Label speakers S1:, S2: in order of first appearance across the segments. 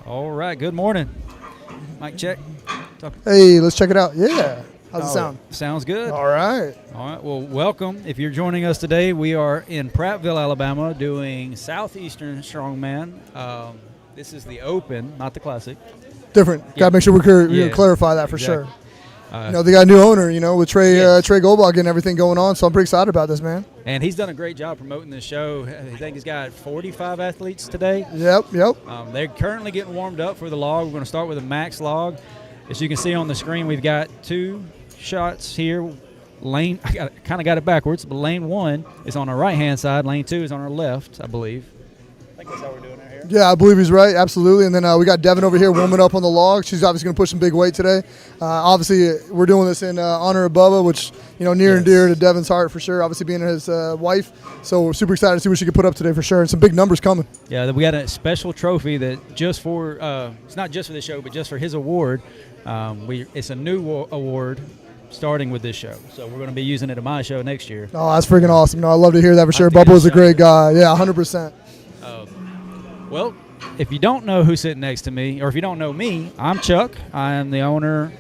S1: All right, good morning. Mic check.
S2: Hey, let's check it out. Yeah. How's it sound?
S1: Sounds good.
S2: All right.
S1: All right, well, welcome. If you're joining us today, we are in Prattville, Alabama, doing Southeastern Strongman. This is the Open, not the Classic.
S2: Different.
S1: Yeah.
S2: Got to make sure we clarify that for
S1: Exactly.
S2: sure. They got a new owner, with Trey
S1: Yes.
S2: Trey Goldbach and everything going on, so I'm pretty excited about this, man.
S1: And he's done a great job promoting this show. I think he's got 45 athletes today.
S2: Yep.
S1: They're currently getting warmed up for the log. We're going to start with a max log. As you can see on the screen, we've got two shots here. Lane, I kind of got it backwards, but lane 1 is on our right-hand side. Lane 2 is on our left, I believe. I think that's how we're doing it here.
S2: Yeah, I believe he's right, absolutely. And then we got Devin over here warming up on the log. She's obviously going to push some big weight today. Obviously, we're doing this in honor of Bubba, which, near and dear to Devin's heart for sure, obviously being his wife. So we're super excited to see what she can put up today for sure. And some big numbers coming.
S1: Yeah, we got a special trophy that just for, it's not just for the show, but just for his award. It's a new award starting with this show. So we're going to be using it at my show next year.
S2: Oh, that's freaking awesome. No, I love to hear that for sure. Bubba was a great guy. Yeah, 100%.
S1: Well, if you don't know who's sitting next to me, or if you don't know me, I'm Chuck. I am the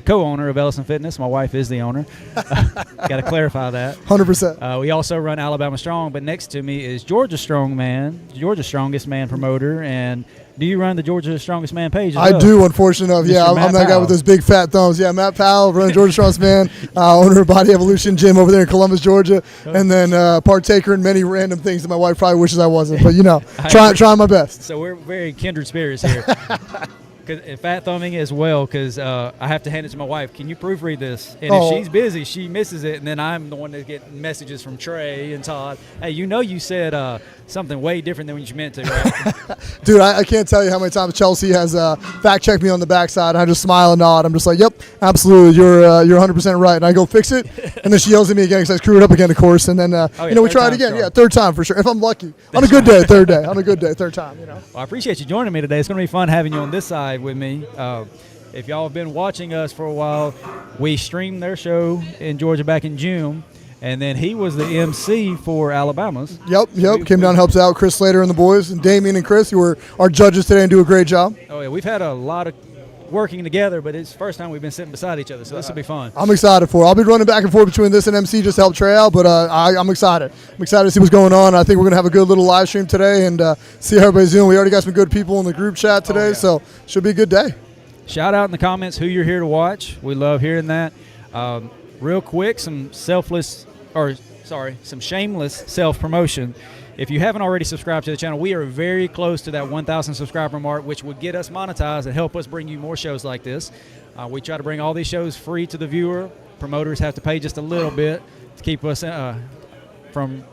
S1: co-owner of Ellison Fitness. My wife is the owner. Got to clarify that.
S2: 100%.
S1: We also run Alabama Strong, but next to me is Georgia Strongman, Georgia Strongest Man promoter. And do you run the Georgia Strongest Man page as well?
S2: I do, unfortunately. Yeah, I'm that guy with those big fat thumbs. Yeah, Matt Powell, running Georgia Strongest Man, owner of Body Evolution Gym over there in Columbus, Georgia, and then partaker in many random things that my wife probably wishes I wasn't. But, trying my best.
S1: So we're very kindred spirits here. And fat thumbing as well, because I have to hand it to my wife. Can you proofread this? And if she's busy, she misses it, and then I'm the one that gets messages from Trey and Todd. Hey, you said something way different than what you meant to, right?
S2: Dude, I can't tell you how many times Chelsea has fact-checked me on the backside, and I just smile and nod. I'm just like, yep, absolutely, you're 100% right. And I go fix it, and then she yells at me again because I screw it up again, of course. And then, we try it again. Yeah, third time for sure, if I'm lucky. On a good day, third day. On a good day, third time,
S1: Well, I appreciate you joining me today. It's going to be fun having you on this side with me. If y'all have been watching us for a while, we streamed their show in Georgia back in June, and then he was the MC for Alabama's.
S2: Yep. Came down, helps out Chris Slater and the boys, and Damien and Chris, who are our judges today and do a great job.
S1: Oh, yeah, we've had a lot of working together, but it's the first time we've been sitting beside each other, so this will be fun.
S2: I'm excited for it. I'll be running back and forth between this and MC just to help Trey out, but I'm excited. I'm excited to see what's going on. I think we're going to have a good little live stream today and see how everybody's doing. We already got some good people in the group chat today, so should be a good day.
S1: Shout out in the comments who you're here to watch. We love hearing that. Real quick, some shameless self-promotion. If you haven't already subscribed to the channel, we are very close to that 1,000 subscriber mark, which would get us monetized and help us bring you more shows like this. We try to bring all these shows free to the viewer. Promoters have to pay just a little bit to keep us from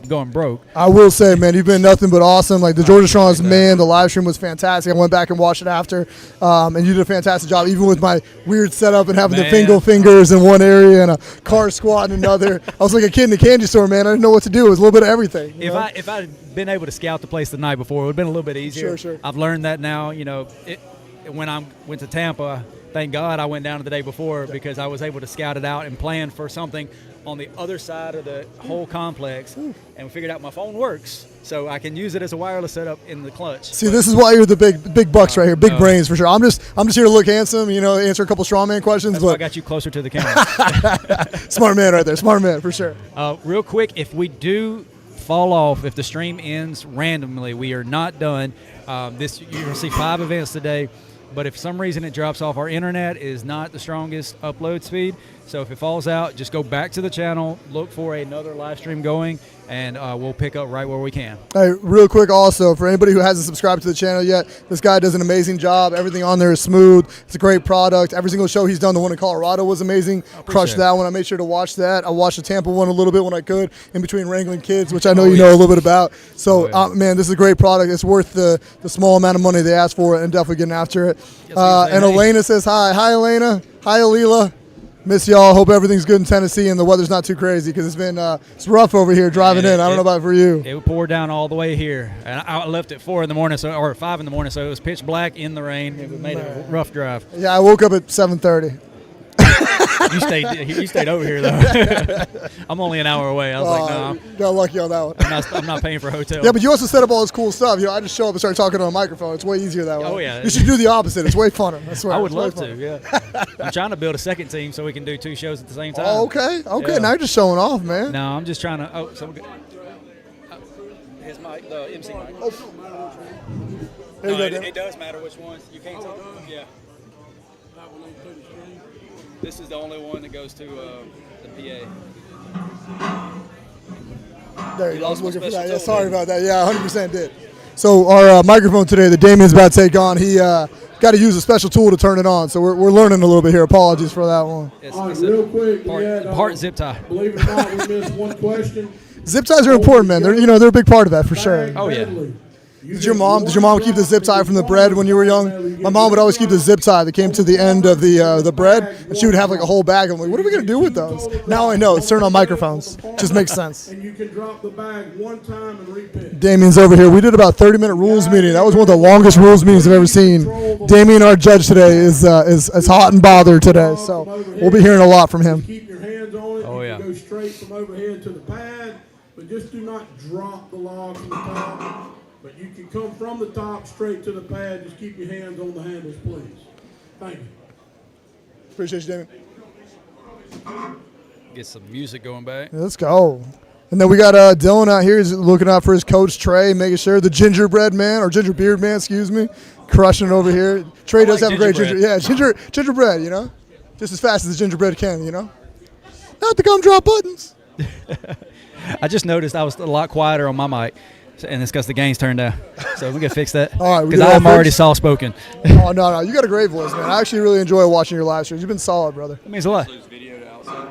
S1: going broke.
S2: I will say, man, you've been nothing but awesome. Like the Georgia Strongest Man, the live stream was fantastic. I went back and watched it after, and you did a fantastic job, even with my weird setup and having the fingers in one area and a car squat in another. I was like a kid in a candy store, man. I didn't know what to do. It was a little bit of everything.
S1: If I'd been able to scout the place the night before, it would have been a little bit easier.
S2: Sure.
S1: I've learned that now. When I went to Tampa, thank God I went down the day before because I was able to scout it out and plan for something on the other side of the whole complex, and we figured out my phone works, so I can use it as a wireless setup in the clutch.
S2: See, this is why you're the big bucks right here, big brains for sure. I'm just here to look handsome, answer a couple strongman questions.
S1: That's why I got you closer to the camera.
S2: Smart man right there, smart man for sure.
S1: Real quick, if we do fall off, if the stream ends randomly, we are not done. You're going to see 5 events today. But if for some reason it drops off, our internet is not the strongest upload speed. So if it falls out, just go back to the channel, look for another live stream going, and we'll pick up right where we can.
S2: Hey, real quick also, for anybody who hasn't subscribed to the channel yet, this guy does an amazing job. Everything on there is smooth. It's a great product. Every single show he's done, the one in Colorado was amazing. Crushed that one. I made sure to watch that. I watched the Tampa one a little bit when I could, in between wrangling kids, which I know you know a little bit about. So, man, this is a great product. It's worth the small amount of money they asked for it, and definitely getting after it. And Elena says hi. Hi, Elena. Hi, Alila. Miss y'all. Hope everything's good in Tennessee and the weather's not too crazy because it's rough over here driving in. I don't know about for you.
S1: It poured down all the way here, and I left at 4 in the morning, or 5 in the morning, so it was pitch black in the rain. It made a rough drive.
S2: Yeah, I woke up at 7:30.
S1: You stayed over here though. I'm only an hour away. I was like, no,
S2: got lucky on that one.
S1: I'm not paying for a hotel.
S2: Yeah, but you also set up all this cool stuff. I just show up and start talking on a microphone. It's way easier that way.
S1: Oh yeah.
S2: You should do the opposite. It's way funner. I swear.
S1: I would love to. Yeah. I'm trying to build a second team so we can do 2 shows at the same time.
S2: Oh, okay.
S1: Yeah.
S2: Now you're just showing off, man.
S1: No, I'm just trying to. Oh, so his mic, the MC mic.
S2: Oh. There you go,
S1: it does matter which ones. You can't talk. Yeah. This is the only one that goes to the PA.
S2: There you go. I was
S1: lost my
S2: looking for that.
S1: special
S2: Yeah,
S1: toe,
S2: sorry
S1: man.
S2: about that. Yeah, 100% did. So our microphone today that Damien's about to take on, he got to use a special tool to turn it on. So we're learning a little bit here. Apologies for that one.
S3: All right, real quick,
S1: part zip tie.
S3: Believe it or not, we missed one question.
S2: Zip ties are important, man. They're a big part of that for sure.
S1: Oh, yeah.
S2: Did your mom keep the zip tie from the bread when you were young? My mom would always keep the zip tie that came to the end of the bread, and she would have like a whole bag. I'm like, what are we gonna do with those? Now I know. It's turned on microphones. Just makes sense.
S3: And you can drop the bag one time and repick.
S2: Damien's over here. We did about 30-minute rules meeting. That was one of the longest rules meetings I've ever seen. Damien, our judge today, is hot and bothered today, so we'll be hearing a lot from him.
S3: Keep your hands on it.
S1: Oh, yeah.
S3: You can go straight from overhead to the pad, but just do not drop the log from the top. But you can come from the top straight to the pad. Just keep your hands on the handles, please. Thank you.
S2: Appreciate you, Damien.
S1: Get some music going back.
S2: Yeah, let's go. And then we got Dylan out here. He's looking out for his coach, Trey, making sure the gingerbread man, or gingerbeard man, excuse me, crushing it over here. Trey does have a great gingerbread, just as fast as the gingerbread can, Not the gumdrop buttons.
S1: I just noticed I was a lot quieter on my mic, and it's because the gain's turned down. So we gotta fix that.
S2: All right,
S1: because I'm already soft spoken.
S2: Oh no, you got a great voice, man. I actually really enjoy watching your live streams. You've been solid, brother.
S1: That means a lot.
S4: Video to outside.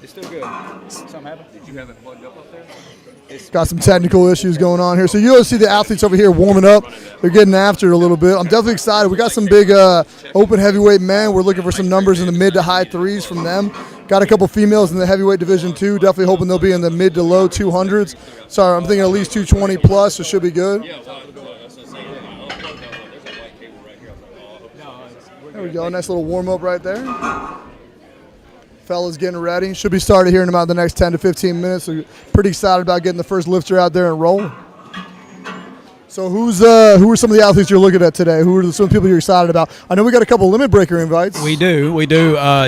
S4: It's still good.
S1: It's still good. Something happened?
S4: Did you have it plugged up there?
S2: Got some technical issues going on here. So you'll see the athletes over here warming up. They're getting after it a little bit. I'm definitely excited. We got some big open heavyweight men. We're looking for some numbers in the mid to high 3s from them. Got a couple females in the heavyweight division too. Definitely hoping they'll be in the mid to low 200s. Sorry, I'm thinking at least 220 plus, so should be good. There we go. Nice little warm up right there. Fellas getting ready. Should be started here in about the next 10 to 15 minutes. So pretty excited about getting the first lifter out there and rolling. So who are some of the athletes you're looking at today? Who are some of the people you're excited about? I know we got a couple limit breaker invites.
S1: We do.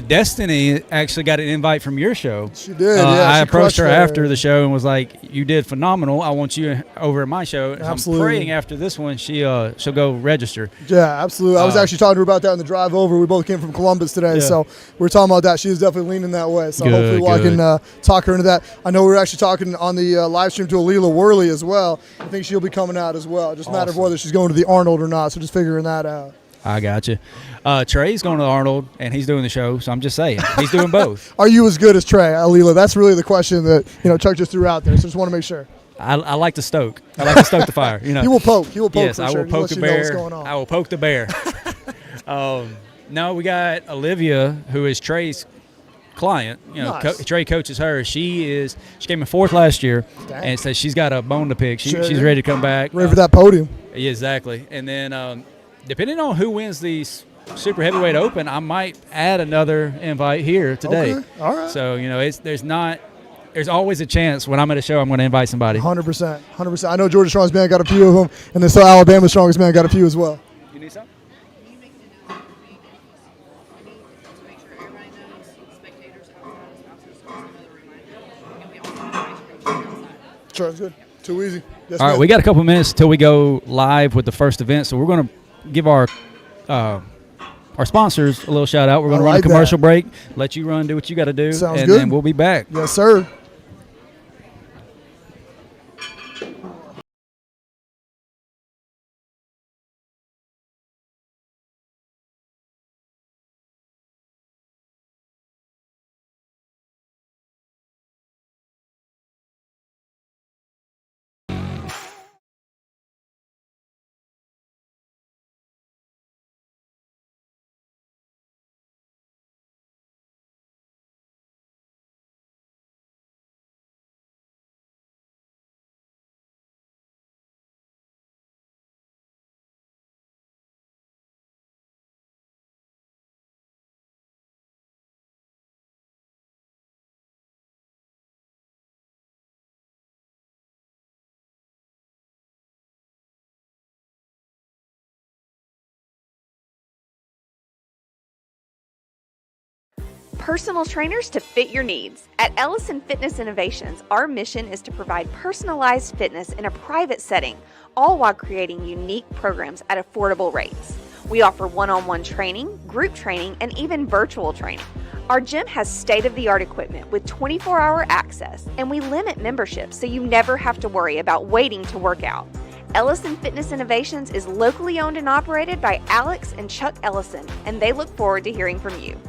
S1: Destiny actually got an invite from your show.
S2: She did.
S1: I
S2: she
S1: approached her
S2: crushed
S1: after the show and was like, "You did phenomenal. I want you over at my show." And
S2: Absolutely.
S1: I'm praying after this one she'll go register.
S2: Yeah, absolutely. I was actually talking to her about that on the drive over. We both came from Columbus today, so we were talking about that. She was definitely leaning that way. So hopefully I can talk her into that. I know we were actually talking on the live stream to Alila Worley as well. I think she'll be coming out as well. Just a matter of whether she's going to the Arnold or not. So just figuring that out.
S1: I got you. Trey's going to the Arnold, and he's doing the show, so I'm just saying. He's doing both.
S2: Are you as good as Trey, Alila? That's really the question that Chuck just threw out there. So just want to make sure.
S1: I like to stoke. I like to stoke the fire.
S2: He will poke. He will poke.
S1: Yes,
S2: for
S1: I
S2: sure.
S1: will poke
S2: Let
S1: the
S2: you know what's
S1: bear.
S2: going on.
S1: I will poke the bear. No, we got Olivia, who is Trey's client.
S2: Nice.
S1: Trey coaches her. She came in 4th last year,
S2: Dang.
S1: and says she's got a bone to pick.
S2: Sure,
S1: She's
S2: yeah.
S1: ready to come back.
S2: Ready for that podium.
S1: Yeah, exactly. And then depending on who wins the Super Heavyweight Open, I might add another invite here today.
S2: Okay. All right.
S1: So there's always a chance when I'm at a show I'm going to invite somebody.
S2: 100%. 100%. I know Georgia Strongest Man got a few of them, and then so Alabama Strongest Man got a few as well.
S1: You need some?
S2: Sure, that's good. Too easy. Yes,
S1: All right,
S2: ma'am.
S1: we got a couple minutes till we go live with the first event, so we're going to give our sponsors a little shout out. We're going to run a commercial break, let you run, do what you got to do,
S2: Sounds
S1: and
S2: good.
S1: then we'll be back.
S2: Yes, sir.
S5: personal trainers to fit your needs. At Ellison Fitness Innovations, our mission is to provide personalized fitness in a private setting, all while creating unique programs at affordable rates. We offer one-on-one training, group training, and even virtual training. Our gym has state-of-the-art equipment with 24-hour access, and we limit memberships so you never have to worry about waiting to work out. Ellison Fitness Innovations is locally owned and operated by Alex and Chuck Ellison, and they look forward to hearing from you.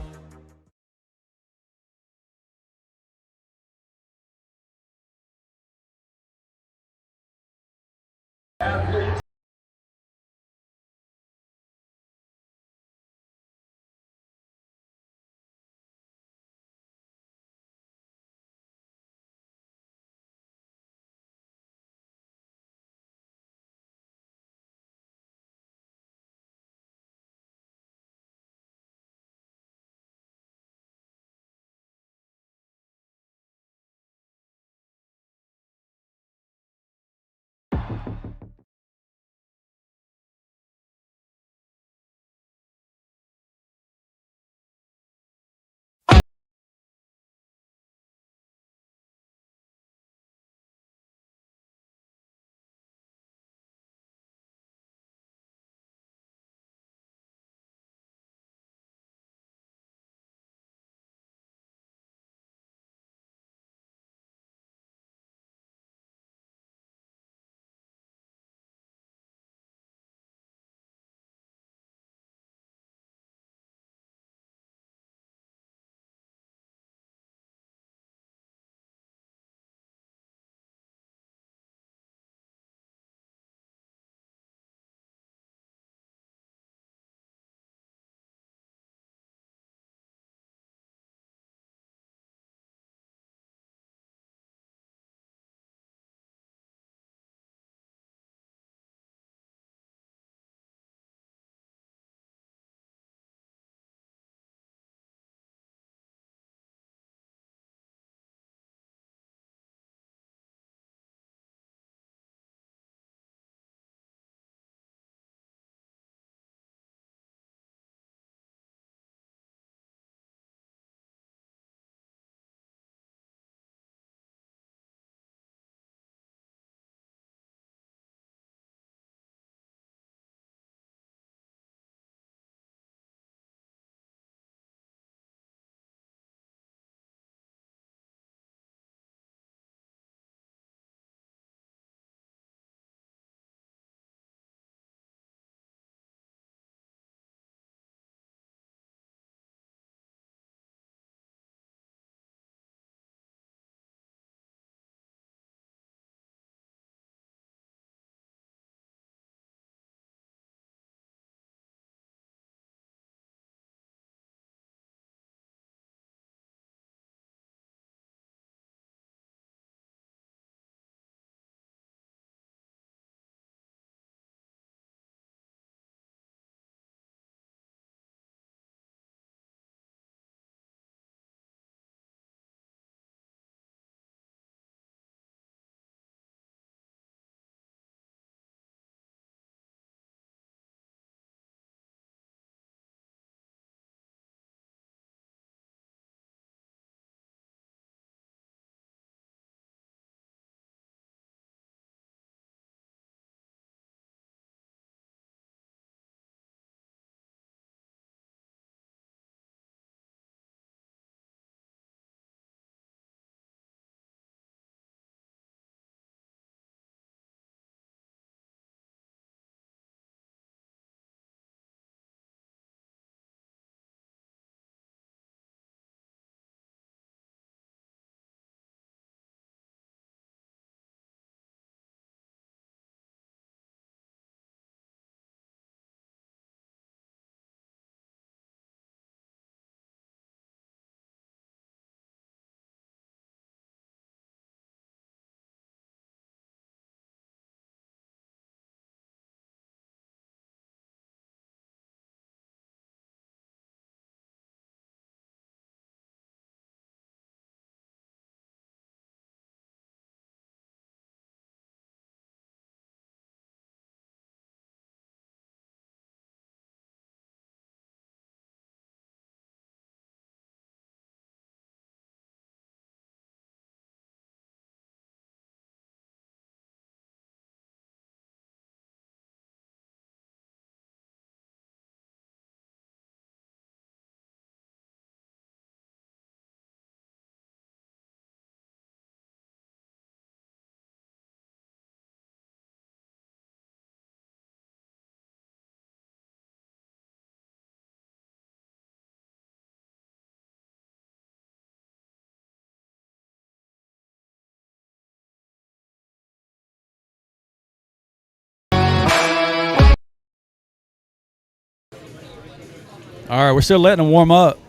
S1: All right, we're still letting them warm up.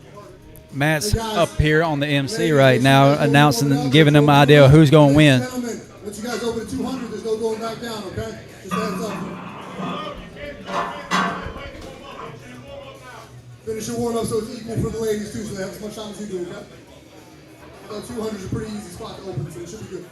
S1: Matt's up here on the MC right now, announcing and giving them an idea of who's going to win.
S2: Gentlemen, once you guys open to 200, there's no going back down, okay? Just heads up. Finish your warm up so it's equal for the ladies too, so they have as much time as you do, okay? So 200 is a pretty easy spot to open, so it should be good.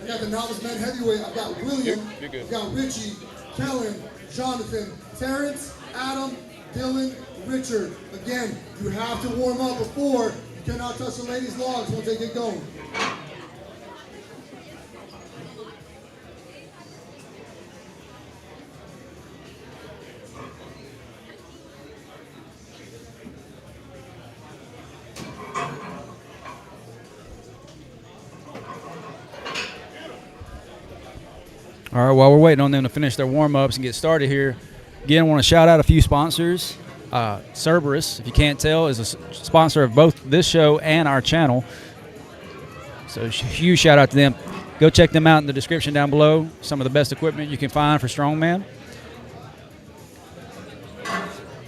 S2: I got the novice men heavyweight. I've got William, I've got Richie, Kellen, Jonathan, Terrence, Adam, Dylan, Richard. Again, you have to warm up before. You cannot touch the ladies' logs once they get going.
S1: All right, while we're waiting on them to finish their warm-ups and get started here, again, I want to shout out a few sponsors. Cerberus, if you can't tell, is a sponsor of both this show and our channel. So huge shout out to them. Go check them out in the description down below. Some of the best equipment you can find for Strongman.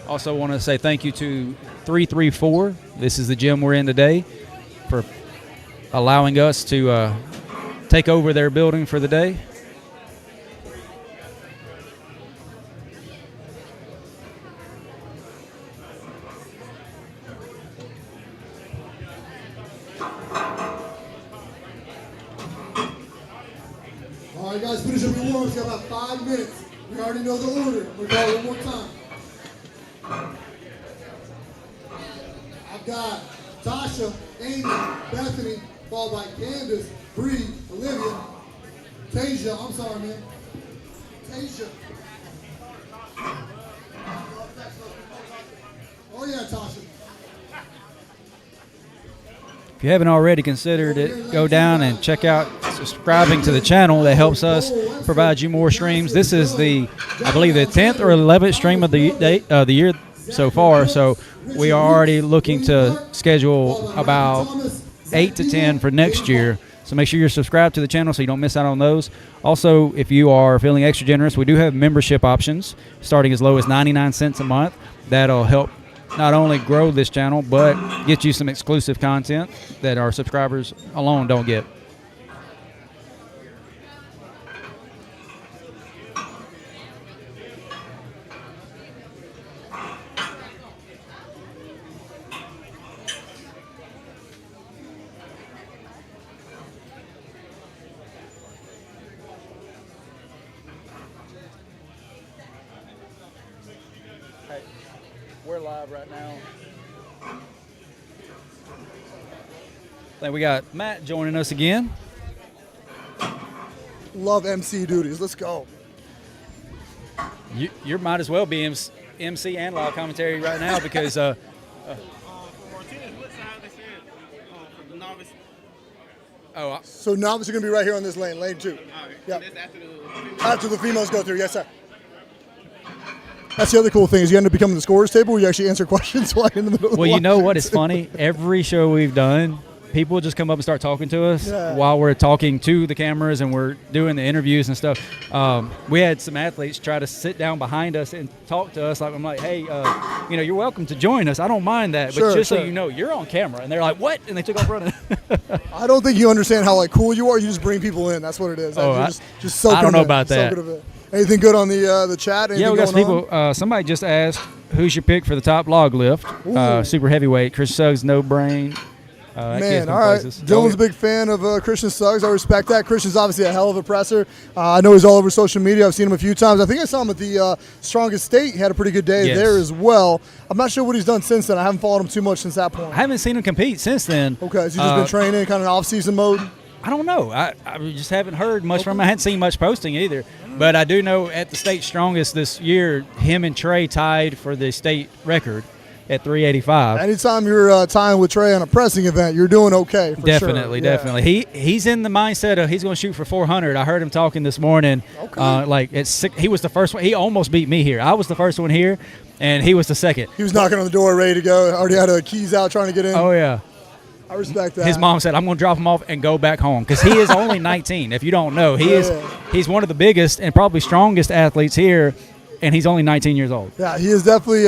S1: Also want to say thank you to 334. This is the gym we're in today, for allowing us to take over their building for the day.
S2: All right, guys, finish up your warm-ups. You got about 5 minutes. We already know the order. We're going one more time. I've got Tasha, Amy, Bethany, followed by Candace, Bree, Olivia, Tasia. I'm sorry, man. Tasia. Oh, yeah, Tasha.
S1: If you haven't already considered it, go down and check out subscribing to the channel. That helps us provide you more streams. This is the, I believe, the 10th or 11th stream of the year so far. So we are already looking to schedule about 8 to 10 for next year. So make sure you're subscribed to the channel so you don't miss out on those. Also, if you are feeling extra generous, we do have membership options starting as low as 99 cents a month. That'll help not only grow this channel, but get you some exclusive content that our subscribers alone don't get. We're live right now. I think we got Matt joining us again.
S2: Love MC duties. Let's go.
S1: You might as well be MC and live commentary right now because
S6: For Martinez, what side they said for the novice?
S2: So novice are going to be right here on this lane, lane 2.
S6: All right.
S2: Yep.
S6: That's
S2: After the females go through, yes, sir. That's the other cool thing is you end up becoming the scorers table where you actually answer questions while you're in the middle of the
S1: well, you know
S2: lines.
S1: what is funny? Every show we've done, people just come up and start talking to us while we're talking to the cameras and we're doing the interviews and stuff. We had some athletes try to sit down behind us and talk to us. Like, I'm like, hey, you're welcome to join us. I don't mind that, but just so you know, you're on camera. And they're like, what? And they took off running.
S2: I don't think you understand how cool you are. You just bring people in. That's what it is.
S1: Oh,
S2: just soak
S1: I don't
S2: them
S1: know
S2: in.
S1: about that.
S2: Soak it in. Anything good on the chat? Anything
S1: Yeah, we got some
S2: going
S1: people. Somebody just asked, who's your pick for the top log lift? Super heavyweight. Chris Suggs, no brain.
S2: Man, all right. Dylan's a big fan of Christian Suggs. I respect that. Christian's obviously a hell of a presser. I know he's all over social media. I've seen him a few times. I think I saw him at the Strongest State. He had a pretty good day there as well. I'm not sure what he's done since then. I haven't followed him too much since that point.
S1: I haven't seen him compete since then.
S2: Okay, so he's just been training kind of off-season mode?
S1: I don't know. I just haven't heard much from him. I hadn't seen much posting either. But I do know at the state strongest this year, him and Trey tied for the state record. at 385.
S2: Anytime you're tying with Trey on a pressing event, you're doing okay. For
S1: Definitely,
S2: sure. Yeah.
S1: definitely. He's in the mindset of he's going to shoot for 400. I heard him talking this morning.
S2: Okay.
S1: Like he was the first one. He almost beat me here. I was the first one here, and he was the second.
S2: He was knocking on the door, ready to go. Already had the keys out, trying to get in.
S1: Oh yeah.
S2: I respect that.
S1: His mom said, "I'm going to drop him off and go back home," because he is only 19. If you don't know, he's one of the biggest and probably strongest athletes here, and he's only 19 years old.
S2: Yeah, he is definitely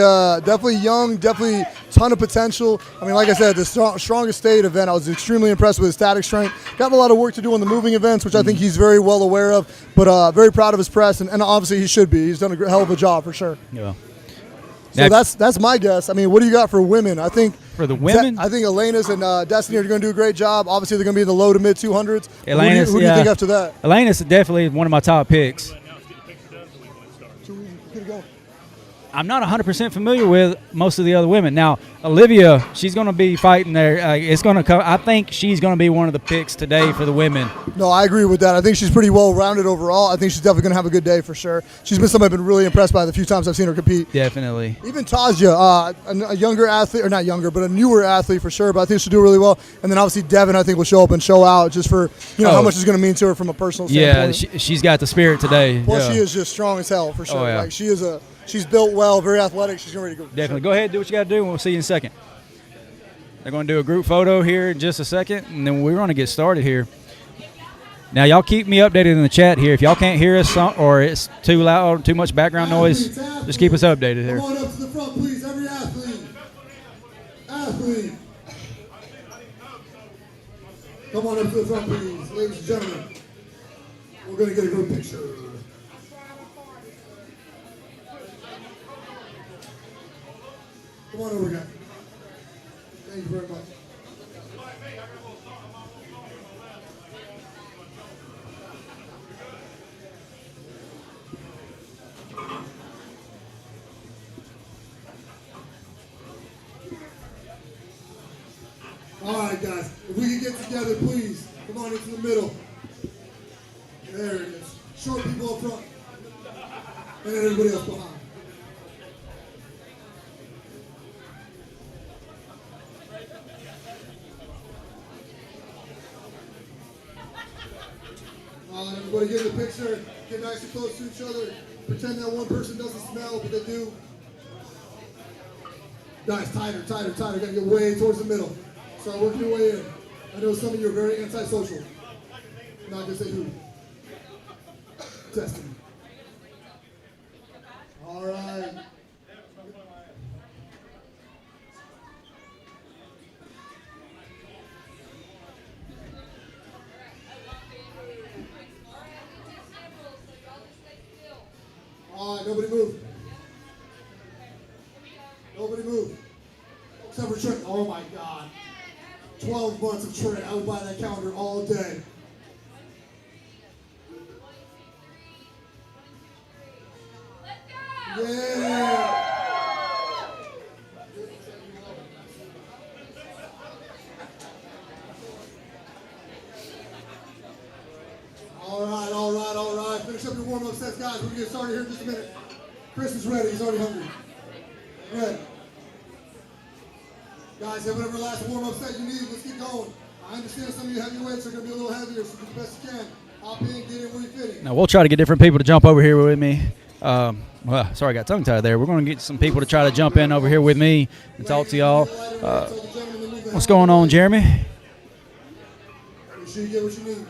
S2: young, definitely ton of potential. I mean, like I said, the strongest state event, I was extremely impressed with his static strength. Got a lot of work to do on the moving events, which I think he's very well aware of, but very proud of his press, and obviously he should be. He's done a hell of a job for sure.
S1: Yeah.
S2: So that's my guess. I mean, what do you got for women? I think
S1: for the women,
S2: I think Elena's and Destiny are going to do a great job. Obviously, they're going to be in the low to mid 200s.
S1: Elena's,
S2: who do you think after that?
S1: Elena's definitely one of my top picks. I'm not 100% familiar with most of the other women. Now, Olivia, she's going to be fighting there. It's going to come. I think she's going to be one of the picks today for the women.
S2: No, I agree with that. I think she's pretty well-rounded overall. I think she's definitely going to have a good day for sure. She's been somebody I've been really impressed by the few times I've seen her compete.
S1: Definitely.
S2: Even Tajia, a younger athlete, or not younger, but a newer athlete for sure, but I think she'll do really well. And then obviously Devin, I think, will show up and show out just for how much it's going to mean to her from a personal standpoint.
S1: Yeah, she's got the spirit today.
S2: Plus,
S1: yeah.
S2: she is just strong as hell for sure.
S1: Oh, yeah.
S2: Like, she's built well, very athletic. She's ready to go.
S1: Definitely. Go ahead, do what you got to do, and we'll see you in a second. They're going to do a group photo here in just a second, and then we're going to get started here. Now, y'all keep me updated in the chat here. If y'all can't hear us or it's too loud, too much background noise, just keep us updated here.
S2: Come on up to the front, please. Every athlete. Come on up to the front, please. Ladies and gentlemen. We're going to get a group picture. Come on over, guys. Thank you very much. All right, guys. If we can get together, please. Come on into the middle. There it is. Short people up front. And then everybody else behind. Everybody get in the picture, get nice and close to each other, pretend that one person doesn't smell, but they do. Guys, tighter, gotta get way towards the middle. Start working your way in. I know some of you are very antisocial. Not gonna say who. Testing. All right. All right, nobody move. Nobody move. Except for Trent. Oh my God. 12 months of Trent. I would buy that calendar all day. Yeah. All right. Finish up your warm-up sets, guys. We're going to get started here in just a minute. Chris is ready. He's already hungry. Ready. Guys, have whatever last warm-up set you need. Let's keep going. I understand some of you heavyweights are going to be a little heavier, so do the best you can. Hop in, get in where you fit in.
S1: Now, we'll try to get different people to jump over here with me. Well, sorry, I got tongue-tied there. We're going to get some people to try to jump in over here with me and talk to y'all. What's going on, Jeremy?
S2: Make sure you get what you need.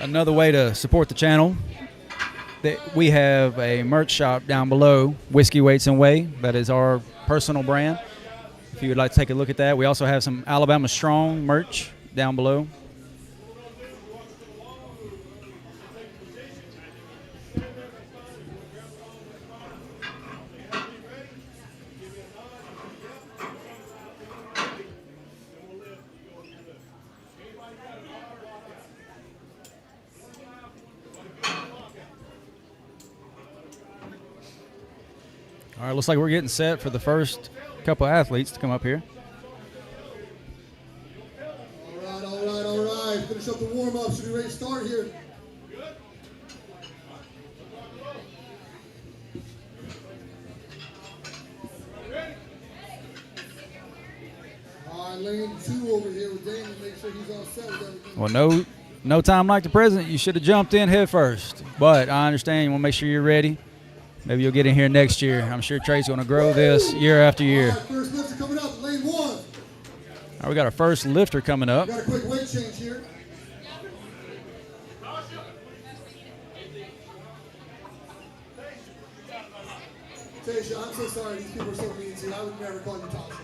S1: Another way to support the channel, that we have a merch shop down below, Whiskey Weights and Whey. That is our personal brand. If you would like to take a look at that, we also have some Alabama Strong merch down below. All right, looks like we're getting set for the first couple athletes to come up here.
S2: All right. Finish up the warm-up. Should be ready to start here. All right, lane 2 over here with Damon. Make sure he's all set with everything.
S1: Well, no time like the present. You should have jumped in head first. But I understand you want to make sure you're ready. Maybe you'll get in here next year. I'm sure Trey's going to grow this year after year.
S2: All right, first lifter coming up, lane 1.
S1: All right, we got our first lifter coming up.
S2: Got a quick weight change here. Tasha, I'm so sorry. These people are so mean to you. I would never call you Tasha.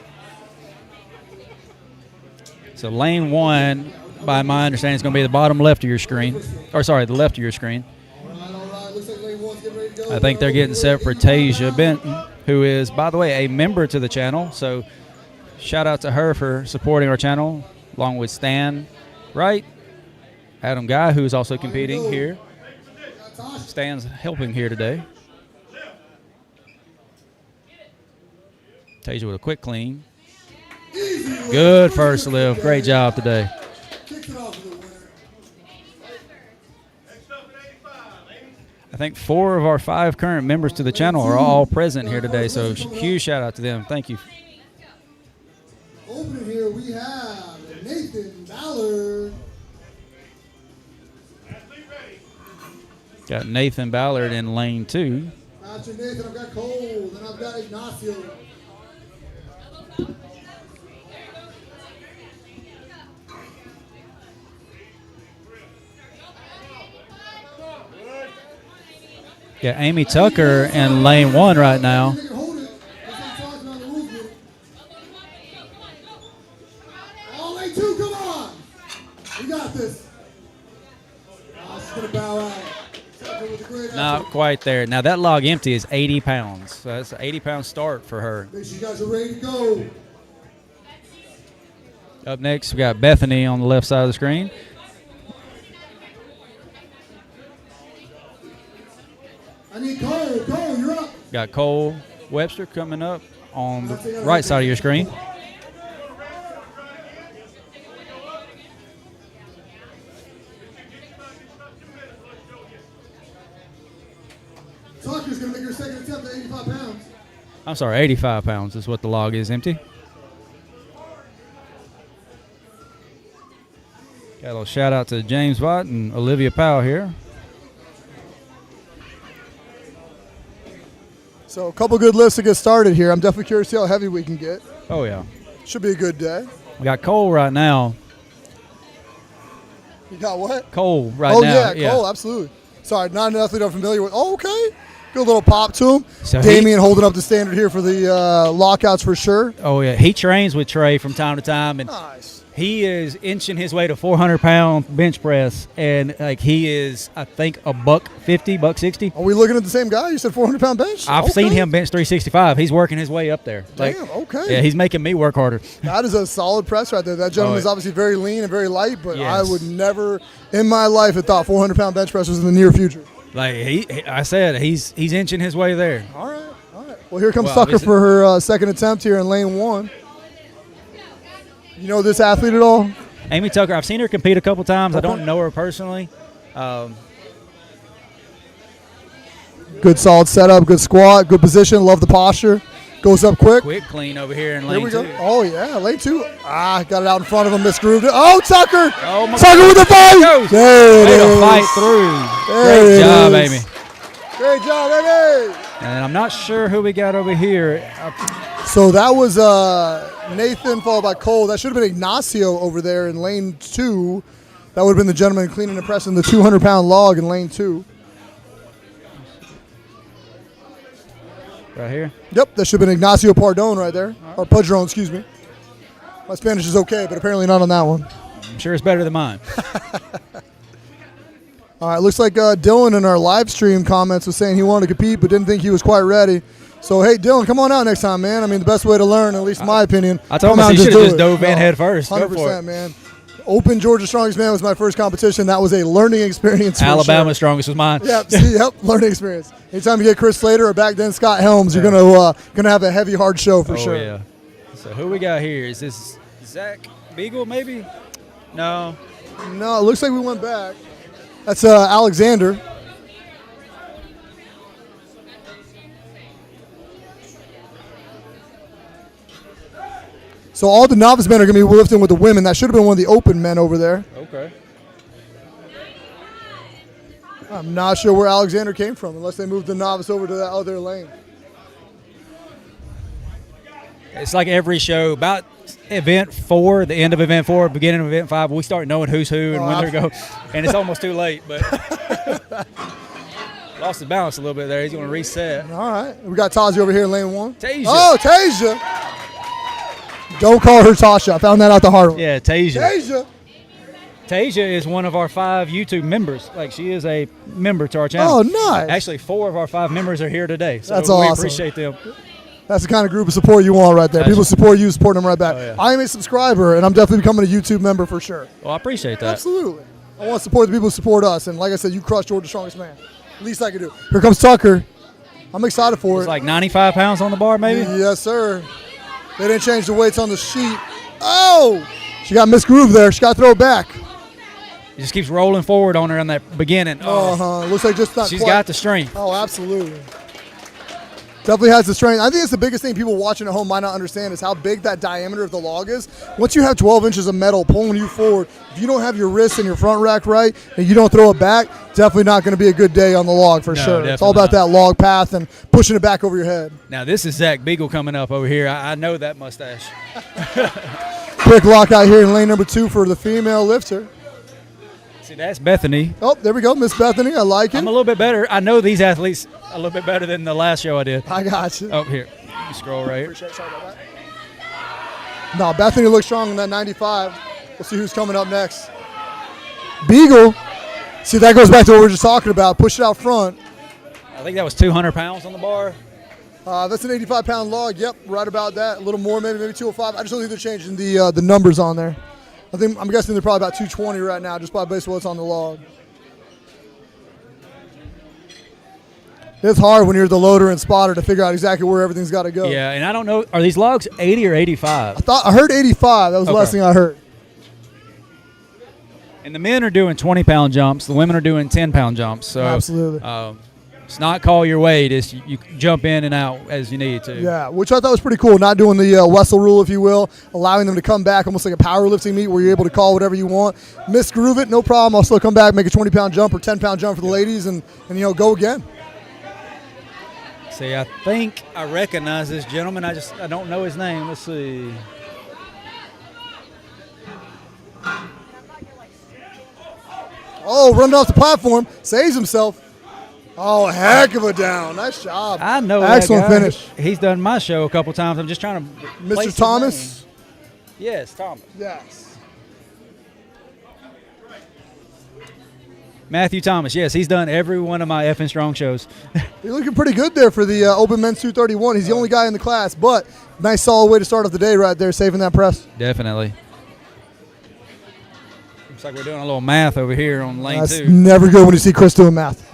S1: So lane 1, by my understanding, is going to be the bottom left of your screen. Or sorry, the left of your screen.
S2: All right. Looks like lane 1's getting ready to go.
S1: I think they're getting set for Tasia Benton, who is, by the way, a member to the channel. So shout out to her for supporting our channel, along with Stan Wright, Adam Guy, who is also competing here. Stan's helping here today. Tasia with a quick clean. Good first lift. Great job today. I think 4 of our 5 current members to the channel are all present here today, so huge shout out to them. Thank you.
S2: Opening here, we have Nathan Ballard.
S1: Got Nathan Ballard in lane 2.
S2: After Nathan, I've got Cole, then I've got Ignacio.
S1: Got Amy Tucker in lane 1 right now.
S2: Oh, lane 2, come on! We got this. Oh, she's going to bow out. With a great
S1: Not
S2: effort.
S1: quite there. Now that log empty is 80 pounds. So that's an 80-pound start for her.
S2: Make sure you guys are ready to go.
S1: Up next, we got Bethany on the left side of the screen.
S2: I need Cole. Cole, you're up.
S1: Got Cole Webster coming up on the right side of your screen.
S2: Tucker's going to make her second attempt at 85 pounds.
S1: I'm sorry, 85 pounds is what the log is empty. Got a little shout out to James Watt and Olivia Powell here.
S2: So a couple good lifts to get started here. I'm definitely curious to see how heavy we can get.
S1: Oh, yeah.
S2: Should be a good day.
S1: We got Cole right now.
S2: You got what?
S1: Cole right
S2: oh,
S1: now.
S2: yeah, Cole, absolutely. Sorry, not an athlete I'm familiar with. Oh, okay. Good little pop to him.
S1: So
S2: Damien holding up the standard here for the lockouts for sure.
S1: Oh, yeah. He trains with Trey from time to time. And
S2: Nice.
S1: he is inching his way to 400-pound bench press. And, like, he is, I think, a $150, $160.
S2: Are we looking at the same guy? You said 400-pound bench?
S1: I've seen him bench 365. He's working his way up there. Like,
S2: Damn, okay.
S1: Yeah, he's making me work harder.
S2: That is a solid press right there. That gentleman
S1: Oh,
S2: is obviously very lean and very light, but I
S1: Yes.
S2: would never in my life have thought 400-pound bench press was in the near future.
S1: Like, I said, he's inching his way there.
S2: All right. Well, here comes
S1: Well,
S2: Tucker
S1: obviously-
S2: for her second attempt here in lane 1. You know this athlete at all?
S1: Amy Tucker, I've seen her compete a couple times. I don't know her personally.
S2: Good solid setup, good squat, good position. Love the posture. Goes up quick.
S1: Quick clean over here in
S2: Here
S1: lane
S2: we go.
S1: 2.
S2: Oh, yeah, lane 2. Got it out in front of him, misgrooved it. Oh, Tucker!
S1: Oh, my
S2: Tucker
S1: God.
S2: with the fight!
S1: Goes.
S2: There it
S1: Way to
S2: is.
S1: fight through.
S2: There
S1: Great
S2: it
S1: job,
S2: is.
S1: Amy.
S2: Great job, Amy!
S1: And I'm not sure who we got over here.
S2: So that was Nathan followed by Cole. That should have been Ignacio over there in lane 2. That would have been the gentleman cleaning and pressing the 200-pound log in lane 2.
S1: Right here.
S2: Yep, that should have been Ignacio Pardon right there. Or Padron, excuse me. My Spanish is okay, but apparently not on that one.
S1: I'm sure it's better than mine.
S2: All right, looks like Dylan in our live stream comments was saying he wanted to compete but didn't think he was quite ready. So, hey, Dylan, come on out next time, man. I mean, the best way to learn, at least in my opinion.
S1: I told him
S2: come out
S1: he
S2: and
S1: should have
S2: do
S1: just
S2: it.
S1: dove in head first. Go
S2: 100%,
S1: for it.
S2: man. Open Georgia Strongest Man was my first competition. That was a learning experience.
S1: Alabama
S2: sure.
S1: Strongest was mine.
S2: Yep, learning experience. Anytime you get Chris Slater or back then Scott Helms, you're gonna have a heavy, hard show for sure.
S1: Oh yeah. So who we got here? Is this Zach Beagle maybe? No.
S2: No, it looks like we went back. That's Alexander. So all the novice men are going to be lifting with the women. That should have been one of the open men over there.
S1: Okay.
S2: I'm not sure where Alexander came from unless they moved the novice over to that other lane.
S1: It's like every show, about event 4, the end of event 4, beginning of event 5, we start knowing who's who and when they're going. And it's almost too late, but lost his balance a little bit there. He's going to reset.
S2: All right. We got Taji over here in lane 1.
S1: Tasia.
S2: Oh, Tasia. Don't call her Tasha. I found that out the hard way.
S1: Yeah, Tasia.
S2: Tasia.
S1: Tasia is one of our 5 YouTube members. Like, she is a member to our channel.
S2: Oh, nice.
S1: Actually, 4 of our 5 members are here today. So
S2: That's
S1: we
S2: awesome.
S1: appreciate them.
S2: That's the kind of group of support you want right there.
S1: Gotcha.
S2: People support you, support them right back.
S1: Oh, yeah.
S2: I am a subscriber, and I'm definitely becoming a YouTube member for sure.
S1: Well, I appreciate that.
S2: Absolutely. I want to support the people who support us. And like I said, you crushed Georgia Strongest Man. Least I can do. Here comes Tucker. I'm excited for
S1: It's
S2: it.
S1: like 95 pounds on the bar, maybe?
S2: Yes, sir. They didn't change the weights on the sheet. Oh! She got misgrooved there. She got to throw it back.
S1: He just keeps rolling forward on her in that beginning.
S2: Looks like just not
S1: She's
S2: quite.
S1: got the strength.
S2: Oh, absolutely. Definitely has the strength. I think it's the biggest thing people watching at home might not understand is how big that diameter of the log is. Once you have 12 inches of metal pulling you forward, if you don't have your wrists and your front rack right and you don't throw it back, definitely not going to be a good day on the log for sure. It's all about that log path and pushing it back over your head.
S1: Now, this is Zach Beagle coming up over here. I know that mustache.
S2: Quick lockout here in lane number 2 for the female lifter.
S1: See, that's Bethany.
S2: Oh, there we go, Miss Bethany. I like it.
S1: I'm a little bit better. I know these athletes a little bit better than the last show I did.
S2: I got you.
S1: Oh, here. You scroll right here.
S2: Sorry about that. No, Bethany looks strong in that 95. We'll see who's coming up next. Beagle. See, that goes back to what we were just talking about. Push it out front.
S1: I think that was 200 pounds on the bar.
S2: That's an 85-pound log. Yep, right about that. A little more, maybe 205. I just don't think they're changing the numbers on there. I'm guessing they're probably about 220 right now, just by based on what's on the log. It's hard when you're the loader and spotter to figure out exactly where everything's got to go.
S1: Yeah, and I don't know. Are these logs 80 or 85?
S2: I heard 85. That was the last thing I heard.
S1: And the men are doing 20-pound jumps. The women are doing 10-pound jumps. So
S2: absolutely.
S1: It's not call your weight. It's you jump in and out as you need to.
S2: Yeah, which I thought was pretty cool. Not doing the Wessel rule, if you will, allowing them to come back almost like a powerlifting meet where you're able to call whatever you want. Misgroove it, no problem. I'll still come back, make a 20-pound jump or 10-pound jump for the ladies, and go again.
S1: See, I think I recognize this gentleman. I don't know his name. Let's see.
S2: Oh, running off the platform, saves himself. Oh, heck of a down. Nice job.
S1: I know
S2: Excellent
S1: that guy.
S2: finish.
S1: He's done my show a couple times. I'm just trying to place
S2: Mr. Thomas?
S1: his name. Yes, Thomas.
S2: Yes.
S1: Matthew Thomas. Yes, he's done every one of my effing strong shows.
S2: You're looking pretty good there for the Open Men's 231. He's the only guy in the class, but nice solid way to start off the day right there, saving that press.
S1: Definitely. Looks like we're doing a little math over here on lane
S2: That's
S1: 2.
S2: never good when you see Chris doing math.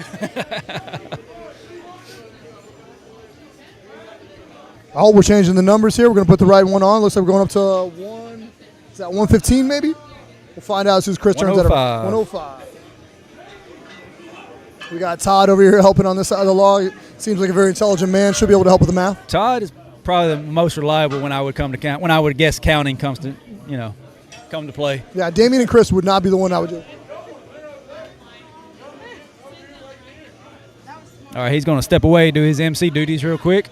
S2: Oh, we're changing the numbers here. We're going to put the right one on. Looks like we're going up to 115 maybe? We'll find out as soon as Chris turns that around. 105. We got Todd over here helping on this side of the log. Seems like a very intelligent man. Should be able to help with the math.
S1: Todd is probably the most reliable when I would come to count. When I would guess counting comes to, come to play.
S2: Yeah, Damien and Chris would not be the one I would do.
S1: All right, he's going to step away, do his MC duties real quick.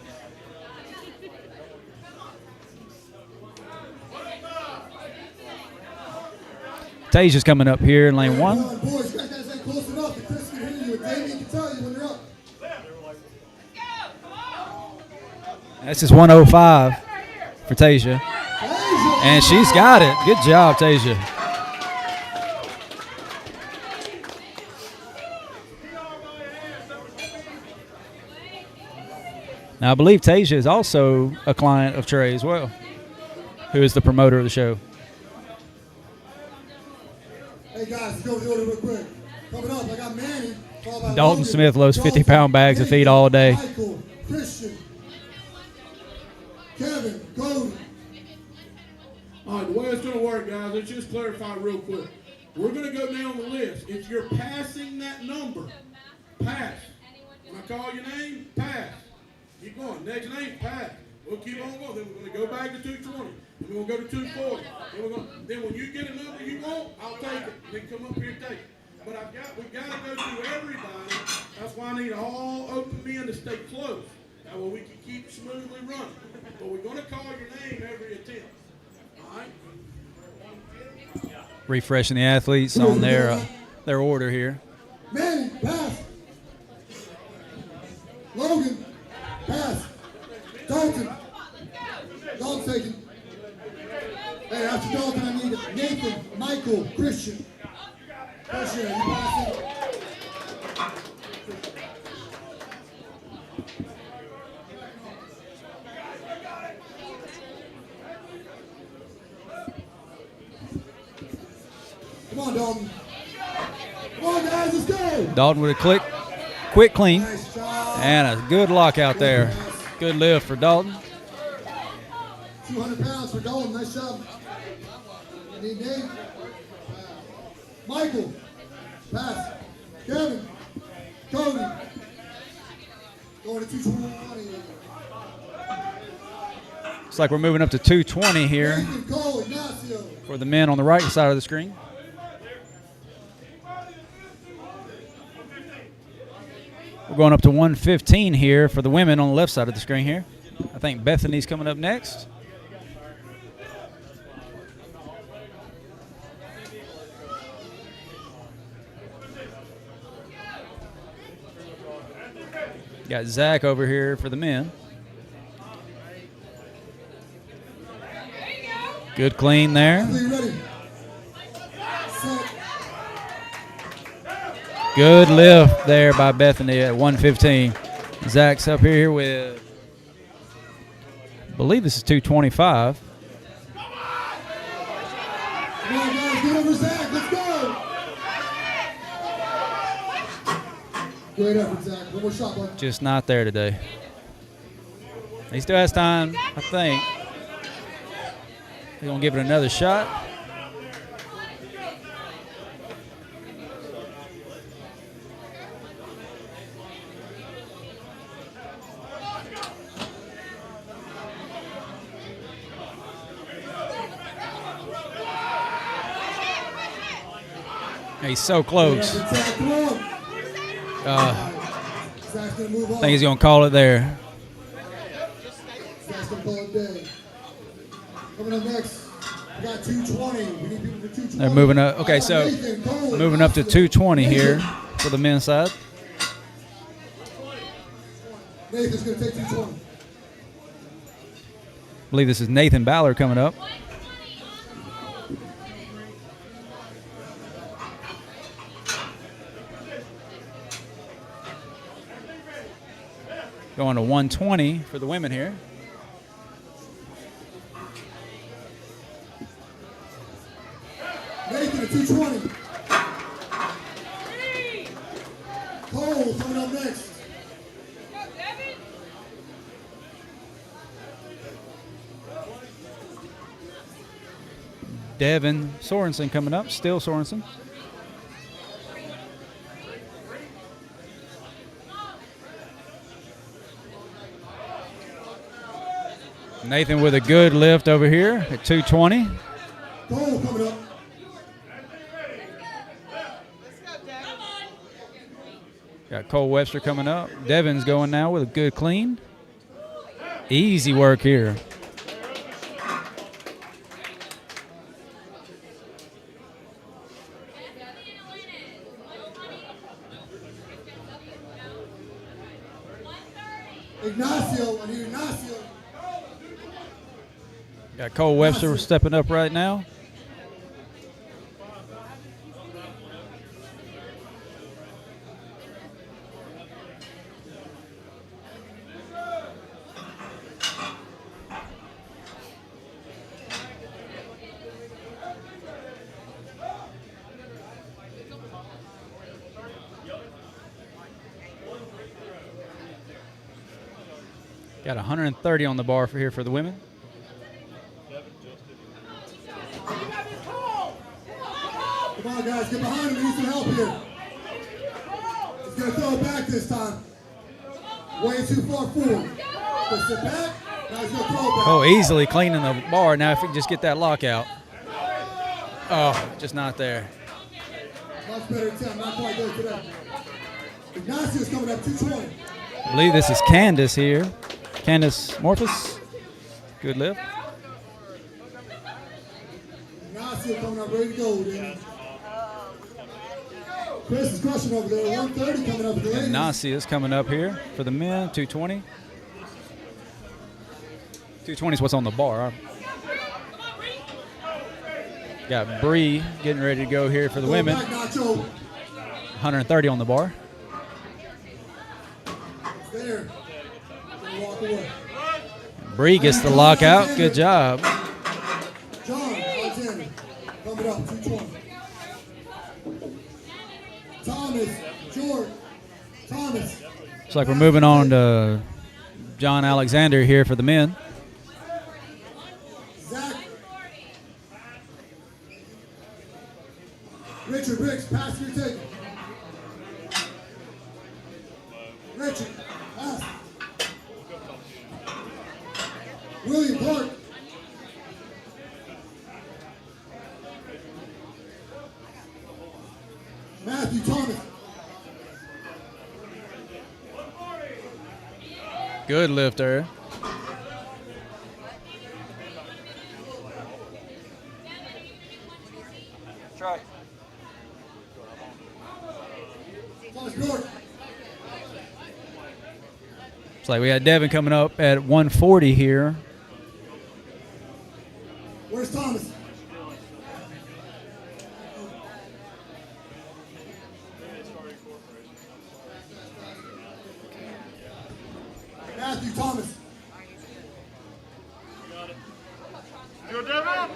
S1: Tasia's coming up here in lane 1.
S2: Boys, you guys got to stay close enough that Chris can hear you and Damien can tell you when you're up.
S1: This is 105 for Tasia. And she's got it. Good job, Tasia. Now, I believe Tasia is also a client of Trey as well, who is the promoter of the show.
S2: Hey guys, let's go to the order real quick. Coming up, I got Manny. followed by
S1: Dalton
S2: Logan,
S1: Smith loads
S2: Dalton,
S1: 50-pound bags of feed all day.
S2: Michael, Christian, Kevin, Cody.
S3: All right, the way it's going to work, guys, let's just clarify real quick. We're going to go down the list. If you're passing that number, pass. When I call your name, pass. Keep going. Next name, pass. We'll keep on going. Then we're going to go back to 220. Then we're going to go to 240. Then when you get a number you want, I'll take it. Then come up here and take it. But we've got to go through everybody. That's why I need all open men to stay close. That way we can keep smoothly running. But we're going to call your name every attempt. All right?
S1: Refreshing the athletes on their order here.
S2: Manny, pass. Logan, pass. Dalton. Dalton taken. Hey, after Dalton, I need Nathan, Michael, Christian. Christian, are you passing? Come on, Dalton. Come on, guys, let's go.
S1: Dalton with a quick clean,
S2: Nice job.
S1: and a good lock out there. Good lift for Dalton.
S2: 200 pounds for Dalton. Nice job. I need Nate. Michael. Pass. Kevin. Cody. Going to 220.
S1: Looks like we're moving up to 220 here
S2: Nathan, Cole, Ignacio.
S1: for the men on the right side of the screen. We're going up to 115 here for the women on the left side of the screen here. I think Bethany's coming up next. Got Zach over here for the men. Good clean there.
S2: Are you ready? Set.
S1: Good lift there by Bethany at 115. Zach's up here with, I believe this is 225.
S2: Come on, guys. Get over Zach. Let's go. Great effort, Zach. One more shot, bud.
S1: Just not there today. He still has time, I think. He's going to give it another shot. He's so close.
S2: Great effort, Zach. Come on. Zach's going to move on.
S1: I think he's going to call it there.
S2: Zach's going to call it day. Coming up next, we got 220. We need people for 220.
S1: They're moving up. Okay, so
S2: Nathan, Cole,
S1: moving up to
S2: Ignacio.
S1: 220 here
S2: Nathan.
S1: for the men's side.
S2: Nathan's going to take 220.
S1: I believe this is Nathan Ballard coming up. Going to 120 for the women here.
S2: Nathan at 220. Cole coming up next.
S1: Devin Sorensen coming up. Still Sorensen. Nathan with a good lift over here at 220.
S2: Cole coming up.
S1: Got Cole Webster coming up. Devin's going now with a good clean. Easy work here.
S2: Ignacio, I need Ignacio.
S1: Got Cole Webster stepping up right now. Got 130 on the bar for here for the women.
S2: Come on, guys, get behind him. We need some help here. He's going to throw it back this time. Way too far forward. Just sit back. Now he's going to throw it back.
S1: Oh, easily cleaning the bar. Now if we can just get that lockout. Oh, just not there.
S2: Much better attempt. Not quite there today. Ignacio's coming up 220.
S1: I believe this is Candace here. Candace Morphus. Good lift.
S2: Ignacio coming up ready to go, Danny. Chris is crushing over there. 130 coming up for the ladies.
S1: Ignacio is coming up here for the men. 220. 220 is what's on the bar. Got Bree getting ready to go here for the women. 130 on the bar.
S2: There. Walk away.
S1: Bree gets the lockout. Good job.
S2: John Alexander coming up 220. Thomas, George, Thomas.
S1: Looks like we're moving on to John Alexander here for the men.
S2: Zach. Richard Briggs, pass your taking. Richard, pass. William Clark. Matthew Thomas.
S1: Good lift there.
S4: Try.
S2: Thomas York.
S1: It's like we got Devin coming up at 140 here.
S2: Where's Thomas? Matthew Thomas.
S6: Go, Devin!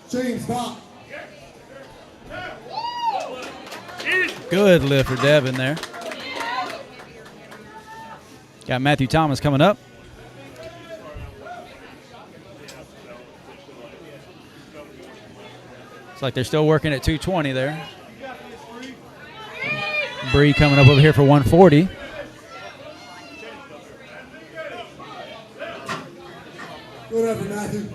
S2: James Bach.
S1: Good lift for Devin there. Got Matthew Thomas coming up. It's like they're still working at 220 there. Bree coming up over here for 140.
S2: Good effort, Matthew.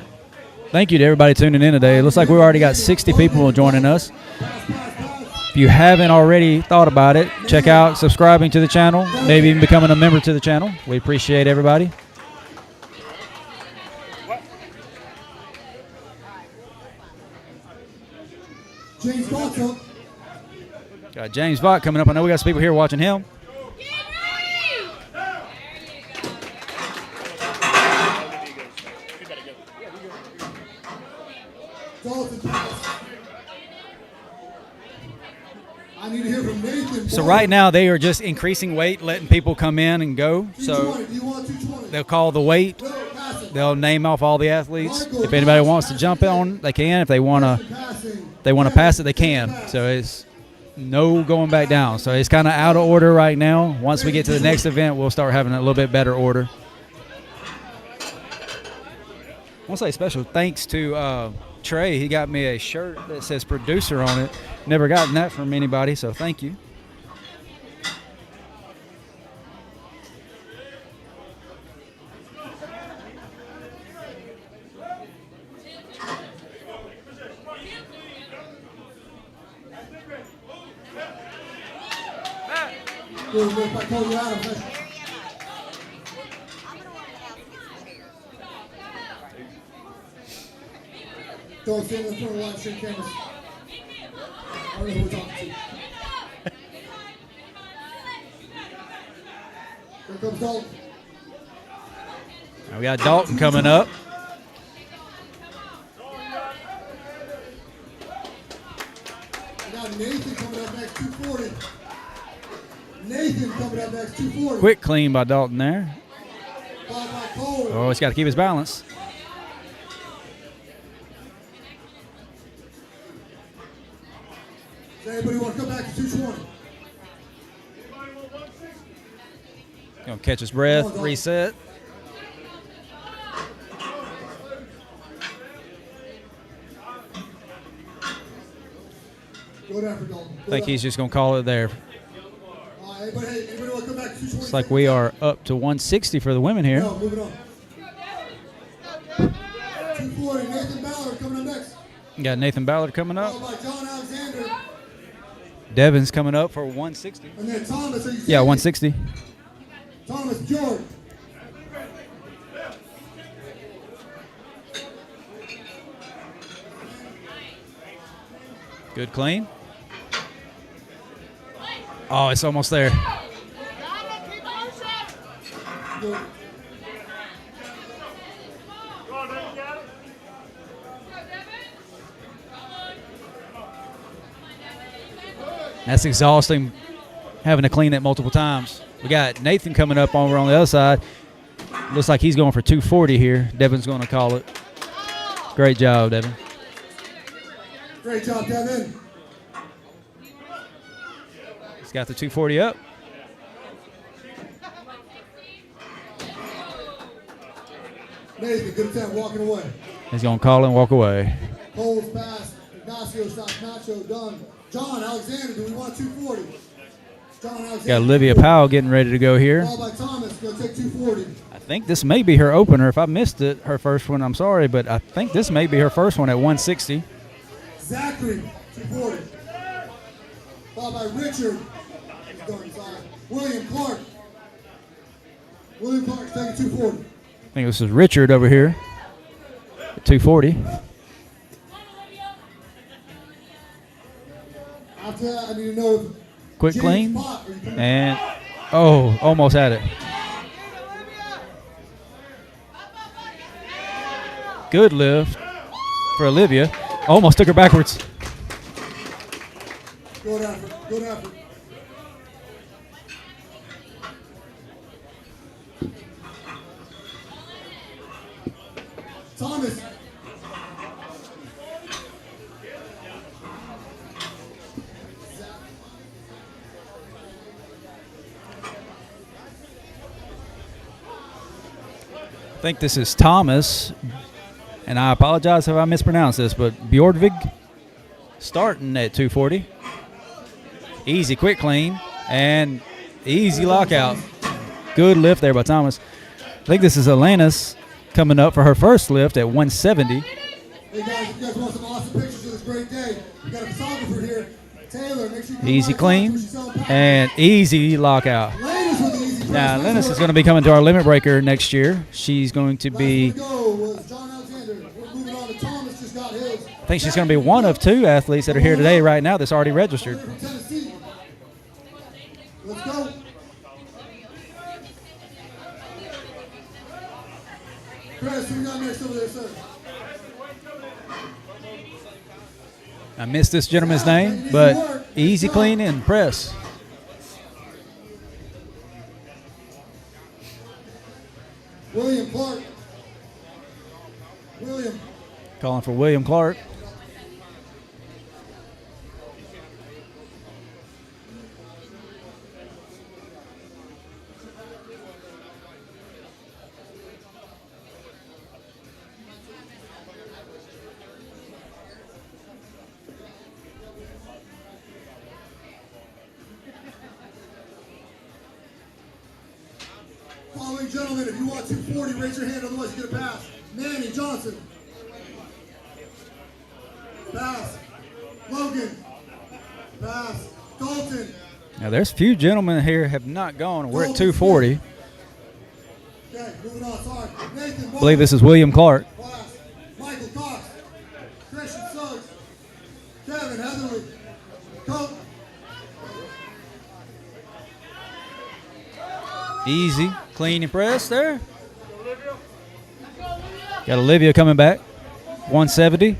S1: Thank you to everybody tuning in today. It looks like we've already got 60 people joining us. If you haven't already thought about it, check out subscribing to the channel, maybe even becoming a member to the channel. We appreciate everybody.
S2: James Bach's up.
S1: Got James Vaught coming up. I know we got some people here watching him.
S2: Dalton pass. I need to hear from Nathan.
S1: So right now they are just increasing weight, letting people come in and go. So
S2: 220. Do you want 220?
S1: they'll call the weight.
S2: No, pass it.
S1: They'll name off all the athletes. If anybody wants to jump on, they can. If they want to
S2: Passing.
S1: pass it, they can. So it's no going back down. So it's kind of out of order right now. Once we get to the next event, we'll start having a little bit better order. I want to say special thanks to Trey. He got me a shirt that says producer on it. Never gotten that from anybody, so thank you.
S2: Good work by Cody Adams. Don't stand in front of the live stream cameras. I don't know who we're talking to. Here comes Dalton.
S1: Now we got Dalton coming up.
S2: We got Nathan coming up next, 240. Nathan coming up next, 240.
S1: Quick clean by Dalton there.
S2: Followed by Cole.
S1: Oh, he's got to keep his balance.
S2: Does anybody want to come back to 220?
S1: Gonna catch his breath, reset. I think he's just gonna call it there.
S2: Anybody want to come back to 220?
S1: Looks like we are up to 160 for the women here.
S2: No, moving on. 240, Nathan Ballard coming up next.
S1: Got Nathan Ballard coming up.
S2: Followed by John Alexander.
S1: Devon's coming up for 160.
S2: And then Thomas.
S1: Yeah, 160.
S2: Thomas George.
S1: Good clean. Oh, it's almost there. That's exhausting, having to clean it multiple times. We got Nathan coming up over on the other side. Looks like he's going for 240 here. Devin's going to call it. Great job, Devin.
S2: Great job, Devin.
S1: He's got the 240 up.
S2: Nathan, good attempt, walking away.
S1: He's going to call and walk away.
S2: Cole's pass. Ignacio shot. Nacho done. John Alexander, do we want 240? John Alexander.
S1: Got Olivia Powell getting ready to go here.
S2: Ball by Thomas, going to take 240.
S1: I think this may be her opener. If I missed it, her first one, I'm sorry, but I think this may be her first one at 160.
S2: Zachary, 240. Ball by Richard. He's going inside. William Clark. William Clark's taking 240.
S1: I think this is Richard over here at 240.
S2: After that, I need to know if
S1: Quick
S2: James
S1: clean.
S2: Pott, are you coming
S1: And, oh, almost had it. Good lift for Olivia. Almost took her backwards.
S2: Good effort. Good effort. Thomas.
S1: I think this is Thomas, and I apologize if I mispronounced this, but Bjordvig starting at 240. Easy quick clean and easy lockout. Good lift there by Thomas. I think this is Alanis coming up for her first lift at 170.
S2: Hey guys, if you guys want some awesome pictures of this great day, we got a photographer here. Taylor, make sure you
S1: Easy clean and easy lockout.
S2: Ladies with the easy press.
S1: Now, Lennis is going to be coming to our limit breaker next year. She's going to be,
S2: John Alexander. We're moving on to Thomas, just got his.
S1: I think she's going to be one of two athletes that are here today right now that's already registered.
S2: From Tennessee. Let's go. Chris, who you got next over there, sir?
S1: I missed this gentleman's name, but easy clean and press.
S2: William Clark. William.
S1: Calling for William Clark.
S2: Following gentlemen, if you want 240, raise your hand, otherwise you get a pass. Manny Johnson. Pass. Logan. Pass. Dalton.
S1: Now, there's a few gentlemen here have not gone. We're at 240.
S2: Okay, moving on. Sorry. Nathan
S1: I believe this is William Clark.
S2: Pass. Michael Cox. Christian Suggs. Kevin Heatherly. Cope.
S1: Easy, clean and press there. Got Olivia coming back. 170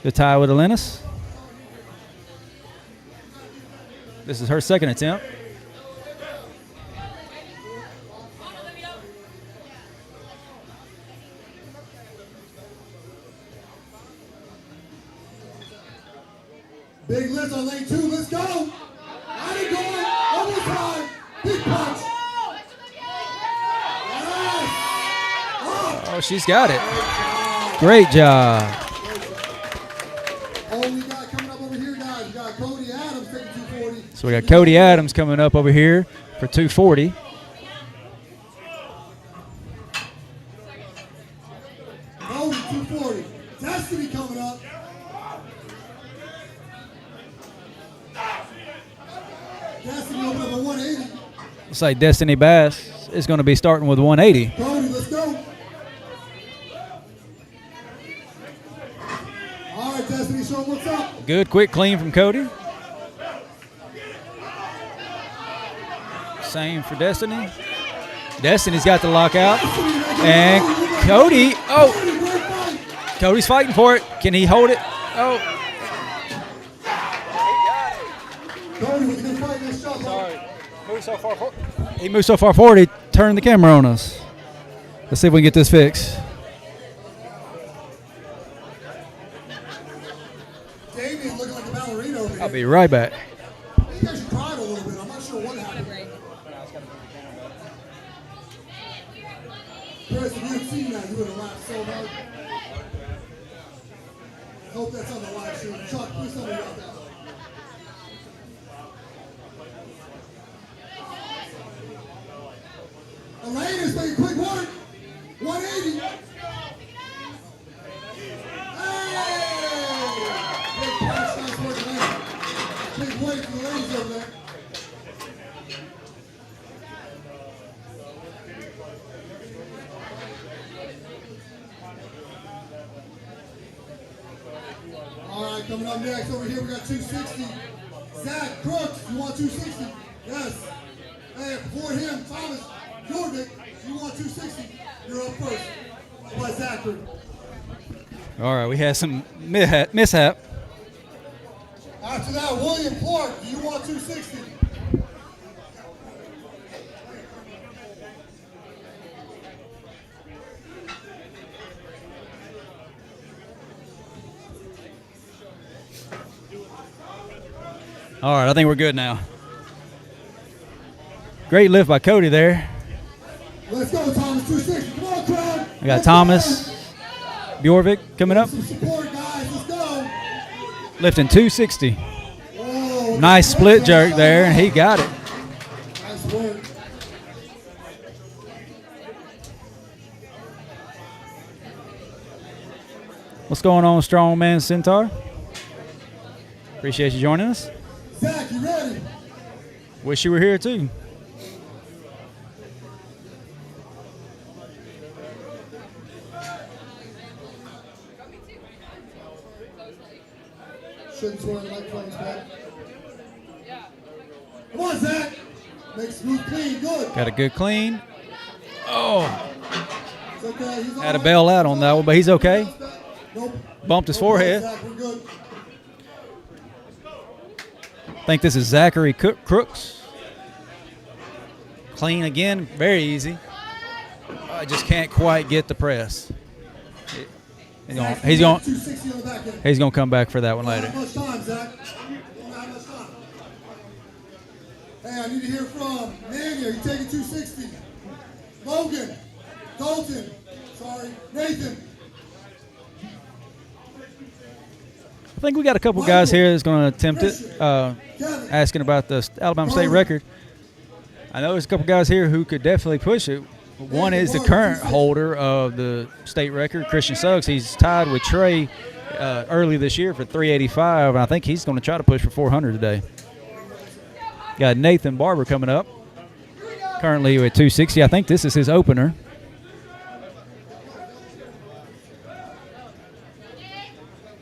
S1: to tie with Alanis. This is her second attempt.
S2: Big lift on lane 2. Let's
S1: Oh, she's got it. Great job.
S2: Only guy coming up over here, guys. We got Cody Adams taking 240.
S1: So we got Cody Adams coming up over here for 240.
S2: Cody, 240. Destiny coming up. Destiny open up at 180.
S1: Looks like Destiny Bass is going to be starting with 180.
S2: Cody, let's go. All right, Destiny, show 'em what's up.
S1: Good, quick, clean from Cody. Same for Destiny. Destiny's got the lockout. And Cody, Cody's fighting for it. Can he hold it? Oh.
S2: Cody with a good fight, nice shot.
S1: Sorry. He moved so far forward, he turned the camera on us. Let's see if we can get this fixed.
S2: Damien's looking like a ballerina over here.
S1: I'll be right back.
S2: I think I should cry a little bit. I'm not sure what happened. Chris, if you had seen that, you would have laughed so hard. I hope that's on the live stream. Chuck, please tell me about that. Elaine is making quick work. 180. Hey! Big punch, nice work, Elaine. Big weight for the ladies over there. All right, coming up next over here, we got 260. Zach Crooks, you want 260? Yes. Hey, before him, Thomas Jordan, you want 260? You're up first. By Zachary.
S1: All right, we had some mishap.
S2: After that, William Clark, do you want 260?
S1: All right, I think we're good now. Great lift by Cody there.
S2: Let's go, Thomas, 260. Come on, crowd.
S1: We got Thomas Bjorvik coming up,
S2: Some support, guys. Let's go.
S1: lifting 260.
S2: Oh,
S1: Nice split jerk there, and he got it.
S2: nice work.
S1: What's going on, Strongman Centaur? Appreciate you joining us.
S2: Zach, you ready?
S1: Wish you were here too.
S2: Shouldn't swear like flames back. Come on, Zach. Make smooth clean. Good.
S1: Got a good clean. Oh,
S2: It's okay. He's
S1: had to bail out on that one, but he's okay.
S2: Nope.
S1: Bumped his
S2: Nope,
S1: forehead.
S2: Zach, we're good.
S1: I think this is Zachary Crooks. Clean again, very easy. I just can't quite get the press. He's going.
S2: 260 on the back end.
S1: He's going to come back for that one
S2: Don't
S1: later.
S2: have much time, Zach. Don't have much time. Hey, I need to hear from Mania. You taking 260? Logan, Dalton, sorry, Nathan.
S1: I think we got a couple guys here that's going to attempt it,
S2: Kevin.
S1: asking about the Alabama State record. I know there's a couple guys here who could definitely push it. One is the current holder of the state record, Christian Suggs. He's tied with Trey early this year for 385, and I think he's going to try to push for 400 today. Got Nathan Barber coming up, currently with 260. I think this is his opener.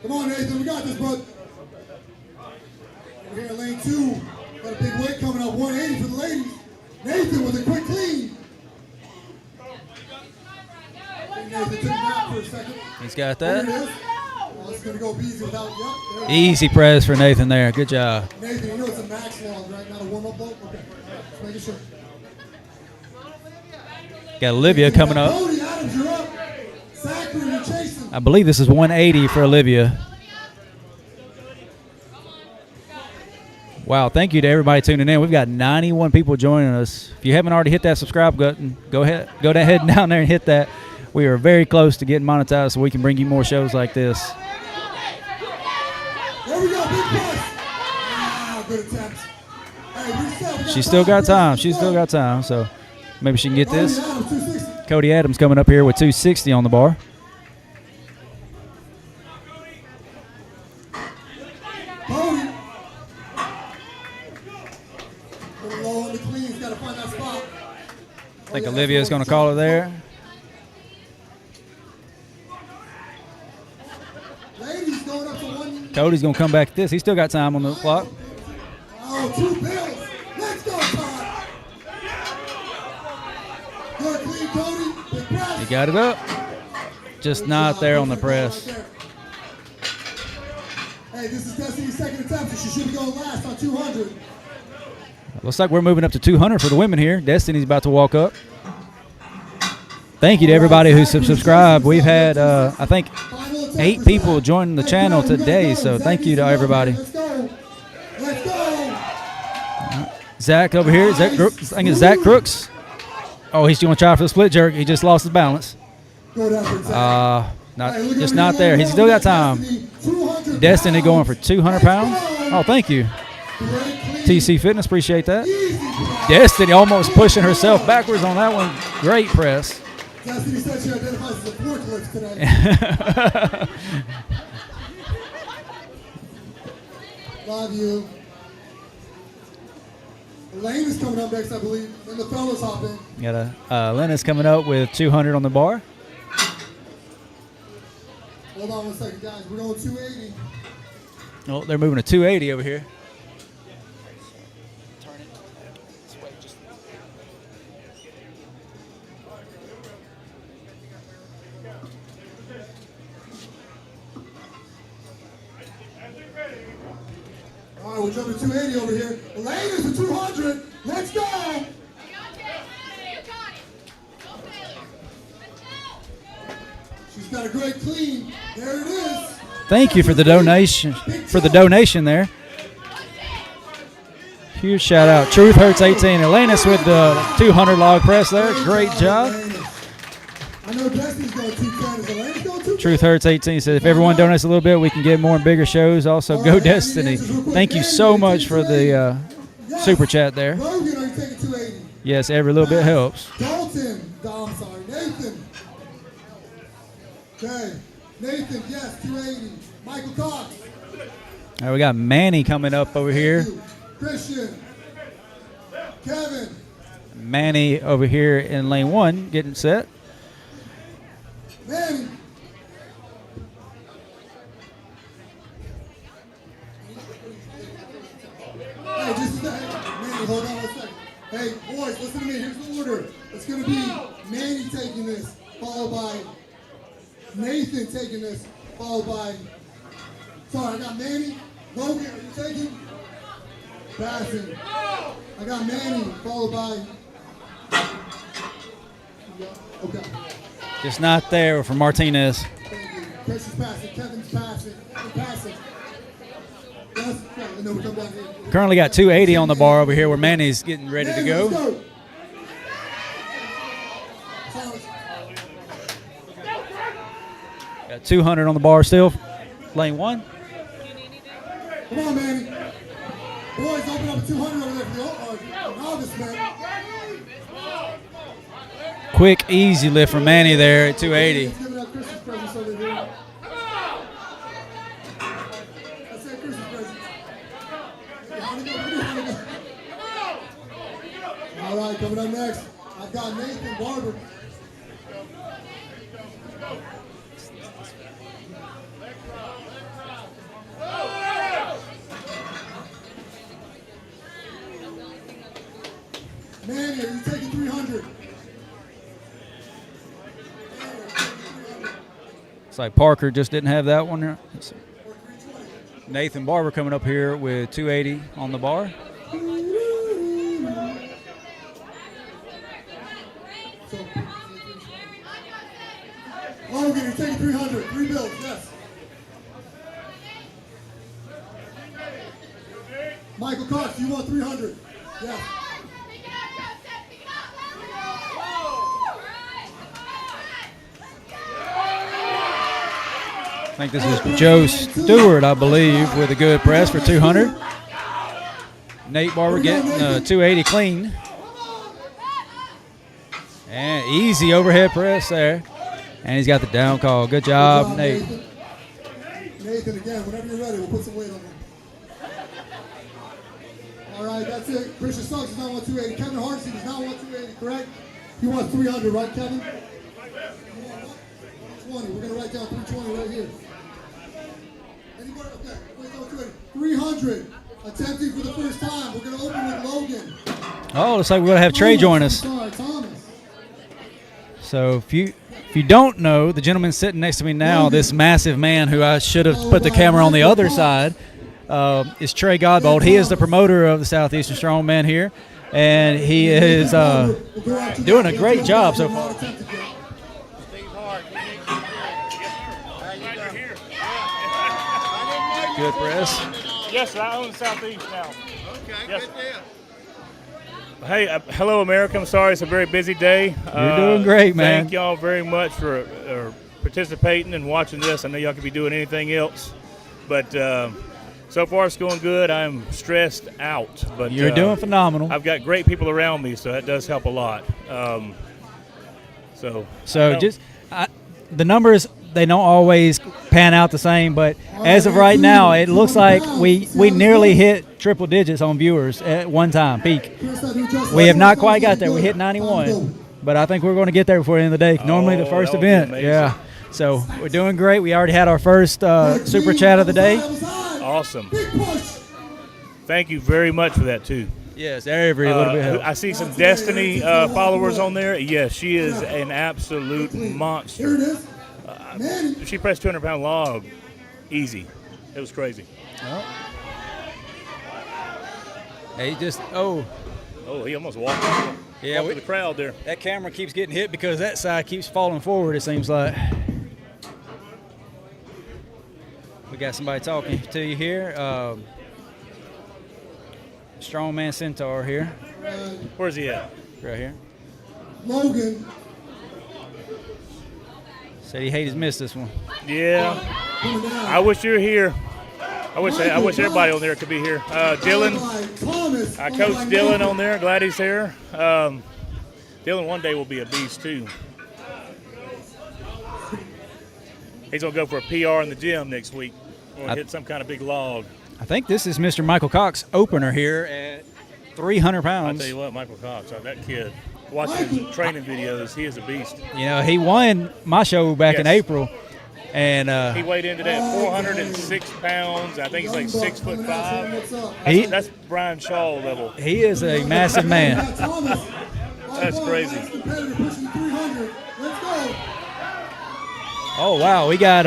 S2: Come on, Nathan, we got this, bud. We're here in lane 2. Got a big weight coming up, 180 for the ladies. Nathan with a quick clean. Nathan took a nap for a second.
S1: He's got
S2: There it
S1: that.
S2: is. Oh, it's going to go easy without, yep. There it is.
S1: Easy press for Nathan there. Good job.
S2: Nathan, you know it's a max log, right? Not a warm-up load? Okay. Just making sure.
S1: Got Olivia coming up.
S2: Cody Adams, you're up. Zachary, you're chasing.
S1: I believe this is 180 for Olivia. Wow, thank you to everybody tuning in. We've got 91 people joining us. If you haven't already hit that subscribe button, go ahead down there and hit that. We are very close to getting monetized so we can bring you more shows like this.
S2: There we go, big push. Ah, good attempt. Hey, reset.
S1: She's still got time. She's still got time, so maybe she can get this.
S2: Adams, 260.
S1: Cody Adams coming up here with 260 on the bar.
S2: Cody. A little low on the cleans. Got to find that spot.
S1: I think Olivia's going to call it there.
S2: Ladies going up to one.
S1: Cody's going to come back at this. He's still got time on the clock.
S2: Oh, 2 bills. Let's go, Todd. Good clean, Cody. Big press.
S1: He got it up. Just not there on the press.
S2: Hey, this is Destiny's second attempt, so she should be going last on 200.
S1: Looks like we're moving up to 200 for the women here. Destiny's about to walk up. Thank you to everybody who subscribed. We've had, I think, 8 people join the channel today, so thank you to everybody.
S2: Let's go. Let's go.
S1: Zach over here. I think it's Zach Crooks. Oh, he's going to try for the split jerk. He just lost his balance.
S2: Good effort, Zach.
S1: Just not there. He's still got time. Destiny going for 200 pounds. Oh, thank you. TC Fitness, appreciate that. Destiny almost pushing herself backwards on that one. Great press.
S2: Destiny said she identifies as a forklift today. Love you. Elaine is coming up next, I believe. Then the fellas hop in.
S1: Got Lennox coming up with 200 on the bar.
S2: Hold on one second, guys. We're going 280.
S1: Oh, they're moving to 280 over here.
S2: All right, we're jumping to 280 over here. Elaine is at 200. Let's go. She's got a great clean. There it is.
S1: Thank you for the donation. There. Huge shout out. Truth Hurts 18. Elenis with the 200 log press there. Great job.
S2: I know Destiny's going 210. Is Elaine going 210?
S1: Truth Hurts 18 says if everyone donates a little bit, we can get more and bigger shows. Also, go Destiny. Thank you so much for the super chat there.
S2: Logan, are you taking 280?
S1: Yes, every little bit helps.
S2: Dalton. I'm sorry. Nathan. Okay. Nathan, yes, 280. Michael Cox.
S1: All right, we got Manny coming up over here.
S2: Christian. Kevin.
S1: Manny over here in lane 1 getting set.
S2: Manny. Hey, just Manny, hold on one second. Hey, boys, listen to me. Here's the order. It's going to be Manny taking this, followed by Nathan taking this, followed by. Sorry, I got Manny. Logan, are you taking? Passing. I got Manny, followed by. Okay.
S1: Just not there for Martinez.
S2: Thank you. Chris is passing. Kevin's passing. I'm passing. Yes. And then we come down here.
S1: Currently got 280 on the bar over here where Manny's getting ready to
S2: Manny, let's
S1: go.
S2: go.
S1: Got 200 on the bar still. Lane 1.
S2: Come on, Manny. Boys, open up 200 over there for the novice, man.
S1: Quick, easy lift from Manny there at 280.
S2: He's giving out Christmas presents over here. I said Christmas presents. All right, coming up next, I've got Nathan Barber. Manny, are you taking 300?
S1: It's like Parker just didn't have that one. Nathan Barber coming up here with 280 on the bar.
S2: Logan, you're taking 300. 3 bills, yes. Michael Cox, you want 300? Yes.
S1: think this is Joe Stewart, I believe, with a good press for 200. Nate Barber getting 280 clean. And easy overhead press there. And he's got the down call. Good job, Nate.
S2: Nathan, again, whenever you're ready, we'll put some weight on him. All right, that's it. Christian Suggs does not want 280. Kevin Hardesty does not want 280, correct? He wants 300, right, Kevin? 320. We're going to write down 320 right here. Anybody? Okay, wait, no, 280. 300. Attempting for the first time. We're going to open with Logan.
S1: Oh, looks like we're going to have Trey join us.
S2: Sorry, Thomas.
S1: So if you don't know, the gentleman sitting next to me now, this massive man who I should have put the camera on the other side, is Trey Godbold. He is the promoter of the Southeastern Strongman here, and he is doing a great job so far. Good press.
S6: Yes, sir. I own Southeast now. Okay, yes, good deal. Hey, hello, America. I'm sorry it's a very busy day.
S1: You're doing great, man.
S6: Thank y'all very much for participating and watching this. I know y'all could be doing anything else, but so far it's going good. I'm stressed out, but
S1: you're doing phenomenal.
S6: I've got great people around me, so that does help a lot. The
S1: numbers, they don't always pan out the same, but as of right now, it looks like we nearly hit triple digits on viewers at one time, peak. We have not quite got there. We hit 91, but I think we're going to get there before the end of the day. Normally the first event. Yeah. So we're doing great. We already had our first super chat of the day.
S6: Awesome. Thank you very much for that, too.
S1: Yes, every little bit helps.
S6: I see some Destiny followers on there. Yes, she is an absolute monster. She pressed 200-pound log easy. It was crazy.
S1: Oh. He just
S6: he almost walked into the crowd there.
S1: That camera keeps getting hit because that side keeps falling forward, it seems like. We got somebody talking to you here. Strongman Centaur here.
S6: Where's he at?
S1: Right here.
S2: Logan.
S1: Said he hated missed this one.
S6: Yeah. I wish you were here. I wish everybody on there could be here. Dylan. I coach Dylan on there. Glad he's here. Dylan one day will be a beast too. He's gonna go for a PR in the gym next week. We'll hit some kind of big log.
S1: I think this is Mr. Michael Cox opener here at 300 pounds.
S6: I tell you what, Michael Cox, that kid. Watching his training videos, he is a beast. You
S1: know, he won my show back in April, and
S6: he weighed into that 406 pounds. I think he's like 6'5". That's Brian Shaw level.
S1: He is a massive man.
S6: That's crazy.
S1: Oh wow, we got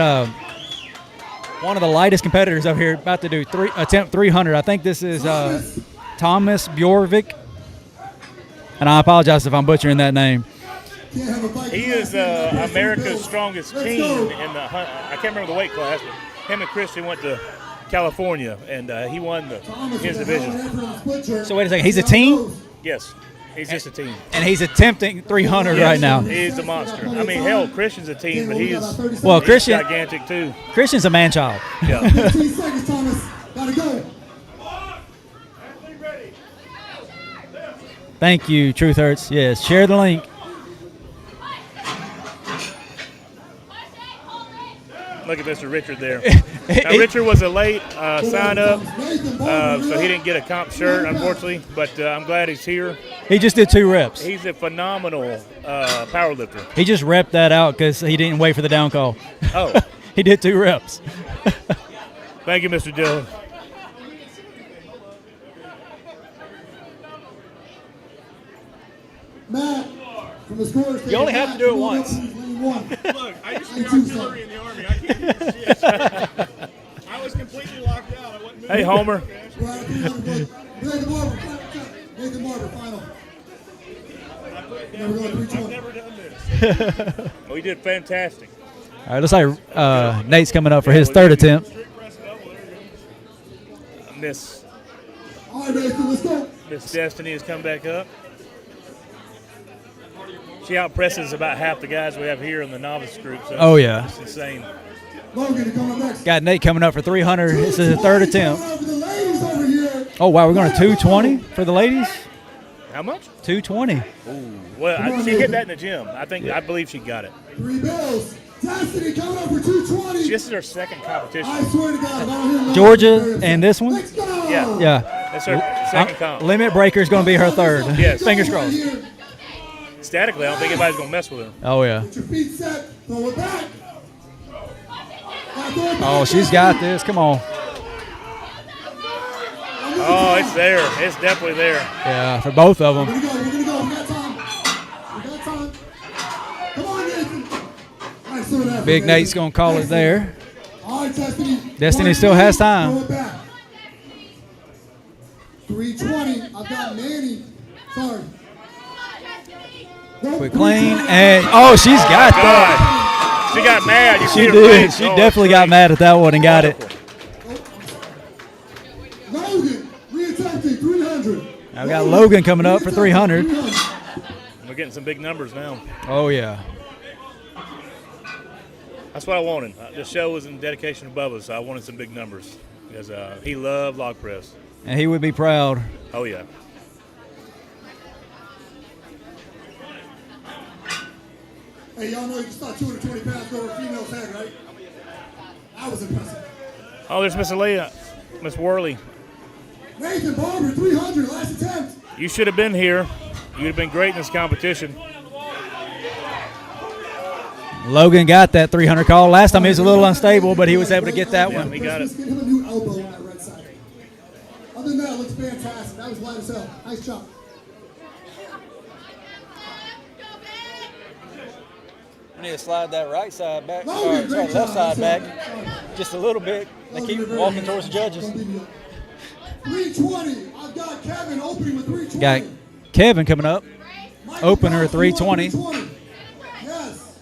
S1: one of the lightest competitors up here about to do attempt 300. I think this is Thomas Bjorvik. And I apologize if I'm butchering that name.
S6: He is America's strongest teen in the I can't remember the weight class, but him and Christian went to California, and he won his division.
S1: So wait a second, he's a teen?
S6: Yes, he's just a teen.
S1: And he's attempting 300 right now.
S6: He's a monster. I mean, hell, Christian's a teen, but he's gigantic too.
S1: Christian's a man-child.
S6: Yeah.
S2: 15 seconds, Thomas. Gotta go.
S1: Thank you, Truth Hurts. Yes, share the link.
S6: Look at Mr. Richard there. Now, Richard was a late sign-up, so he didn't get a comp shirt, unfortunately, but I'm glad he's here.
S1: He just did 2 reps.
S6: He's a phenomenal power lifter.
S1: He just repped that out because he didn't wait for the down call.
S6: Oh.
S1: He did 2 reps.
S6: Thank you, Mr. Dillon.
S2: Matt, from the scores.
S1: You only have to do it once.
S6: Look, I used to be artillery in the Army. I can't do shit. I was completely locked out. I wasn't moving. Hey, Homer.
S2: Nathan Barber, final.
S6: I've never done this. Well, he did fantastic.
S1: All right, looks like Nate's coming up for his 3rd attempt.
S6: Miss
S2: All right, Nathan, let's go.
S6: Miss Destiny has come back up. She outpresses about half the guys we have here in the novice group. So
S1: oh, yeah.
S6: It's insane.
S2: Logan coming next.
S1: Got Nate coming up for 300. This is his third attempt.
S2: Coming up for the ladies over here.
S1: Oh, wow. We're going to 220 for the ladies?
S6: How much?
S1: 220.
S6: Well, she hit that in the gym. I believe she got it.
S2: 3 bills. Destiny coming up for 220.
S6: This is her second competition.
S2: I swear to God, if I don't hear
S1: Georgia and this one?
S2: Let's go.
S6: Yeah.
S1: Yeah.
S6: That's her second comp.
S1: Limit Breaker is going to be her third.
S6: Yes.
S1: Fingers crossed.
S6: Statically, I don't think anybody's going to mess with her.
S1: Oh, yeah.
S2: Get your feet set. Throw it back.
S1: Oh, she's got this. Come on.
S6: Oh, it's there. It's definitely there.
S1: Yeah, for both of them.
S2: We're gonna go. We got time. We got time. Come on, Nathan. Nice throw that.
S1: Big Nate's going to call it there.
S2: All right, Destiny.
S1: Destiny still has time.
S2: Throw it back. 320. I've got Manny. Sorry.
S1: Quick clean. And, oh, she's got that.
S6: She got mad. You see
S1: She
S6: her
S1: did.
S6: face.
S1: She
S6: Oh,
S1: definitely got mad at that one and got it.
S2: Logan, reattempting 300.
S1: Now we got Logan coming up for 300.
S6: We're getting some big numbers now.
S1: Oh, yeah.
S6: That's what I wanted. The show was in dedication to Bubba, so I wanted some big numbers because he loved log press.
S1: And he would be proud.
S6: Oh, yeah.
S2: Hey, y'all know you can start 220 pounds go over a female's head, right? That was impressive.
S6: Oh, there's Miss Aaliyah, Miss Worley.
S2: Nathan Barber, 300, last attempt.
S6: You should have been here. You'd have been great in this competition.
S1: Logan got that 300 call. Last time he was a little unstable, but he was able to get that one.
S6: He got it.
S2: Just give him a new elbow on that right side. Other than that, it looks fantastic. That was light as hell. Nice job.
S1: I need to slide that right side back.
S2: Logan,
S1: Sorry,
S2: great
S1: left
S2: job.
S1: side back. Just a little bit. They keep walking towards the judges.
S2: 320. I've got Kevin opening with 320.
S1: Got Kevin coming up.
S2: Michael
S1: Opener
S2: Cox, you want
S1: 320.
S2: 320. Yes.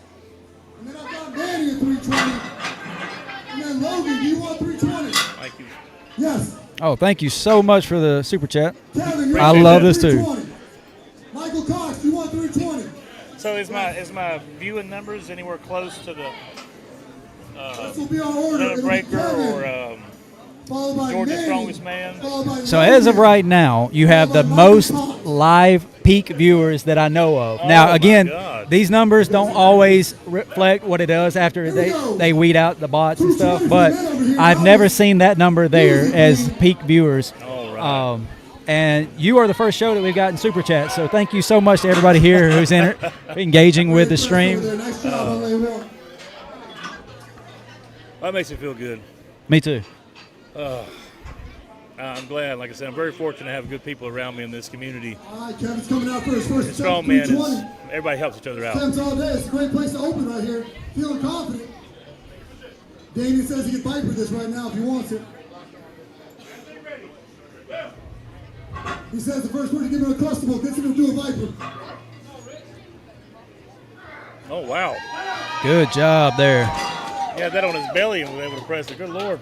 S2: And then I've got Manny at 320. And then Logan, do you want 320?
S6: Thank you.
S2: Yes.
S1: Oh, thank you so much for the super chat.
S2: Kevin, you're
S1: I love this too.
S2: 320. Michael Cox, do you want 320?
S6: So is my viewing numbers anywhere close to the
S2: This will be our order.
S6: Limit
S2: It'll be
S6: Breaker
S2: Kevin,
S6: or
S2: followed by
S6: Georgia's
S2: Manny,
S6: Strongest Man?
S2: followed by
S1: So as of
S2: Logan.
S1: right now, you have the most live peak viewers that I know of. Now,
S6: my
S1: again,
S6: God.
S1: these numbers don't always reflect what it does after they weed out the bots and stuff, but I've never seen that number there as peak viewers.
S6: All right.
S1: And you are the first show that we've gotten super chat, so thank you so much to everybody here who's engaging with the stream.
S2: Nice job on lane one.
S6: That makes me feel good.
S1: Me too.
S6: I'm glad. Like I said, I'm very fortunate to have good people around me in this community.
S2: All right, Kevin's coming out for his first attempt.
S6: Strongman
S2: 320.
S6: is everybody helps each other out.
S2: Attempts all day. It's a great place to open right here. Feeling confident. Damien says he can fight for this right now if he wants it. He says the first person to give him a crustable gets him to do a viper.
S6: Oh wow!
S1: Good job there.
S6: He had that on his belly and was able to press it. Good Lord!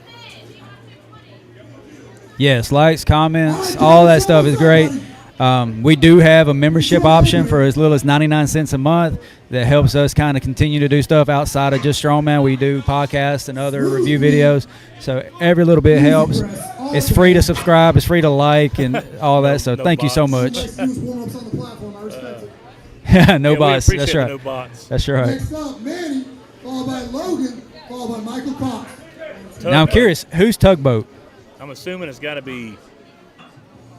S1: Yes, likes, comments, all that stuff is great. We do have a membership option for as little as 99 cents a month that helps us kind of continue to do stuff outside of just Strongman. We do podcasts and other review videos, so every little bit helps. It's free to subscribe, it's free to like, and all that. So
S6: No
S1: thank you so much.
S2: Nice to do warm-ups on the platform. I respect it.
S1: No
S6: Yeah,
S1: bots.
S6: We
S1: That's
S6: appreciate
S1: right.
S6: the no bots.
S1: That's right.
S2: Next up, Manny, followed by Logan, followed by Michael Cox.
S1: Now I'm curious, who's Tugboat?
S6: I'm assuming it's got to be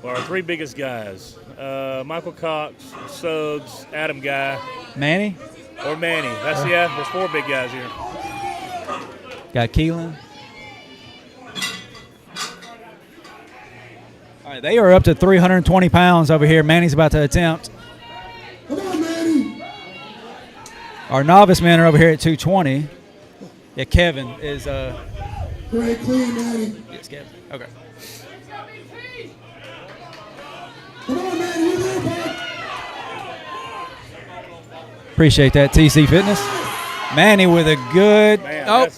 S6: our three biggest guys: Michael Cox, Suggs, Adam Guy,
S1: Manny?
S6: or Manny. That's yeah. There's four big guys here.
S1: Got Keelan. All right, they are up to 320 pounds over here. Manny's about to attempt.
S2: Come on, Manny.
S1: Our novice men are over here at 220. Yeah, Kevin is.
S2: Great clean, Manny.
S1: Yes, Kevin. Okay.
S2: Come on, Manny. You're there, bud.
S1: Appreciate that, TC Fitness. Manny with a good.
S6: Man,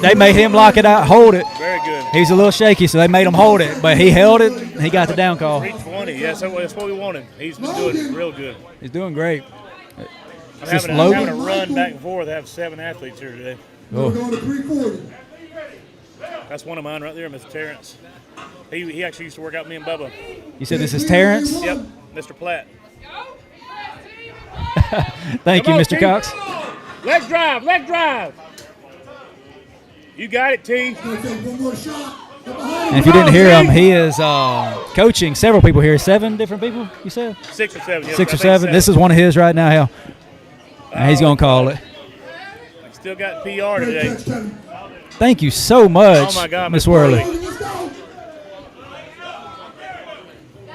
S1: They made him lock it out, hold it.
S6: Very good.
S1: He's a little shaky, so they made him hold it, but he held it. He got the down call.
S6: 320. Yes, that's what we wanted. He's been doing real good.
S1: He's doing great.
S6: I'm
S1: Is this
S6: having a
S1: Logan?
S6: run back and forth. I have 7 athletes here today.
S2: We're going to 340.
S6: That's one of mine right there, Mr. Terrence. He actually used to work out with me and Bubba.
S1: You said this is Terrence?
S6: Yep, Mr. Platt.
S1: Thank
S6: Come
S1: you,
S6: on,
S1: Mr.
S6: T.
S1: Cox.
S6: Leg drive, leg drive. You got it, T.
S2: Gonna take one more shot.
S1: And if you didn't hear him, he is coaching several people here. 7 different people, you said?
S6: 6 or 7. Yes,
S1: 6
S6: I
S1: or
S6: think
S1: 7. This is one of his right now, hell. And he's going to call it.
S6: Still got PR today.
S1: Thank you so much,
S6: Oh, my God,
S1: Miss
S6: Miss Worley.
S1: Worley.
S2: Let's go.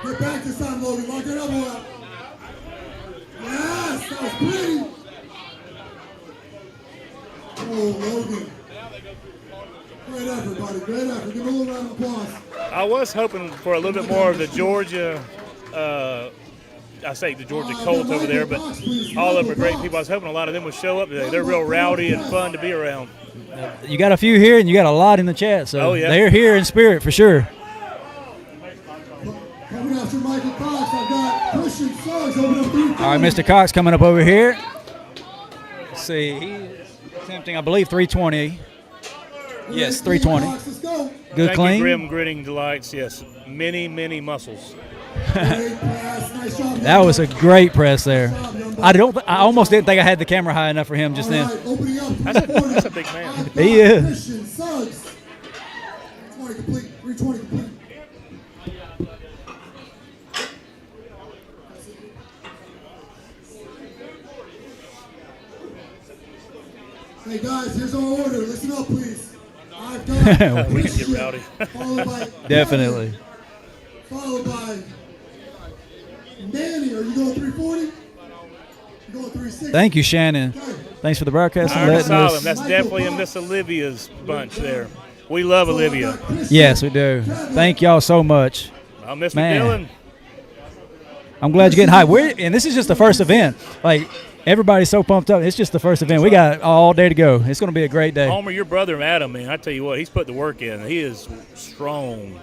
S2: Get back this time, Logan. Lock your elbow out. Yes, that was pretty. Oh, Logan. Great effort, buddy. Great effort. Give him a little round of applause.
S6: I was hoping for a little bit more of the Georgia, I say the Georgia Colts over there, but all of them are great people. I was hoping a lot of them would show up today. They're real rowdy and fun to be around.
S1: You got a few here, and you got a lot in the chat, so
S6: Oh, yeah.
S1: they're here in spirit for sure.
S2: Coming after Michael Cox, I've got Christian Suggs open up 3.
S1: All right, Mr. Cox coming up over here. Let's see, he's attempting, I believe, 320. Yes, 320.
S2: Let's go.
S1: Good
S6: Thank
S1: clean.
S6: you, Grim Gritting Delights. Yes, many muscles.
S2: Great pass. Nice job.
S1: That was a great press there. I almost didn't think I had the camera high enough for him just then.
S2: All right, opening up.
S6: That's a big man.
S2: I've
S1: He
S2: got
S1: is.
S2: Christian Suggs. 320 complete. 320 complete. Hey guys, here's our order. Listen up, please. I've got
S6: We can get
S2: Christian,
S6: rowdy.
S2: followed by
S1: Definitely.
S2: Kevin, followed by Manny. Are you going 340? You going 360?
S1: Thank you, Shannon.
S2: Okay.
S1: Thanks for the broadcast and
S6: Iron
S1: letting
S6: Asylum.
S1: us.
S6: That's definitely in Miss Olivia's bunch there. We love Olivia.
S1: Yes, we do. Thank y'all so much.
S6: Mr.
S1: Man.
S6: Dillon.
S1: I'm glad you're getting hyped. And this is just the first event. Like, everybody's so pumped up. It's just the first event. We got all day to go. It's going to be a great day.
S6: Homer, your brother Adam, man, I tell you what, he's put the work in. He is strong.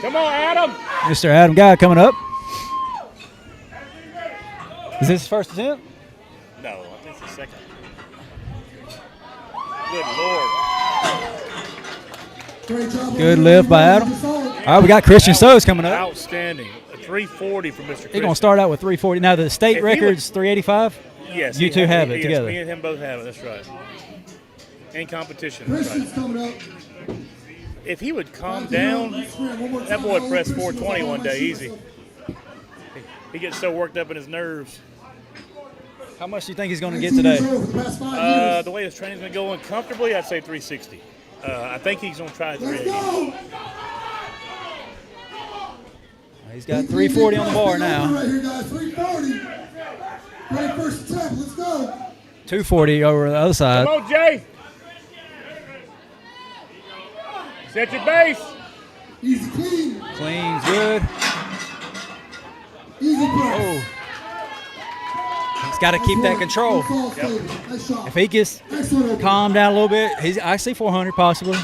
S6: Come on, Adam.
S1: Mr. Adam Guy coming up. Is this his first attempt?
S6: No, I think it's the second. Good Lord.
S2: Great job.
S1: Good lift by Adam. All right, we got Christian Suggs coming up.
S6: Outstanding. A 340 from Mr.
S1: He's going to
S6: Christian.
S1: start out with 340. Now, the state
S6: If he
S1: record's 385.
S6: Yes.
S1: You two have it
S6: yes,
S1: together.
S6: Me and him both have it. That's right. In competition. That's
S2: Christian's
S6: right.
S2: coming up.
S6: If he would calm down, that boy would press 420 one day easy. He gets so worked up in his nerves.
S1: How much do you think he's going to get today?
S6: The way his training's been going comfortably, I'd say 360. I think he's going to try 380.
S1: He's got 340 on the bar now.
S2: Right here, guys. 340. Great first attempt. Let's go.
S1: 240 over the other side.
S6: Come on, Jay. Set your base.
S2: Easy clean.
S1: Clean's good.
S2: Easy press.
S1: Oh. He's got to keep that control.
S2: Nice shot.
S1: If he gets
S2: Excellent.
S1: calmed down a little bit, I see 400 possibly.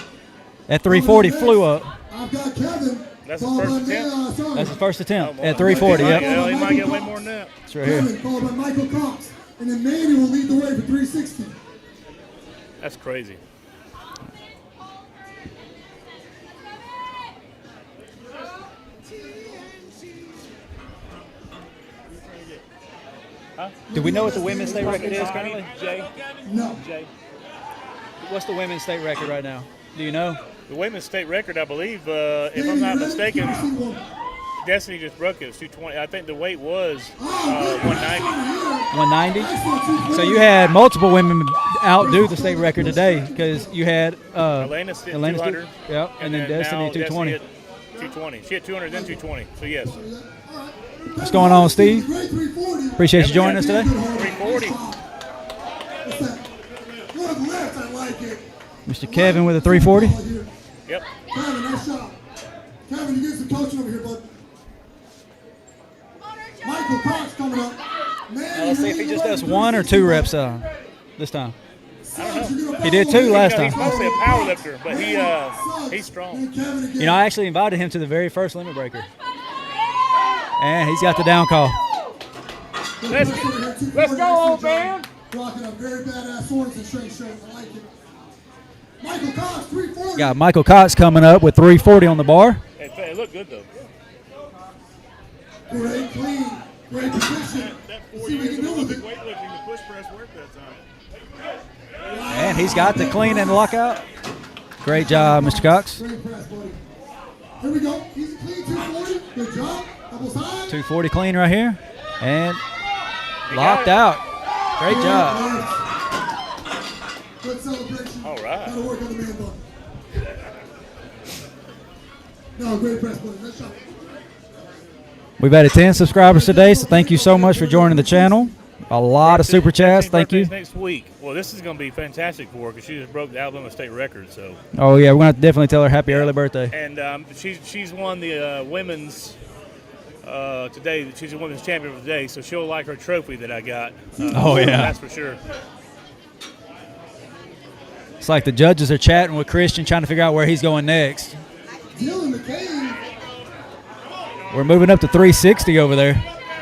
S1: That 340 flew up.
S2: I've got Kevin.
S6: That's his first attempt?
S1: That's his first attempt
S6: Oh,
S1: at 340. Yep.
S6: He might get way more than that.
S1: It's right here.
S2: Kevin, followed by Michael Cox. And then Manny will lead the way for 360.
S6: That's crazy.
S1: Do we know what the women's state record is currently?
S6: Jay.
S2: No.
S6: Jay.
S1: What's the women's state record right now? Do you know?
S6: The women's state record, I believe, if I'm not mistaken, Destiny just broke it. It was 220. I think the weight was 190.
S1: 190. So you had multiple women outdo the state record today because you had
S6: Elena did 200.
S1: Yep, and then Destiny
S6: now
S1: 220.
S6: Destiny hit 220. She had 200, then 220. So yes,
S1: What's going on, Steve?
S2: Great 340.
S1: Appreciate you joining us today.
S6: 340.
S2: What's that? Good lift. I like it.
S1: Mr. Kevin with a 340.
S6: Yep.
S2: Kevin, nice shot. Kevin, you get some coaching over here, bud. Michael Cox coming up. Man,
S1: Let's see if he just does 1 or 2 reps this time.
S2: Suggs, you're gonna
S1: He did too last
S6: He's
S1: time.
S6: mostly a power lifter, but he's strong.
S1: You know, I actually invited him to the very first limit breaker. And he's got the down call.
S6: Let's go, old man.
S2: Rocking up very badass swords and straight. I like it. Michael Cox, 340.
S1: Got Michael Cox coming up with 340 on the bar.
S6: It looked good, though.
S2: Great clean, great position.
S6: That
S2: Let's see what he can do with it.
S6: weightlifting, the push press worked that time.
S1: And he's got the clean and the lockout. Great job, Mr. Cox.
S2: Great press, buddy. Here we go. Easy clean, 240. Good job. Double side.
S1: 240 clean right here. And locked out. Great job.
S2: Good celebration.
S6: All right.
S2: Gotta work on the man bun. No, great press, buddy. Nice shot.
S1: We've added 10 subscribers today, so thank you so much for joining the channel. A lot of super chats. Thank you.
S6: Next week. Well, this is going to be fantastic for her because she just broke the Alabama state record. So.
S1: Oh, yeah, we're going to have to definitely tell her happy early birthday.
S6: And she's won the women's today. She's the women's champion of the day, so she'll like her trophy that I got.
S1: Oh, yeah.
S6: That's for sure.
S1: It's like the judges are chatting with Christian, trying to figure out where he's going next.
S2: Dylan McCain.
S1: We're moving up to 360 over there.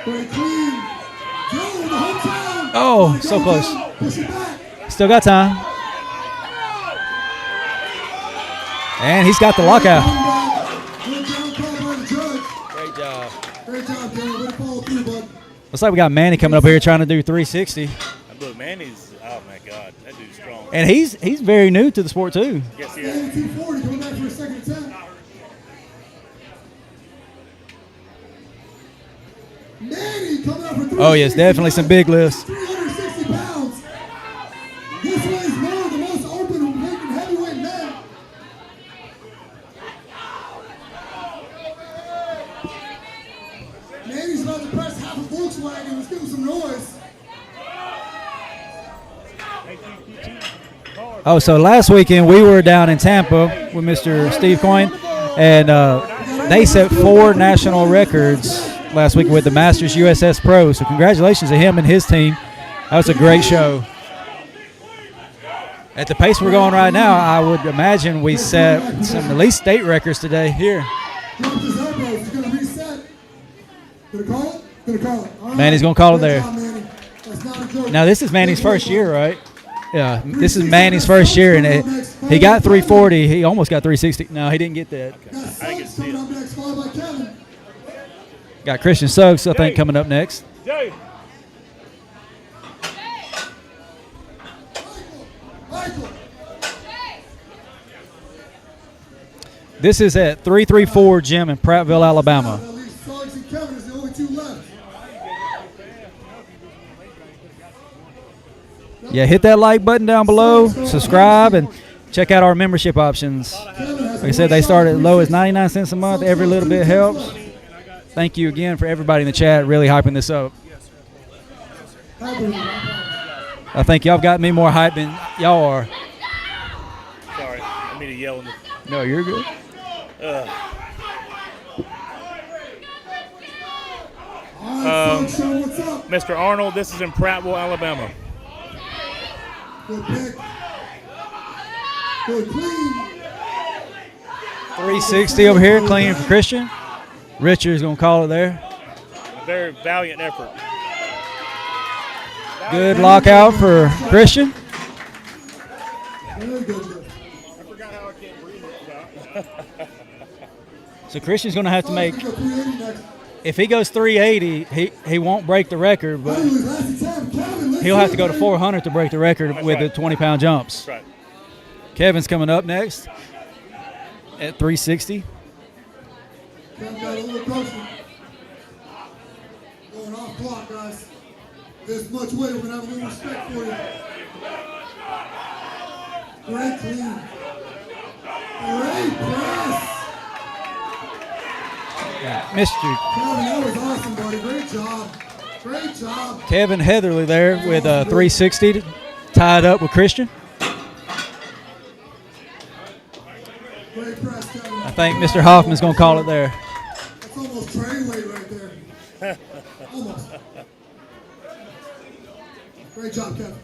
S2: Great clean. Dylan with the hometown.
S1: Oh, so close.
S2: Push it back.
S1: Still got time. And he's got the lockout.
S2: Good down call by the judge.
S1: Great job.
S2: Great job, Dylan. Way to follow through, bud.
S1: Looks like we got Manny coming up here trying to do 360.
S6: Look, Manny's, oh my God, that dude's strong.
S1: And he's very new to the sport too.
S6: Yes, he is.
S2: 240 coming back for a second attempt. Manny coming up for 360.
S1: Oh yes, definitely some big lifts.
S2: 360 pounds. This weighs more, the most open weight in heavyweight men. Manny's about to press half a Volkswagen. Let's give him some noise.
S1: Oh, so last weekend we were down in Tampa with Mr. Steve Coyne, and they set 4 national records last week with the Masters USS Pro. So congratulations to him and his team. That was a great show. At the pace we're going right now, I would imagine we set some at least state records today here.
S2: Dropped his elbows. He's going to reset. Gonna call it? Gonna call it. All right.
S1: Manny's going to call it there.
S2: Good job, Manny. That's not a joke.
S1: Now, this is Manny's first year, right? Yeah, this is Manny's first year, and he got 340. He almost got 360. No, he didn't get that.
S6: I think it's
S2: Coming up next, followed by Kevin.
S1: Got Christian Suggs, I think, coming up next.
S6: Jay.
S2: Michael.
S1: This is at 334 Gym in Prattville, Alabama.
S2: At least Suggs and Kevin is the only 2 left.
S1: Yeah, hit that like button down below, subscribe, and check out our membership options. Like I said, they start as low as 99 cents a month. Every little bit helps. Thank you again for everybody in the chat really hyping this up. I think y'all got me more hype than y'all are.
S6: Sorry, I mean to yell in the.
S1: No, you're good.
S2: What's up?
S6: Mr. Arnold, this is in Prattville, Alabama.
S2: Good pick. Good clean.
S1: 360 over here, clean for Christian. Richard's going to call it there.
S6: A very valiant effort.
S1: Good lockout for Christian.
S2: Very good.
S6: I forgot how I can't breathe it.
S1: So Christian's going to have to make,
S2: Go 380 next.
S1: if he goes 380, he won't break the record, but
S2: Last attempt, Kevin, let's
S1: he'll
S2: see
S1: have to go to
S2: it.
S1: 400 to break the record with the 20-pound jumps.
S6: That's right.
S1: Kevin's coming up next at 360.
S2: Kevin got a little closer. Going off clock, guys. This much weight, we're going to have a little respect for you. Great clean. Great press.
S1: Mr.
S2: Kevin, that was awesome, buddy. Great job. Great job.
S1: Kevin Heatherly there with 360 tied up with Christian.
S2: Great press, Kevin.
S1: I think Mr. Hoffman's going to call it there.
S2: That's almost train weight right there. Almost. Great job, Kevin.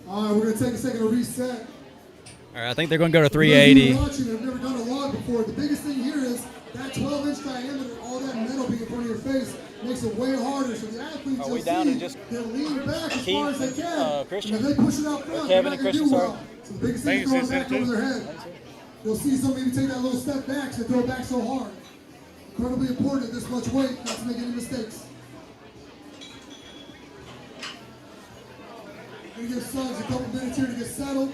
S2: All right, we're going to take a second to reset.
S1: All right, I think they're going to go to
S2: For those of you
S1: 380.
S2: watching, have never done a log before. The biggest thing here is that 12-inch diameter, all that metal being in front of your face makes it way harder. So the athletes,
S1: Are
S2: you'll
S1: we down
S2: see,
S1: to just
S2: they'll lean back as
S1: Keith
S2: far as they
S1: and,
S2: can.
S1: Christian?
S2: And if they push it out front,
S1: Kevin
S2: they're
S1: and
S2: not going to
S1: Christian,
S2: do
S1: sorry.
S2: well. So the biggest thing is throwing back over their head. You'll see some maybe take that little step back so they throw it back so hard. Incredibly important at this much weight not to make any mistakes. We're going to give Suggs a couple minutes here to get settled.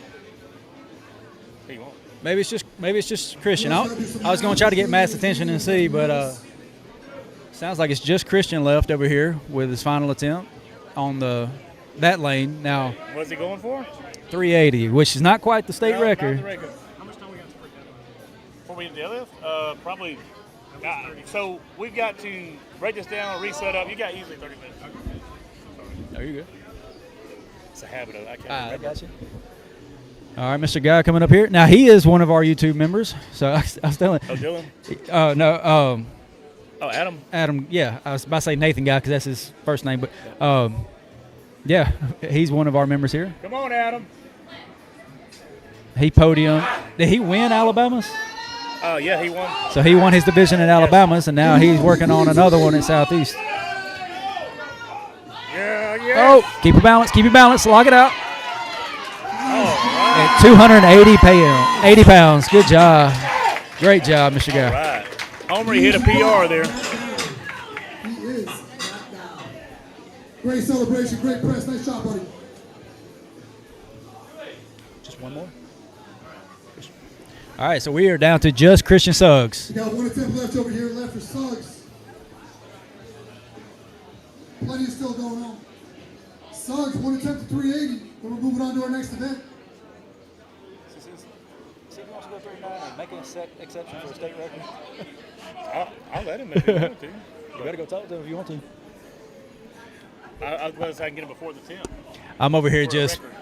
S1: Maybe it's just Christian. I was going to try to get Matt's attention and see, but sounds like it's just Christian left over here with his final attempt on that lane. Now,
S6: What's he going for?
S1: 380, which is not quite the state
S6: No,
S1: record.
S6: not the record. How much time we got before we deadlift? Probably. So we've got to break this down, reset up. You got easily 30 minutes.
S1: No, you're good.
S6: It's a habit of I can't
S1: I
S6: remember.
S1: got you. All right, Mr. Guy coming up here. Now, he is one of our YouTube members. So I was telling.
S6: Oh, Dylan?
S1: No.
S6: Oh, Adam?
S1: Adam, yeah. I was about to say Nathan Guy because that's his first name. But, yeah, he's one of our members here.
S6: Come on, Adam.
S1: He podiumed. Did he win Alabama's?
S6: Yeah, he won.
S1: So he won his division at Alabama's, and now he's working on another one at Southeast.
S6: Yeah.
S1: Oh, keep your balance, lock it out.
S6: Right.
S1: At 280 80 pounds. Good job. Great job, Mr. Guy.
S6: All right. Homer hit a PR there.
S2: He is knocked down. Great celebration, great press. Nice job, buddy.
S1: Just one more. All right, so we are down to just Christian Suggs.
S2: We got one attempt left over here, left for Suggs. Plenty is still going on. Suggs, one attempt at 380. Then we're moving on to our next event.
S1: See if he wants to go 39 and make an exception for a state record.
S6: I'll let him if he wants to.
S1: You better go talk to him if you want to.
S6: I was going to say I can get him before the 10.
S1: I'm over here
S6: For a
S1: just,
S6: record.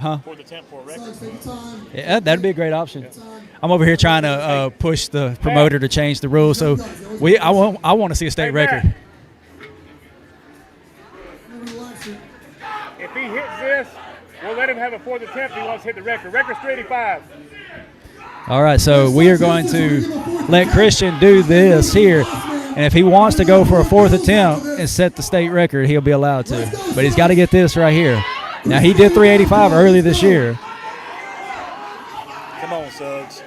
S1: huh?
S6: Before the 10 for a record.
S2: Suggs, take your time.
S1: Yeah, that'd be a great option. I'm over here trying to push the promoter to change the rules. So I want to see a state
S6: Hey,
S1: record.
S6: Matt. If he hits this, we'll let him have a fourth attempt if he wants to hit the record. Record's 385.
S1: All right, so we are going to let Christian do this here. And if he wants to go for a fourth attempt and set the state record, he'll be allowed to. But he's got to get this right here. Now, he did 385 early this year.
S6: Come on, Suggs.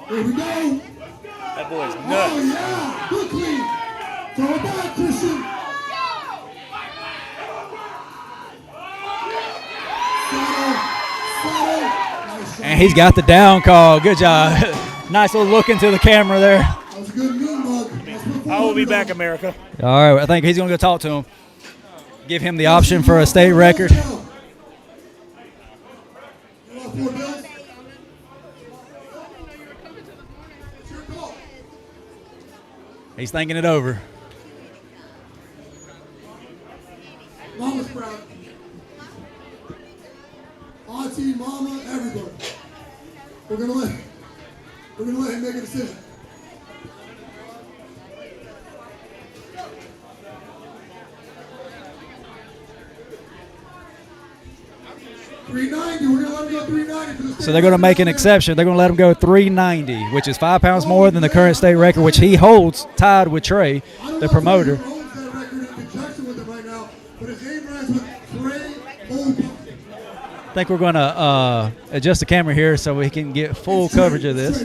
S2: Here we go.
S6: That boy's
S2: Oh,
S6: nuts.
S2: yeah. Quickly. Throw it back, Christian.
S1: And he's got the down call. Good job. Nice little look into the camera there.
S2: That was a good mean mug.
S6: I will be back, America.
S1: All right, I think he's going to go talk to him. Give him the option for a state record. He's thinking it over.
S2: Mama's proud. Auntie, mama, everybody. We're gonna let him make a decision. $390. We're gonna let him go $390 for this.
S1: So they're going to make an exception. They're going to let him go 390, which is 5 pounds more than the current state record, which he holds tied with Trey, the promoter. I think we're going to adjust the camera here so we can get full coverage of this.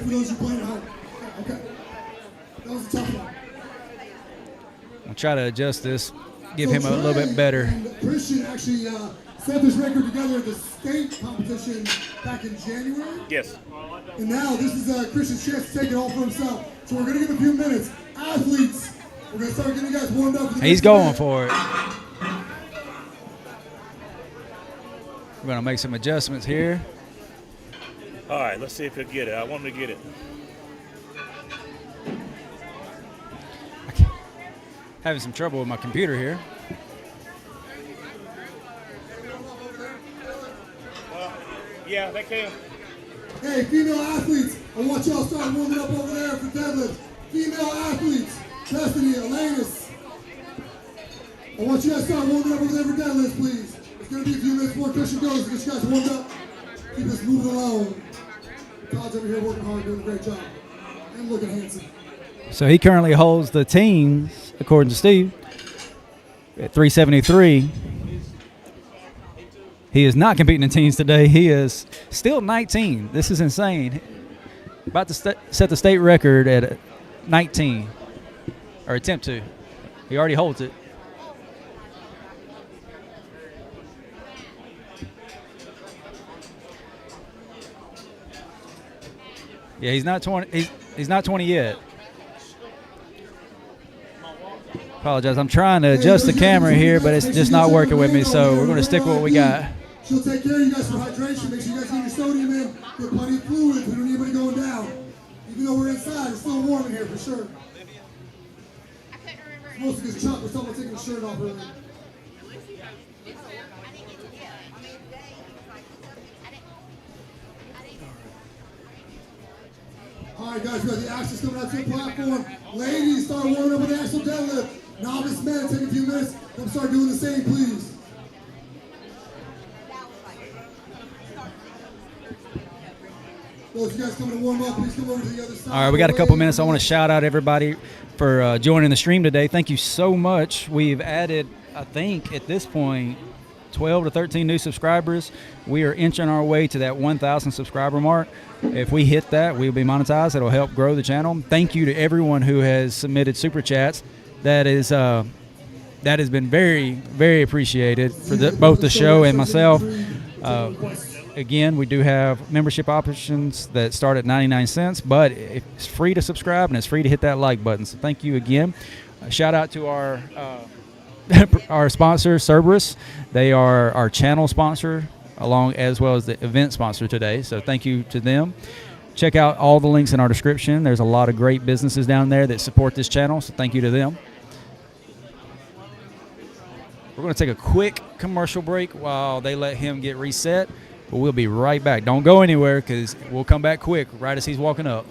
S1: We'll try to adjust this, give him a little bit better.
S2: Christian actually set this record together at the state competition back in January.
S6: Yes.
S2: And now this is Christian's chance to take it all for himself. So we're going to give a few minutes. Athletes, we're going to start getting you guys warmed up.
S1: He's going for it. We're going to make some adjustments here.
S6: All right, let's see if he'll get it. I want him to get it.
S1: Having some trouble with my computer here.
S6: Yeah, they can.
S2: Hey, female athletes, I want y'all to start warming up over there for deadlift. Female athletes, Destiny, Elanus. I want you guys to start warming up over there for deadlifts, please. It's going to be a few minutes before Christian goes to get you guys warmed up. Keep us moving along. Todd's over here working hard, doing a great job. And looking handsome.
S1: So he currently holds the teens, according to Steve, at 373. He is not competing in teens today. He is still 19. This is insane. About to set the state record at 19, or attempt to. He already holds it. Yeah, he's not 20. He's not 20 yet. Apologize. I'm trying to adjust the camera here, but it's just not working with me. So we're going to stick with what we got.
S2: She'll take care of you guys for hydration. Make sure you guys get your sodium in. Get plenty of fluid. We don't need anybody going down. Even though we're inside, it's still warm in here for sure. It's mostly because Chuck was someone taking his shirt off earlier. All right, guys, we got the axes coming out to the platform. Ladies, start warming up with the axle deadlift. Novice men, take a few minutes. Come start doing the same, please. Those of you guys coming to warm up, please come over to the other side.
S1: All right, we got a couple minutes. I want to shout out everybody for joining the stream today. Thank you so much. We've added, I think, at this point, 12 to 13 new subscribers. We are inching our way to that 1,000 subscriber mark. If we hit that, we'll be monetized. It'll help grow the channel. Thank you to everyone who has submitted super chats. That has been very, very appreciated for both the show and myself. Again, we do have membership options that start at 99 cents, but it's free to subscribe and it's free to hit that like button. So thank you again. Shout out to our our sponsor, Cerberus. They are our channel sponsor, as well as the event sponsor today. So thank you to them. Check out all the links in our description. There's a lot of great businesses down there that support this channel, so thank you to them. We're going to take a quick commercial break while they let him get reset, but we'll be right back. Don't go anywhere because we'll come back quick right as he's walking up.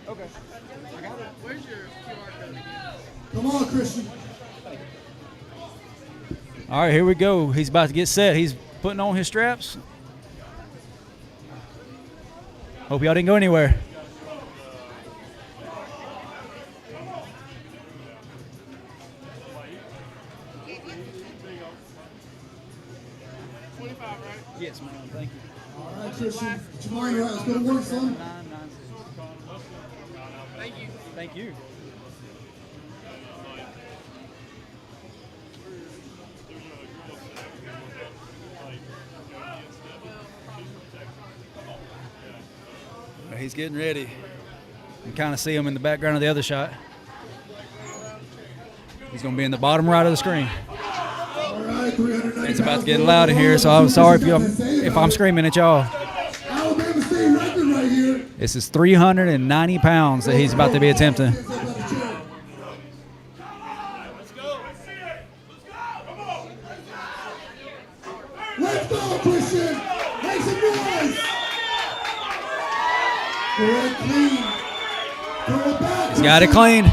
S1: Okay. I got it. Where's your QR code again?
S2: Come on, Christian.
S1: All right, here we go. He's about to get set. He's putting on his straps. Hope y'all didn't go anywhere. Yes, ma'am. Thank you.
S2: All right, Christian. Get your mind right. Let's go to work, son.
S1: Thank you. Thank you. He's getting ready. You can kind of see him in the background of the other shot. He's going to be in the bottom right of the screen. It's about to get loud in here, so I'm sorry if I'm screaming at y'all. This is 390 pounds that he's about to be attempting.
S2: Let's go, Christian! Make some noise! Good, clean. Throw it back.
S1: He's got it clean.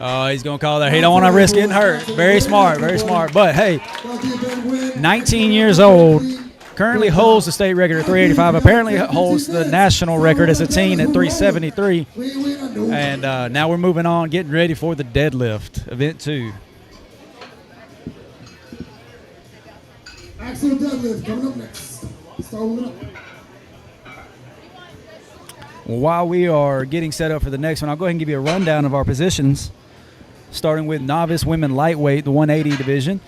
S1: Oh, he's going to call that. He don't want to risk getting hurt. Very smart, very smart. But, hey, 19 years old, currently holds the state record at 385, apparently holds the national record as a teen at 373. And now we're moving on, getting ready for the deadlift, event 2.
S2: Axel deadlift coming up next. Start moving up.
S1: While we are getting set up for the next one, I'll go ahead and give you a rundown of our positions, starting with novice women lightweight, the 180 division.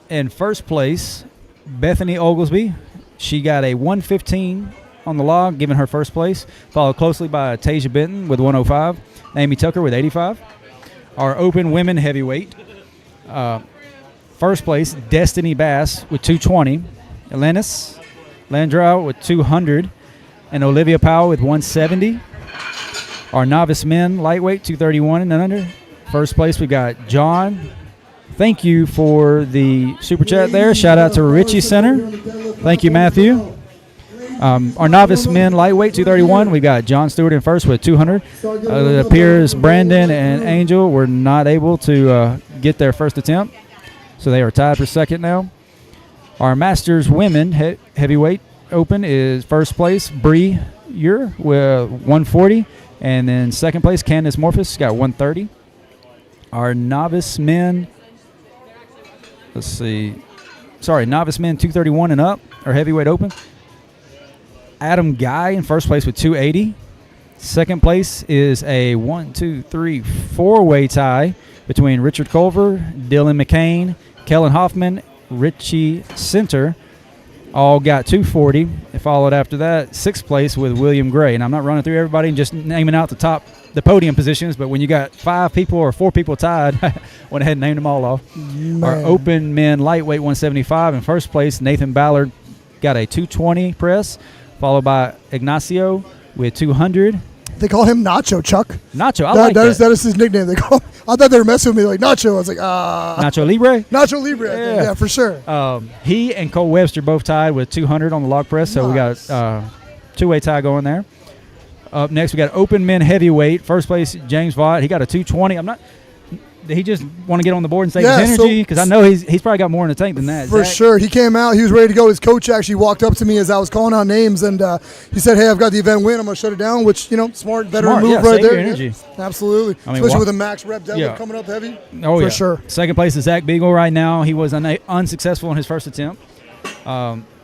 S1: In first place, Bethany Oglesby. She got a 115 on the log, giving her first place, followed closely by Tasia Benton with 105, Amy Tucker with 85. Our open women heavyweight, first place, Destiny Bass with 220, Elenis Landrau with 200, and Olivia Powell with 170. Our novice men lightweight, 231 and under. First place, we got John. Thank you for the super chat there. Shout out to Richie Center. Thank you, Matthew. Our novice men lightweight, 231. We got John Stewart in first with 200. It appears Brandon and Angel were not able to get their first attempt, so they are tied for second now. Our Masters women heavyweight open is first place, Bree Ure with 140. And then second place, Candace Morphus got 130. Our novice men, novice men 231 and up, or heavyweight open. Adam Guy in first place with 280. Second place is a 4-way tie between Richard Culver, Dylan McCain, Kellen Hoffman, Richie Center. All got 240. They followed after that, sixth place with William Gray. And I'm not running through everybody and just naming out the podium positions, but when you got 5 people or 4 people tied, went ahead and named them all off. Man. Our open men lightweight 175 in first place, Nathan Ballard got a 220 press, followed by Ignacio with 200.
S2: They call him Nacho, Chuck.
S1: Nacho, I like that.
S2: That is his nickname. They call. I thought they were messing with me like Nacho. I was like,
S1: Nacho Libre?
S2: Nacho Libre, I think. Yeah, for sure.
S1: He and Cole Webster both tied with 200 on the log press, so we got two-way tie going there. Up next, we got open men heavyweight. First place, James Vaught. He got a 220. Did he just want to get on the board and save his energy? Because I know he's probably got more in the tank than that.
S2: For sure. He came out. He was ready to go. His coach actually walked up to me as I was calling out names, and he said, hey, I've got the event win. I'm going to shut it down, which, smart, veteran move right there.
S1: Energy.
S2: Yeah, absolutely. Especially with a max rep deadlift coming up heavy.
S1: Oh,
S2: for sure.
S1: Second place is Zach Beagle right now. He was unsuccessful in his first attempt.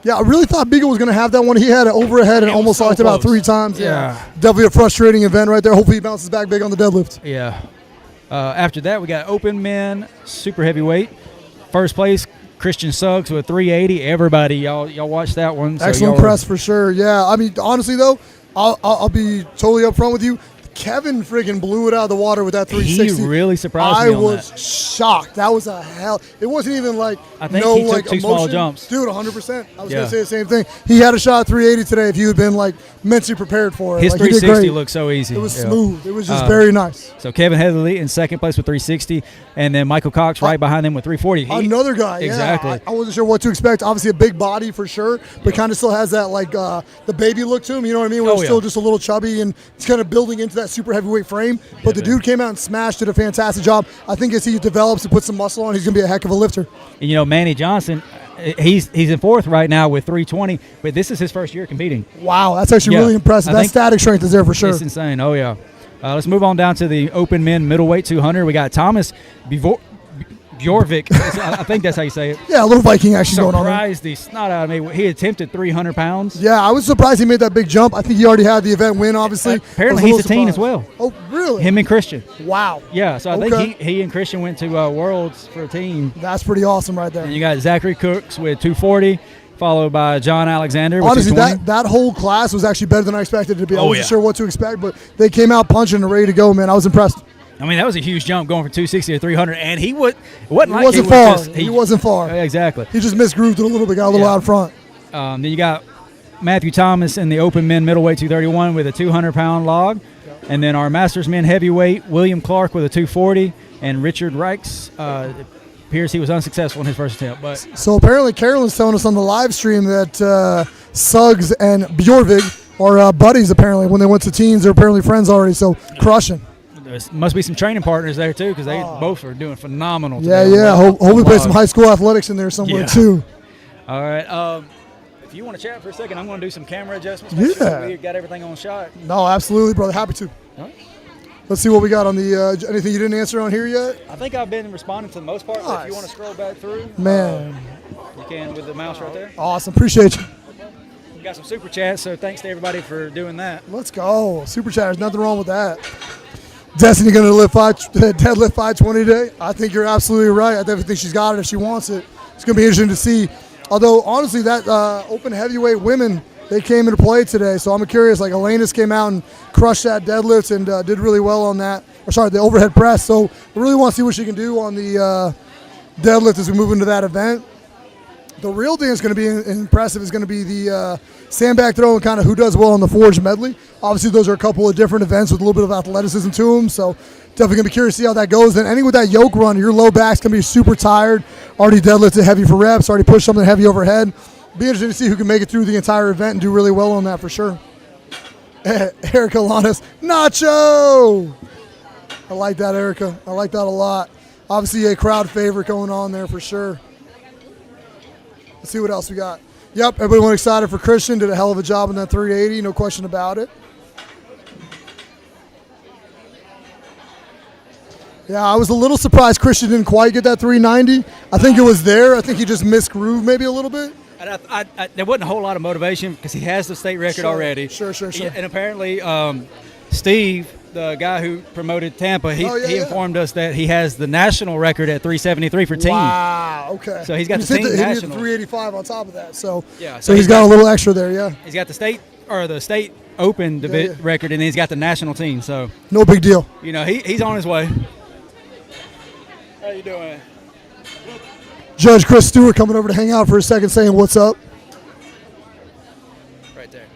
S2: Yeah, I really thought Beagle was going to have that one. He had it overhead and almost locked about 3 times.
S1: Yeah.
S2: Definitely a frustrating event right there. Hopefully he bounces back big on the deadlift.
S1: Yeah. After that, we got open men super heavyweight. First place, Christian Suggs with 380. Everybody, y'all watch that one.
S2: Excellent press for sure. Yeah, I mean, honestly though, I'll be totally upfront with you. Kevin friggin' blew it out of the water with that 360.
S1: He really surprised me on that.
S2: I was shocked. That was a hell. It wasn't even like
S1: I think he took 2 small jumps.
S2: Dude, 100%. I was going to say the same thing. He had a shot at 380 today if you had been like mentally prepared for it.
S1: His 360 looked so easy.
S2: It was smooth. It was just very nice.
S1: So Kevin Heatherly in second place with 360, and then Michael Cox right behind him with 340.
S2: Another guy.
S1: Exactly.
S2: Yeah, I wasn't sure what to expect. Obviously a big body for sure, but kind of still has that like the baby look to him. You know what I mean? Where he's still just a little chubby and he's kind of building into that super heavyweight frame. But the dude came out and smashed, did a fantastic job. I think as he develops and puts some muscle on, he's going to be a heck of a lifter.
S1: And, Manny Johnson, he's in fourth right now with 320, but this is his first year competing.
S2: Wow, that's actually really impressive. That static strength is there for sure.
S1: It's insane. Oh, yeah. Let's move on down to the open men middleweight 200. We got Thomas Bjorvik. I think that's how you say it.
S2: Yeah, a little Viking action going on there.
S1: Surprised the snot out of me. He attempted 300 pounds.
S2: Yeah, I was surprised he made that big jump. I think he already had the event win, obviously.
S1: Apparently he's a teen as well.
S2: Oh, really?
S1: Him and Christian.
S2: Wow.
S1: Yeah, so I think he and Christian went to Worlds for a team.
S2: That's pretty awesome right there.
S1: And you got Zachary Cooks with 240, followed by John Alexander with
S2: honestly,
S1: 220.
S2: that whole class was actually better than I expected it to be. I wasn't sure what to expect, but they came out punching and ready to go, man. I was impressed.
S1: I mean, that was a huge jump going from 260 to 300, and he wasn't
S2: far.
S1: Exactly.
S2: He just misgrooved it a little bit, got a little out front.
S1: Then you got Matthew Thomas in the open men middleweight 231 with a 200-pound log. And then our Masters men heavyweight, William Clark with a 240, and Richard Reichs. Appears he was unsuccessful in his first attempt.
S2: So apparently Carolyn's telling us on the live stream that Suggs and Bjorvik are buddies apparently. When they went to teens, they're apparently friends already, so crushing.
S1: there must be some training partners there too, because they both are doing phenomenal.
S2: Yeah,
S1: today.
S2: yeah. Hope we play some high school athletics in there somewhere too.
S1: All right. If you want to chat for a second, I'm going to do some camera adjustments. Make sure we got everything on shot.
S2: No, absolutely, brother. Happy to.
S1: All right.
S2: Let's see what we got on the anything you didn't answer on here yet.
S1: I think I've been responding to the most part. Nice. If you want to scroll back through,
S2: man,
S1: you can with the mouse right there.
S2: Awesome. Appreciate you.
S1: We got some super chats, so thanks to everybody for doing that.
S2: Let's go. Super chat. There's nothing wrong with that. Destiny going to deadlift 520 today? I think you're absolutely right. I definitely think she's got it if she wants it. It's going to be interesting to see. Although, honestly, that open heavyweight women, they came into play today. So I'm curious. Like, Elena's came out and crushed that deadlift and did really well on that. Or, sorry, the overhead press. So I really want to see what she can do on the deadlift as we move into that event. The real thing that's going to be impressive is going to be the sandbag throw and kind of who does well on the forge medley. Obviously, those are a couple of different events with a little bit of athleticism to them, so definitely going to be curious to see how that goes. Then ending with that yoke run, your low back's going to be super tired, already deadlifted heavy for reps, already pushed something heavy overhead. Be interesting to see who can make it through the entire event and do really well on that for sure. Erica Lanas, Nacho! I like that, Erica. I like that a lot. Obviously, a crowd favorite going on there for sure. Let's see what else we got. Yep, everybody went excited for Christian. Did a hell of a job in that 380, no question about it. Yeah, I was a little surprised Christian didn't quite get that 390. I think it was there. I think he just missed groove maybe a little bit.
S1: And there wasn't a whole lot of motivation because he has the state record already.
S2: Sure.
S1: And apparently Steve, the guy who promoted Tampa, he informed us that he has the national record at 373 for team.
S2: Wow, okay.
S1: So he's got the team
S2: national.
S1: national.
S2: He did 385 on top of that. So
S1: so
S2: he's got a little extra there, yeah.
S1: He's got the state open record, and then he's got the national team. So
S2: no big deal.
S1: You know, he's on his way. How you doing?
S2: Judge Chris Stewart coming over to hang out for a second, saying what's up.
S1: Right there.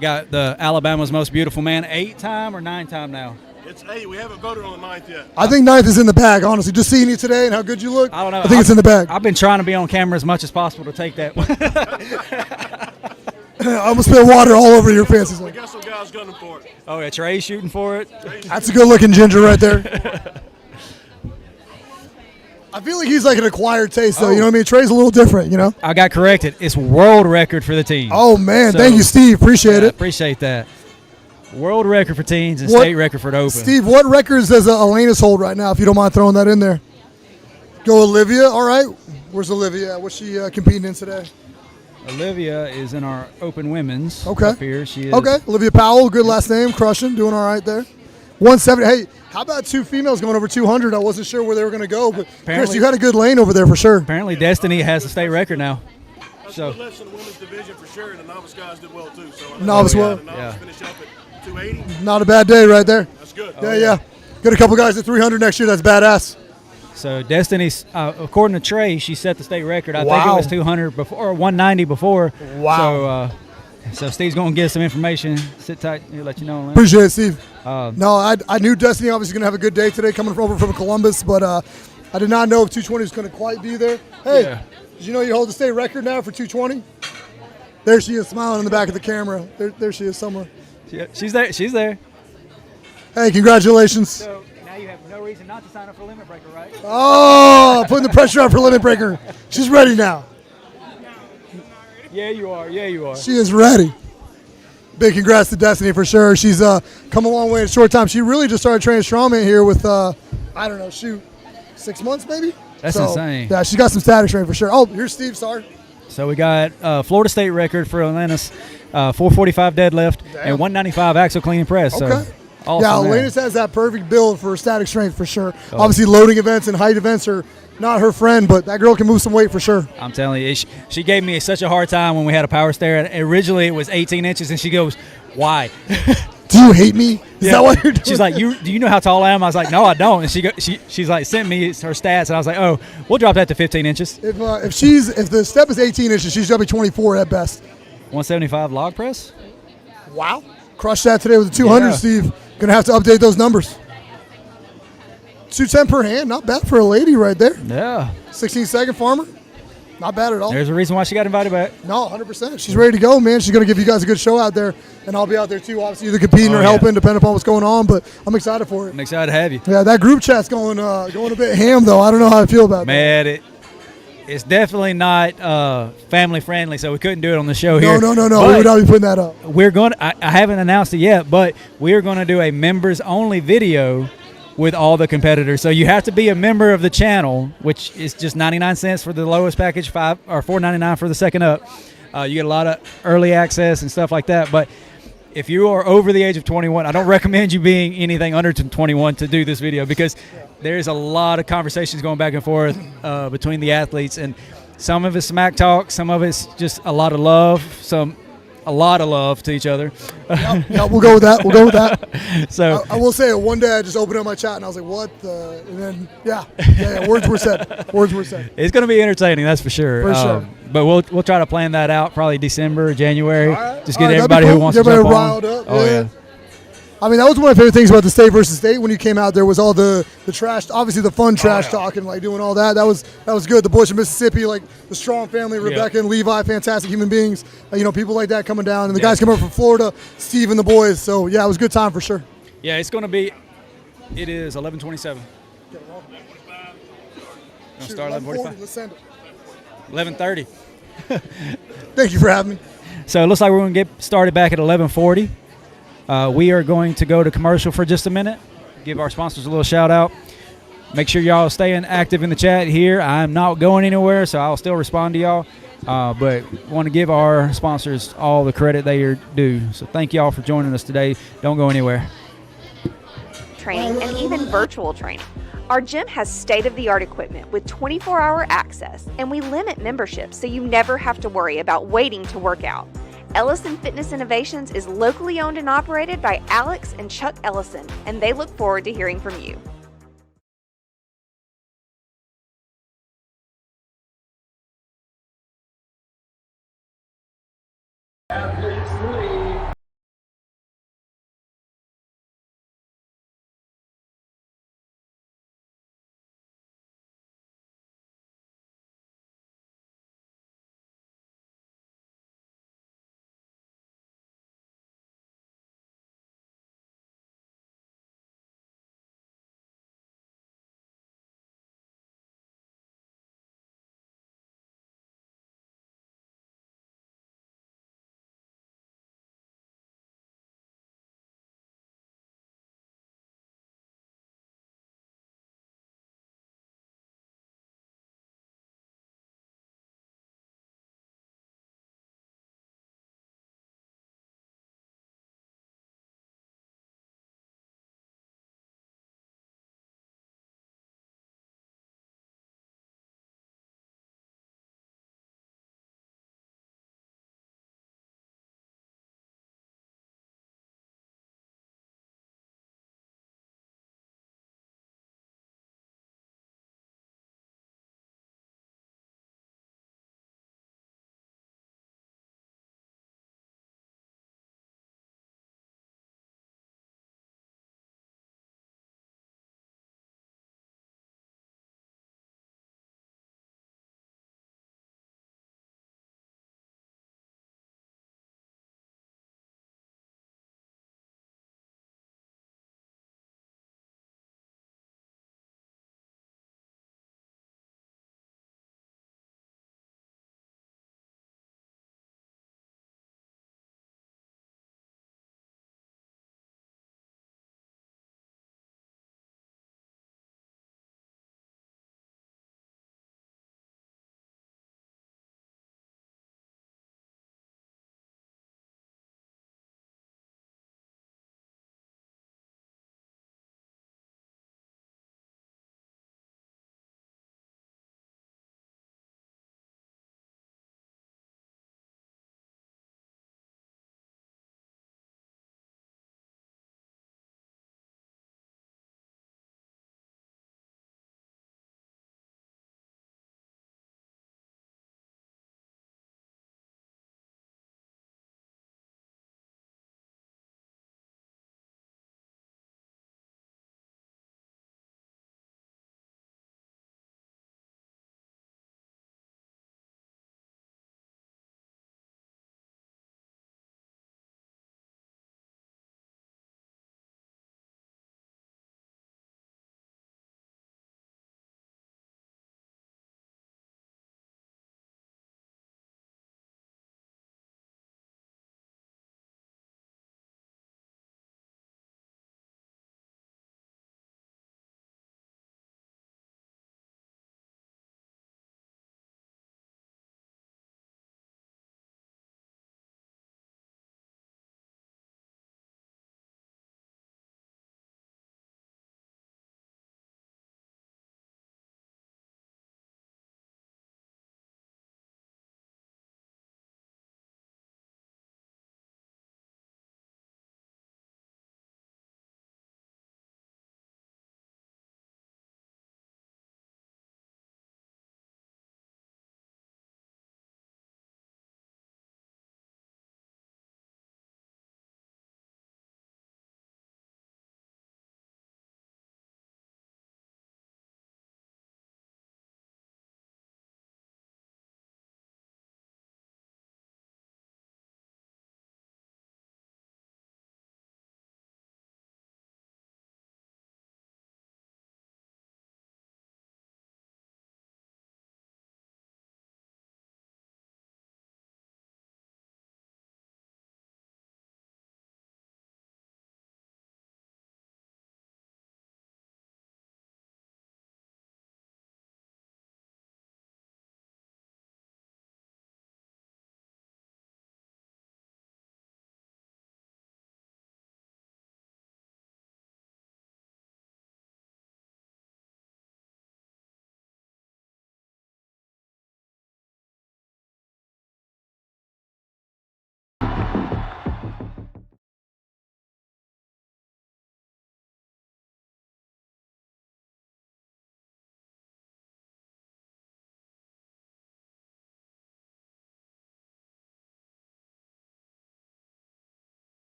S1: Got the Alabama's Most Beautiful Man, 8-time or 9-time now?
S7: It's 8. We haven't voted on the 9th yet.
S2: I think 9th is in the bag, honestly. Just seeing you today and how good you look,
S1: I don't know.
S2: I think it's in the bag.
S1: I've been trying to be on camera as much as possible to take that.
S2: I almost spilled water all over your pants.
S7: We got some guys gunning for it.
S1: Oh, yeah, Trey's shooting for it.
S2: That's a good-looking ginger right there. I feel like he's like an acquired taste, though. You know what I mean? Trey's a little different, you know?
S1: I got corrected. It's world record for the team.
S2: Oh, man. Thank you, Steve. Appreciate it.
S1: Appreciate that. World record for teens and state record for the open.
S2: Steve, what records does Elena's hold right now, if you don't mind throwing that in there? Go Olivia. All right. Where's Olivia? What's she competing in today?
S1: Olivia is in our open women's.
S2: Okay.
S1: Up here. She is.
S2: Okay. Olivia Powell, good last name, crushing, doing all right there. 170. Hey, how about two females going over 200? I wasn't sure where they were going to go, but Chris, you had a good lane over there for sure.
S1: Apparently, Destiny has the state record now.
S7: That's good less in the women's division for sure, and the novice guys did well too. So
S2: novice well.
S7: The novice finished up at 280.
S2: Not a bad day right there.
S7: That's good.
S2: Yeah. Got a couple guys at 300 next year. That's badass.
S1: So Destiny's, according to Trey, she set the state record. I think it was 200 before, or 190 before.
S2: Wow.
S1: So Steve's going to get some information. Sit tight. He'll let you know.
S2: Appreciate it, Steve. No, I knew Destiny obviously going to have a good day today coming over from Columbus, but I did not know if 220 was going to quite be there. Hey, did you know you hold the state record now for 220? There she is smiling in the back of the camera. There she is somewhere.
S1: She's there. She's there.
S2: Hey, congratulations.
S1: So now you have no reason not to sign up for Limit Breaker, right?
S2: Oh, putting the pressure on for Limit Breaker. She's ready now.
S1: Yeah, you are. Yeah, you are.
S2: She is ready. Big congrats to Destiny for sure. She's come a long way in a short time. She really just started training Strongman here with, 6 months maybe?
S1: That's insane.
S2: Yeah, she's got some static training for sure. Oh, here's Steve, sorry.
S1: So we got Florida State record for Atlantis, 445 deadlift and 195 axle clean and press.
S2: Okay.
S1: So awesome.
S2: Yeah, Atlantis has that perfect build for static strength for sure. Obviously, loading events and height events are not her friend, but that girl can move some weight for sure.
S1: I'm telling you, she gave me such a hard time when we had a power stair. And originally, it was 18 inches, and she goes, "Why?"
S2: Do you hate me? Is that what you're doing?
S1: She's like, do you know how tall I am? I was like, no, I don't. And she's like, sent me her stats, and I was like, oh, we'll drop that to 15 inches.
S2: If the step is 18 inches, she's gonna be 24 at best.
S1: 175 log press.
S2: Wow, crushed that today with the 200, Steve. Gonna have to update those numbers. 210 per hand, not bad for a lady right there.
S1: Yeah.
S2: 16-second farmer. Not bad at all.
S1: There's a reason why she got invited back.
S2: No, 100%. She's ready to go, man. She's going to give you guys a good show out there, and I'll be out there too, obviously either competing or helping, depending upon what's going on, but I'm excited for it.
S1: I'm excited to have you.
S2: Yeah, that group chat's going a bit ham, though. I don't know how I feel about that.
S1: Man, it's definitely not family friendly, so we couldn't do it on the show here.
S2: No.
S1: But
S2: We would not be putting that up.
S1: we're going to, I haven't announced it yet, but we are going to do a members-only video with all the competitors. So you have to be a member of the channel, which is just 99 cents for the lowest package, $4.99 for the second up. You get a lot of early access and stuff like that. But if you are over the age of 21, I don't recommend you being anything under 21 to do this video, because there's a lot of conversations going back and forth between the athletes, and some of it's smack talk, some of it's just a lot of love, a lot of love to each other.
S2: Yeah, we'll go with that.
S1: So
S2: I will say, one day I just opened up my chat and I was like, "What the?" And then words were said.
S1: It's going to be entertaining, that's for sure.
S2: For sure.
S1: But we'll try to plan that out probably December, January.
S2: Right.
S1: Just get
S2: Right,
S1: everybody
S2: cool.
S1: who wants
S2: Get
S1: to jump
S2: everybody
S1: on.
S2: riled up.
S1: Oh yeah.
S2: I mean, that was one of my favorite things about the state versus state when you came out there was all the trash, obviously the fun trash talking, like doing all that. That was good. The boys from Mississippi, like the Strong family, Rebecca and Levi, fantastic human beings. People like that coming down, and the guys coming up from Florida, Steve and the boys. So yeah, it was a good time for sure.
S1: Yeah, it's going to be. It is 11:27. Gonna start 11:45.
S2: Let's send it.
S1: 11:30.
S2: Thank you for having me.
S1: So it looks like we're going to get started back at 11:40. We are going to go to commercial for just a minute, give our sponsors a little shout out. Make sure y'all staying active in the chat here. I'm not going anywhere, so I'll still respond to y'all. But want to give our sponsors all the credit they are due. So thank y'all for joining us today. Don't go anywhere.
S5: Training and even virtual training. Our gym has state-of-the-art equipment with 24-hour access, and we limit memberships so you never have to worry about waiting to work out. Ellison Fitness Innovations is locally owned and operated by Alex and Chuck Ellison, and they look forward to hearing from you.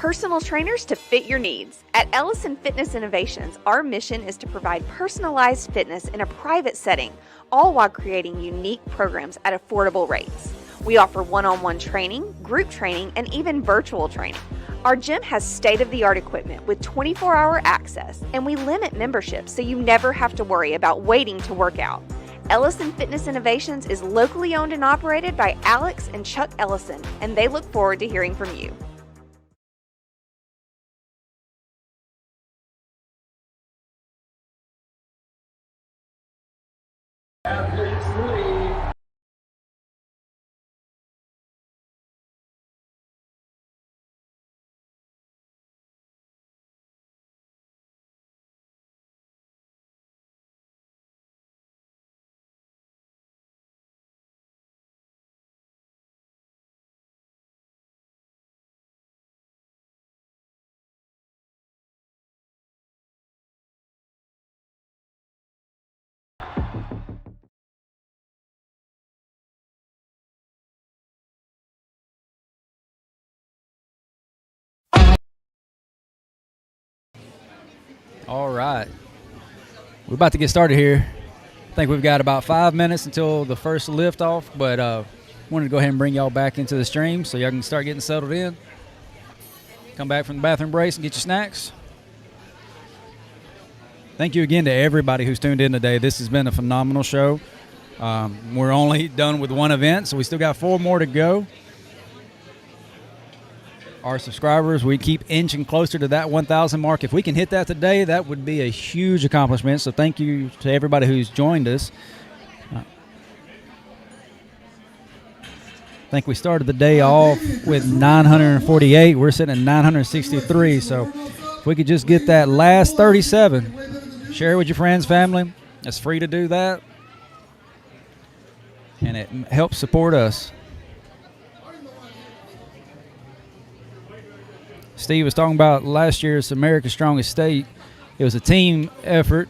S5: personal trainers to fit your needs. At Ellison Fitness Innovations, our mission is to provide personalized fitness in a private setting, all while creating unique programs at affordable rates. We offer one-on-one training, group training, and even virtual training. Our gym has state-of-the-art equipment with 24-hour access, and we limit memberships so you never have to worry about waiting to work out. Ellison Fitness Innovations is locally owned and operated by Alex and Chuck Ellison, and they look forward to hearing from you.
S1: All right. We're about to get started here. I think we've got about 5 minutes until the first lift off, but wanted to go ahead and bring y'all back into the stream so y'all can start getting settled in. Come back from the bathroom breaks and get your snacks. Thank you again to everybody who's tuned in today. This has been a phenomenal show. We're only done with one event, so we still got 4 more to go. Our subscribers, we keep inching closer to that 1,000 mark. If we can hit that today, that would be a huge accomplishment. So thank you to everybody who's joined us. I think we started the day off with 948. We're sitting at 963. So if we could just get that last 37, share it with your friends, family. It's free to do that. And it helps support us. Steve was talking about last year's America's Strongest State. It was a team effort.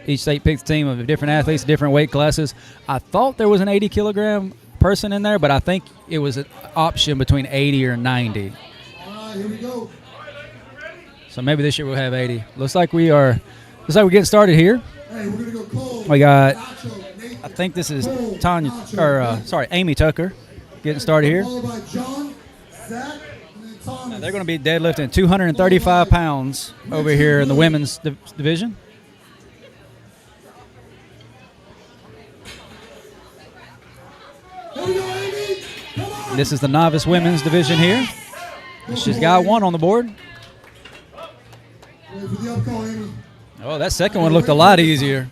S1: Each state picked a team of different athletes, different weight classes. I thought there was an 80-kilogram person in there, but I think it was an option between 80 or 90.
S2: All right, here we go.
S1: So maybe this year we'll have 80. Looks like we're getting started here.
S2: Hey, we're gonna go Cole.
S1: We got,
S2: Nacho, Nathan,
S1: I think this is
S2: Cole,
S1: Tanya,
S2: Nacho,
S1: or Amy Tucker, getting started here.
S2: Followed by John, Zach, and then Thomas.
S1: Now they're going to be deadlifting 235 pounds over here in the women's division.
S2: Here we go, Amy. Come on.
S1: This is the novice women's division here. She's got 1 on the board.
S2: Wait for the up call, Amy.
S1: Oh, that second one looked a lot easier.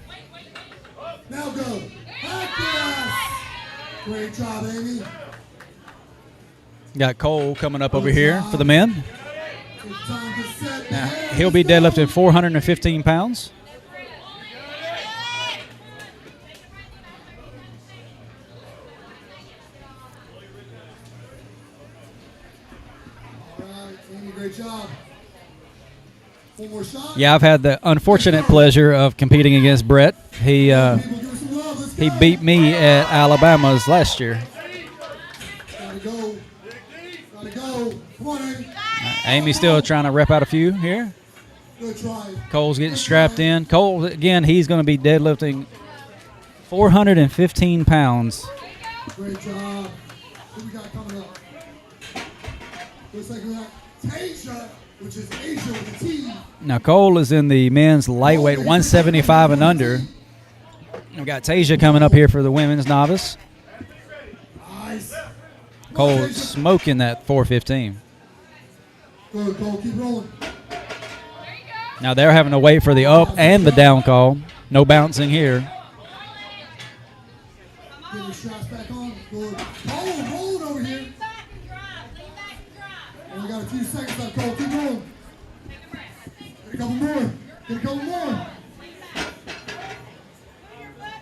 S2: Now go. Heck yes. Great job, Amy.
S1: Got Cole coming up over here for the men.
S2: It's time to set.
S1: Now, he'll be deadlifting 415 pounds.
S2: All right, Amy, great job. 1 more shot.
S1: Yeah, I've had the unfortunate pleasure of competing against Brett. He
S2: People, give us some love. Let's
S1: he
S2: go.
S1: beat me at Alabama's last year.
S2: Gotta go. Gotta go. Come on, Amy.
S1: Amy's still trying to rep out a few here.
S2: Good try.
S1: Cole's getting strapped in. Cole, again, he's going to be deadlifting 415 pounds.
S2: Great job. Who we got coming up? Looks like we got Tasia, which is Asia with a T.
S1: Now, Cole is in the men's lightweight 175 and under. We've got Tasia coming up here for the women's novice.
S2: Nice.
S1: Cole smoking that 415.
S2: Good, Cole. Keep rolling.
S1: Now they're having to wait for the up and the down call. No bouncing here.
S2: Get your straps back on. Good. Cole, rolling over here. And we got a few seconds left, Cole. Keep rolling. Get a couple more. Get a couple more.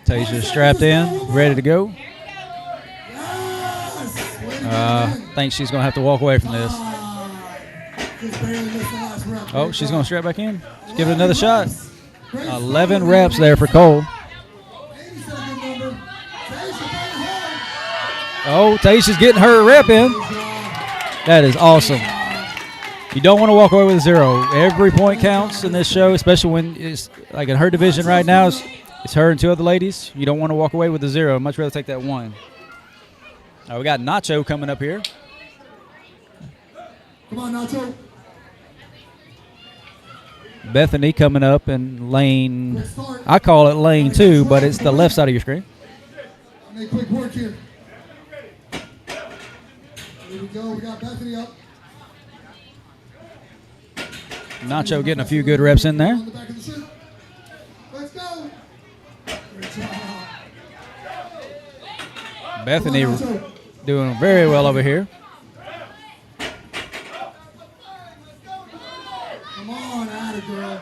S1: Tasia strapped in, ready to go.
S2: Yes! Way to go,
S1: I think she's going to have to walk away from this.
S2: Just barely missed the last rep.
S1: Oh, she's going to strap back in. Let's give it another shot. 11 reps there for Cole.
S2: Amy said a good number. Tasia, bring it home.
S1: Oh, Tasia's getting her rep in.
S2: Good job.
S1: That is awesome. You don't want to walk away with a 0. Every point counts in this show, especially when it's like in her division right now. It's her and 2 other ladies. You don't want to walk away with a 0. Much rather take that 1. We got Nacho coming up here.
S2: Come on, Nacho.
S1: Bethany coming up in lane, I call it lane 2, but it's the left side of your screen.
S2: Make quick work here. Here we go. We got Bethany up.
S1: Nacho getting a few good reps in there.
S2: Let's go. Great job.
S1: Bethany doing very well over here.
S2: Come on, atta girl.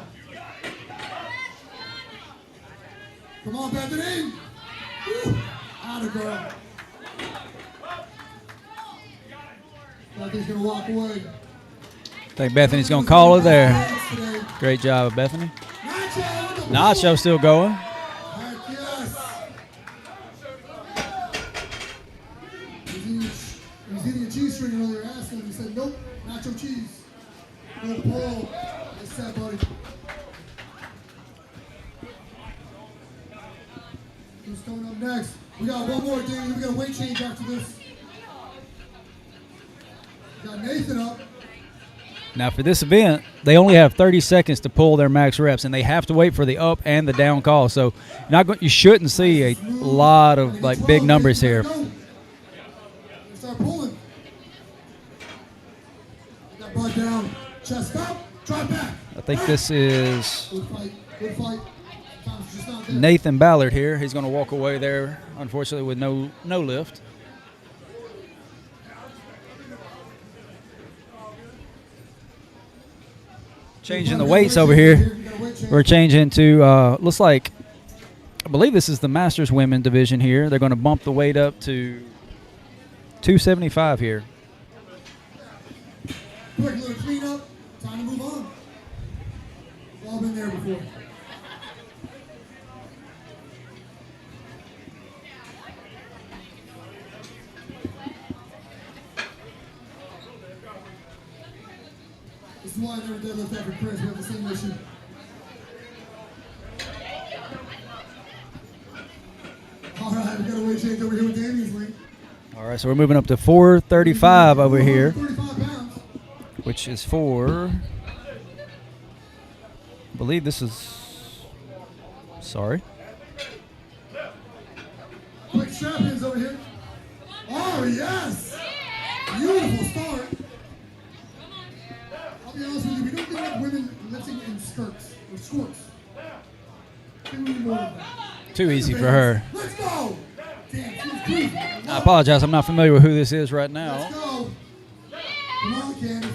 S2: Come on, Bethany. Woo. Atta girl. Bethany's gonna walk away.
S1: I think Bethany's going to call it there. Great job, Bethany. Nacho still going.
S2: Heck yes. He was eating a cheese string earlier. Asked him. He said, nope, nacho cheese. Good pull. Nice set, buddy. Who's coming up next? We got one more, Danny. We got a weight change after this. We got Nathan up.
S1: Now, for this event, they only have 30 seconds to pull their max reps, and they have to wait for the up and the down call. So, you shouldn't see a lot of like big numbers here.
S2: Start pulling. That butt down. Chest up. Drop back.
S1: I think this is
S2: Good fight. Good fight. Time's just not there.
S1: Nathan Ballard here. He's going to walk away there, unfortunately, with no lift. Changing the weights over here. We're changing to, looks like, I believe this is the Masters Women division here. They're going to bump the weight up to 275 here.
S2: Quick little cleanup. Time to move on. We've all been there before. This is why I never deadlift after Chris. We have the same issue. All right, we got a weight change over here with Damien's link.
S1: All right, so we're moving up to 435 over here,
S2: 35 pounds.
S1: which is for, I believe this is, sorry.
S2: Quick strap-ins over here. Oh, yes! Beautiful start. I'll be honest with you, we don't think of women lifting in skirts or skirts. I think we need more of that.
S1: Too easy for her.
S2: Let's go! Damn, she was cruising.
S1: I apologize, I'm not familiar with who this is right now.
S2: Let's go. Come on, Candace.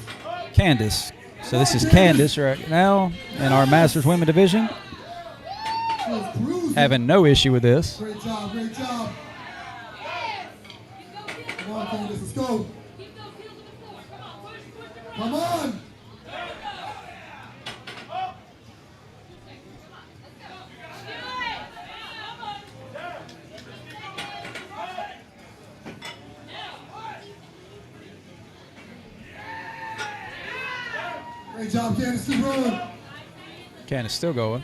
S1: Candace. So this is Candace right now in our Masters Women division.
S2: She was cruising.
S1: Having no issue with this.
S2: Great job, great job. Come on, Candace, let's go. Come on. Great job, Candace. Keep rolling.
S1: Candace still going.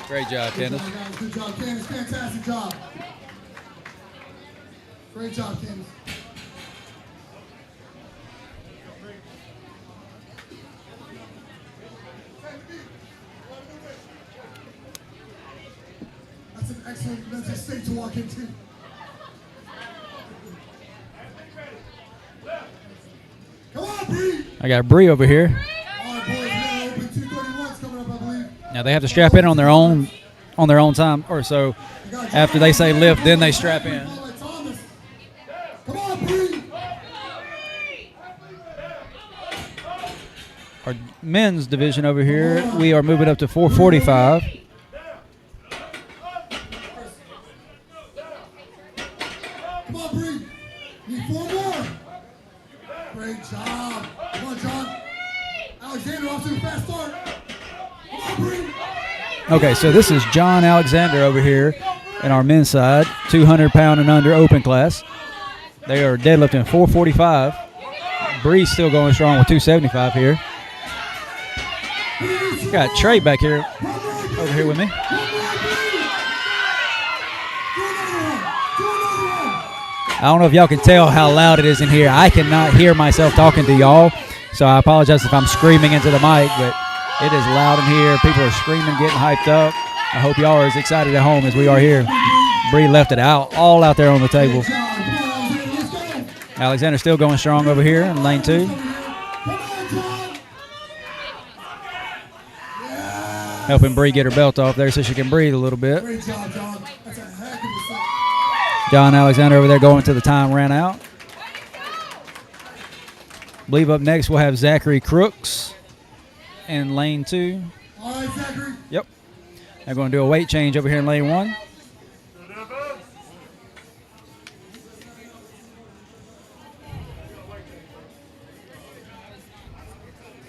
S1: Great job,
S2: Good
S1: Candace.
S2: job, guys. Good job, Candace. Fantastic job. Great job, Candace. That's an excellent mental state to walk into. Come on, Bree.
S1: I got Bree over here.
S2: All right, boys. We got open 231s coming up, I believe.
S1: Now they have to strap in on their own time or so. After they say lift, then they strap in.
S2: Come on, Bree.
S1: Our men's division over here, we are moving up to 445.
S2: Come on, Bree. Need 4 more. Great job. Come on, John. Alexander off to a fast start. Come on, Bree.
S1: Okay, so this is John Alexander over here in our men's side, 200 pound and under open class. They are deadlifting 445. Bree's still going strong with 275 here. Got Trey back here, over here with me. I don't know if y'all can tell how loud it is in here. I cannot hear myself talking to y'all, so I apologize if I'm screaming into the mic, but it is loud in here. People are screaming, getting hyped up. I hope y'all are as excited at home as we are here. Bree left it all out there on the table. Alexander still going strong over here in lane 2. Helping Bree get her belt off there so she can breathe a little bit. John Alexander over there going to the time ran out. I believe up next we'll have Zachary Crooks in lane 2.
S2: All right, Zachary.
S1: Yep. They're going to do a weight change over here in lane 1.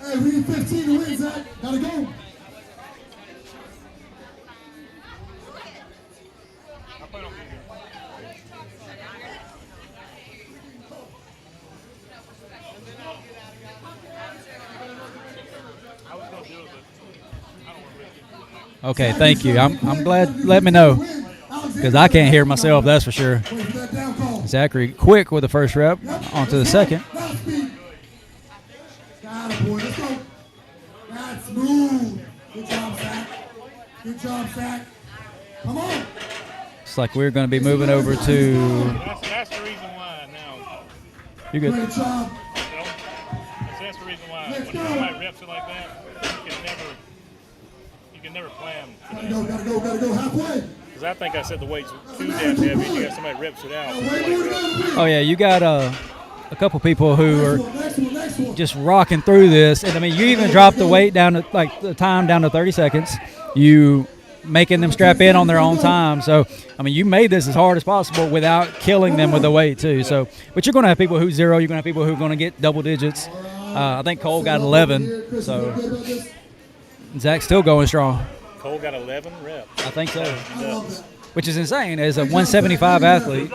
S2: Hey, we need 15 to win, Zach. Gotta go.
S1: Okay, thank you. I'm glad. Let me know, because I can't hear myself, that's for sure. Zachary quick with the first rep, on to the second.
S2: Got it, boy. Let's go. That's smooth. Good job, Zach. Good job, Zach. Come on.
S1: It's like we're going to be moving over to.
S6: That's the reason why now.
S1: You're good.
S2: Great job.
S6: That's the reason why when somebody reps it like that, you can never plan.
S2: Gotta go halfway.
S6: Because I think I said the weight's too damn heavy. You got somebody reps it out.
S1: Oh yeah, you got a couple people who are just rocking through this, and I mean, you even dropped the weight down to the time down to 30 seconds. You making them strap in on their own time. So I mean, you made this as hard as possible without killing them with the weight too. So, but you're going to have people who zero. You're going to have people who are going to get double digits. I think Cole got 11. So Zach's still going strong.
S6: Cole got 11 reps.
S1: I think so. Which is insane as a 175 athlete.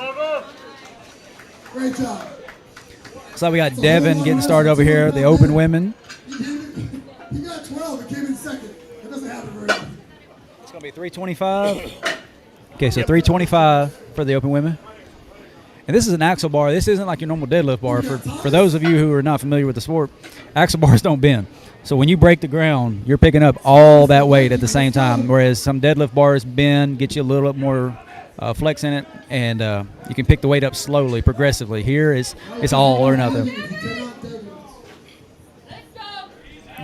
S2: Great job.
S1: So we got Devin getting started over here, the open women.
S2: He got 12 and came in second. That doesn't happen very often.
S1: It's going to be 325. Okay, so 325 for the open women. And this is an axle bar. This isn't like your normal deadlift bar. For those of you who are not familiar with the sport, axle bars don't bend. So when you break the ground, you're picking up all that weight at the same time, whereas some deadlift bars bend, get you a little bit more flex in it, and you can pick the weight up slowly, progressively. Here it's all or nothing.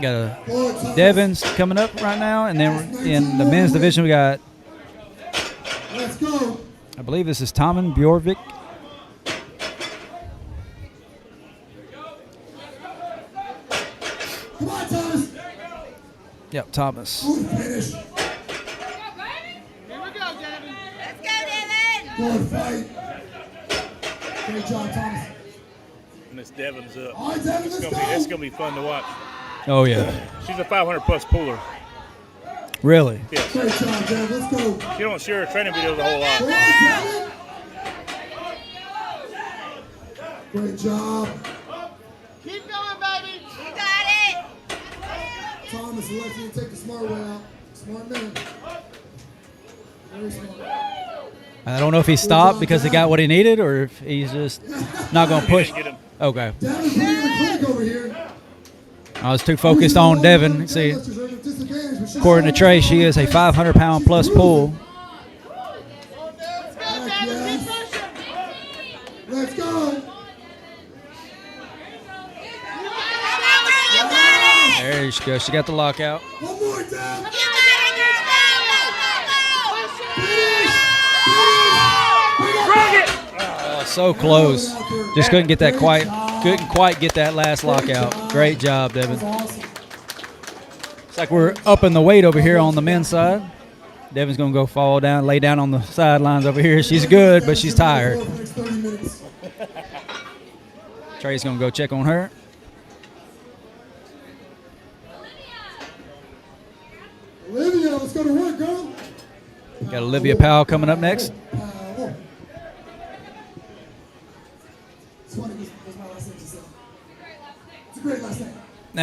S1: Got a Devon's coming up right now, and then in the men's division we got, I believe this is Tommen Bjorvik.
S2: Come on, Thomas.
S1: Yep, Thomas.
S2: Good finish.
S8: Here we go, Devin. Let's go, Devin.
S2: Good fight. Great job, Thomas.
S6: Miss Devon's up.
S2: All right, Devin, let's go.
S6: It's gonna be fun to watch.
S1: Oh yeah.
S6: She's a 500 plus puller.
S1: Really?
S6: Yes.
S2: Great job, Devin. Let's go.
S6: You don't share her training videos a whole lot.
S2: Come on, Devin. Great job.
S8: Keep going, baby. You got it.
S2: Thomas elected to take the smart way out. Smart man. Very smart.
S1: I don't know if he stopped because he got what he needed, or if he's just not going to push. Okay.
S2: Devin's putting in the clinic over here.
S1: I was too focused on Devin. See, according to Trey, she is a 500-pound plus pull.
S2: Let's go.
S1: There she goes. She got the lockout.
S2: One more, Dev.
S1: Oh, so close. Just couldn't get that couldn't quite get that last lockout. Great job, Devin. It's like we're upping the weight over here on the men's side. Devin's going to go fall down, lay down on the sidelines over here. She's good, but she's tired. Trey's going to go check on her.
S2: Olivia, let's go to work, girl.
S1: Got Olivia Powell coming up next.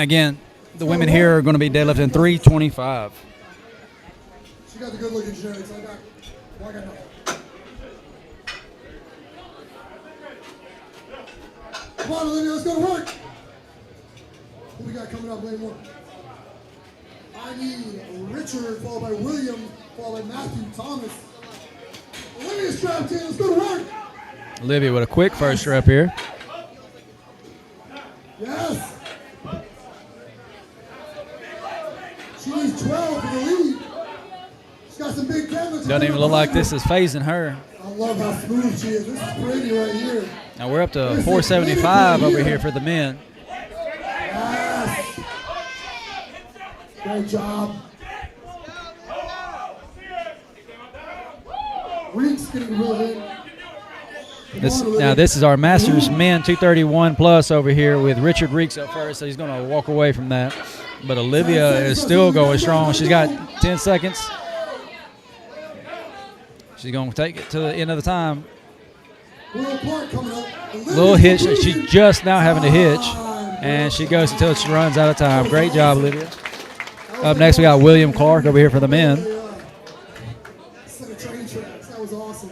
S1: Again, the women here are going to be deadlifting 325.
S2: She got the good looking genetics. I got no. Come on, Olivia, let's go to work. Who we got coming up, lane 1? I need Richard, followed by William, followed by Matthew Thomas. Olivia's strapped in. Let's go to work.
S1: Olivia with a quick first rep here.
S2: Yes. She needs 12 for the lead. She's got some big deadlifts.
S1: Doesn't even look like this is phasing her.
S2: I love how smooth she is. This is pretty right here.
S1: Now we're up to 475 over here for the men.
S2: Yes. Great job. Reek's getting real in.
S1: Now this is our Masters men 231 plus over here with Richard Reeks up first, so he's going to walk away from that. But Olivia is still going strong. She's got 10 seconds. She's going to take it to the end of the time. Little hitch. She's just now having to hitch, and she goes until she runs out of time. Great job, Olivia. Up next, we got William Clark over here for the men.
S2: That was awesome.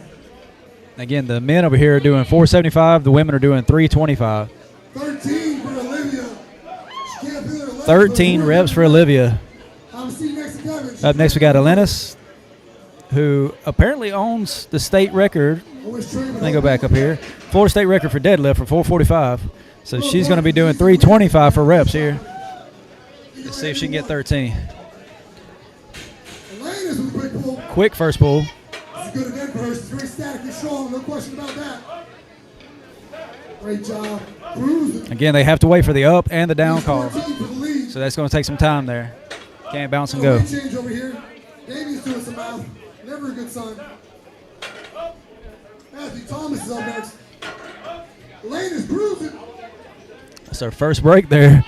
S1: Again, the men over here are doing 475. The women are doing 325.
S2: 13 for Olivia.
S1: 13 reps for Olivia. Up next, we got Elenis, who apparently owns the state record. Let me go back up here. Florida state record for deadlift for 445. So she's going to be doing 325 for reps here. Let's see if she can get 13. Quick first pull.
S2: Good event for her. She's very statically strong, no question about that. Great job. Cruising.
S1: Again, they have to wait for the up and the down call. So that's going to take some time there. Can't bounce and go.
S2: Change over here. Davey's doing some mouth. Never a good sign. Matthew Thomas is up next. Lane is cruising.
S1: That's our first break there.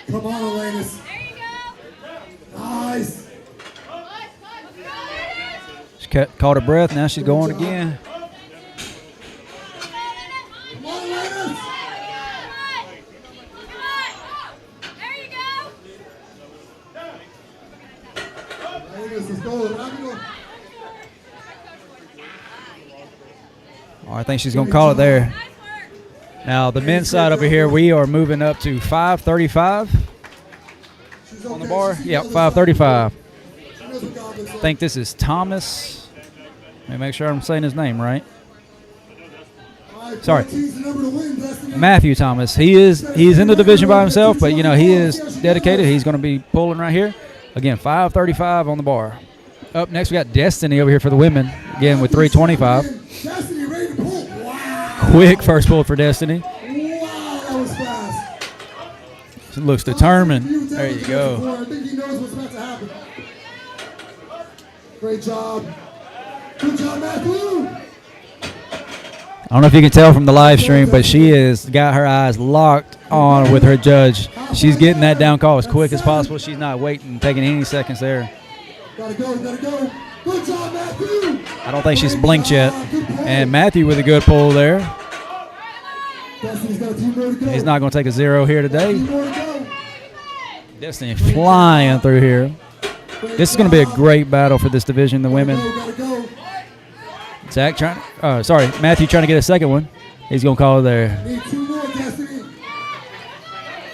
S2: Come on, Elenis. Nice.
S1: She caught her breath. Now she's going again.
S2: Come on, Elenis. Elenis, let's go.
S1: Oh, I think she's going to call it there. Now, the men's side over here, we are moving up to 535 on the bar. Yep, 535. I think this is Thomas. Let me make sure I'm saying his name right. Sorry, Matthew Thomas. He's in the division by himself, but, you know, he is dedicated. He's going to be pulling right here. Again, 535 on the bar. Up next, we got Destiny over here for the women, again with 325. Quick first pull for Destiny.
S2: Wow, that was fast.
S1: She looks determined. There you go.
S2: I think he knows what's about to happen. Great job. Good job, Matthew.
S1: I don't know if you can tell from the live stream, but she has got her eyes locked on with her judge. She's getting that down call as quick as possible. She's not waiting, taking any seconds there.
S2: Gotta go, gotta go. Good job, Matthew.
S1: I don't think she's blinked yet. And Matthew with a good pull there. He's not going to take a zero here today. Destiny flying through here. This is going to be a great battle for this division, the women. Matthew trying to get a second one. He's going to call it there.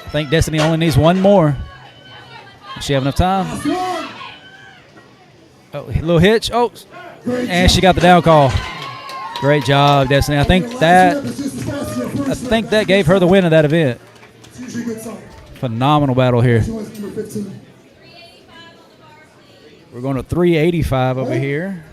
S1: I think Destiny only needs one more. Does she have enough time? Oh, a little hitch. Oh, and she got the down call. Great job, Destiny. I think that gave her the win of that event. Phenomenal battle here. We're going to 385 over here.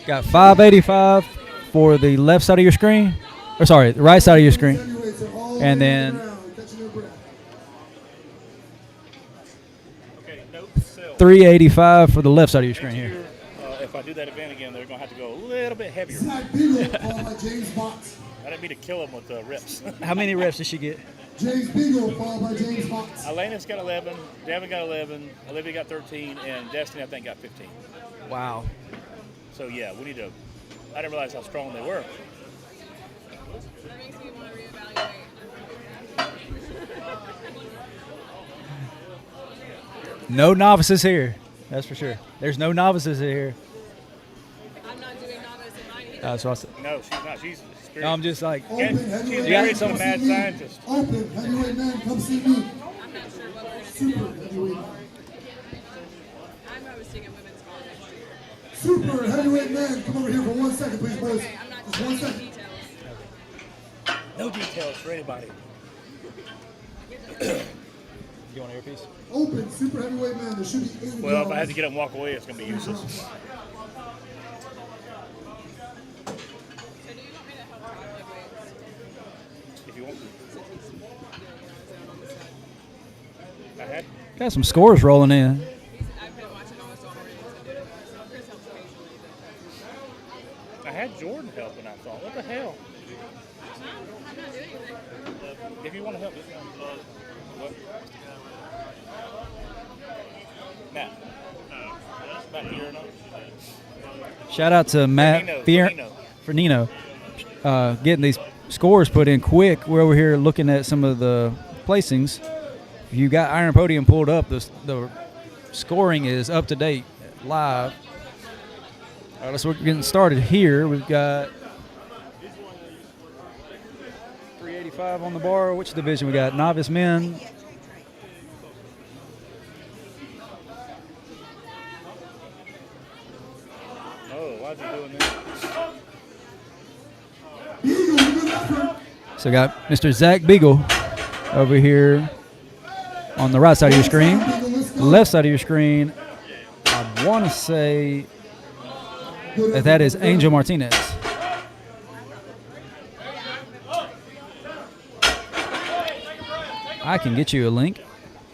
S1: Got 585 for the left side of your screen. Or sorry, the right side of your screen. And then 385 for the left side of your screen here.
S6: If I do that event again, they're going to have to go a little bit heavier. I didn't mean to kill him with the reps.
S1: How many reps did she get?
S2: James Beagle, followed by James Fox.
S6: Elena's got 11, Devin got 11, Olivia got 13, and Destiny, I think, got 15.
S1: Wow.
S6: So, yeah, we need to – I didn't realize how strong they were.
S8: That makes me want to reevaluate.
S1: No novices here. That's for sure. There's no novices here.
S8: I'm not doing novice in mine either.
S1: So I said,
S6: No, she's not. She's experienced.
S1: no, I'm just like,
S2: Open,
S6: She's
S2: heavyweight
S6: married
S2: man,
S6: some
S2: come
S6: mad
S2: see me.
S6: scientist.
S2: Open, heavyweight man, come see me.
S8: I'm not sure what we're
S2: Super
S8: doing.
S2: heavyweight man.
S8: I'm hosting a women's call next year.
S2: Super heavyweight man, come over here for 1 second, please, boys.
S8: Okay, I'm not
S2: Just
S8: doing
S2: 1
S8: any
S2: second.
S8: details.
S6: No details for anybody.
S1: you want an earpiece?
S2: Open, super heavyweight man. There should be 80
S6: Well, if I
S2: guys.
S6: had to get up and walk away, it's going to be useless.
S8: So do you want me to help Todd lift weights?
S6: If you want to.
S8: Since he's doing it on his own on the side.
S6: I had
S1: Got some scores rolling in.
S8: I've been watching almost all morning since I'm doing it. So Chris helps occasionally.
S6: I had Jordan helping, I thought. What the hell?
S8: I'm not doing anything.
S6: If you want to help, what? Matt. Matt here or not?
S1: Shout out to Matt
S6: Fernino.
S1: Fernino, getting these scores put in quick. We're over here looking at some of the placings. If you got Iron Podium pulled up, the scoring is up to date, live. All right, so we're getting started here. We've got 385 on the bar. Which division we got? Novice men.
S6: Oh, why's he doing that?
S1: So we got Mr. Zach Beagle over here on the right side of your screen. The left side of your screen, I want to say that is Angel Martinez. I can get you a link.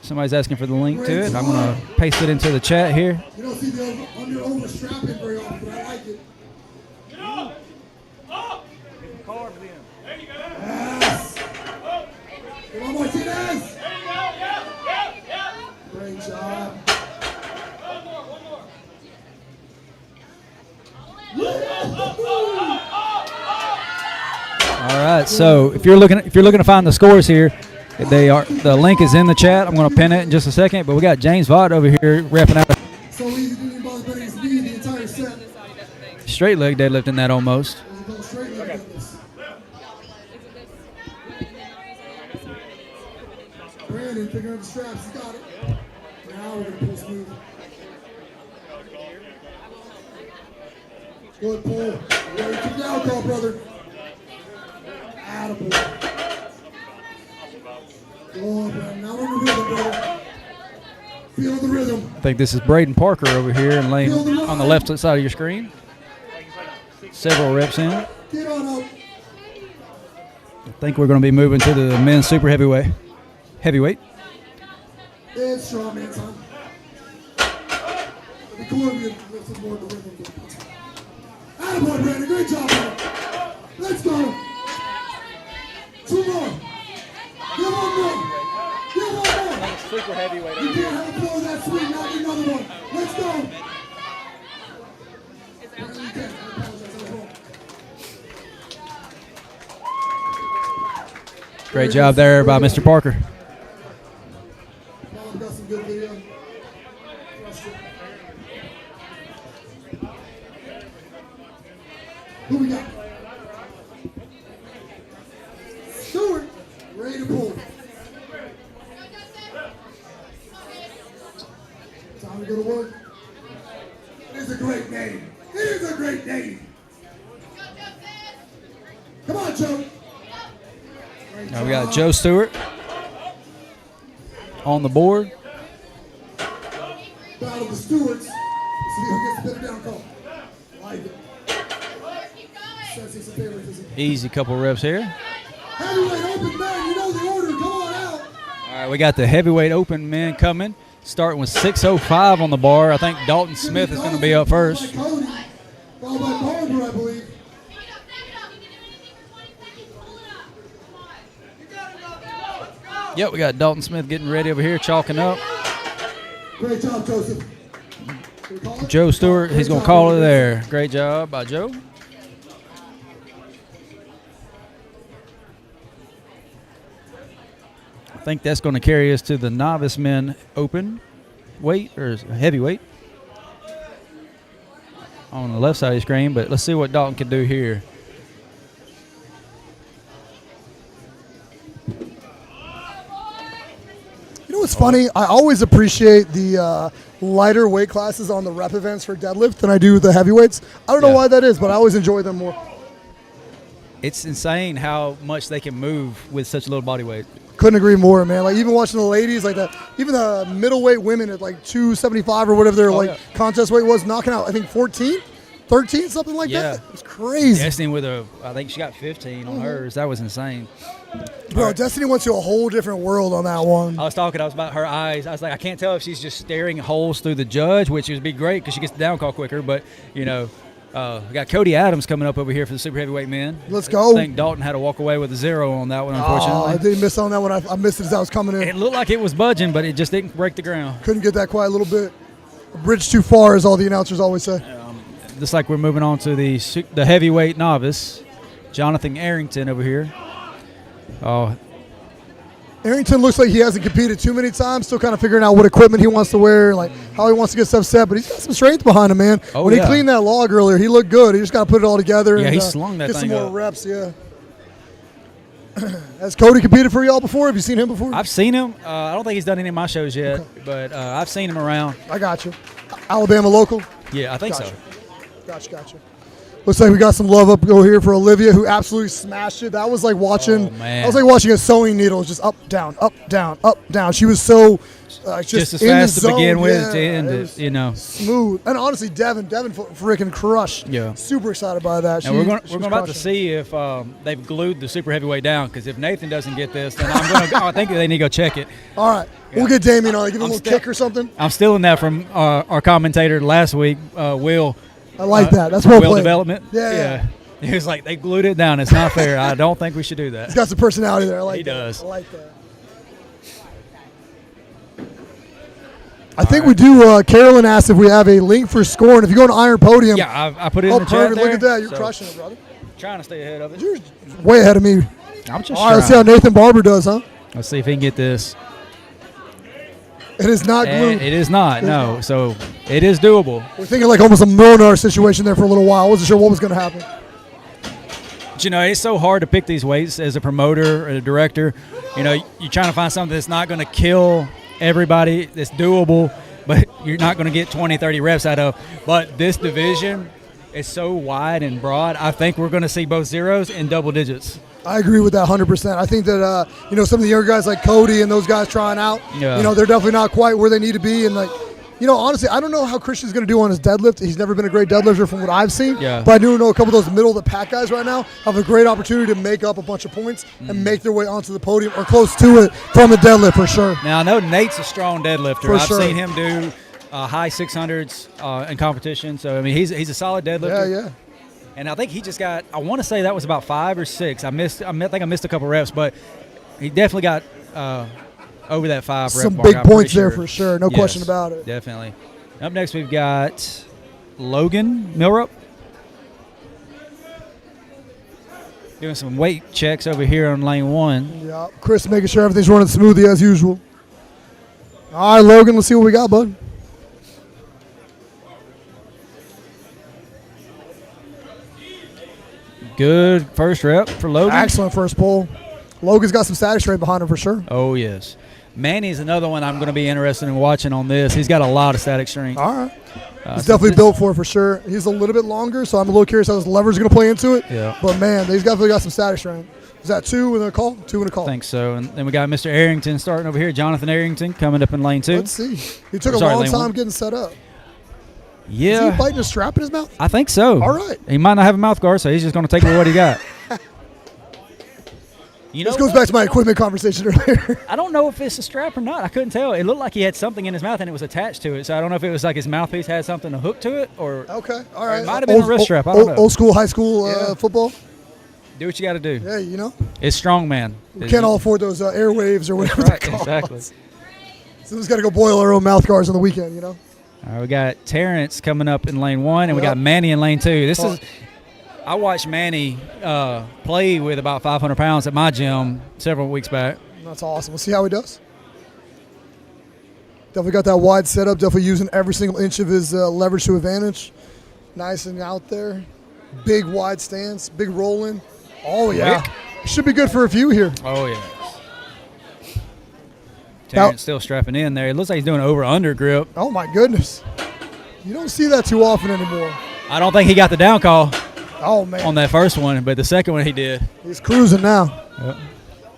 S1: Somebody's asking for the link to it. I'm going to paste it into the chat here.
S2: You don't see the overstrapping very often, but I like it. Yes. Come on, Martinez. Great job.
S1: All right. So if you're looking to find the scores here, the link is in the chat. I'm going to pin it in just a second. But we got James Vaught over here repping out
S2: So easy to do both bettings to be the entire set.
S1: straight leg deadlifting that almost.
S2: Straight leg goodness. Brandon picking up the straps. He's got it. Now we're going to pull smooth. Good pull. Ready to down call, brother. Attaboy. Go on, Brandon. Now we're in the rhythm, brother. Feel the rhythm.
S1: I think this is Braden Parker over here and laying on the left side of your screen. Several reps in.
S2: Get on out.
S1: I think we're going to be moving to the men's super heavyweight.
S2: It's Strongman time. The Colombian lifts some more to the rhythm. Attaboy, Brandon. Great job, man. Let's go. 2 more. Give 1 more. Give 1 more.
S6: Super heavyweight
S2: You
S6: over here.
S2: can't have a flow that sweet, not another one. Let's go. Brandon, you can't. I apologize. I was wrong.
S1: Great job there by Mr. Parker.
S2: Mom got some good video. Crushed it. Who we got? Stewart. Ready to pull. Time to go to work. It is a great name. It is a great name. Come on, Joe. Great
S1: Now we got
S2: job.
S1: Joe Stewart on the board.
S2: Battle of the Stewards. See who gets the better down call. Like it. Sensing some favoritism.
S1: Easy couple reps here.
S2: Heavyweight open man, you know the order. Come on out.
S1: All right, we got the heavyweight open men coming, starting with 6:05 on the bar. I think Dalton Smith is going to be up first.
S2: Cody, followed by Barber, I believe.
S1: Yep, we got Dalton Smith getting ready over here, chalking up.
S2: Great job, Joseph.
S1: Joe Stewart, he's going to call it there. Great job by Joe. I think that's going to carry us to the novice men open weight or heavyweight on the left side of the screen, but let's see what Dalton can do here.
S2: You know what's funny? I always appreciate the lighter weight classes on the rep events for deadlift than I do the heavyweights. I don't know why that is, but I always enjoy them more.
S1: It's insane how much they can move with such little body weight.
S2: Couldn't agree more, man. Like even watching the ladies, like that, even the middleweight women at like 275 or whatever their contest weight was, knocking out I think 14, 13, something like that. It's crazy.
S1: Destiny with I think she got 15 on hers. That was insane.
S2: Bro, Destiny went to a whole different world on that one.
S1: I was about her eyes. I was like, I can't tell if she's just staring holes through the judge, which would be great because she gets the down call quicker. But, we got Cody Adams coming up over here for the super heavyweight men.
S2: Let's go.
S1: I think Dalton had to walk away with a 0 on that one, unfortunately.
S2: I didn't miss on that one. I missed it as I was coming in.
S1: It looked like it was budging, but it just didn't break the ground.
S2: Couldn't get that quite a little bit. A bridge too far, as all the announcers always say.
S1: Just like we're moving on to the heavyweight novice, Jonathan Arrington over here.
S2: Arrington looks like he hasn't competed too many times, still kind of figuring out what equipment he wants to wear, like how he wants to get stuff set, but he's got some strength behind him, man. When he cleaned that log earlier, he looked good. He just got to put it all together and
S1: he slung that
S2: get
S1: thing
S2: some more
S1: up.
S2: reps, Has Cody competed for y'all before? Have you seen him before?
S1: I've seen him. I don't think he's done any of my shows yet, but I've seen him around.
S2: I got you. Alabama local?
S1: Yeah, I think so.
S2: Gotcha. Looks like we got some love up here for Olivia, who absolutely smashed it. That was like watching. I was like watching a sewing needle, just up, down, up, down, up, down. She was so
S1: just as
S2: in
S1: fast
S2: the
S1: to
S2: zone.
S1: begin with to end it.
S2: Smooth. And honestly, Devin freaking crushed.
S1: Yeah.
S2: Super excited by that.
S1: And we're going about to see if they've glued the super heavyweight down, because if Nathan doesn't get this, then I think they need to go check it.
S2: All right. We'll get Damien on. Give him a little kick or something.
S1: I'm stealing that from our commentator last week, Will.
S2: I like that. That's well
S1: Will
S2: played.
S1: Development.
S2: Yeah.
S1: He was like, they glued it down. It's not fair. I don't think we should do that.
S2: He's got some personality there. I like
S1: he
S2: that.
S1: does.
S2: I like that. I think we do. Carolyn asked if we have a link for scoring. If you go to Iron Podium.
S1: Yeah, I put it in the chat
S2: perfect.
S1: there.
S2: Look at that. You're crushing it, brother.
S1: Trying to stay ahead of it.
S2: You're way ahead of me.
S1: I'm just
S2: All right, let's see how Nathan Barber does, huh?
S1: Let's see if he can get this.
S2: It is not glued.
S1: It is not, no. So it is doable.
S2: We're thinking like almost a Milner situation there for a little while. I wasn't sure what was going to happen.
S1: But, it's so hard to pick these weights as a promoter or a director. You're trying to find something that's not going to kill everybody, that's doable, but you're not going to get 20, 30 reps out of. But this division is so wide and broad, I think we're going to see both zeros and double digits.
S2: I agree with that 100%. I think that, some of the younger guys like Cody and those guys trying out, they're definitely not quite where they need to be. And, honestly, I don't know how Christian's going to do on his deadlift. He's never been a great deadlifter from what I've seen.
S1: Yeah.
S2: But I do know a couple of those middle of the pack guys right now have a great opportunity to make up a bunch of points and make their way onto the podium or close to it from the deadlift for sure.
S1: Now, I know Nate's a strong deadlifter. I've
S2: sure.
S1: seen him do high 600s in competition. So, he's a solid deadlifter.
S2: Yeah.
S1: And I think he just got, I want to say that was about 5 or 6. I think I missed a couple reps, but he definitely got over that 5 rep
S2: Some
S1: mark.
S2: big points there for sure. No question about it.
S1: Definitely. Up next, we've got Logan Milrup. Doing some weight checks over here on lane 1.
S2: Yeah, Chris making sure everything's running smoothly as usual. All right, Logan, let's see what we got, bud.
S1: Good first rep for Logan.
S2: Excellent first pull. Logan's got some static strength behind him for sure.
S1: Oh, yes. Manny's another one I'm going to be interested in watching on this. He's got a lot of static strength.
S2: All right. He's definitely built for it for sure. He's a little bit longer, so I'm a little curious how his leverage is going to play into it.
S1: Yeah.
S2: But, man, he's definitely got some static strength. Is that 2 and a call? 2 and a call.
S1: I think so. And then we got Mr. Arrington starting over here. Jonathan Arrington coming up in lane 2.
S2: Let's see. He took a long time getting set up.
S1: Yeah.
S2: Is he biting a strap in his mouth?
S1: I think so.
S2: All right.
S1: He might not have a mouth guard, so he's just going to take what he got.
S2: This goes back to my equipment conversation earlier.
S1: I don't know if it's a strap or not. I couldn't tell. It looked like he had something in his mouth and it was attached to it. So I don't know if it was like his mouthpiece had something to hook to it or.
S2: Okay. All right.
S1: It might have been a wrist strap. I don't know.
S2: Old school, high school football?
S1: Do what you got to do.
S2: Yeah, you know.
S1: It's Strongman.
S2: We can't all afford those airwaves or whatever
S1: Right,
S2: they're called.
S1: exactly.
S2: So we've got to go boil our own mouth guards on the weekend, you know.
S1: All right, we got Terrence coming up in lane 1, and we got Manny in lane 2. I watched Manny play with about 500 pounds at my gym several weeks back.
S2: That's awesome. We'll see how he does. Definitely got that wide setup. Definitely using every single inch of his leverage to advantage. Nice and out there. Big wide stance. Big rolling. Oh, yeah. Should be good for a few here.
S1: Oh, yeah. Terrence still strapping in there. It looks like he's doing over-under grip.
S2: Oh, my goodness. You don't see that too often anymore.
S1: I don't think he got the down call
S2: Oh, man.
S1: on that first one, but the second one he did.
S2: He's cruising now.
S1: Yep.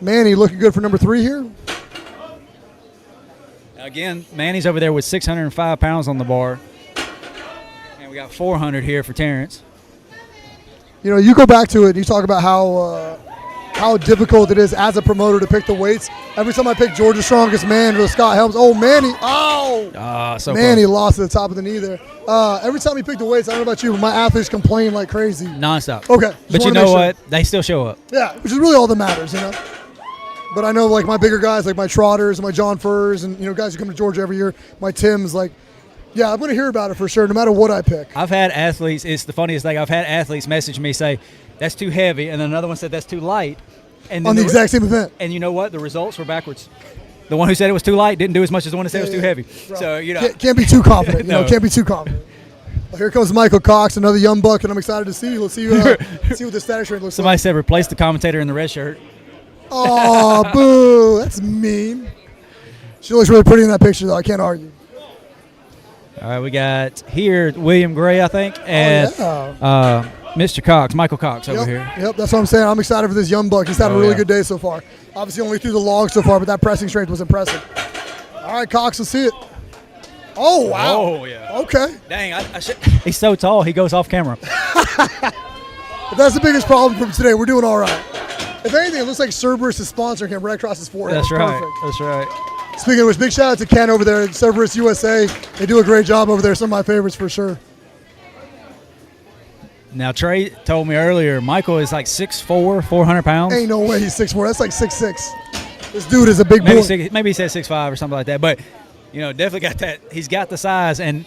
S2: Manny looking good for number 3 here.
S1: Again, Manny's over there with 605 pounds on the bar. And we got 400 here for Terrence.
S2: You know, you go back to it and you talk about how difficult it is as a promoter to pick the weights. Every time I pick Georgia's Strongest Man or Scott Helms, Manny, Manny lost at the top of the knee there. Every time he picked the weights, I don't know about you, but my athletes complain like crazy.
S1: Nonstop.
S2: Okay.
S1: But you know what? They still show up.
S2: Yeah, which is really all that matters, you know. But I know, like, my bigger guys, like my Trotters and my John Furs and, you know, guys who come to Georgia every year, my Tims, like, yeah, I'm going to hear about it for sure, no matter what I pick.
S1: I've had athletes, it's the funniest thing, I've had athletes message me, say, that's too heavy, and then another one said, that's too light. And
S2: On the exact same event.
S1: And you know what? The results were backwards. The one who said it was too light didn't do as much as the one that said it was too heavy.
S2: Right.
S1: So, you know.
S2: Can't be too confident.
S1: No.
S2: Can't be too confident. Well, here comes Michael Cox, another young buck, and I'm excited to see. Let's see, see what the status rate looks
S1: Somebody
S2: like.
S1: said replace the commentator in the red shirt.
S2: Oh, boo. That's mean. She looks really pretty in that picture, though. I can't argue.
S1: All right, we got here William Gray, I think, and Mr. Cox, Michael Cox over here.
S2: Yep, that's what I'm saying. I'm excited for this young buck. He's had a really good day so far. Obviously only threw the log so far, but that pressing strength was impressive. All right, Cox, let's see it. Oh, wow.
S1: Oh, yeah.
S2: Okay.
S1: Dang, he's so tall, he goes off camera.
S2: If that's the biggest problem from today, we're doing all right. If anything, it looks like Cerberus is sponsoring him right across his forehead.
S1: That's right.
S2: Perfect.
S1: That's right.
S2: Speaking of which, big shout out to Ken over there at Cerberus USA. They do a great job over there. Some of my favorites for sure.
S1: Now, Trey told me earlier, Michael is like 6'4", 400 pounds.
S2: Ain't no way he's 6'4". That's like 6'6". This dude is a big boy.
S1: Maybe he said 6'5" or something like that. But, you know, definitely got that. He's got the size. And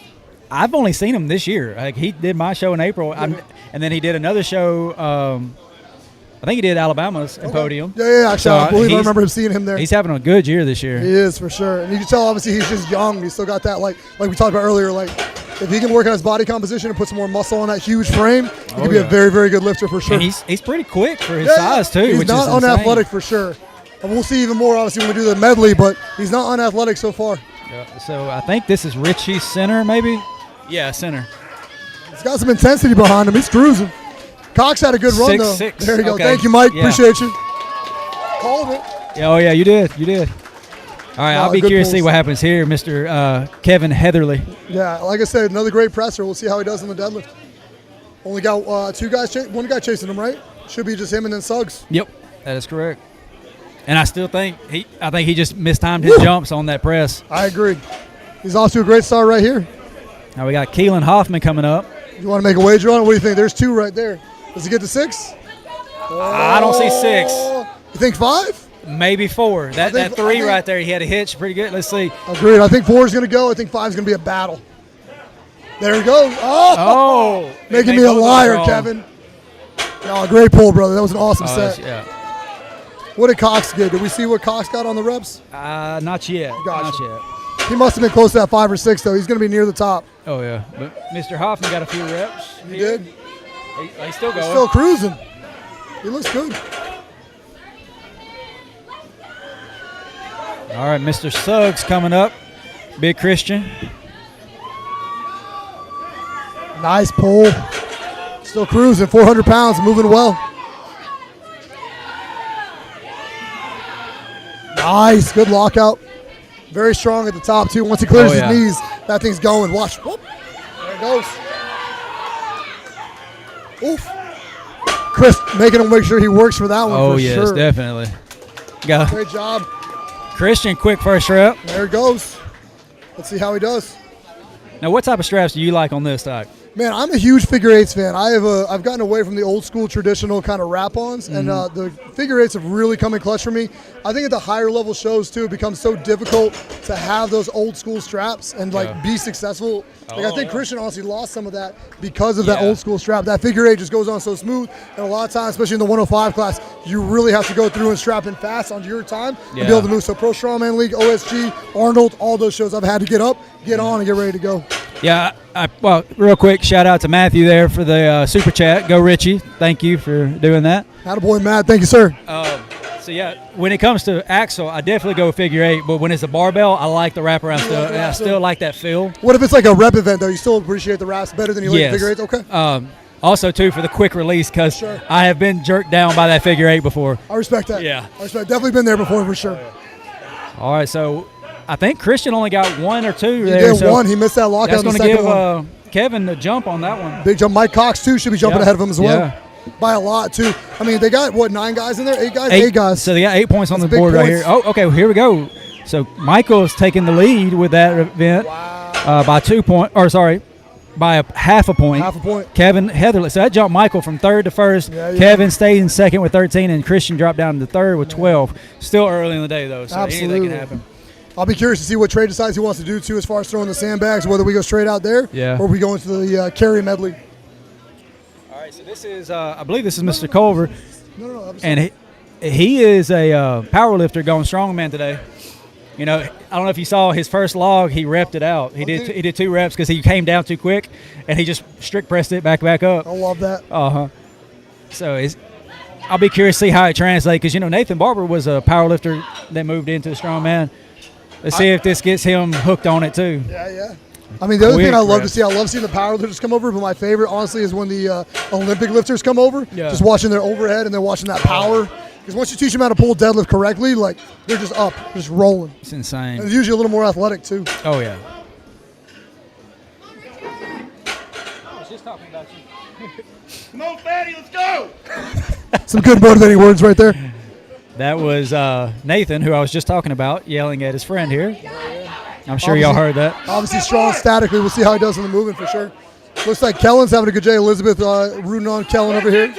S1: I've only seen him this year. Like, he did my show in April. And then he did another show. I think he did Alabama's in Podium.
S2: Yeah. Actually, I believe I remember seeing him there.
S1: He's having a good year this year.
S2: He is, for sure. And you can tell, obviously, he's just young. He's still got that, like we talked about earlier, like, if he can work on his body composition and put some more muscle on that huge frame, he could be a very, very good lifter for sure.
S1: And he's pretty quick for his size, too.
S2: He's
S1: which
S2: not
S1: is
S2: unathletic for sure. And we'll see even more, obviously, when we do the medley, but he's not unathletic so far.
S1: Yeah, so I think this is Richie center, maybe? Yeah, center.
S2: He's got some intensity behind him. He's cruising. Cox had a good run, though.
S1: 6'6".
S2: There you go.
S1: Okay.
S2: Thank you, Mike.
S1: Yeah.
S2: Appreciate you. Called it.
S1: Yeah, oh, yeah, you did. All right, I'll be curious to see what happens here, Mr. Kevin Heatherly.
S2: Yeah, like I said, another great presser. We'll see how he does in the deadlift. Only got two guys, one guy chasing him, right? Should be just him and then Suggs.
S1: Yep, that is correct. And I still think he just mistimed his jumps on that press.
S2: I agree. He's off to a great start right here.
S1: Now we got Keelan Hoffman coming up.
S2: You want to make a wager on it? What do you think? There's 2 right there. Does he get to 6?
S1: I don't see 6.
S2: You think 5?
S1: Maybe 4. That 3 right there, he had a hitch pretty good. Let's see.
S2: Agreed. I think 4 is going to go. I think 5 is going to be a battle. There he goes. Oh! Making me a liar, Kevin. Oh, great pull, brother. That was an awesome set.
S1: Yeah.
S2: What did Cox get? Did we see what Cox got on the reps?
S1: Not yet.
S2: Gotcha.
S1: Not yet.
S2: He must have been close to that 5 or 6, though. He's going to be near the top.
S1: Oh, yeah. But Mr. Hoffman got a few reps.
S2: He did.
S1: He's still going.
S2: He's still cruising. He looks good.
S1: All right, Mr. Suggs coming up. Big Christian.
S2: Nice pull. Still cruising, 400 pounds, moving well. Nice, good lockout. Very strong at the top, too. Once he clears his knees, that thing's going. Watch. Whoop. There it goes. Oof. Chris making him make sure he works for that one.
S1: Oh,
S2: for
S1: yes,
S2: sure.
S1: definitely.
S2: Great job.
S1: Christian, quick first rep.
S2: There it goes. Let's see how he does.
S1: Now, what type of straps do you like on this type?
S2: Man, I'm a huge figure eights fan. I've gotten away from the old school traditional kind of wrap-ons, and the figure eights have really come in clutch for me. I think at the higher level shows too, it becomes so difficult to have those old school straps and like be successful. Like I think Christian honestly lost some of that because of that old school strap. That figure eight just goes on so smooth, and a lot of times, especially in the 105 class, you really have to go through and strap in fast onto your time and be able to move. So Pro Strongman League, OSG, Arnold, all those shows I've had to get up, get on, and get ready to go.
S1: Yeah, well, real quick, shout out to Matthew there for the super chat. Go Richie. Thank you for doing that.
S2: Attaboy, Matt. Thank you, sir.
S1: So, yeah, when it comes to axle, I definitely go figure eight. But when it's a barbell, I like the wraparound stuff. And I still like that feel.
S2: What if it's like a rep event, though? You still appreciate the wraps better than you like the figure eights? Okay.
S1: Also, too, for the quick release, because I have been jerked down by that figure eight before.
S2: I respect that.
S1: Yeah.
S2: I respect. Definitely been there before for sure.
S1: All right, so I think Christian only got one or two
S2: He
S1: there.
S2: did one. He missed that lockout.
S1: That's going to give Kevin the jump on that one.
S2: Big jump. Mike Cox, too, should be jumping ahead of him as well.
S1: Yeah.
S2: By a lot, too. I mean, they got, 9 guys in there? 8 guys? 8 guys.
S1: So they got 8 points on the
S2: big
S1: board right
S2: points.
S1: here. Oh, okay, here we go. So Michael's taking the lead with that event by 2 points, or sorry, by a half a point.
S2: Half a point.
S1: Kevin Heatherly. So that jumped Michael from third to first. Kevin stayed in second with 13, and Christian dropped down to third with 12. Still early in the day, though, so anything can happen.
S2: I'll be curious to see what Trey decides he wants to do, too, as far as throwing the sandbags, whether we go straight out there or we go into the carry medley.
S1: All right, so this is, I believe this is Mr. Culver.
S2: No,
S1: and he is a power lifter going strongman today. You know, I don't know if you saw his first log, he repped it out. He did 2 reps because he came down too quick, and he just strict pressed it back up.
S2: I love that.
S1: So I'll be curious to see how it translates because, you know, Nathan Barber was a power lifter that moved into the strongman. Let's see if this gets him hooked on it too.
S2: Yeah. I mean, the other thing I love to see, I love seeing the power lifters come over, but my favorite, honestly, is when the Olympic lifters come over.
S1: Yeah.
S2: Just watching their overhead and then watching that power. Because once you teach them how to pull deadlift correctly, like, they're just up, just rolling.
S1: It's insane.
S2: And it's usually a little more athletic, too.
S1: Oh, yeah. I was just talking about you.
S7: Come on, fatty, let's go.
S2: Some good motivating words right there.
S1: That was Nathan, who I was just talking about, yelling at his friend here. I'm sure y'all heard that.
S2: Obviously strong statically. We'll see how he does in the movement for sure. Looks like Kellen's having a good day. Elizabeth rooting on Kellen over here.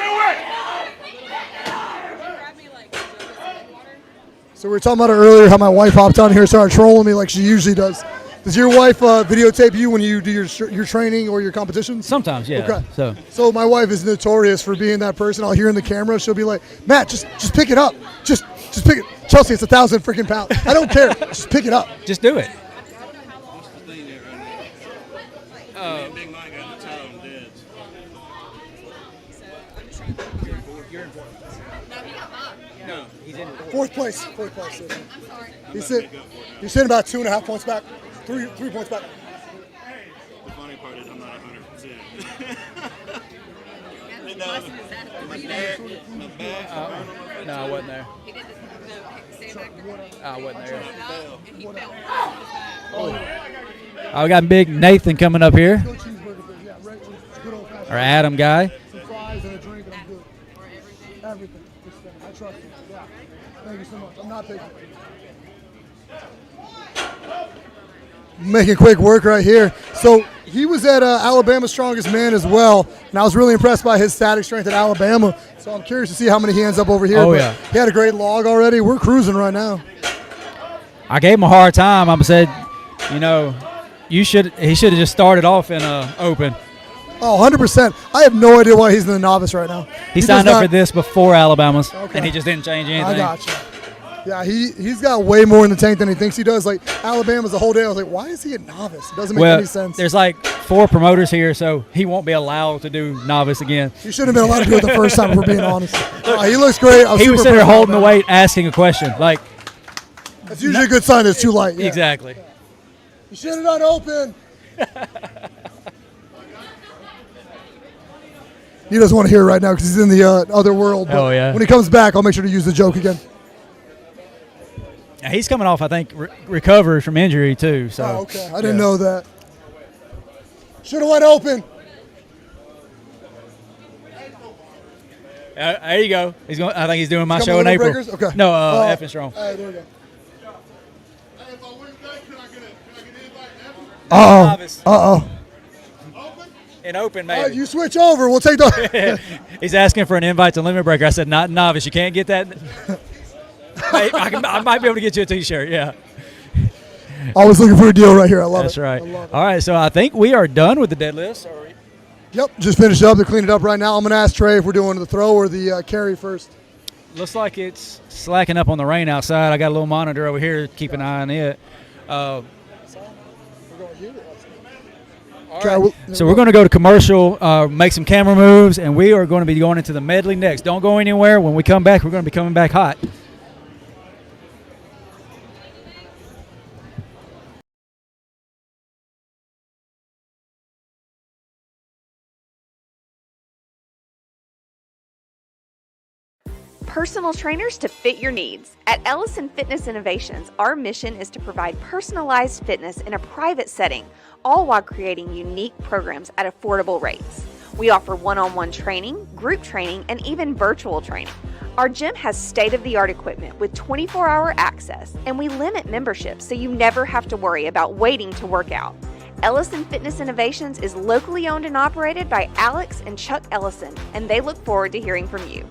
S2: So we were talking about it earlier, how my wife hopped on here and started trolling me like she usually does. Does your wife videotape you when you do your training or your competitions?
S1: Sometimes, yeah.
S2: Okay. So my wife is notorious for being that person. I'll hear in the camera, she'll be like, Matt, just pick it up. Just pick it. Chelsea, it's 1,000 freaking pounds. I don't care. Just pick it up.
S1: Just do it.
S7: Big Mike got the time dead.
S1: No, he's in
S2: Fourth place. He's sitting about 2.5 points back. 3 points back.
S7: The funny part is I'm not 100%.
S1: No, I wasn't there. I wasn't there. Oh, we got big Nathan coming up here. Our Adam guy.
S2: Some fries and a drink and I'm good. Everything. I trust you. Yeah. Thank you so much. I'm not taking it. Making quick work right here. So he was at Alabama's Strongest Man as well, and I was really impressed by his static strength at Alabama. So I'm curious to see how many he ends up over here.
S1: Oh,
S2: but
S1: yeah.
S2: He had a great log already. We're cruising right now.
S1: I gave him a hard time. I said, you know, he should have just started off in open.
S2: Oh, 100%. I have no idea why he's in the novice right now.
S1: He signed up for this before Alabama's, and he just didn't change anything.
S2: I got you. Yeah, he's got way more in the tank than he thinks he does. Like, Alabama's the whole day. I was like, why is he a novice? It doesn't make any sense.
S1: There's like 4 promoters here, so he won't be allowed to do novice again.
S2: He shouldn't have been allowed to do it the first time, if we're being honest. He looks great.
S1: He was sitting there holding the weight, asking a question. Like,
S2: that's usually a good sign that it's too light. Yeah.
S1: Exactly.
S2: You should have done open. He doesn't want to hear it right now because he's in the other world.
S1: Oh, yeah.
S2: When he comes back, I'll make sure to use the joke again.
S1: He's coming off, I think, recovered from injury too. So.
S2: Oh, okay. I didn't know that. Should have went open.
S1: There you go. I think he's doing my show in April.
S2: Breakers? Okay.
S1: No, F and Strong.
S2: There we go.
S3: Hey, if I win today, can I get an invite to Evan?
S2: Uh-oh.
S3: Open?
S1: In open,
S2: All right,
S1: maybe.
S2: you switch over. We'll take the.
S1: He's asking for an invite to Limit Breaker. I said, not novice. You can't get that. I might be able to get you a T-shirt. Yeah.
S2: I was looking for a deal right here. I love
S1: That's
S2: it.
S1: right.
S2: I love it.
S1: All right, so I think we are done with the deadlifts.
S2: Yep, just finished up. They're cleaning it up right now. I'm going to ask Trey if we're doing the throw or the carry first.
S1: Looks like it's slacking up on the rain outside. I got a little monitor over here to keep an eye on it. All right. So we're going to go to commercial, make some camera moves, and we are going to be going into the medley next. Don't go anywhere. When we come back, we're going to be coming back hot.
S5: Personal trainers to fit your needs. At Ellison Fitness Innovations, our mission is to provide personalized fitness in a private setting, all while creating unique programs at affordable rates. We offer one-on-one training, group training, and even virtual training. Our gym has state-of-the-art equipment with 24-hour access, and we limit memberships so you never have to worry about waiting to work out. Ellison Fitness Innovations is locally owned and operated by Alex and Chuck Ellison, and they look forward to hearing from you.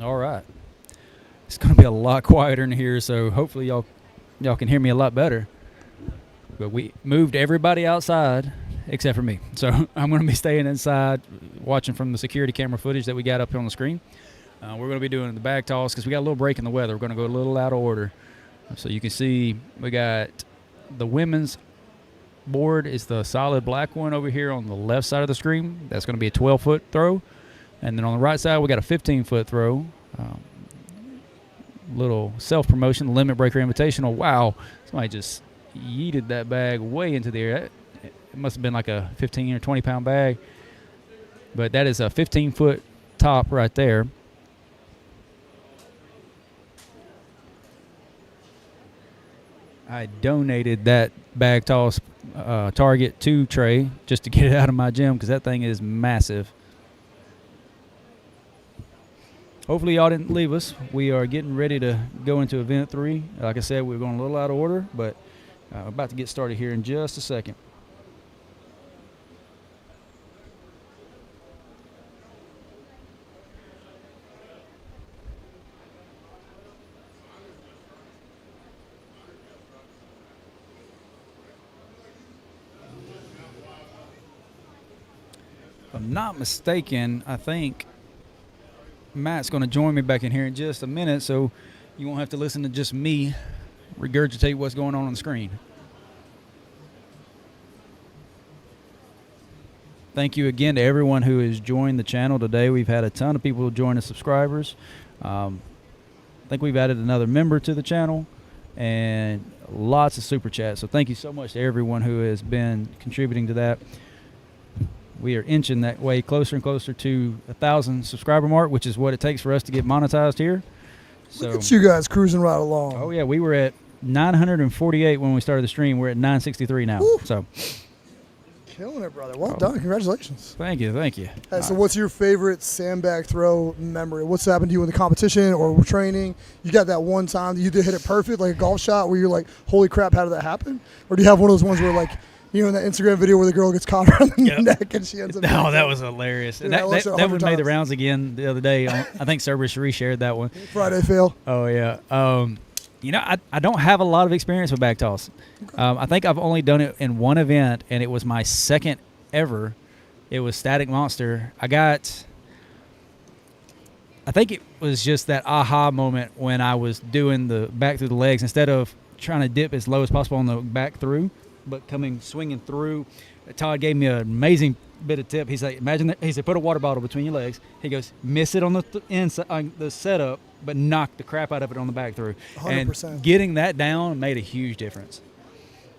S1: All right. It's going to be a lot quieter in here, so hopefully y'all can hear me a lot better. But we moved everybody outside except for me. So I'm going to be staying inside watching from the security camera footage that we got up here on the screen. We're going to be doing the bag toss because we got a little break in the weather. We're going to go a little out of order. So you can see we got the women's board is the solid black one over here on the left side of the screen. That's going to be a 12-foot throw. And then on the right side, we got a 15-foot throw. Little self-promotion, Limit Breaker Invitational. Wow, somebody just yeeted that bag way into the air. It must have been like a 15 or 20-pound bag. But that is a 15-foot top right there. I donated that bag toss target to Trey just to get it out of my gym because that thing is massive. Hopefully y'all didn't leave us. We are getting ready to go into event 3. Like I said, we're going a little out of order, but about to get started here in just a second. If I'm not mistaken, I think Matt's going to join me back in here in just a minute, so you won't have to listen to just me regurgitate what's going on the screen. Thank you again to everyone who has joined the channel today. We've had a ton of people join as subscribers. I think we've added another member to the channel and lots of super chats. So thank you so much to everyone who has been contributing to that. We are inching that way closer and closer to 1,000 subscriber mark, which is what it takes for us to get monetized here. So,
S2: look at you guys cruising right along.
S1: Oh, yeah. We were at 948 when we started the stream. We're at 963 now.
S2: Woo.
S1: So
S2: killing it, brother. Well done. Congratulations.
S1: Thank you. Thank you.
S2: Hey, so what's your favorite sandbag throw memory? What's happened to you in the competition or training? You got that one time that you did hit it perfect, like a golf shot where you're like, holy crap, how did that happen? Or do you have one of those ones where like, you know, in that Instagram video where the girl gets caught around the neck and she ends up.
S1: No, that was hilarious. Dude, that one made the rounds again the other day. I think Cerberus reshared that one.
S2: Friday fail.
S1: Oh, yeah. You know, I don't have a lot of experience with bag toss. Okay. I think I've only done it in one event, and it was my second ever. It was Static Monster. I think it was just that aha moment when I was doing the back through the legs instead of trying to dip as low as possible on the back through, but swinging through. Todd gave me an amazing bit of tip. He's like, imagine that. He said, put a water bottle between your legs. He goes, miss it on the inside, on the setup, but knock the crap out of it on the back through.
S2: 100%.
S1: And getting that down made a huge difference.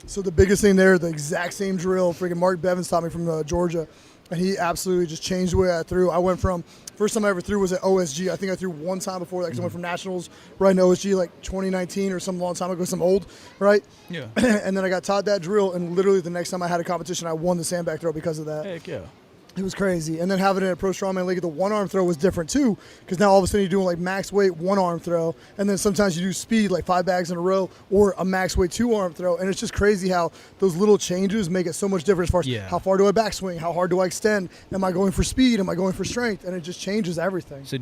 S2: So the biggest thing there, the exact same drill, freaking Mark Bevins taught me from Georgia, and he absolutely just changed the way I threw. I went from, first time I ever threw was at OSG. I think I threw one time before that because I went from Nationals right in OSG like 2019 or some long time ago, some old, right?
S1: Yeah.
S2: And then I got taught that drill, and literally the next time I had a competition, I won the sandbag throw because of that.
S1: Heck yeah.
S2: It was crazy. And then having it at Pro Strongman League, the one-arm throw was different too, because now all of a sudden you're doing like max weight one-arm throw, and then sometimes you do speed, like 5 bags in a row, or a max weight 2-arm throw. And it's just crazy how those little changes make it so much different as far as how far do I backswing, how hard do I extend, am I going for speed, am I going for strength, and it just changes everything.
S1: So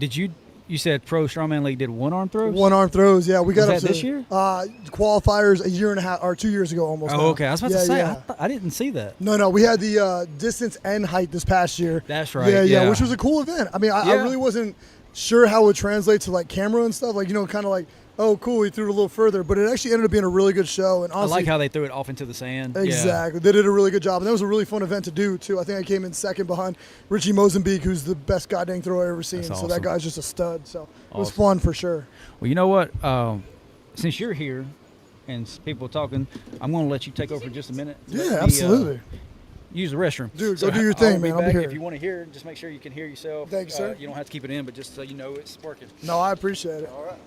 S1: you said Pro Strongman League did one-arm throws?
S2: One-arm throws, yeah. We got
S1: was
S2: up
S1: that
S2: to
S1: this year?
S2: Qualifiers a year and a half, or 2 years ago almost.
S1: Oh, okay. I was about to say,
S2: yeah.
S1: I didn't see that.
S2: No, we had the distance and height this past year.
S1: That's right.
S2: Yeah, which was a cool event. I mean, I really wasn't sure how it would translate to like camera and stuff. Like, you know, kind of like, oh, cool, he threw it a little further. But it actually ended up being a really good show. And honestly,
S1: I like how they threw it off into the sand.
S2: Exactly. They did a really good job. And that was a really fun event to do, too. I think I came in second behind Richie Mozambique, who's the best goddamn thrower I've ever seen.
S1: That's
S2: awesome. So that guy's just a stud. So it was
S1: awesome.
S2: fun for sure.
S1: Well, you know what? Since you're here and people are talking, I'm going to let you take over for just a minute.
S2: Yeah, absolutely.
S1: Use the restroom.
S2: Dude, go do your thing, man. I'll be here.
S1: If you want to hear, just make sure you can hear yourself.
S2: Thank you, sir.
S1: You don't have to keep it in, but just so you know it's working.
S2: No, I appreciate it.
S1: All right.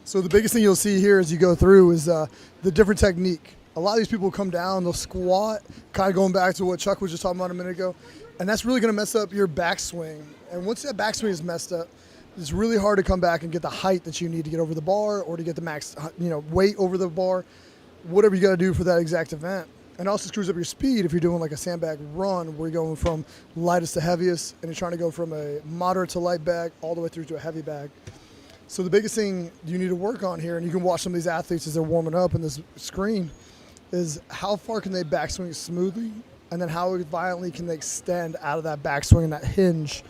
S2: So the biggest thing you'll see here as you go through is the different technique. A lot of these people come down, they'll squat, kind of going back to what Chuck was just talking about a minute ago, and that's really going to mess up your backswing. And once that backswing is messed up, it's really hard to come back and get the height that you need to get over the bar or to get the max, weight over the bar, whatever you got to do for that exact event. And also screws up your speed if you're doing like a sandbag run where you're going from lightest to heaviest and you're trying to go from a moderate to light bag all the way through to a heavy bag. So the biggest thing you need to work on here, and you can watch some of these athletes as they're warming up in this screen, is how far can they backswing smoothly, and then how violently can they extend out of that backswing and that hinge.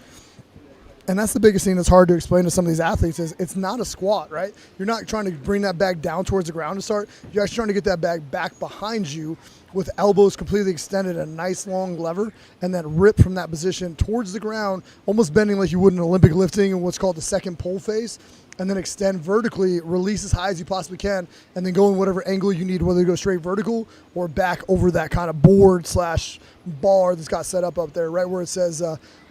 S2: And that's the biggest thing that's hard to explain to some of these athletes is it's not a squat, right? You're not trying to bring that bag down towards the ground to start. You're actually trying to get that bag back behind you with elbows completely extended, a nice long lever, and then rip from that position towards the ground, almost bending like you would in Olympic lifting in what's called the second pull phase, and then extend vertically, release as high as you possibly can, and then go in whatever angle you need, whether you go straight vertical or back over that kind of board / bar that's got set up there, right where it says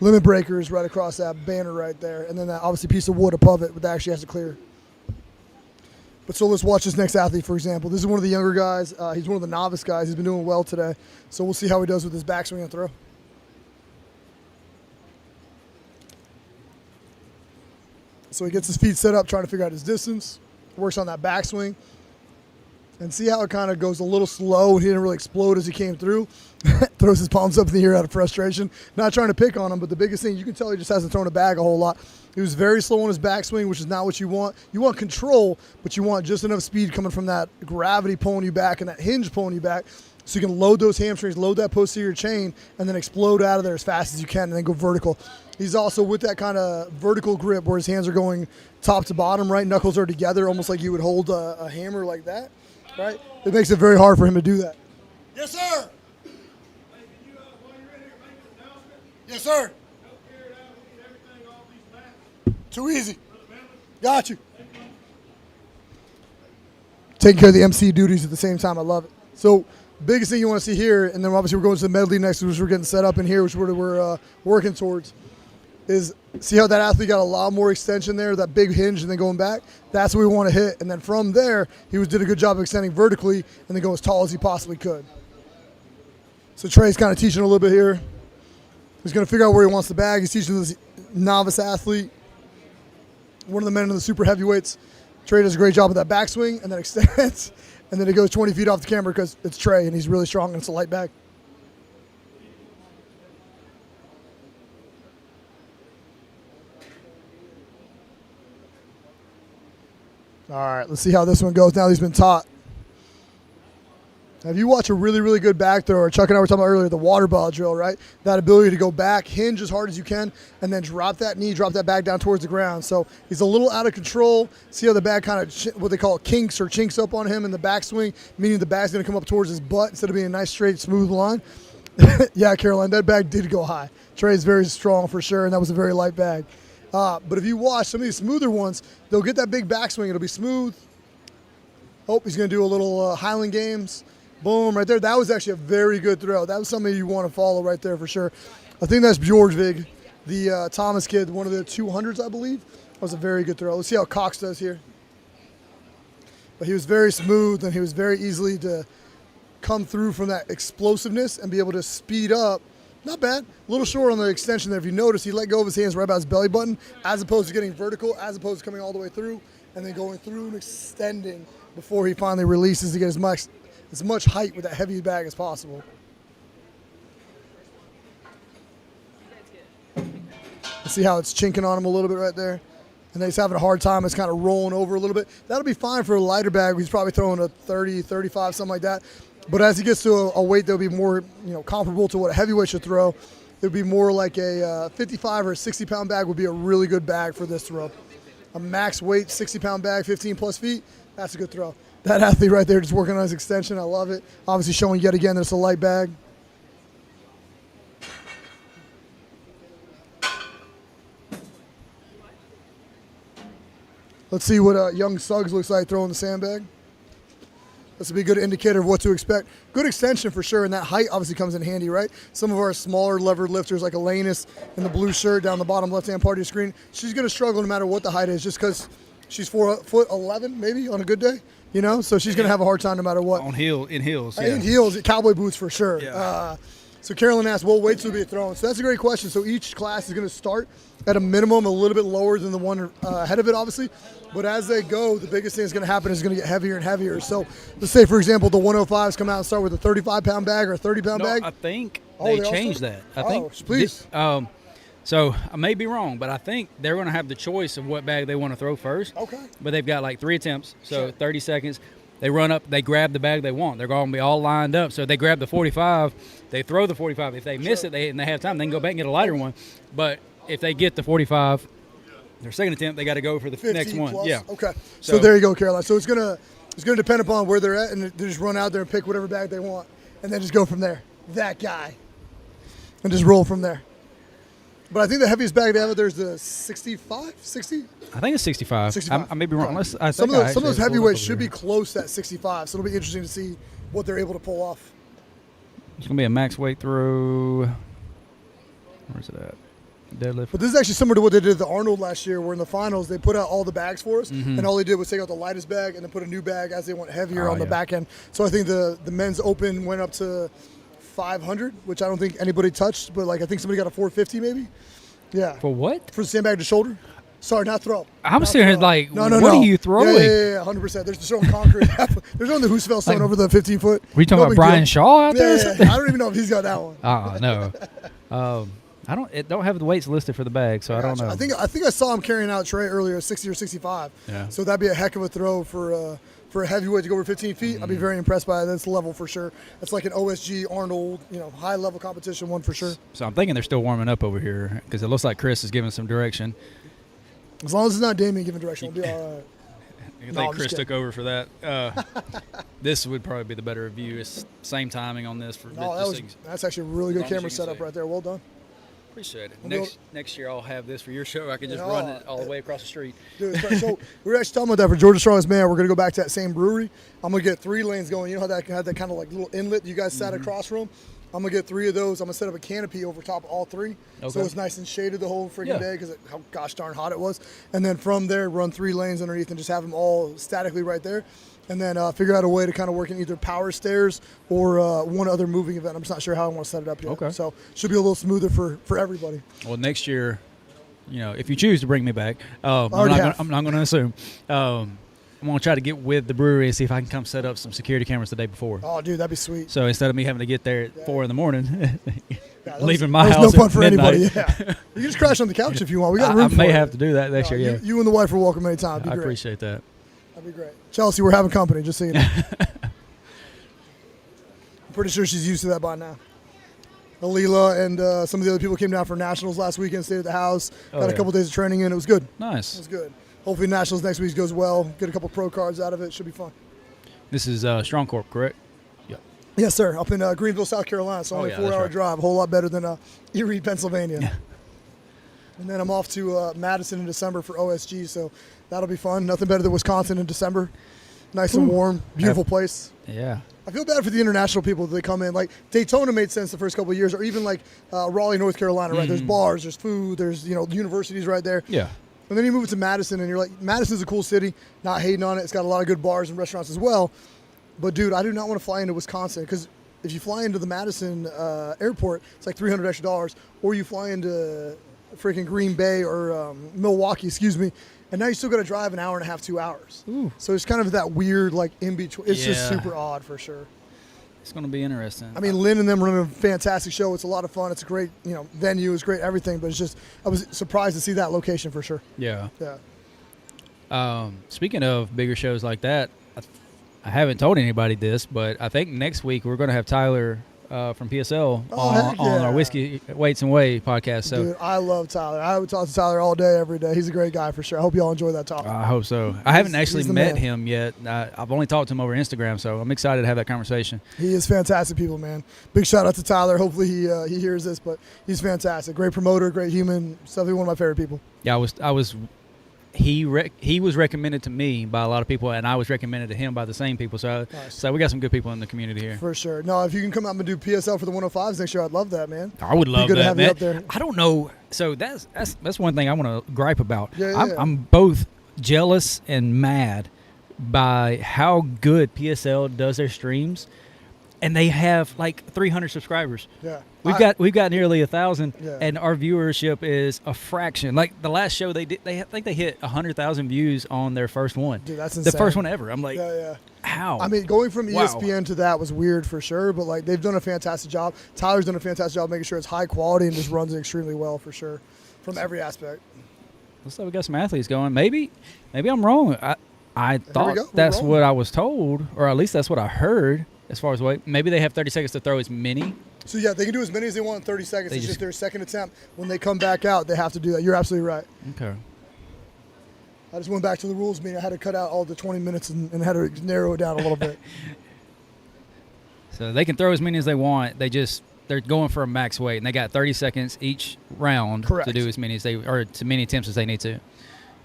S2: limit breakers right across that banner right there, and then that obviously piece of wood above it that actually has to clear. But so let's watch this next athlete, for example. This is one of the younger guys. He's one of the novice guys. He's been doing well today. So we'll see how he does with his backswing and throw. So he gets his feet set up, trying to figure out his distance. Works on that backswing. And see how it kind of goes a little slow. He didn't really explode as he came through. Throws his palms up in the air out of frustration. Not trying to pick on him, but the biggest thing, you can tell he just hasn't thrown a bag a whole lot. He was very slow on his backswing, which is not what you want. You want control, but you want just enough speed coming from that gravity pulling you back and that hinge pulling you back so you can load those hamstrings, load that posterior chain, and then explode out of there as fast as you can and then go vertical. He's also with that kind of vertical grip where his hands are going top to bottom, right? Knuckles are together, almost like you would hold a hammer like that, right? It makes it very hard for him to do that.
S7: Yes, sir. Yes, sir.
S2: Too easy. Got you. Taking care of the MC duties at the same time. I love it. So biggest thing you want to see here, and then obviously we're going to the medley next, which we're getting set up in here, which we're working towards, is see how that athlete got a lot more extension there, that big hinge, and then going back. That's what we want to hit. And then from there, he did a good job of extending vertically and then go as tall as he possibly could. So Trey's kind of teaching a little bit here. He's going to figure out where he wants the bag. He's teaching this novice athlete, one of the men in the super heavyweights. Trey does a great job with that backswing and then extends. And then it goes 20 feet off the camera because it's Trey and he's really strong and it's a light bag. All right, let's see how this one goes now that he's been taught. Now, if you watch a really, really good back throw, or Chuck and I were talking about earlier, the water ball drill, right? That ability to go back, hinge as hard as you can, and then drop that knee, drop that bag down towards the ground. So he's a little out of control. See how the bag kind of, what they call kinks or chinks up on him in the backswing, meaning the bag's going to come up towards his butt instead of being a nice, straight, smooth line. Yeah, Caroline, that bag did go high. Trey's very strong for sure, and that was a very light bag. But if you watch some of these smoother ones, they'll get that big backswing. It'll be smooth. Oh, he's going to do a little Highland Games. Boom, right there. That was actually a very good throw. That was something you want to follow right there for sure. I think that's Bjorgvig, the Thomas kid, one of the 200s, I believe. That was a very good throw. Let's see how Cox does here. But he was very smooth, and he was very easily to come through from that explosiveness and be able to speed up. Not bad. A little short on the extension there. If you notice, he let go of his hands right about his belly button, as opposed to getting vertical, as opposed to coming all the way through, and then going through and extending before he finally releases to get as much height with that heavy bag as possible. See how it's chinking on him a little bit right there? And then he's having a hard time. It's kind of rolling over a little bit. That'll be fine for a lighter bag. He's probably throwing a 30, 35, something like that. But as he gets to a weight that'll be more, comparable to what a heavyweight should throw, it would be more like a 55 or a 60-pound bag would be a really good bag for this throw. A max weight 60-pound bag, 15 plus feet, that's a good throw. That athlete right there just working on his extension. I love it. Obviously showing yet again that it's a light bag. Let's see what young Suggs looks like throwing the sandbag. This will be a good indicator of what to expect. Good extension for sure, and that height obviously comes in handy, right? Some of our smaller levered lifters like Elenis in the blue shirt down the bottom left-hand part of your screen, she's going to struggle no matter what the height is just because she's 4'11" maybe on a good day. So she's going to have a hard time no matter what.
S1: In heels, yeah.
S2: In heels, cowboy boots for sure.
S1: Yeah.
S2: So Carolyn asked, what weights will be thrown? So that's a great question. So each class is going to start at a minimum a little bit lower than the one ahead of it, obviously. But as they go, the biggest thing that's going to happen is going to get heavier and heavier. So let's say, for example, the 105s come out and start with a 35-pound bag or a 30-pound bag.
S1: I think they changed that. I think.
S2: Please.
S1: So I may be wrong, but I think they're going to have the choice of what bag they want to throw first.
S2: Okay.
S1: But they've got like 3 attempts, so 30 seconds. They run up, they grab the bag they want. They're going to be all lined up. So if they grab the 45, they throw the 45. If they miss it and they have time, they can go back and get a lighter one. But if they get the 45, their second attempt, they got to go for the next one.
S2: Plus.
S1: Yeah.
S2: Okay. So there you go, Caroline. So it's gonna depend upon where they're at, and they just run out there and pick whatever bag they want, and then just go from there. That guy, and just roll from there. But I think the heaviest bag they have there is the 65, 60.
S1: I think it's 65.
S2: 65.
S1: I may be wrong.
S2: Some of those heavyweights should be close to that 65, so it'll be interesting to see what they're able to pull off.
S1: It's going to be a max weight throw. Where's it at? Deadlift.
S2: But this is actually similar to what they did at the Arnold last year, where in the finals they put out all the bags for us, and all they did was take out the lightest bag and then put a new bag as they went heavier on the back end. So I think the men's open went up to 500, which I don't think anybody touched, but like I think somebody got a 450 maybe. Yeah.
S1: For what?
S2: For the sandbag to shoulder. Sorry, not throw.
S1: I'm sitting here like,
S2: no,
S1: what are you throwing?
S2: Yeah, 100%. They're just throwing concrete. They're throwing the Hoosfeld stone over the 15-foot.
S1: Were you talking about Brian Shaw out there?
S2: Yeah. I don't even know if he's got that one.
S1: No. It don't have the weights listed for the bag, so I don't know.
S2: I think I saw him carrying out Trey earlier, 60 or 65.
S1: Yeah.
S2: So that'd be a heck of a throw for a heavyweight to go over 15 feet. I'd be very impressed by that. That's level for sure. That's like an OSG, Arnold, high level competition one for sure.
S1: So I'm thinking they're still warming up over here because it looks like Chris is giving some direction.
S2: As long as it's not Damien giving direction, we'll be all right.
S1: I think Chris took over for that. This would probably be the better view. It's same timing on this.
S2: That's actually a really good camera setup right there. Well done.
S1: Appreciate it. Next year I'll have this for your show. I can just run it all the way across the street.
S2: Dude, so we were actually talking about that for Georgia Strongest Man. We're going to go back to that same brewery. I'm going to get 3 lanes going. You know how that had that kind of like little inlet you guys sat across from? I'm going to get 3 of those. I'm going to set up a canopy over top of all 3. Okay. So it's nice and shaded the whole freaking day because how gosh darn hot it was. And then from there, run 3 lanes underneath and just have them all statically right there. And then figure out a way to kind of work in either power stairs or one other moving event. I'm just not sure how I want to set it up yet. Okay. So should be a little smoother for everybody.
S1: Well, next year, if you choose to bring me back, I'm not going to assume. I'm going to try to get with the brewery and see if I can come set up some security cameras the day before.
S2: Oh, dude, that'd be sweet.
S1: So instead of me having to get there at 4 in the morning, leaving my house
S2: no fun for
S1: midnight.
S2: anybody. Yeah. You can just crash on the couch if you want. We got room
S1: I
S2: for
S1: may
S2: it.
S1: have to do that next year, yeah.
S2: You and the wife are welcome anytime. It'd be
S1: I
S2: great.
S1: appreciate that.
S2: That'd be great. Chelsea, we're having company, just so you know. I'm pretty sure she's used to that by now. Alila and some of the other people came down for Nationals last weekend, stayed at the house, got a couple days of training in. It was good.
S1: Nice.
S2: It was good. Hopefully Nationals next week goes well. Get a couple pro cards out of it. Should be fun.
S1: This is Strong Corp, correct? Yeah.
S2: Yes, sir. Up in Greenville, South Carolina. So only a 4-hour drive. A whole lot better than Erie, Pennsylvania. Yeah. And then I'm off to Madison in December for OSG, so that'll be fun. Nothing better than Wisconsin in December. Nice and warm. Beautiful place.
S1: Yeah.
S2: I feel bad for the international people that they come in. Like Daytona made sense the first couple of years, or even like Raleigh, North Carolina, right? There's bars, there's food, there's universities right there.
S1: Yeah.
S2: And then you move to Madison, and you're like, Madison's a cool city. Not hating on it. It's got a lot of good bars and restaurants as well. But dude, I do not want to fly into Wisconsin because if you fly into the Madison airport, it's like $300 extra, or you fly into freaking Green Bay or Milwaukee, and now you still got to drive an hour and a half, 2 hours.
S1: Ooh.
S2: So it's kind of that weird like in between. It's just super odd for sure.
S1: It's going to be interesting.
S2: I mean, Lynn and them running a fantastic show. It's a lot of fun. It's a great, venue. It's great everything. But it's just, I was surprised to see that location for sure.
S1: Yeah.
S2: Yeah.
S1: Speaking of bigger shows like that, I haven't told anybody this, but I think next week we're going to have Tyler from PSL on our Whiskey Weights and Whey podcast. So,
S2: dude, I love Tyler. I would talk to Tyler all day, every day. He's a great guy for sure. I hope y'all enjoy that talk.
S1: I hope so. I haven't actually met him yet. I've only talked to him over Instagram, so I'm excited to have that conversation. He
S2: is fantastic people, man. Big shout out to Tyler. Hopefully he hears this, but he's fantastic. Great promoter, great human. Definitely one of my favorite people.
S1: Yeah, He was recommended to me by a lot of people, and I was recommended to him by the same people. So,
S2: nice.
S1: So we got some good people in the community here.
S2: For sure. No, if you can come out and do PSL for the 105s next year, I'd love that, man.
S1: I would love
S2: that.
S1: To have
S2: you up there.
S1: I don't know. So that's one thing I want to gripe about.
S2: Yeah.
S1: I'm both jealous and mad by how good PSL does their streams. and they have like 300 subscribers.
S2: Yeah.
S1: We've got nearly 1,000,
S2: Yeah.
S1: and our viewership is a fraction. Like the last show I think they hit 100,000 views on their first one.
S2: Dude, that's insane.
S1: The first one ever. I'm like,
S2: Yeah.
S1: how?
S2: I mean, going from
S1: Wow.
S2: ESPN to that was weird for sure, but like they've done a fantastic job. Tyler's done a fantastic job making sure it's high quality and just runs it extremely well for sure, from every aspect.
S1: Looks like we got some athletes going. Maybe I'm wrong. I thought
S2: go. We're
S1: that's
S2: rolling.
S1: what I was told, or at least that's what I heard as far as weight. Maybe they have 30 seconds to throw as many.
S2: So yeah, they can do as many as they want in 30 seconds.
S1: They
S2: It's
S1: just-
S2: just their second attempt. When they come back out, they have to do that. You're absolutely right.
S1: Okay.
S2: I just went back to the rules meeting. I had to cut out all the 20 minutes and had to narrow it down a little bit.
S1: So they can throw as many as they want. They're going for a max weight, and they got 30 seconds each round
S2: Correct.
S1: to do as many as many attempts as they need to.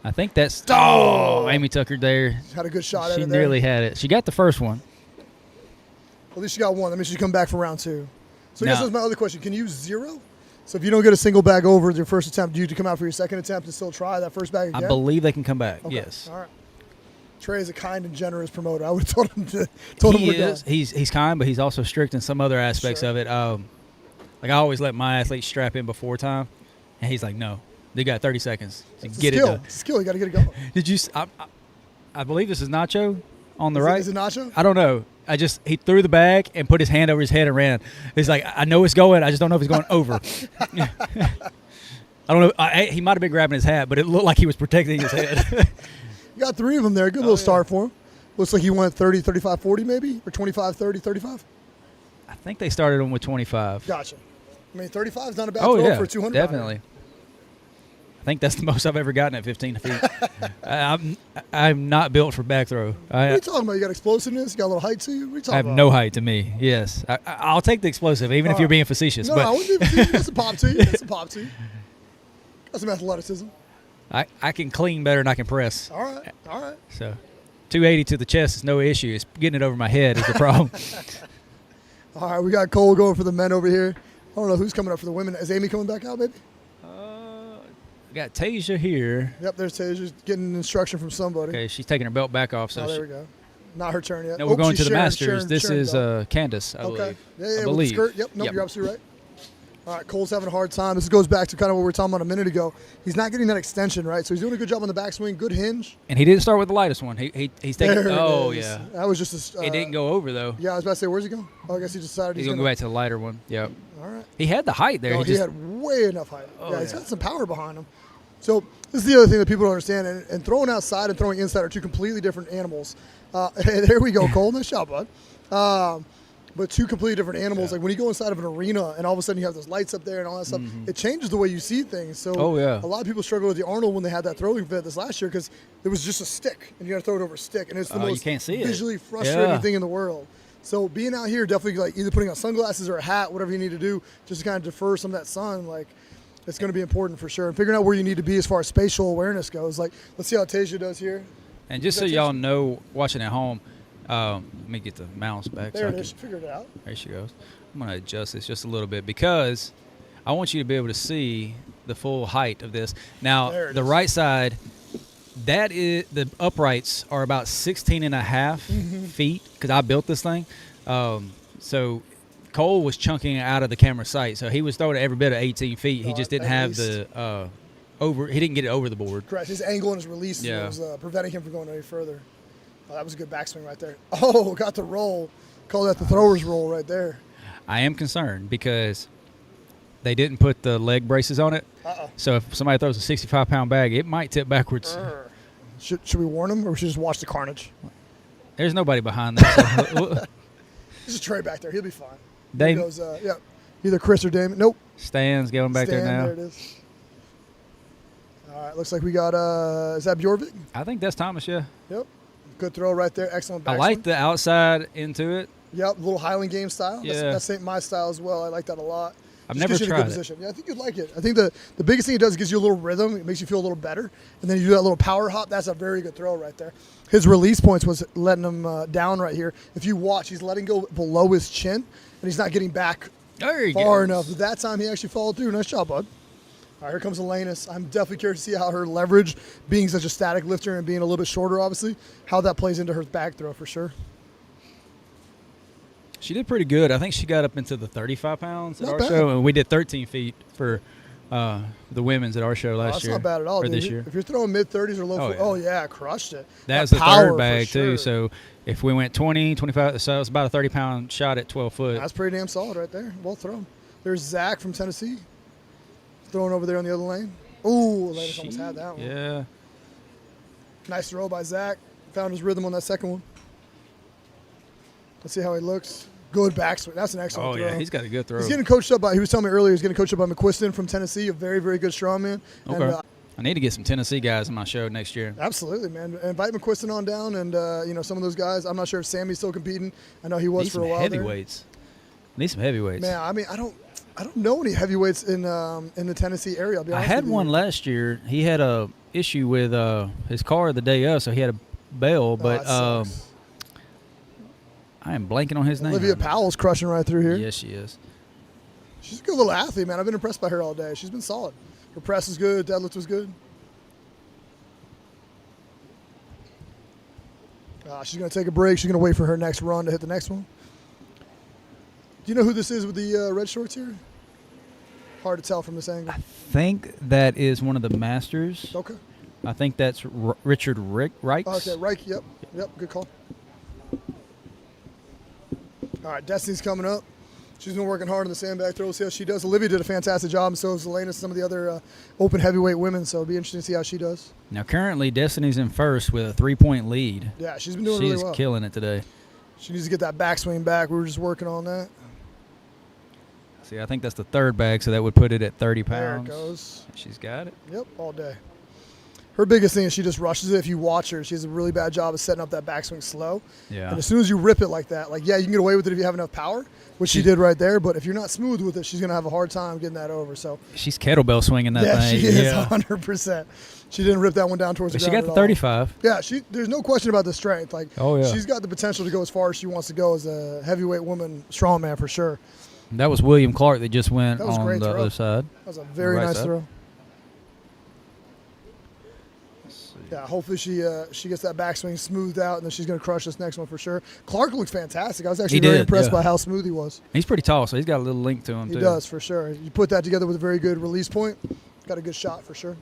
S1: I think that's Amy Tucker there.
S2: Had a good shot at
S1: She
S2: it there.
S1: nearly had it. She got the first one.
S2: At least you got one. That means you come back for round two. So I
S1: No.
S2: guess that's my other question. Can you use 0? So if you don't get a single bag over your first attempt, do you come out for your second attempt and still try that first bag again?
S1: I believe they can come back.
S2: Okay.
S1: Yes.
S2: All right. Trey is a kind and generous promoter. I would have told him we're
S1: He
S2: done.
S1: is. He's kind, but he's also strict in some other aspects
S2: Sure.
S1: of it. Like I always let my athletes strap in before time, and he's like, "No, they got 30 seconds to
S2: It's
S1: get
S2: a
S1: it
S2: skill.
S1: done."
S2: It's a skill. You got to get it going.
S1: Did you? I believe this is Nacho on the
S2: Is it-
S1: right.
S2: is it Nacho?
S1: I don't know. He threw the bag and put his hand over his head and ran. He's like, I know it's going. I just don't know if it's going over. I don't know. He might have been grabbing his hat, but it looked like he was protecting his head.
S2: You got 3 of them there. Good little start for him. Looks like he went 30, 35, 40 maybe, or 25, 30, 35.
S1: I think they started him with 25.
S2: Gotcha. I mean, 35 is not a bad
S1: Oh
S2: throw
S1: yeah,
S2: for a 200.
S1: definitely. I think that's the most I've ever gotten at 15 feet. I'm not built for back throw.
S2: What are you talking about? You got explosiveness? You got a little height to you? What are you talking
S1: I have
S2: about?
S1: no height to me. Yes, I'll take the explosive, even if you're being facetious.
S2: No,
S1: but
S2: I wouldn't be facetious. That's a pop to you. That's a pop to you. Got some athleticism.
S1: I can clean better than I can press.
S2: All right. All right.
S1: So 280 to the chest is no issue. It's getting it over my head is the problem.
S2: All right. We got Cole going for the men over here. I don't know who's coming up for the women. Is Amy coming back out, maybe?
S1: We got Tasia here.
S2: Yep, there's Tasia getting instruction from somebody.
S1: Okay, she's taking her belt back off. So
S2: Oh, there we go. Not her turn yet.
S1: no, we're going
S2: she's
S1: to the
S2: Sharon-
S1: Masters.
S2: Sharon-
S1: This
S2: Sharon
S1: is
S2: belt.
S1: Candace, I
S2: Okay.
S1: believe.
S2: Yeah,
S1: I
S2: with the
S1: believe.
S2: skirt. Yep. Nope,
S1: Yep.
S2: you're absolutely right. All right, Cole's having a hard time. This goes back to kind of what we were talking about a minute ago. He's not getting that extension, right? So he's doing a good job on the backswing. Good hinge.
S1: And he didn't start with the lightest one. He's taking.
S2: There it
S1: Oh
S2: is.
S1: yeah.
S2: That was just a.
S1: It didn't go over though.
S2: Yeah, I was about to say, where's he going? Oh, I guess he decided
S1: He's gonna go back to the lighter one. Yep.
S2: All right.
S1: He had the height there.
S2: No,
S1: he
S2: he
S1: just
S2: had way enough height.
S1: Oh,
S2: yeah, he's
S1: yeah.
S2: got some power behind him. So this is the other thing that people don't understand. And throwing outside and throwing inside are two completely different animals. There we go, Cole. Nice shot, bud. But two completely different animals.
S1: Yeah.
S2: Like when you go inside of an arena and all of a sudden you have those lights up there and all that stuff, it changes the way you see things. So
S1: Oh, yeah.
S2: a lot of people struggle with the Arnold when they had that throwing event this last year because it was just a stick and you got to throw it over a stick. And it's the
S1: You
S2: most
S1: can't see it.
S2: visually frustrating
S1: Yeah.
S2: thing in the world. So being out here, definitely like either putting on sunglasses or a hat, whatever you need to do, just to kind of defer some of that sun, like it's going to be important for sure. And figuring out where you need to be as far as spatial awareness goes. Like, let's see how Tasia does here.
S1: And just so y'all know, watching at home, let me get the mouse back.
S2: There
S1: so
S2: it is. She figured it out.
S1: There she goes. I'm going to adjust this just a little bit because I want you to be able to see the full height of this. Now,
S2: There it
S1: the
S2: is.
S1: right side, that is the uprights are about 16 and a half feet because I built this thing. So Cole was chunking it out of the camera sight, so he was throwing it every bit of 18 feet. He
S2: Oh,
S1: just didn't
S2: at
S1: have
S2: least.
S1: the he didn't get it over the board.
S2: Correct. His angle and his release
S1: Yeah.
S2: was preventing him from going any further. Oh, that was a good backswing right there. Oh, got the roll. Call that the thrower's roll right there.
S1: I am concerned because they didn't put the leg braces on it.
S2: Uh-oh.
S1: So if somebody throws a 65-pound bag, it might tip backwards.
S2: Should we warn him or should we just watch the carnage?
S1: There's nobody behind that. So
S2: This is Trey back there. He'll be fine.
S1: Dame-
S2: He goes, yeah. Either Chris or Damon. Nope.
S1: Stan's going back
S2: Stan,
S1: there now.
S2: There it is. All right. Looks like we got, is that Bjorvik?
S1: I think that's Thomas, yeah.
S2: Yep. Good throw right there. Excellent backswing.
S1: I like the outside into it.
S2: Yep, little Highland game style.
S1: Yeah.
S2: That's my style as well. I like that a lot.
S1: I've
S2: Just
S1: never
S2: gets you in a
S1: tried
S2: good
S1: it.
S2: position. Yeah, I think you'd like it. I think the biggest thing it does is gives you a little rhythm. It makes you feel a little better. And then you do that little power hop. That's a very good throw right there. His release points was letting him down right here. If you watch, he's letting go below his chin, and he's not getting back
S1: There you
S2: far
S1: go.
S2: enough. That time he actually followed through. Nice job, bud. All right, here comes Elenis. I'm definitely curious to see how her leverage, being such a static lifter and being a little bit shorter, obviously, how that plays into her back throw for sure.
S1: She did pretty good. I think she got up into the 35 pounds at
S2: Not
S1: our
S2: bad.
S1: show, and we did 13 feet for the women's at our show last
S2: That's
S1: year.
S2: not bad at all,
S1: or
S2: dude.
S1: this year.
S2: If you're throwing mid-30s or low,
S1: Oh, yeah.
S2: crushed it.
S1: That's
S2: That
S1: the
S2: power
S1: third
S2: for
S1: bag,
S2: sure.
S1: too. So if we went 20, 25, so it's about a 30-pound shot at 12 foot.
S2: That's pretty damn solid right there. Well thrown. There's Zach from Tennessee. Throwing over there on the other lane. Ooh, Atlantis almost had that one.
S1: Yeah.
S2: Nice throw by Zach. Found his rhythm on that second one. Let's see how he looks. Good backswing. That's an excellent throw.
S1: Yeah, he's got a good throw.
S2: He's getting coached up by, he was telling me earlier, he's getting coached up by McQuiston from Tennessee, a very, very good strongman.
S1: Okay.
S2: And,
S1: I need to get some Tennessee guys on my show next year.
S2: absolutely, man. Invite McQuiston on down and, some of those guys. I'm not sure if Sammy's still competing. I know he was
S1: Need
S2: for a
S1: some
S2: while
S1: heavyweights. Need some heavyweights.
S2: Man, I mean, I don't know any heavyweights in the Tennessee area. I'll be
S1: I
S2: honest
S1: had
S2: with you.
S1: one last year. He had a issue with his car the day of, so he had a bail. But
S2: that sucks.
S1: I am blanking on his name.
S2: Olivia
S1: right now.
S2: Powell's crushing right through here.
S1: Yes, she is.
S2: She's a good little athlete, man. I've been impressed by her all day. She's been solid. Her press was good. Deadlift was good. She's going to take a break. She's going to wait for her next run to hit the next one. Do you know who this is with the red shorts here? Hard to tell from this angle.
S1: I think that is one of the masters.
S2: Okay.
S1: I think that's Richard Reichs.
S2: Okay, Reich. Yep. Good call. All right, Destiny's coming up. She's been working hard on the sandbag throw. We'll see how she does. Olivia did a fantastic job, and so has Elena, some of the other open heavyweight women. So it'll be interesting to see how she does.
S1: Now, currently, Destiny's in first with a 3-point lead.
S2: Yeah, she's been doing
S1: She
S2: really
S1: is
S2: well.
S1: killing it today.
S2: She needs to get that backswing back. We were just working on that.
S1: See, I think that's the third bag, so that would put it at 30
S2: There it
S1: pounds.
S2: goes.
S1: She's got it.
S2: Yep, all day. Her biggest thing is she just rushes it. If you watch her, she has a really bad job of setting up that backswing slow.
S1: Yeah.
S2: And as soon as you rip it like that, you can get away with it if you have enough power, which she did right there. But if you're not smooth with it, she's going to have a hard time getting that over. So
S1: She's kettlebell swinging that
S2: yeah,
S1: thing.
S2: she is
S1: Yeah.
S2: 100%. She didn't rip that one down towards
S1: But
S2: the
S1: she
S2: ground
S1: got the
S2: at all.
S1: 35.
S2: Yeah, there's no question about the strength.
S1: Oh, yeah.
S2: She's got the potential to go as far as she wants to go as a heavyweight woman strongman for sure.
S1: That was William Clark that just went
S2: That was a
S1: on
S2: great
S1: the
S2: throw.
S1: other side.
S2: That was a very
S1: Right
S2: nice
S1: side.
S2: throw. Yeah, hopefully she gets that backswing smoothed out, and then she's going to crush this next one for sure. Clark looks fantastic. I was actually
S1: He
S2: very
S1: did,
S2: impressed
S1: yeah.
S2: by how smooth he was.
S1: He's pretty tall, so he's got a little link to him,
S2: He
S1: too.
S2: does, for sure. You put that together with a very good release point, got a good shot for sure.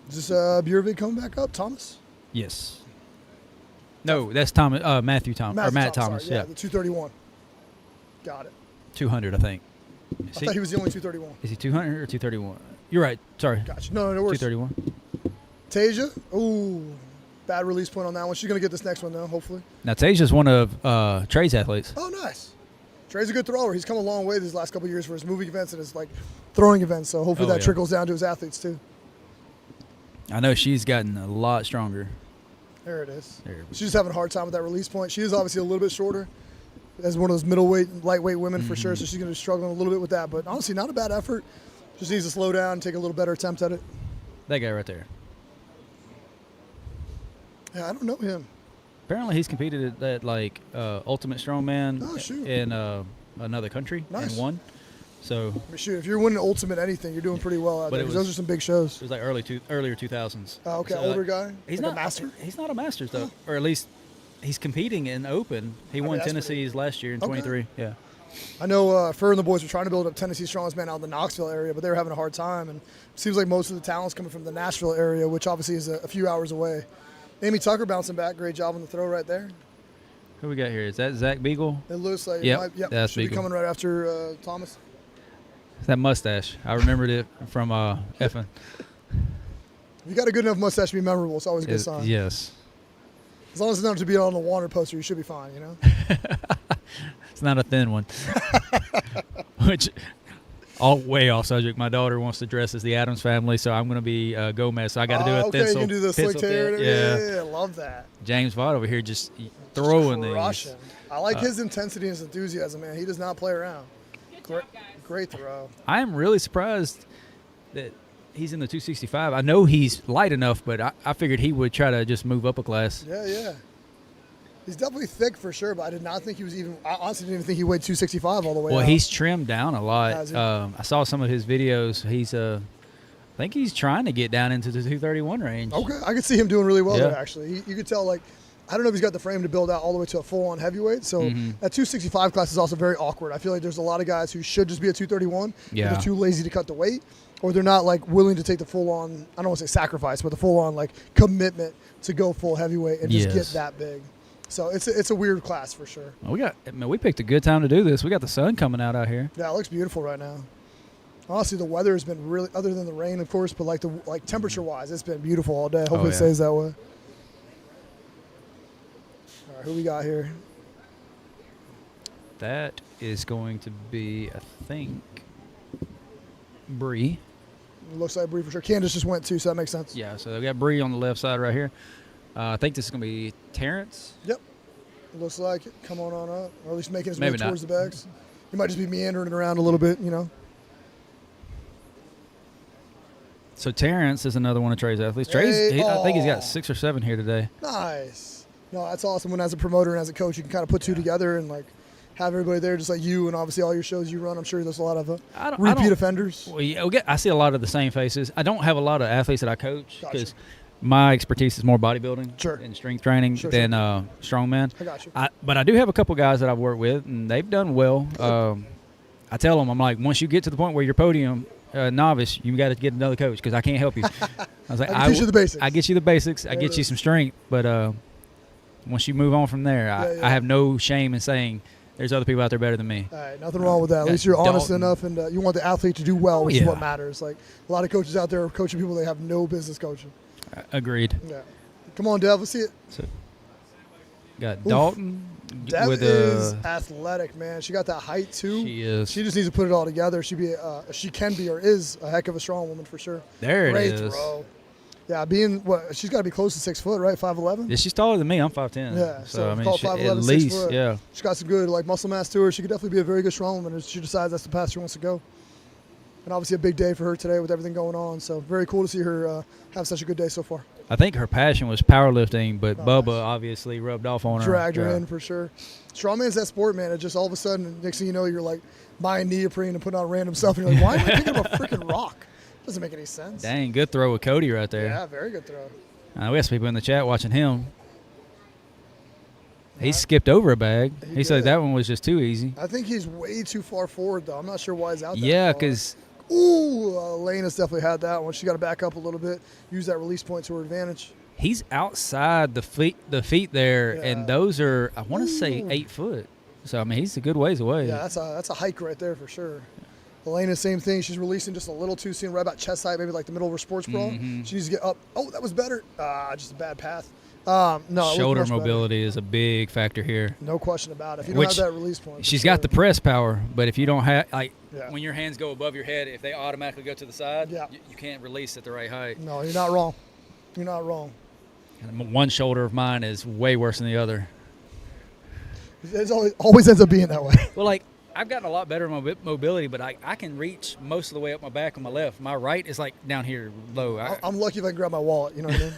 S2: Is this Bjurvig coming back up, Thomas?
S1: Yes. No, that's Thomas, Matthew Thomas, or Matt Thomas.
S2: sorry.
S1: Yeah.
S2: The 231. Got it.
S1: 200, I think.
S2: I thought he was the only 231.
S1: Is he 200 or 231? You're right. Sorry.
S2: Gotcha. No worries.
S1: 231.
S2: Tasia, ooh, bad release point on that one. She's going to get this next one, though, hopefully.
S1: Now, Tasia's one of Trey's athletes.
S2: Oh, nice. Trey's a good thrower. He's come a long way these last couple of years for his moving events and his throwing events. So hopefully that
S1: yeah.
S2: trickles down to his athletes too.
S1: I know she's gotten a lot stronger.
S2: There it is.
S1: There we go.
S2: She's just having a hard time with that release point. She is obviously a little bit shorter as one of those middleweight, lightweight women for sure. So she's going to be struggling a little bit with that. But honestly, not a bad effort. Just needs to slow down and take a little better attempt at it.
S1: That guy right there.
S2: Yeah, I don't know him.
S1: Apparently, he's competed at Ultimate Strongman
S2: Oh, shoot.
S1: in another country
S2: Nice.
S1: and won. So
S2: I mean, shoot, if you're winning Ultimate anything, you're doing pretty well out
S1: But
S2: there.
S1: it
S2: 'Cause
S1: was-
S2: those are some big shows.
S1: it was like earlier 2000s.
S2: Oh, okay,
S1: So,
S2: older guy.
S1: He's
S2: Like
S1: not
S2: a master.
S1: He's not a Masters though, or at least he's competing in Open. He won
S2: that's pretty
S1: Tennessee's last year in
S2: Okay.
S1: 23. Yeah.
S2: I know Fur and the boys were trying to build up Tennessee Strongest Man out in the Knoxville area, but they were having a hard time. And it seems like most of the talent's coming from the Nashville area, which obviously is a few hours away. Amy Tucker bouncing back. Great job on the throw right there.
S1: Who we got here? Is that Zach Beagle?
S2: It looks like
S1: Yep,
S2: it might,
S1: that's
S2: should be
S1: Beagle.
S2: coming right after Thomas.
S1: That mustache. I remembered it from Effin.
S2: If you got a good enough mustache to be memorable, it's always a good sign.
S1: Yes.
S2: As long as it's not to be on the water poster, you should be fine, you know?
S1: It's not a thin one. Which, way off subject. My daughter wants to dress as the Addams Family, so I'm going to be Gomez. So I got to do a
S2: okay,
S1: pencil.
S2: you can do the slick
S1: pencil
S2: tear.
S1: fit.
S2: Yeah, love that.
S1: James Vaught over here just throwing these.
S2: Crushing. I like his intensity and his enthusiasm, man. He does not play around. Great throw.
S1: I am really surprised that he's in the 265. I know he's light enough, but I figured he would try to just move up a class.
S2: Yeah. He's definitely thick for sure, but I did not think he was even. I honestly didn't even think he weighed 265 all the way.
S1: Well,
S2: out.
S1: he's trimmed down a lot.
S2: Has he?
S1: I saw some of his videos. I think he's trying to get down into the 231 range.
S2: Okay, I could see him doing really well
S1: Yeah.
S2: there. Actually, you could tell I don't know if he's got the frame to build out all the way to a full-on heavyweight. So that 265 class is also very awkward. I feel like there's a lot of guys who should just be a 231.
S1: Yeah.
S2: But they're too lazy to cut the weight, or they're not like willing to take the full-on. I don't want to say sacrifice, but the full-on like commitment to go full heavyweight and just get that big. So it's a weird class for sure.
S1: Well, we picked a good time to do this. We got the sun coming out here.
S2: Yeah, it looks beautiful right now. Honestly, the weather has been really, other than the rain, of course, but like temperature-wise, it's been beautiful all day. Hopefully it stays that way. All right, who we got here?
S1: That is going to be, I think, Bree.
S2: Looks like Bree for sure. Candace just went too, so that makes sense.
S1: Yeah, so we got Bree on the left side right here. I think this is going to be Terrence.
S2: Yep. It looks like it. Come on up, or at least making his
S1: Maybe
S2: way
S1: not.
S2: towards the bags. He might just be meandering around a little bit, you know.
S1: So Terrence is another one of Trey's athletes. Trey's, I think he's got 6 or 7 here today.
S2: Nice. No, that's awesome. When as a promoter and as a coach, you can kind of put two together and like have everybody there, just like you and obviously all your shows you run. I'm sure there's a lot of repeat offenders.
S1: Well, yeah, I see a lot of the same faces. I don't have a lot of athletes that I coach because my expertise is more bodybuilding and strength training than strongman.
S2: I got you.
S1: But I do have a couple guys that I've worked with, and they've done well. I tell them, I'm like, once you get to the point where you're podium novice, you got to get another coach because I can't help you. I was like,
S2: I teach you the basics.
S1: I get you the basics. I get you some strength, but once you move on from there, I have no shame in saying there's other people out there better than me.
S2: All right, nothing wrong with that. At least you're honest enough, and you want the athlete to do well, which is what matters. Like a lot of coaches out there are coaching people they have no business coaching.
S1: Agreed.
S2: Yeah. Come on, Dev. Let's see it.
S1: So, got Dalton.
S2: Dev
S1: with
S2: is athletic, man. She got that height too.
S1: She is.
S2: She just needs to put it all together. She can be or is a heck of a strong woman for sure.
S1: There
S2: Great
S1: it is.
S2: Throw. Yeah, she's got to be close to 6 foot, right? 5'11".
S1: Yeah, she's taller than me. I'm 5'10".
S2: Yeah,
S1: so I mean,
S2: 5'11",
S1: at least,
S2: 6 foot.
S1: yeah.
S2: She's got some good muscle mass to her. She could definitely be a very good strong woman if she decides that's the path she wants to go. And obviously a big day for her today with everything going on. So very cool to see her have such a good day so far.
S1: I think her passion was powerlifting, but Bubba obviously rubbed off on her.
S2: Dragged her in for sure. Strongman's that sport, man. It just all of a sudden, next thing you know, you're like buying neoprene and putting on random stuff, and you're like, why am I picking up a freaking rock? Doesn't make any sense.
S1: Dang, good throw with Cody right there.
S2: Yeah, very good throw.
S1: We have some people in the chat watching him. He skipped over a bag. He said that one was just too easy.
S2: I think he's way too far forward, though. I'm not sure why he's out there.
S1: Yeah, because
S2: Elena's definitely had that one. She got to back up a little bit, use that release point to her advantage.
S1: he's outside the feet there, and those are, I want to say, 8 foot. So I mean, he's a good ways away.
S2: Yeah, that's a hike right there for sure. Elena, same thing. She's releasing just a little too soon, right about chest height, maybe like the middle of her sports bra. She needs to get up. Oh, that was better. Just a bad path. No,
S1: shoulder mobility is a big factor here.
S2: No question about it. If you don't have that release point.
S1: She's got the press power, but if you don't have, when your hands go above your head, if they automatically go to the side, you can't release at the right height.
S2: No, you're not wrong. You're not wrong.
S1: And one shoulder of mine is way worse than the other.
S2: It always ends up being that way.
S1: Well, like, I've gotten a lot better mobility, but I can reach most of the way up my back on my left. My right is like down here low.
S2: I'm lucky if I can grab my wallet. You know what I mean?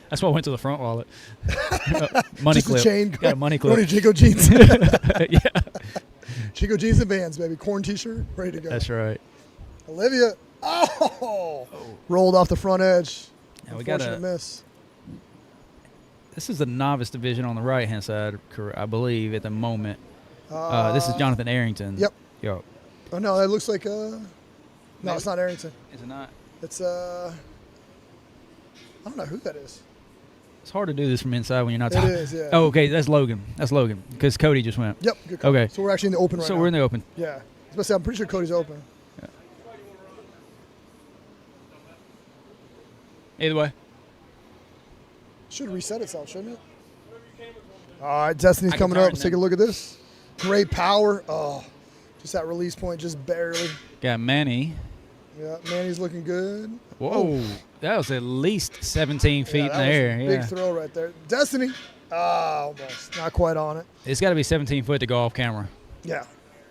S1: That's why I went to the front wallet. Money
S2: Just
S1: clip.
S2: a chain.
S1: Got a money clip.
S2: Only Jinko jeans.
S1: Yeah.
S2: Jinko jeans and Vans, baby. Corn t-shirt, ready to go.
S1: That's right.
S2: Olivia. Rolled off the front edge.
S1: Yeah, we got a
S2: miss.
S1: This is the novice division on the right-hand side, I believe, at the moment. This is Jonathan Arrington.
S2: Yep.
S1: Yo.
S2: Oh, no, that looks like no, it's not Arrington.
S1: Is it not?
S2: It's I don't know who that is.
S1: It's hard to do this from inside when you're not talking.
S2: It is, yeah.
S1: Oh, okay, that's Logan. That's Logan, because Cody just went.
S2: Yep, good call.
S1: Okay.
S2: So we're actually in the open right now.
S1: So we're in the open.
S2: Yeah. Especially, I'm pretty sure Cody's open.
S1: Yeah. Either way.
S2: Should reset itself, shouldn't it? All right, Destiny's coming up. Let's take a look at this. Great power. Oh, just that release point, just barely.
S1: Got Manny.
S2: Yeah, Manny's looking good.
S1: Whoa, that was at least 17 feet in the air.
S2: Big throw right there. Destiny. Almost. Not quite on it.
S1: It's got to be 17 foot to go off camera.
S2: Yeah.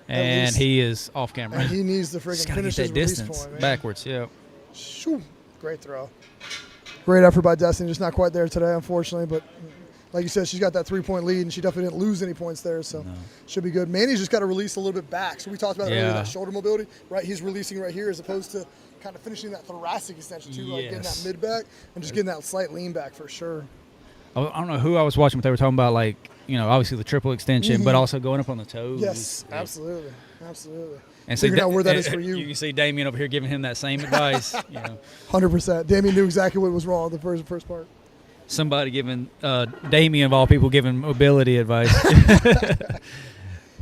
S1: And he is off camera.
S2: And he needs to freaking finish his release point, man.
S1: Backwards, yeah.
S2: Shoo. Great throw. Great effort by Destiny. Just not quite there today, unfortunately. But like you said, she's got that 3-point lead, and she definitely didn't lose any points there, so should be good. Manny's just got to release a little bit back. So we talked about earlier, that shoulder mobility, right? He's releasing right here as opposed to kind of finishing that thoracic extension too, like getting that mid back and just getting that slight lean back for sure.
S1: I don't know who I was watching, but they were talking about, like, you know, obviously the triple extension, but also going up on the toes.
S2: Yes, absolutely. Absolutely.
S1: And
S2: Figuring out where that is for you.
S1: You can see Damien over here giving him that same advice. You know.
S2: 100%. Damien knew exactly what was wrong the first part.
S1: Somebody giving Damien, of all people, giving mobility advice.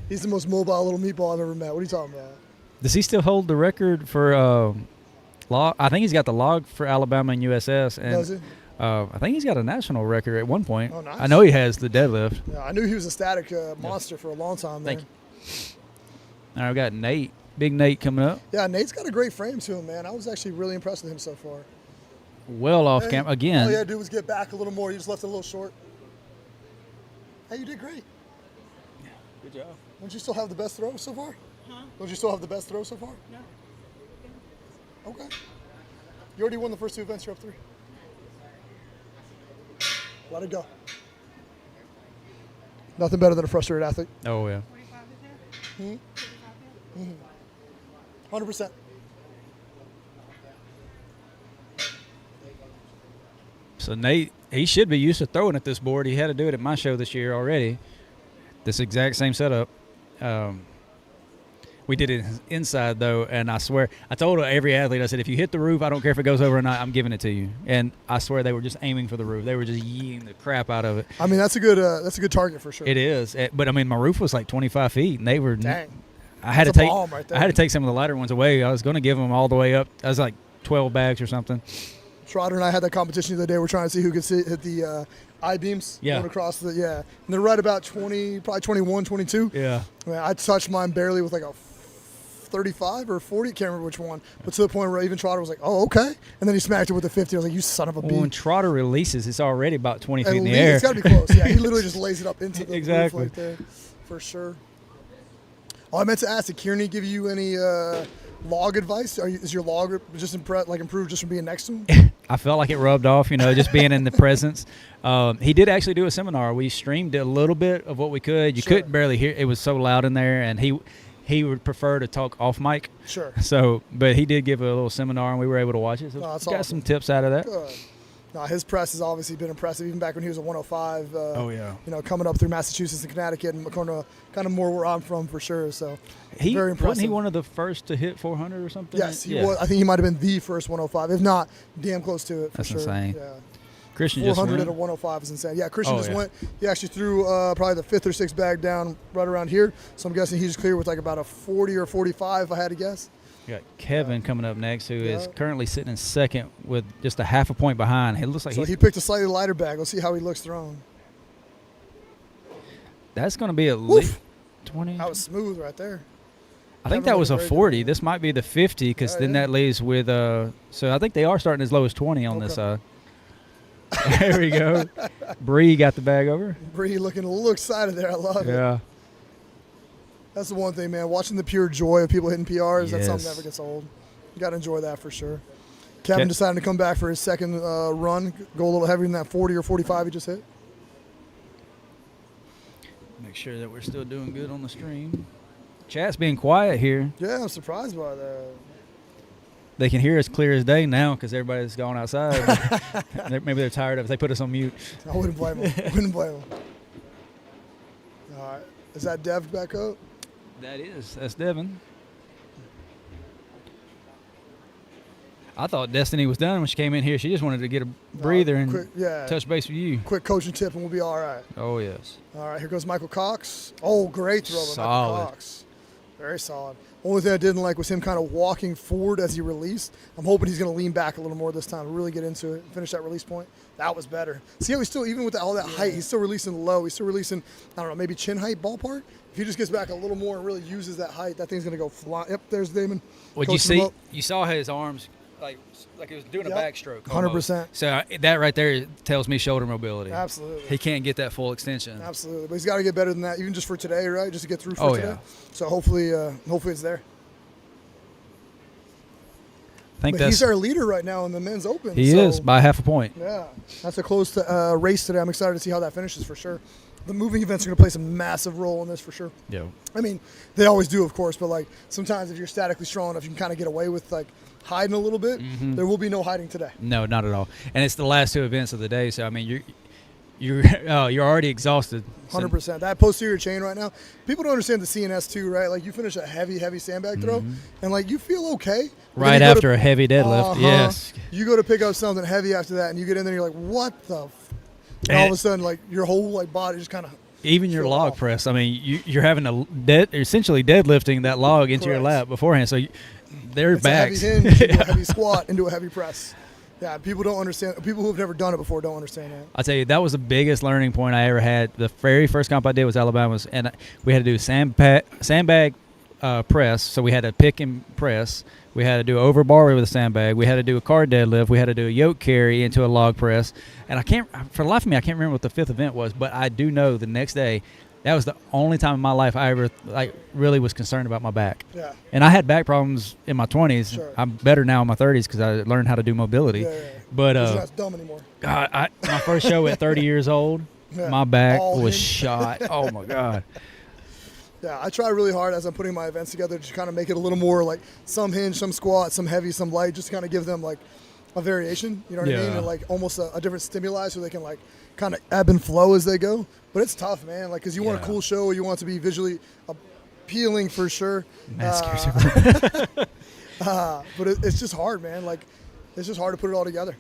S2: He's the most mobile little meatball I've ever met. What are you talking about?
S1: Does he still hold the record for log? I think he's got the log for Alabama and USS. And,
S2: Does he?
S1: I think he's got a national record at one point.
S2: Oh, nice.
S1: I know he has the deadlift.
S2: Yeah, I knew he was a static monster for a long time there.
S1: Thank you. All right, we got Nate, Big Nate coming up.
S2: Yeah, Nate's got a great frame to him, man. I was actually really impressed with him so far.
S1: Well off camera again.
S2: All you had to do was get back a little more. You just left it a little short. Hey, you did great.
S1: Yeah, good job.
S2: Don't you still have the best throw so far? Huh? Don't you still have the best throw so far?
S8: No.
S2: Okay. You already won the first 2 events. You're up 3. Let it go. Nothing better than a frustrated athlete.
S1: Oh, yeah.
S8: 45 is there?
S2: 100%.
S1: So Nate, he should be used to throwing at this board. He had to do it at my show this year already. This exact same setup. We did it inside, though, and I swear, I told every athlete, I said, if you hit the roof, I don't care if it goes over or not, I'm giving it to you. And I swear they were just aiming for the roof. They were just yeeing the crap out of it.
S2: I mean, that's a good target for sure.
S1: It is. But, I mean, my roof was like 25 feet, and they were –
S2: Dang.
S1: I had
S2: That's
S1: to
S2: a
S1: take
S2: bomb right there.
S1: I had to take some of the lighter ones away. I was going to give them all the way up. I was like 12 bags or something.
S2: Trotter and I had that competition the other day. We're trying to see who could hit the I-beams going across the – yeah. And they're right about 20, probably 21, 22.
S1: Yeah.
S2: I touched mine barely with like a 35 or 40, can't remember which one, but to the point where even Trotter was like, oh, okay. And then he smacked it with a 50. I was like, you son of a
S1: Well, when
S2: bee.
S1: Trotter releases, it's already about 20 feet
S2: At
S1: in the
S2: least
S1: air.
S2: it's got to be close. Yeah, he literally just lays it up into the
S1: Exactly.
S2: roof like there, for sure. Oh, I meant to ask, did Kearney give you any log advice? Is your log just improved just from being next to him?
S1: I felt like it rubbed off, just being in the presence. He did actually do a seminar. We streamed a little bit of what we could. You couldn't barely hear. It was so loud in there, and he would prefer to talk off mic.
S2: Sure.
S1: So, but he did give a little seminar, and we were able to watch it. So
S2: that's
S1: got
S2: awesome.
S1: some tips out of that.
S2: Good. No, his press has obviously been impressive, even back when he was a 105.
S1: Oh, yeah.
S2: Coming up through Massachusetts and Connecticut and kind of more where I'm from for sure. So, very impressive.
S1: Wasn't he one of the first to hit 400 or something?
S2: Yes, he was. I think he might have been the first 105, if not damn close to it for
S1: That's
S2: sure.
S1: insane.
S2: Yeah.
S1: Christian just
S2: 400
S1: went.
S2: at a 105 is insane. Yeah, Christian just
S1: yeah.
S2: went. He actually threw probably the 5th or 6th bag down right around here. So I'm guessing he just cleared with like about a 40 or 45, if I had to guess.
S1: You got Kevin coming up next, who is currently sitting in second with just a half a point behind. It looks like
S2: he picked a slightly lighter bag. Let's see how he looks thrown.
S1: That's going to be at least 20.
S2: That was smooth right there.
S1: I think that was a 40. This might be the 50 because then that leaves with so I think they are starting as low as 20 on this side. There we go. Bree got the bag over.
S2: Bree looking a little excited there. I love it.
S1: Yeah.
S2: That's the one thing, man. Watching the pure joy of people hitting PRs, that's something that never gets old. You got to enjoy that for sure. Kevin decided to come back for his second run, go a little heavier than that 40 or 45 he just hit.
S1: Make sure that we're still doing good on the stream. Chat's being quiet here.
S2: Yeah, I'm surprised by that.
S1: They can hear us clear as day now because everybody's gone outside. Maybe they're tired of it. They put us on mute.
S2: I wouldn't blame them. All right. Is that Dev back up?
S1: That's Devin. I thought Destiny was done when she came in here. She just wanted to get a breather and touch base with you.
S2: Quick coaching tip and we'll be all right.
S1: Oh, yes.
S2: All right, here goes Michael Cox. Oh, great throw by Michael Cox. Very solid. Only thing I didn't like was him kind of walking forward as he released. I'm hoping he's going to lean back a little more this time, really get into it, and finish that release point. That was better. See how he's still, even with all that height, he's still releasing low. He's still releasing, I don't know, maybe chin height ballpark. If he just gets back a little more and really uses that height, that thing's going to go flying. Yep, there's Damon.
S1: What you see? You saw his arms like he was doing a backstroke.
S2: 100%.
S1: So that right there tells me shoulder mobility.
S2: Absolutely.
S1: He can't get that full extension.
S2: Absolutely. But he's got to get better than that, even just for today, right? Just to get through for today. Yeah. So hopefully it's there. He's our leader right now in the men's open.
S1: He is by half a point.
S2: Yeah. That's a close race today. I'm excited to see how that finishes for sure. The moving events are going to play some massive role in this for sure.
S1: Yeah.
S2: I mean, they always do, of course, but like sometimes if you're statically strong enough, you can kind of get away with like hiding a little bit. Mm-hmm. There will be no hiding today.
S1: No, not at all. And it's the last 2 events of the day, so I mean, you're already exhausted.
S2: 100%. That posterior chain right now, people don't understand the CNS too, right? Like you finish a heavy sandbag throw, and like you feel okay.
S1: Right after a heavy deadlift, yes.
S2: You go to pick up something heavy after that, and you get in there, and you're like, what the? And all of a sudden, like your whole like body just kind of.
S1: Even your log press. I mean, you're having essentially deadlifting that log into your lap beforehand. So their backs.
S2: A heavy hinge into a heavy squat into a heavy press. Yeah, people don't understand. People who have never done it before don't understand that.
S1: I'll tell you, that was the biggest learning point I ever had. The very first comp I did was Alabama's, and we had to do sandbag press. So we had to pick and press. We had to do over bar with a sandbag. We had to do a car deadlift. We had to do a yoke carry into a log press. And for the life of me, I can't remember what the fifth event was, but I do know the next day, that was the only time in my life I ever really was concerned about my back.
S2: Yeah.
S1: And I had back problems in my 20s.
S2: Sure.
S1: I'm better now in my 30s because I learned how to do mobility.
S2: Yeah.
S1: But
S2: you're not dumb anymore.
S1: God, my first show at 30 years old, my back
S2: All
S1: was
S2: hinge.
S1: shot. Oh my God.
S2: Yeah, I try really hard as I'm putting my events together to kind of make it a little more like some hinge, some squat, some heavy, some light, just to kind of give them like a variation, you know what I mean? And like almost a different stimuli so they can like kind of ebb and flow as they go. But it's tough, man, like because you want a cool show, you want it to be visually appealing for sure. But it's just hard, man. Like it's just hard to put it all together.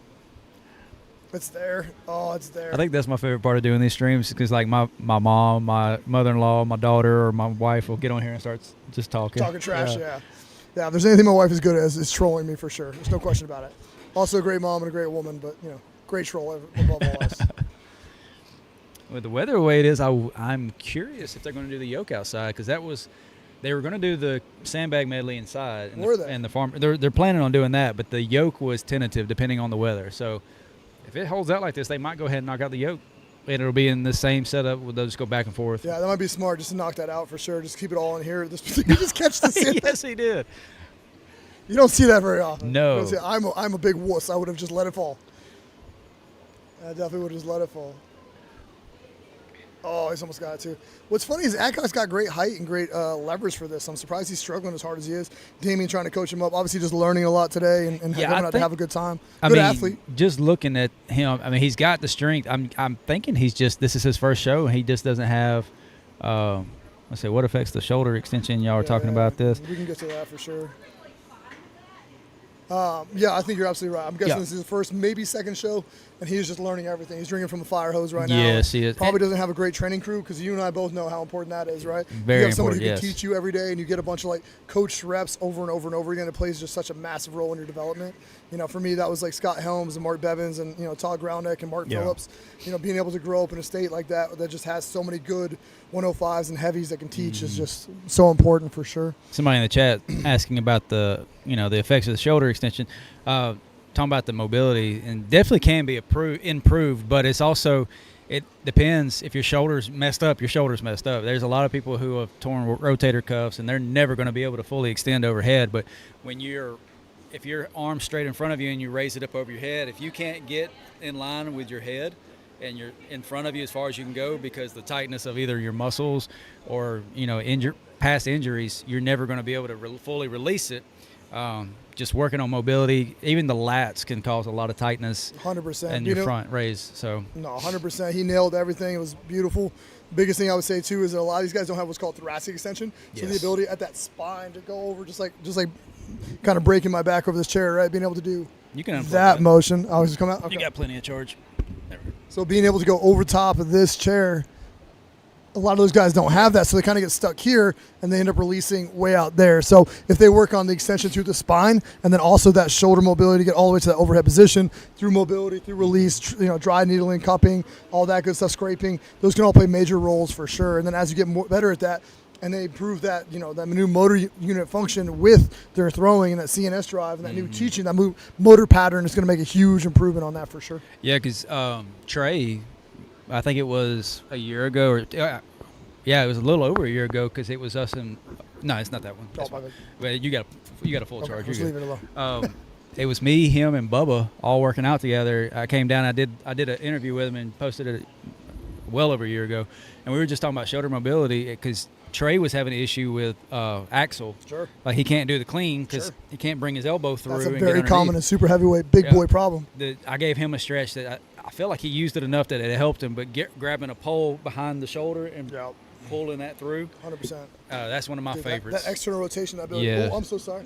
S2: It's there. Oh, it's there.
S1: I think that's my favorite part of doing these streams because, like, my mom, my mother-in-law, my daughter, or my wife will get on here and start just talking.
S2: Talking trash, yeah. If there's anything my wife is good at, it's trolling me for sure. There's no question about it. Also a great mom and a great woman, but, great troll above all else.
S1: With the weather the way it is, I'm curious if they're going to do the yoke outside because they were going to do the sandbag medley inside. And the farm, they're planning on doing that, but the yoke was tentative depending on the weather. So if it holds out like this, they might go ahead and knock out the yoke, and it'll be in the same setup. They'll just go back and forth.
S2: Yeah, that might be smart just to knock that out for sure. Just keep it all in here. You just catch the sandbag.
S1: Yes, he did.
S2: You don't see that very often.
S1: No.
S2: I'm a big wuss. I would have just let it fall. I definitely would have just let it fall. Oh, he's almost got it too. What's funny is Adcock's got great height and great levers for this. I'm surprised he's struggling as hard as he is. Damien trying to coach him up. Obviously just learning a lot today and coming out to have a good time. Good athlete.
S1: Just looking at him, he's got the strength. I'm thinking this is his first show, and he just doesn't have, let's see, what affects the shoulder extension? Y'all are talking about this.
S2: We can get to that for sure. I think you're absolutely right. I'm guessing this is his first, maybe second show, and he's just learning everything. He's drinking from a fire hose right now.
S1: Yes, he is.
S2: Probably doesn't have a great training crew because you and I both know how important that is, right?
S1: Very
S2: you have somebody
S1: important,
S2: who can teach you every day, and you get a bunch of coached reps over and over and over again. It plays just such a massive role in your development. For me, that was like Scott Helms and Mark Bevins and Todd Groundneck and Mark Phillips. Being able to grow up in a state like that just has so many good 105s and heavies that can teach is just so important for sure.
S1: Somebody in the chat asking about the effects of the shoulder extension, talking about the mobility, and definitely can be improved, but it's also, it depends. If your shoulder's messed up, your shoulder's messed up. There's a lot of people who have torn rotator cuffs and they're never going to be able to fully extend overhead, but if your arm's straight in front of you and you raise it up over your head, if you can't get in line with your head and you're in front of you as far as you can go because the tightness of either your muscles or past injuries, you're never going to be able to fully release it. Just working on mobility, even the lats can cause a lot of tightness
S2: 100%.
S1: in your front raise. So
S2: no, 100%. He nailed everything. It was beautiful. Biggest thing I would say too is that a lot of these guys don't have what's called thoracic extension. So the ability at that spine to go over, just like kind of breaking my back over this chair, right? Being able to do that motion. Oh, just come out. Okay.
S1: You got plenty of charge.
S2: So being able to go over top of this chair, a lot of those guys don't have that, so they kind of get stuck here and they end up releasing way out there. So if they work on the extension through the spine and then also that shoulder mobility to get all the way to that overhead position through mobility, through release, dry needling, cupping, all that good stuff, scraping, those can all play major roles for sure. And then as you get better at that and they improve that, that new motor unit function with their throwing and that CNS drive and that new teaching, that motor pattern is going to make a huge improvement on that for sure.
S1: Yeah, because Trey, I think it was a year ago, it was a little over a year ago because it was us and no, it's not that one. But you got a full charge.
S2: Just leave it alone.
S1: It was me, him, and Bubba all working out together. I came down. I did an interview with him and posted it well over a year ago, and we were just talking about shoulder mobility because Trey was having an issue with Axel.
S2: Sure.
S1: Like he can't do the clean because he can't bring his elbow through.
S2: That's a very common and super heavyweight big boy problem.
S1: I gave him a stretch that I feel like he used it enough that it helped him, but grabbing a pole behind the shoulder and pulling that through,
S2: 100%.
S1: That's one of my favorites.
S2: That external rotation, that ability.
S1: Yeah.
S2: Oh, I'm so sorry.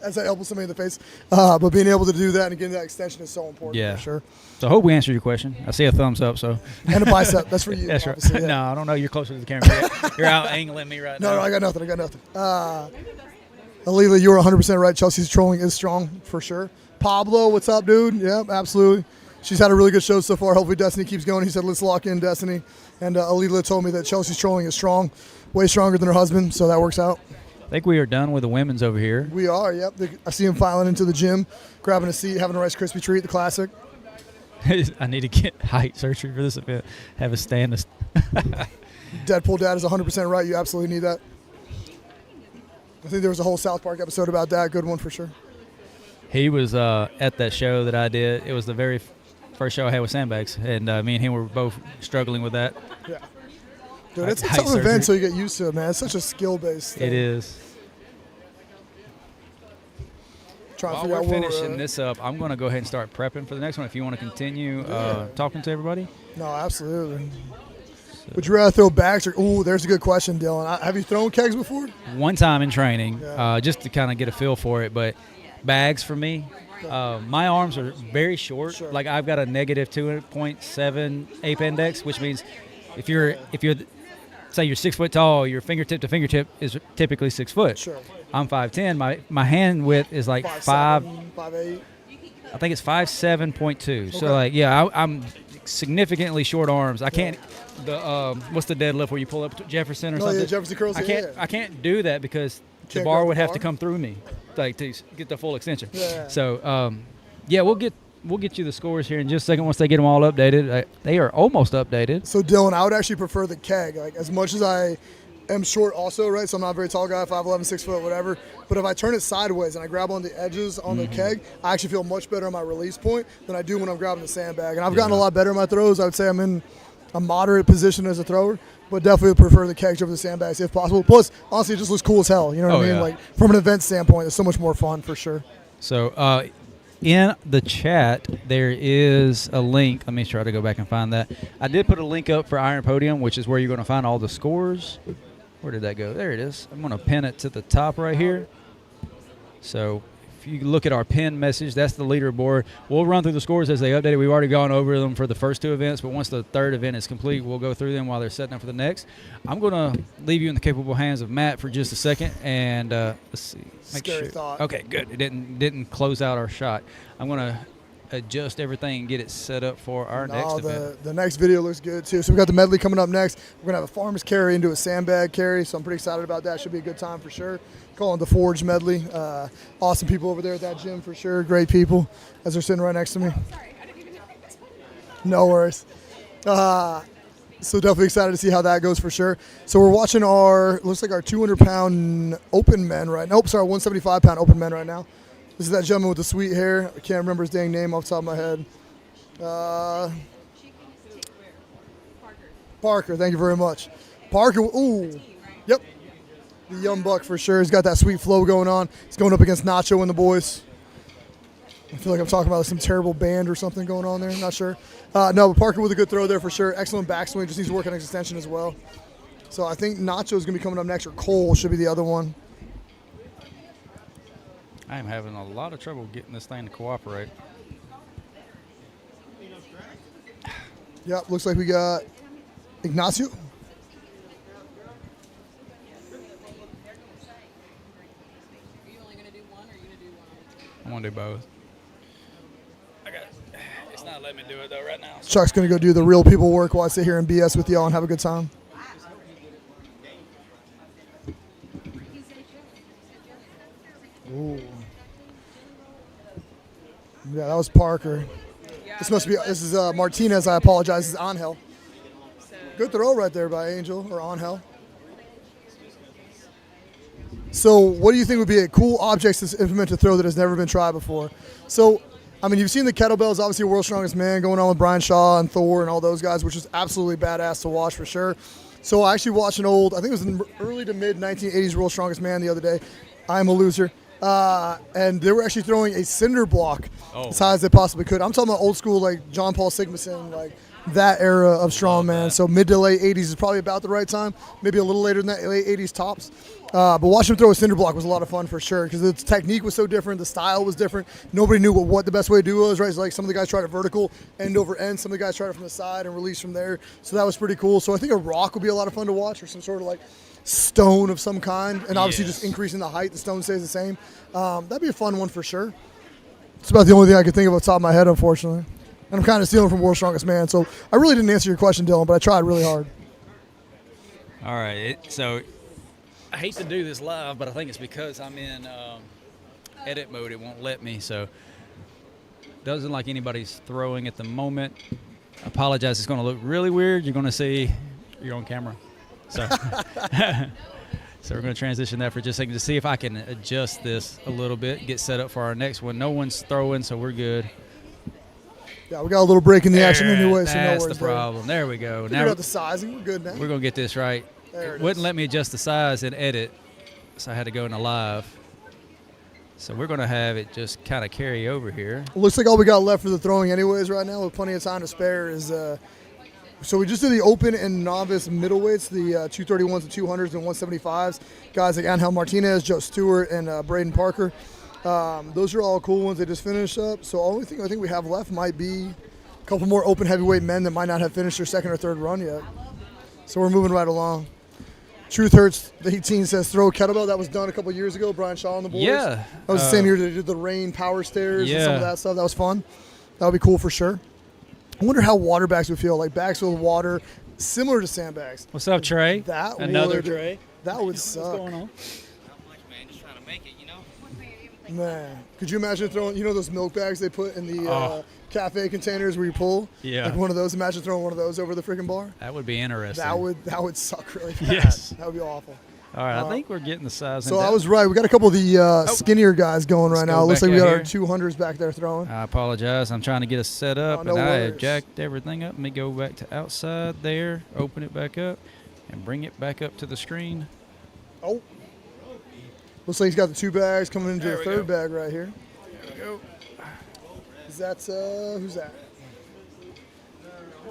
S2: As I elbow somebody in the face. But being able to do that and getting that extension is so important.
S1: Yeah.
S2: For sure.
S1: So I hope we answered your question. I see a thumbs up. So.
S2: And a bicep. That's for you.
S1: That's right.
S2: Yeah.
S1: No, I don't know. You're closer to the camera. You're out angling me right now.
S2: No, I got nothing. Alila, you were 100% right. Chelsea's trolling is strong for sure. Pablo, what's up, dude? Yep, absolutely. She's had a really good show so far. Hopefully Destiny keeps going. He said, let's lock in Destiny. And Alila told me that Chelsea's trolling is strong, way stronger than her husband, so that works out.
S1: I think we are done with the women's over here.
S2: We are, yep. I see him filing into the gym, grabbing a seat, having a Rice Krispie treat, the classic.
S1: I need to get height surgery for this event. Have a stand.
S2: Deadpool Dad is 100% right. You absolutely need that. I think there was a whole South Park episode about that. Good one for sure.
S1: He was at that show that I did. It was the very first show I had with sandbags, and me and him were both struggling with that.
S2: Yeah. Dude, it's a tough event, so you get used to it, man. It's such a skill-based thing.
S1: It is. While we're finishing this up, I'm going to go ahead and start prepping for the next one. If you want to continue talking to everybody.
S2: No, absolutely. Would you rather throw bags or? Ooh, there's a good question, Dylan. Have you thrown kegs before?
S1: One time in training, just to kind of get a feel for it. But bags for me, my arms are very short.
S2: Sure.
S1: Like I've got a negative 2.7 ape index, which means if you're say you're 6 foot tall, your fingertip to fingertip is typically 6 foot.
S2: Sure.
S1: I'm 5'10". My hand width is like
S2: 5'8".
S1: I think it's 5'7.2". So like I'm significantly short arms. I can't. What's the deadlift where you pull up Jefferson or something?
S2: Yeah, Jefferson curls.
S1: I can't do that because the bar would have to come through me, like to get the full extension.
S2: Yeah.
S1: So we'll get you the scores here in just a second once they get them all updated. They are almost updated.
S2: So Dylan, I would actually prefer the keg. Like as much as I am short, also, right? So I'm not a very tall guy, 5'11", 6 foot, whatever. But if I turn it sideways and I grab on the edges on the keg, I actually feel much better on my release point than I do when I'm grabbing the sandbag. And I've gotten a lot better in my throws. I would say I'm in a moderate position as a thrower, but definitely prefer the kegs over the sandbags if possible. Plus, honestly, it just looks cool as hell. You know what I mean?
S1: Yeah.
S2: Like from an event standpoint, it's so much more fun for sure.
S1: So in the chat, there is a link. Let me try to go back and find that. I did put a link up for Iron Podium, which is where you're going to find all the scores. Where did that go? There it is. I'm going to pin it to the top right here. So if you look at our pin message, that's the leaderboard. We'll run through the scores as they update it. We've already gone over them for the first two events, but once the third event is complete, we'll go through them while they're setting up for the next. I'm going to leave you in the capable hands of Matt for just a second, and let's see.
S2: Scary thought.
S1: Okay, good. It didn't close out our shot. I'm going to adjust everything and get it set up for our next event.
S2: The next video looks good too. So we got the medley coming up next. We're gonna have a farmer's carry into a sandbag carry, so I'm pretty excited about that. Should be a good time for sure. Calling it the Forge medley. Awesome people over there at that gym for sure. Great people as they're sitting right next to me. No worries. So definitely excited to see how that goes for sure. So we're watching looks like our 200-pound open men right now. Nope, sorry, 175-pound open men right now. This is that gentleman with the sweet hair. I can't remember his dang name off the top of my head. Parker, thank you very much. Parker, ooh, yep. The young buck for sure. He's got that sweet flow going on. He's going up against Nacho and the boys. I feel like I'm talking about some terrible band or something going on there. I'm not sure. No, but Parker with a good throw there for sure. Excellent backswing. Just needs to work on extension as well. So I think Nacho is going to be coming up next, or Cole should be the other one.
S1: I am having a lot of trouble getting this thing to cooperate.
S2: Yep, looks like we got Ignacio.
S1: I want to do both. It's not letting me do it though right now.
S2: Chuck's going to go do the real people work while I sit here and BS with y'all and have a good time. Ooh. Yeah, that was Parker. This is Martinez. I apologize. This is Angel. Good throw right there by Angel or Angel. So what do you think would be a cool object to implement a throw that has never been tried before? So, I mean, you've seen the kettlebells, obviously World's Strongest Man going on with Brian Shaw and Thor and all those guys, which is absolutely badass to watch for sure. So I actually watched an old, I think it was in early to mid 1980s World's Strongest Man the other day. I'm a loser. and they were actually throwing a cinder block
S1: Oh.
S2: as high as they possibly could. I'm talking about old school, like John Paul Sigmason, like that era of strongman. So mid to late 80s is probably about the right time. Maybe a little later than that, late 80s tops. But watching him throw a cinder block was a lot of fun for sure because its technique was so different. The style was different. Nobody knew what the best way to do was, right? So like some of the guys tried it vertical, end over end. Some of the guys tried it from the side and release from there. So that was pretty cool. So I think a rock would be a lot of fun to watch, or some sort of like stone of some kind. And obviously just increasing the height, the stone stays the same. That'd be a fun one for sure. It's about the only thing I could think of off the top of my head, unfortunately. And I'm kind of stealing from World's Strongest Man. So I really didn't answer your question, Dylan, but I tried really hard.
S1: All right. So I hate to do this live, but I think it's because I'm in edit mode. It won't let me. So doesn't like anybody's throwing at the moment. I apologize. It's going to look really weird. You're going to see you're on camera. So, so we're going to transition that for just a second to see if I can adjust this a little bit, get set up for our next one. No one's throwing, so we're good.
S2: Yeah, we got a little break in the action anyway, so no
S1: That's
S2: worries
S1: the problem. There we go.
S2: Figured out the sizing. We're good now.
S1: We're going to get this right. It wouldn't let me adjust the size in edit, so I had to go into live. So we're going to have it just kind of carry over here.
S2: Looks like all we got left for the throwing anyways right now with plenty of time to spare is so we just did the open and novice middleweights, the 231s and 200s and 175s. Guys like Angel Martinez, Joe Stewart, and Braden Parker. Those are all cool ones they just finished up. So only thing I think we have left might be a couple more open heavyweight men that might not have finished their second or third run yet. So we're moving right along. Truth Hurts, the 18 says throw a kettlebell. That was done a couple years ago. Brian Shaw on the boards.
S1: Yeah.
S2: That was the same year they did the rain power stairs and some of that stuff. That was fun. That would be cool for sure. I wonder how water bags would feel. Like bags filled with water, similar to sandbags.
S1: What's up, Trey? Another Trey.
S2: That would suck.
S1: What's going on?
S9: Not much, man. Just trying to make it, you know?
S2: Man, could you imagine throwing, those milk bags they put in the cafe containers where you pull?
S1: Yeah.
S2: Like one of those. Imagine throwing one of those over the freaking bar.
S1: That would be interesting.
S2: That would suck really bad.
S1: Yes.
S2: That would be awful.
S1: All right, I think we're getting the size.
S2: So I was right. We got a couple of the skinnier guys going right now. It looks like we got our
S1: here.
S2: 200s back there throwing.
S1: I apologize. I'm trying to get us set up,
S2: no
S1: and I have
S2: worries.
S1: jacked everything up. Let me go back to outside there, open it back up, and bring it back up to the screen.
S2: Oh. Looks like he's got the two bags coming into the
S1: we
S2: third
S1: go.
S2: bag right here.
S1: There we go.
S2: Is that, who's that?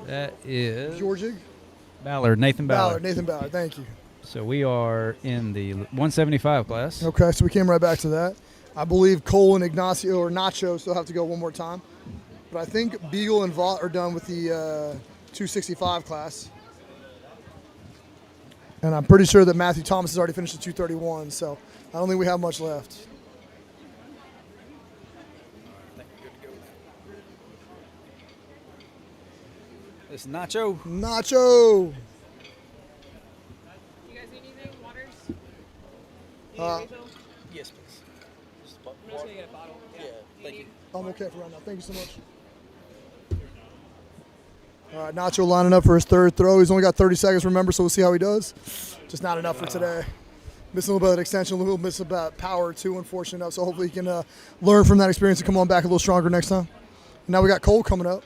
S1: That is
S2: Georgig?
S1: Ballard, Nathan Ballard.
S2: Nathan Ballard, thank you.
S1: So we are in the 175 class.
S2: Okay, so we came right back to that. I believe Cole and Ignacio or Nacho still have to go one more time. But I think Beagle and Vaught are done with the 265 class. And I'm pretty sure that Matthew Thomas has already finished the 231, so I don't think we have much left.
S1: It's Nacho.
S2: Nacho!
S8: You guys need anything? Waters?
S1: Yes, please.
S8: I'm just gonna get a bottle. Yeah, thank you.
S2: I'm okay for right now. Thank you so much. All right, Nacho lining up for his third throw. He's only got 30 seconds, remember, so we'll see how he does. Just not enough for today. Missing a little bit of extension, a little miss about power too, unfortunate enough. So hopefully he can learn from that experience and come on back a little stronger next time. And now we got Cole coming up.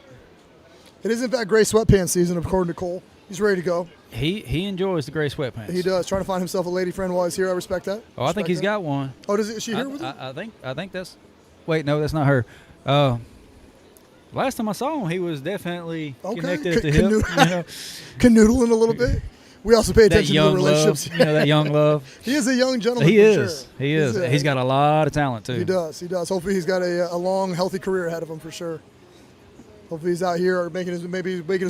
S2: It is, in fact, gray sweatpants season, according to Cole. He's ready to go.
S1: He enjoys the gray sweatpants.
S2: He does. Trying to find himself a lady friend while he's here. I respect that.
S1: Oh, I think he's got one.
S2: Oh, is she here with him?
S1: I think that's. Wait, no, that's not her. Last time I saw him, he was definitely connected at the hip.
S2: Canoodling a little bit. We also pay attention to the relationships.
S1: That young love.
S2: He is a young gentleman.
S1: He
S2: for
S1: is.
S2: Sure.
S1: He is. He's got a lot of talent too.
S2: He does. Hopefully he's got a long, healthy career ahead of him for sure. Hopefully he's out here or making his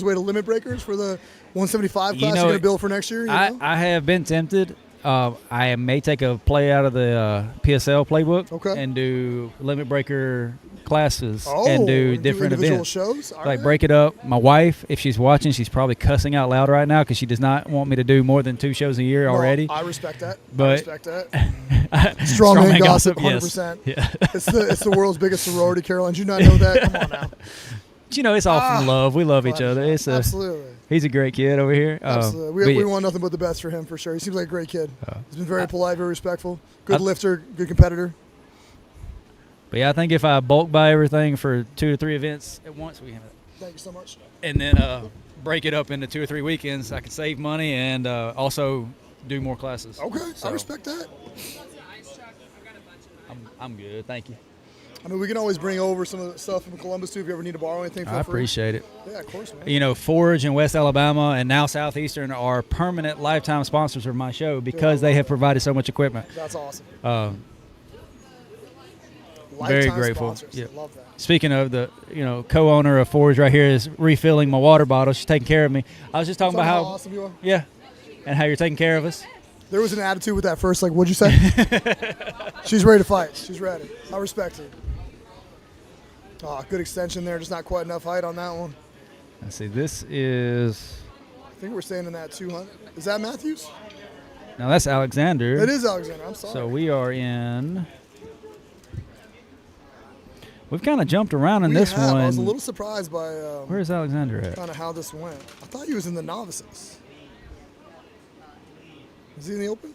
S2: way to limit breakers for the 175 class you're going to build for next year.
S1: I have been tempted. I may take a play out of the PSL playbook and do limit breaker classes and do different events.
S2: Shows?
S1: Like break it up. My wife, if she's watching, she's probably cussing out loud right now because she does not want me to do more than 2 shows a year already.
S2: I respect that.
S1: But
S2: Strongman gossip, 100%.
S1: Yes. Yeah.
S2: It's the world's biggest sorority, Carolyn. Did you not know that? Come on now.
S1: But, it's all from love. We love each other.
S2: Absolutely.
S1: He's a great kid over here.
S2: Absolutely. We want nothing but the best for him for sure. He seems like a great kid. He's been very polite, very respectful. Good lifter, good competitor.
S1: But yeah, I think if I bulk buy everything for 2 or 3 events at once, we have it.
S2: Thank you so much.
S1: And then break it up into 2 or 3 weekends, I could save money and also do more classes.
S2: Okay,
S1: So
S2: I respect that.
S1: I'm good, thank you.
S2: I mean, we can always bring over some of the stuff from Columbus, too, if you ever need to borrow anything for
S1: I
S2: free.
S1: appreciate it.
S2: Yeah, of course, man.
S1: You know, Forge in West Alabama and now Southeastern are permanent lifetime sponsors of my show because they have provided so much equipment.
S2: That's awesome.
S1: Very
S2: Lifetime
S1: grateful.
S2: sponsors.
S1: Yeah.
S2: Love that.
S1: Speaking of the, co-owner of Forge right here is refilling my water bottle. She's taking care of me. I was just talking about how
S2: awesome you are.
S1: Yeah, and how you're taking care of us.
S2: There was an attitude with that first, like, what'd you say? She's ready to fight. She's ready. I respect her. Oh, good extension there. Just not quite enough height on that one.
S1: Let's see. This is.
S2: I think we're staying in that 200. Is that Matthews?
S1: No, that's Alexander.
S2: It is Alexander. I'm sorry.
S1: So we are in. We've kind of jumped around in this one.
S2: I was a little surprised by.
S1: Where's Alexander at?
S2: Kind of how this went. I thought he was in the novices. Is he in the open?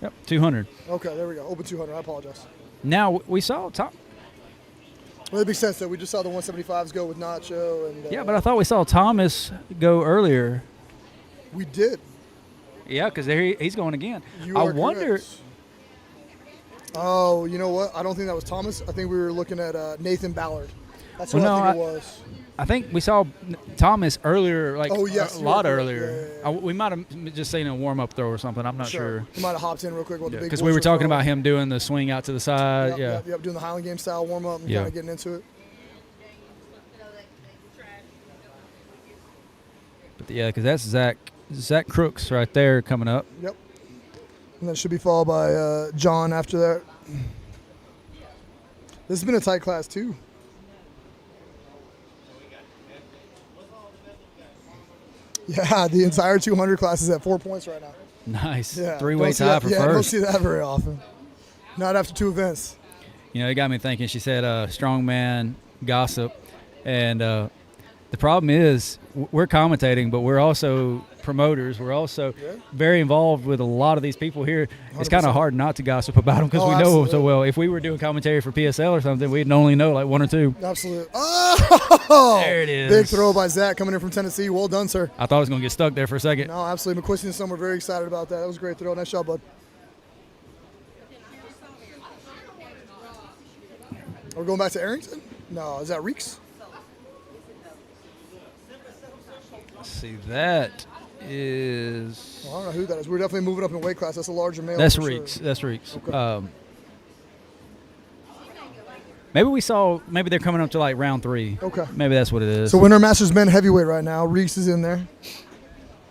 S1: Yep, 200.
S2: Okay, there we go. Open 200. I apologize.
S1: Now we saw Tom.
S2: Well, it makes sense though. We just saw the 175s go with Nacho and.
S1: Yeah, but I thought we saw Thomas go earlier.
S2: We did.
S1: Yeah, because he's going again.
S2: You
S1: I
S2: are
S1: wonder.
S2: correct. Oh, you know what? I don't think that was Thomas. I think we were looking at Nathan Ballard. That's what I think it was.
S1: I think we saw Thomas earlier, like
S2: yes,
S1: a lot
S2: correct.
S1: earlier.
S2: Yeah.
S1: We might have just seen a warm-up throw or something. I'm not sure.
S2: He might have hopped in real quick.
S1: Because we were talking about him doing the swing out to the side.
S2: Yep, doing the Highland game style warm-up and kind of getting into it.
S1: But yeah, because that's Zach Crooks right there coming up.
S2: Yep. And that should be followed by John after that. This has been a tight class, too. Yeah, the entire 200 class is at 4 points right now.
S1: Nice.
S2: Yeah,
S1: Three-way tie for first.
S2: Yeah, don't see that very often. Not after two events.
S1: It got me thinking. She said strongman gossip. And the problem is we're commentating, but we're also promoters. We're also very involved with a lot of these people here. 100%. It's kind of hard not to gossip about them because we know them so well. If we were doing commentary for PSL or something, we'd only know like one or two.
S2: Absolutely. Oh!
S1: There it is.
S2: Big throw by Zach coming in from Tennessee. Well done, sir.
S1: I thought I was going to get stuck there for a second.
S2: No, absolutely. McQuiston and Son were very excited about that. That was a great throw. Nice shot, bud. Are we going back to Arrington? No, is that Reeks?
S1: Let's see, that is.
S2: Well, I don't know who that is. We're definitely moving up in weight class. That's a larger male.
S1: That's Reeks. Sure. That's Reeks. Okay. Maybe they're coming up to like round 3.
S2: Okay.
S1: Maybe that's what it is.
S2: So Winter Masters men heavyweight right now. Reeks is in there.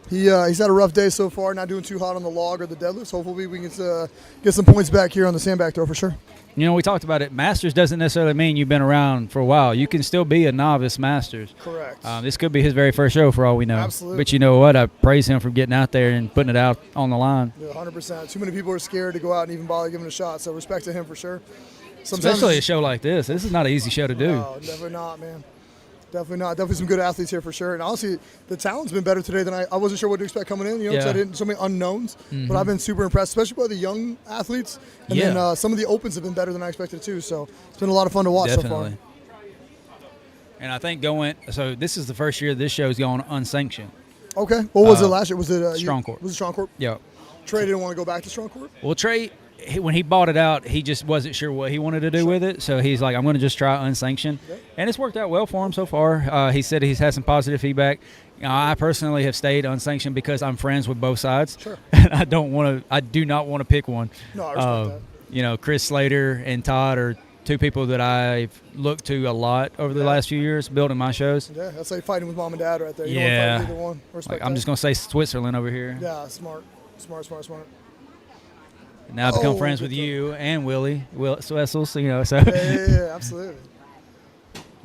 S2: He's had a rough day so far. Not doing too hot on the log or the deadlifts. Hopefully we can get some points back here on the sandbag throw for sure.
S1: We talked about it. Masters doesn't necessarily mean you've been around for a while. You can still be a novice Masters.
S2: Correct.
S1: This could be his very first show for all we know.
S2: Absolutely.
S1: But you know what? I praise him for getting out there and putting it out on the line.
S2: Yeah, 100%. Too many people are scared to go out and even bother giving it a shot. So respect to him for sure.
S1: Especially a show like this. This is not an easy show to do.
S2: No, definitely not, man. Definitely not. Definitely some good athletes here for sure. And honestly, the talent's been better today than I wasn't sure what to expect coming in, because I didn't so many unknowns. Mm-hmm. But I've been super impressed, especially by the young athletes. And then some of the opens have been better than I expected too. So it's been a lot of fun to watch so far.
S1: And I think so this is the first year this show's going unsanctioned.
S2: Okay. What was it last year? Was it
S1: Strong Corp?
S2: Was it Strong Corp?
S1: Yeah.
S2: Trey didn't want to go back to Strong Corp?
S1: Well, Trey, when he bought it out, he just wasn't sure what he wanted to do with it. So he's like, I'm going to just try unsanctioned. Okay. And it's worked out well for him so far. He said he's had some positive feedback. I personally have stayed unsanctioned because I'm friends with both sides.
S2: Sure.
S1: And I do not want to pick one.
S2: No, I respect that.
S1: Chris Slater and Todd are two people that I've looked to a lot over the last few years building my shows.
S2: Yeah, that's like fighting with mom and dad right there. You don't want to fight either one. Respect
S1: I'm just going to say Switzerland over here.
S2: Yeah, smart.
S1: Now I've become friends with you and Will Wessels, so.
S2: Yeah, absolutely.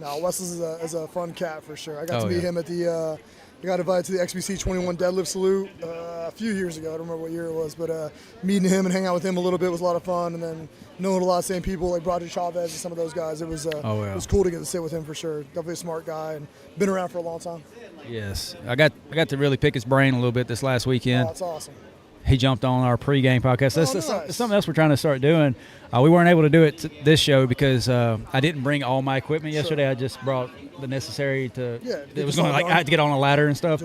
S2: No, Wessels is a fun cat for sure. I got to meet him at I got invited to the XBC 21 deadlift salute a few years ago. I don't remember what year it was, but meeting him and hanging out with him a little bit was a lot of fun. And then knowing a lot of the same people like Roger Chavez and some of those guys, it was cool to get to sit with him for sure. Definitely a smart guy and been around for a long time.
S1: Yes, I got to really pick his brain a little bit this last weekend.
S2: Oh, that's awesome.
S1: He jumped on our pregame podcast. That's something else we're trying to start doing. We weren't able to do it this show because I didn't bring all my equipment yesterday. I just brought the necessary to. Yeah. It was going I had to get on a ladder and stuff.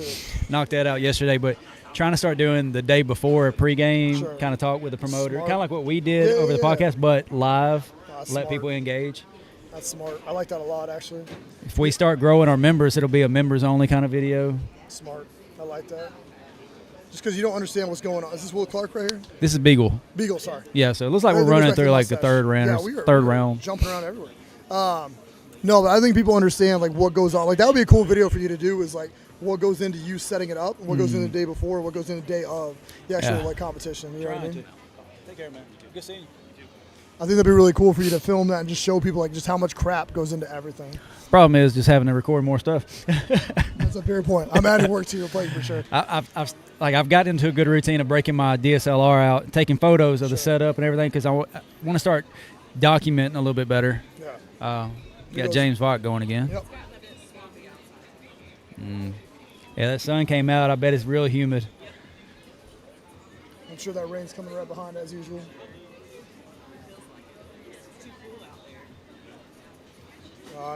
S1: Knocked that out yesterday, but trying to start doing the day before a pregame
S2: Sure.
S1: kind of talk with the promoter,
S2: Smart.
S1: kind of like what we did
S2: Yeah,
S1: over the
S2: yeah.
S1: podcast, but live,
S2: That's
S1: let
S2: smart.
S1: people engage.
S2: That's smart. I like that a lot, actually.
S1: If we start growing our members, it'll be a members-only kind of video.
S2: Smart. I like that. Just because you don't understand what's going on. Is this Will Clark right here?
S1: This is Beagle.
S2: Beagle, sorry.
S1: Yeah, so it looks like
S2: I
S1: we're
S2: think it was
S1: running
S2: right
S1: through
S2: through
S1: like the
S2: mustache.
S1: third round
S2: Yeah,
S1: or
S2: we were
S1: third round.
S2: jumping around everywhere. No, but I think people understand like what goes on. Like that would be a cool video for you to do. Is like what goes into you setting it up, and what goes into the day before, what goes into the day of the actual
S1: Yeah.
S2: like competition. You know what I mean?
S1: Take care, man. Good seeing you.
S2: I think that'd be really cool for you to film that and just show people like just how much crap goes into everything.
S1: Problem is just having to record more stuff.
S2: That's a fair point. I'm adding work to your plate for sure.
S1: I've gotten into a good routine of breaking my DSLR out, taking photos of the setup and everything because I want to start documenting a little bit better.
S2: Yeah.
S1: Got James Vaught going again.
S2: Yep.
S1: Yeah, that sun came out. I bet it's real humid.
S2: I'm sure that rain's coming right behind as usual.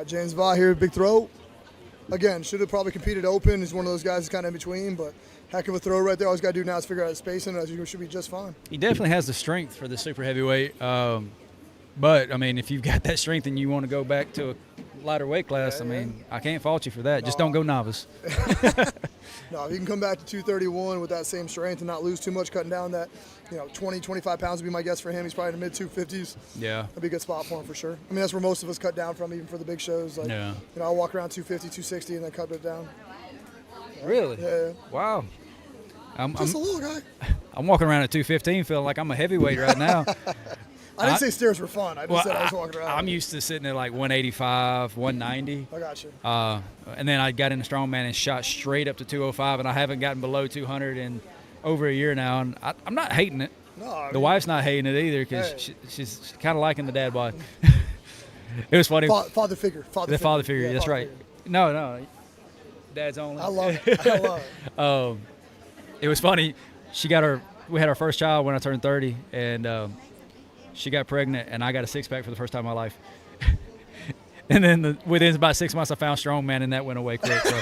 S2: James Vaught here, big throw. Again, should have probably competed open. He's one of those guys that's kind of in between, but heck of a throw right there. All he's got to do now is figure out his spacing. As you should be just fine.
S1: He definitely has the strength for the super heavyweight. But, I mean, if you've got that strength and you want to go back to a lighter weight class, I mean, I can't fault you for that. Just don't go novice.
S2: No, if he can come back to 231 with that same strength and not lose too much, cutting down that, 20, 25 pounds would be my guess for him. He's probably in the mid-250s.
S1: Yeah.
S2: That'd be a good spot for him for sure. I mean, that's where most of us cut down from, even for the big shows. Like,
S1: Yeah.
S2: I'll walk around 250, 260, and then cut it down.
S1: Really?
S2: Yeah.
S1: Wow.
S2: Just a little guy.
S1: I'm walking around at 215 feeling like I'm a heavyweight right now.
S2: I didn't say stairs were fun. I just said I was walking around.
S1: I'm used to sitting at like 185, 190.
S2: I got you.
S1: And then I got into Strongman and shot straight up to 205, and I haven't gotten below 200 in over a year now. And I'm not hating it.
S2: No,
S1: The wife's not hating it either because she's kind of liking the dad bod. It was funny.
S2: Father figure.
S1: The father figure.
S2: Yeah,
S1: That's
S2: father
S1: right.
S2: figure.
S1: No. Dad's only.
S2: I love it. I love it.
S1: It was funny. We had our first child when I turned 30, and she got pregnant, and I got a six-pack for the first time in my life. And then within about 6 months, I found Strongman, and that went away quick. So.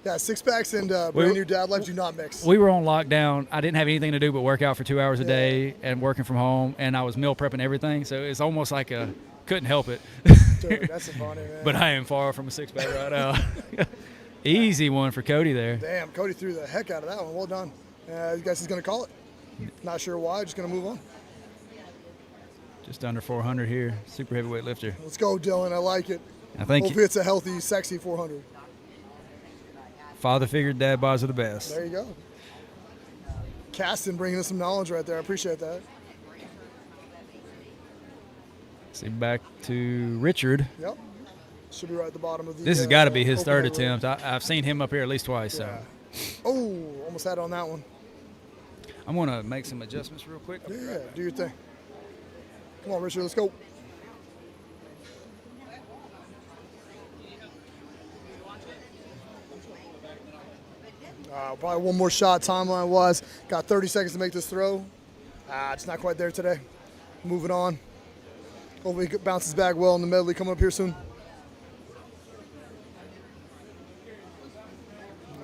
S2: Yeah, six packs and brand new dad life do not mix.
S1: We were on lockdown. I didn't have anything to do but work out for 2 hours a day and working from home, and I was meal prepping everything. So it's almost like couldn't help it.
S2: Dude, that's a funny, man.
S1: But I am far from a six-pack right now. Easy one for Cody there.
S2: Damn, Cody threw the heck out of that one. Well done. I guess he's going to call it. Not sure why. Just going to move on.
S1: Just under 400 here. Super heavyweight lifter.
S2: Let's go, Dylan. I like it.
S1: I think
S2: Hopefully it's a healthy, sexy 400.
S1: father figured dad bods are the best.
S2: There you go. Caston bringing us some knowledge right there. I appreciate that.
S1: See, back to Richard.
S2: Yep. Should be right at the bottom of the.
S1: This has got to be his
S2: open
S1: third
S2: weight room.
S1: attempt. I've seen him up here at least twice. So
S2: Oh, almost had it on that one.
S1: I'm going to make some adjustments real quick.
S2: Yeah, do your thing. Come on, Richard, let's go. Probably one more shot timeline-wise. Got 30 seconds to make this throw. It's not quite there today. Moving on. Hopefully he bounces back well in the medley coming up here soon.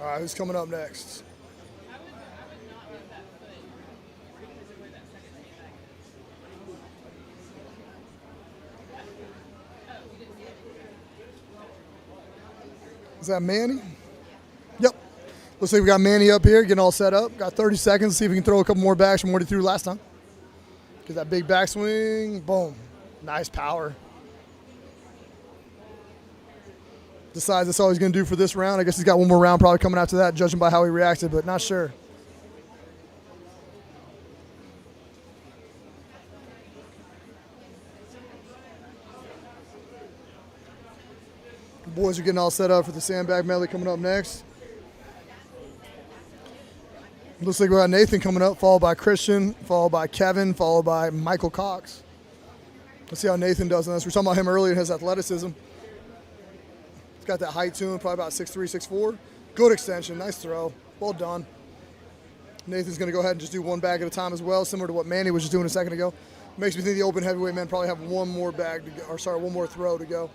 S2: All right, who's coming up next? Is that Manny? Yep. Looks like we got Manny up here getting all set up. Got 30 seconds. See if we can throw a couple more backs from what he threw last time. Get that big backswing. Boom. Nice power. Decides that's all he's going to do for this round. I guess he's got one more round probably coming after that, judging by how he reacted, but not sure. The boys are getting all set up for the sandbag medley coming up next. Looks like we got Nathan coming up, followed by Christian, followed by Kevin, followed by Michael Cox. Let's see how Nathan does on this. We were talking about him earlier in his athleticism. He's got that height to him, probably about 6'3", 6'4". Good extension, nice throw. Well done. Nathan's going to go ahead and just do one bag at a time as well, similar to what Manny was just doing a second ago. Makes me think the open heavyweight men probably have one more bag to go, one more throw to go.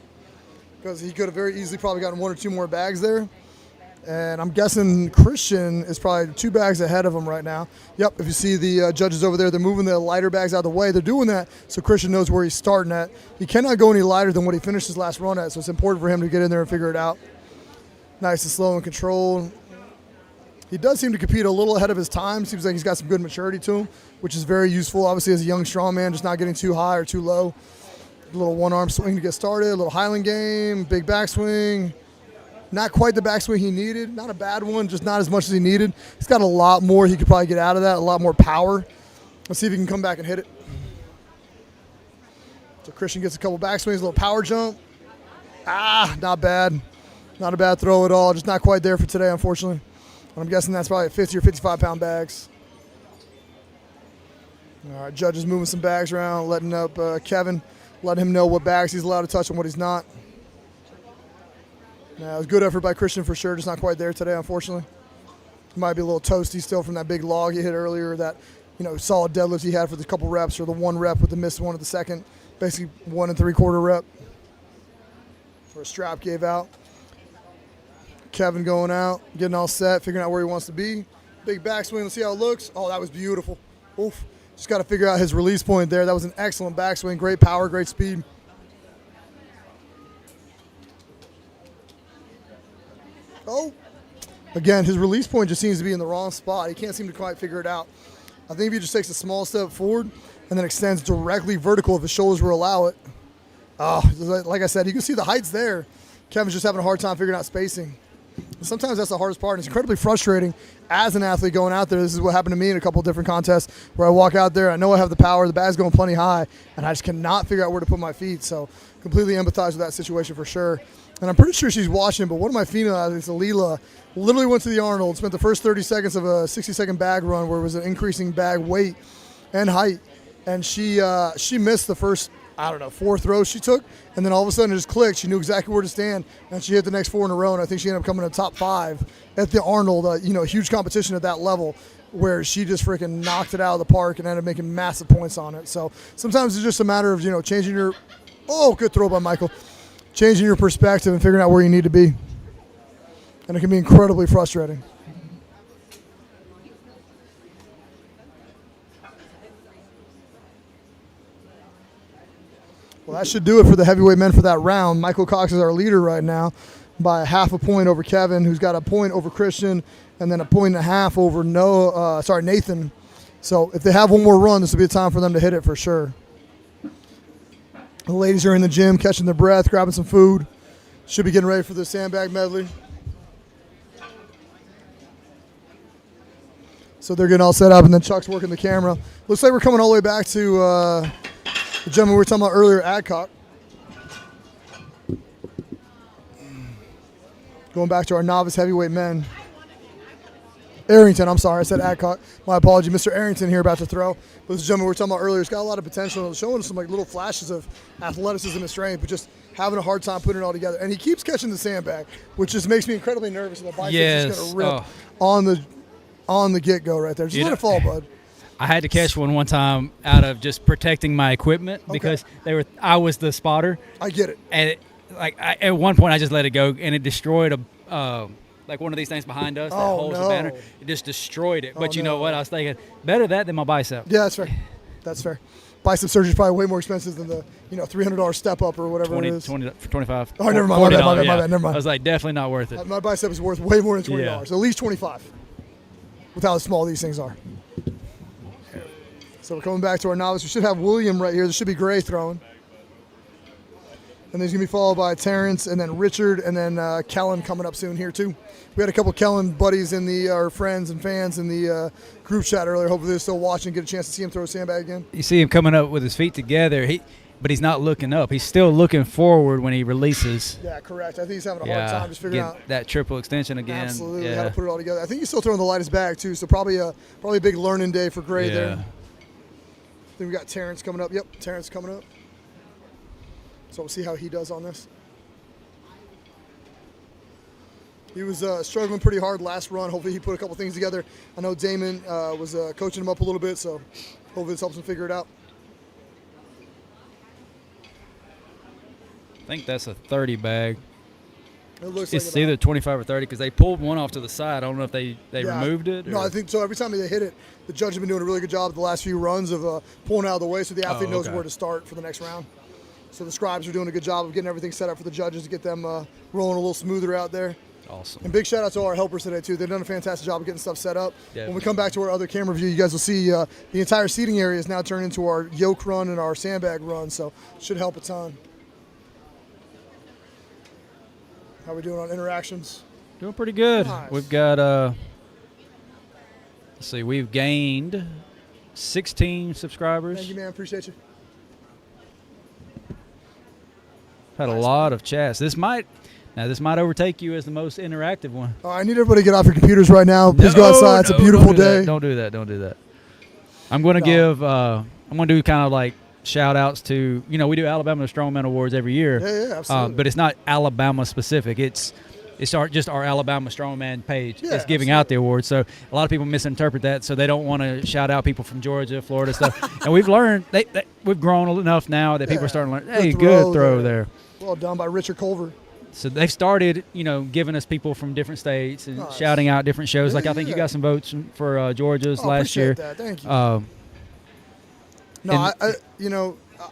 S2: Because he could have very easily probably gotten one or two more bags there. And I'm guessing Christian is probably 2 bags ahead of him right now. Yep, if you see the judges over there, they're moving the lighter bags out of the way. They're doing that so Christian knows where he's starting at. He cannot go any lighter than what he finished his last run at, so it's important for him to get in there and figure it out. Nice and slow and controlled. He does seem to compete a little ahead of his time. Seems like he's got some good maturity to him, which is very useful, obviously, as a young strongman, just not getting too high or too low. A little one-arm swing to get started, a little Highland game, big backswing. Not quite the backswing he needed. Not a bad one, just not as much as he needed. He's got a lot more he could probably get out of that, a lot more power. Let's see if he can come back and hit it. So Christian gets a couple backswings, a little power jump. Not bad. Not a bad throw at all. Just not quite there for today, unfortunately. I'm guessing that's probably 50 or 55-pound bags. All right, judges moving some bags around, letting up Kevin, letting him know what bags he's allowed to touch and what he's not. It was good effort by Christian for sure, just not quite there today, unfortunately. He might be a little toasty still from that big log he hit earlier, that solid deadlift he had for the couple reps, or the 1 rep with the missed one at the second, basically 1 3/4 rep. Where a strap gave out. Kevin going out, getting all set, figuring out where he wants to be. Big backswing, let's see how it looks. Oh, that was beautiful. Oof. Just got to figure out his release point there. That was an excellent backswing, great power, great speed. Oh, again, his release point just seems to be in the wrong spot. He can't seem to quite figure it out. I think if he just takes a small step forward and then extends directly vertical if his shoulders will allow it. Oh, like I said, you can see the heights there. Kevin's just having a hard time figuring out spacing. Sometimes that's the hardest part, and it's incredibly frustrating as an athlete going out there. This is what happened to me in a couple of different contests where I walk out there, I know I have the power, the bag's going plenty high, and I just cannot figure out where to put my feet. So completely empathize with that situation for sure. And I'm pretty sure she's watching, but one of my female athletes, Alila, literally went to the Arnold, spent the first 30 seconds of a 60-second bag run where it was an increasing bag weight and height, and she missed the first, 4 throws she took, and then all of a sudden it just clicked. She knew exactly where to stand, and she hit the next 4 in a row, and I think she ended up coming to top 5 at the Arnold, huge competition at that level, where she just freaking knocked it out of the park and ended up making massive points on it. So sometimes it's just a matter of, changing your, good throw by Michael, changing your perspective and figuring out where you need to be. And it can be incredibly frustrating. Well, that should do it for the heavyweight men for that round. Michael Cox is our leader right now by 0.5 point over Kevin, who's got a point over Christian, and then 1.5 over Nathan. So if they have one more run, this will be a time for them to hit it for sure. The ladies are in the gym, catching their breath, grabbing some food. Should be getting ready for the sandbag medley. So they're getting all set up, and then Chuck's working the camera. Looks like we're coming all the way back to the gentleman we were talking about earlier, Adcock. Going back to our novice heavyweight men. Arrington, I'm sorry, I said Adcock. My apology. Mr. Arrington here about to throw. But this gentleman we were talking about earlier, he's got a lot of potential, showing some little flashes of athleticism and strength, but just having a hard time putting it all together. And he keeps catching the sandbag, which just makes me incredibly nervous. And the biceps is going to rip on the get-go right there. Just let it fall, bud.
S1: I had to catch one time out of just protecting my equipment because I was the spotter.
S2: I get it.
S1: And at one point I just let it go, and it destroyed one of these things behind us that holds the banner. It just destroyed it. But you know what? I was thinking, better that than my bicep.
S2: Yeah, that's fair. That's fair. Bicep surgery is probably way more expensive than the $300 step up or whatever it is.
S1: 25.
S2: Oh, never mind. My bad. Never mind.
S1: I was like, definitely not worth it.
S2: My bicep is worth way more than $20.
S1: Yeah.
S2: At least 25 with how small these things are. So we're coming back to our novice. We should have William right here. There should be Gray throwing. And then he's going to be followed by Terrence, and then Richard, and then Kellen coming up soon here too. We had a couple Kellen buddies in our friends and fans in the group chat earlier. Hopefully they're still watching, get a chance to see him throw a sandbag again.
S1: You see him coming up with his feet together, but he's not looking up. He's still looking forward when he releases.
S2: Yeah, correct. I think he's having a hard time just figuring out
S1: that triple extension again.
S2: Absolutely, how to put it all together. I think he's still throwing the lightest bag too, so probably a big learning day for Gray there. Then we got Terrence coming up. Yep, Terrence coming up. So we'll see how he does on this. He was struggling pretty hard last run. Hopefully he put a couple things together. I know Damon was coaching him up a little bit, so hopefully this helps him figure it out.
S1: I think that's a 30 bag.
S2: It looks
S1: It's
S2: like
S1: either 25 or 30 because they pulled one off to the side. I don't know if they
S2: Yeah.
S1: removed it.
S2: No,
S1: or-
S2: I think so. Every time they hit it, the judge has been doing a really good job the last few runs of pulling out of the way so the athlete knows
S1: okay.
S2: where to start for the next round. So the scribes are doing a good job of getting everything set up for the judges to get them rolling a little smoother out there.
S1: Awesome.
S2: And big shout out to all our helpers today, too. They've done a fantastic job of getting stuff set up.
S1: Yeah.
S2: When we come back to our other camera view, you guys will see the entire seating area is now turned into our yoke run and our sandbag run, so should help a ton. How we doing on interactions?
S1: Doing pretty good.
S2: Nice.
S1: We've got, let's see, we've gained 16 subscribers.
S2: Thank you, man. Appreciate you.
S1: Had a lot of chats. This might overtake you as the most interactive one.
S2: I need everybody to get off your computers right now. Please go outside. It's a
S1: No,
S2: beautiful
S1: don't do that.
S2: day.
S1: Don't do that. Don't do that. I'm going to give, I'm going to do kind of like shout outs to, we do Alabama Strongman Awards every year.
S2: Yeah, absolutely.
S1: But it's not Alabama specific. It's just our Alabama Strongman page.
S2: Yeah,
S1: It's giving out the awards. So a lot of people misinterpret that. So they don't want to shout out people from Georgia, Florida, stuff. And we've learned, we've grown enough now that people are starting to learn, hey, good throw there.
S2: Well done by Richard Culver.
S1: So they've started, giving us people from different states and
S2: Nice.
S1: shouting out different shows.
S2: Yeah,
S1: like I think you
S2: yeah.
S1: got some votes for Georgia's last year.
S2: Appreciate that. Thank you.
S1: And-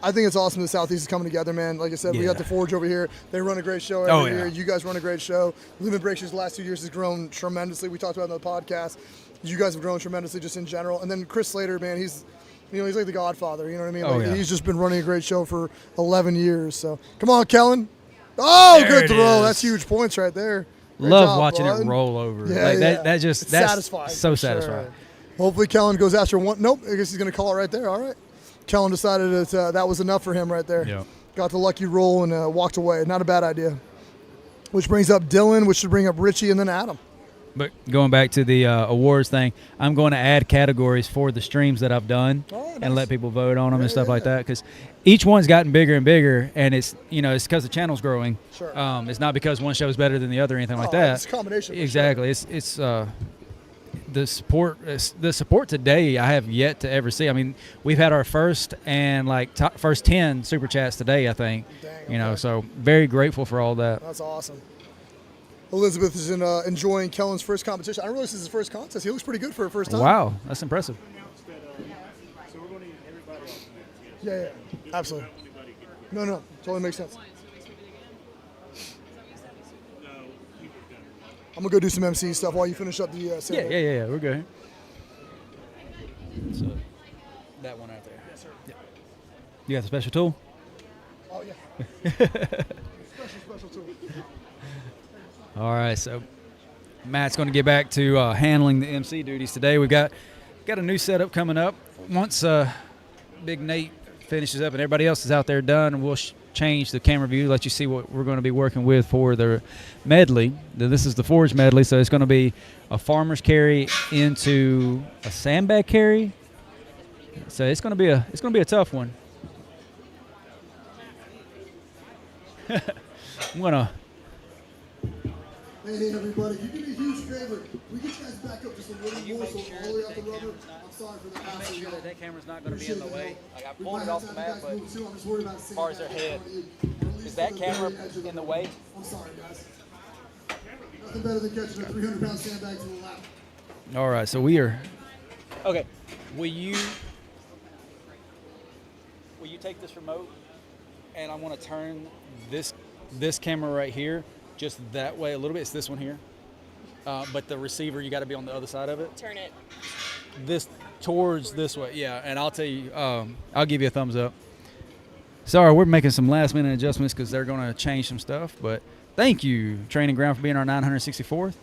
S2: I think it's awesome the Southeast is coming together, man. Like I said, we got the Forge over here. They run a great show every year. You guys run a great show. Limit Breakers the last 2 years has grown tremendously. We talked about it on the podcast. You guys have grown tremendously just in general. And then Chris Slater, man, he's like the godfather. You know what I mean?
S1: Oh,
S2: Like,
S1: yeah.
S2: He's just been running a great show for 11 years. So come on, Kellen. Oh,
S1: There
S2: good
S1: it
S2: throw.
S1: is.
S2: That's huge points right there. Great
S1: Love
S2: job,
S1: watching
S2: bud.
S1: it roll over.
S2: Yeah,
S1: Like
S2: yeah.
S1: that's
S2: It's satisfying.
S1: so
S2: for
S1: satisfying.
S2: Sure. Hopefully Kellen goes after one. Nope, I guess he's going to call it right there. All right. Kellen decided that was enough for him right there.
S1: Yeah.
S2: Got the lucky roll and walked away. Not a bad idea. Which brings up Dylan, which should bring up Richie, and then Adam.
S1: But going back to the awards thing, I'm going to add categories for the streams that I've done and let people vote on them and stuff like that because each one's gotten bigger and bigger, and it's it's because the channel's growing.
S2: Sure.
S1: It's not because one show's better than the other or anything like that.
S2: It's a combination. for
S1: Exactly. It's the support today I have yet to ever see. I mean, we've had our first and first 10 super chats today, I think.
S2: Dang, okay.
S1: So very grateful for all that.
S2: Sure. That's awesome. Elizabeth is enjoying Kellen's first competition. I didn't realize this is his first contest. He looks pretty good for her first time.
S1: Wow, that's impressive.
S2: Yeah, absolutely. No, totally makes sense. I'm gonna go do some MC stuff while you finish up the.
S1: Yeah. We're good. So that one out there. Yes, sir. Yeah. You got the special tool?
S2: Oh yeah. special tool.
S1: All right, so Matt's going to get back to handling the MC duties today. We've got a new setup coming up. Once Big Nate finishes up and everybody else is out there done, we'll change the camera view, let you see what we're going to be working with for the medley. This is the Forge medley, so it's going to be a farmer's carry into a sandbag carry. So it's going to be a tough one. I'm going to.
S2: Hey everybody, you do me a huge favor. We get you guys back up just a little more, so all the way out the rubber. I'm sorry for the hassle.
S1: Make sure that camera's not going to be in the way. Like I
S2: We
S1: pulled
S2: might
S1: it
S2: have
S1: off
S2: to
S1: the
S2: have
S1: map,
S2: you
S1: but
S2: guys move too. I'm just worried about
S1: as far as their head, is that camera in the way?
S2: I'm sorry, guys. Nothing better than catching a 300-pound sandbag to the lap.
S1: All right, so we are. Okay, will you take this remote, and I want to turn this camera right here just that way a little bit. It's this one here, but the receiver you got to be on the other side of it.
S8: Turn it.
S1: This towards this way, yeah. And I'll tell you, I'll give you a thumbs up. Sorry, we're making some last-minute adjustments because they're going to change some stuff. But thank you, Training Ground, for being our 964th.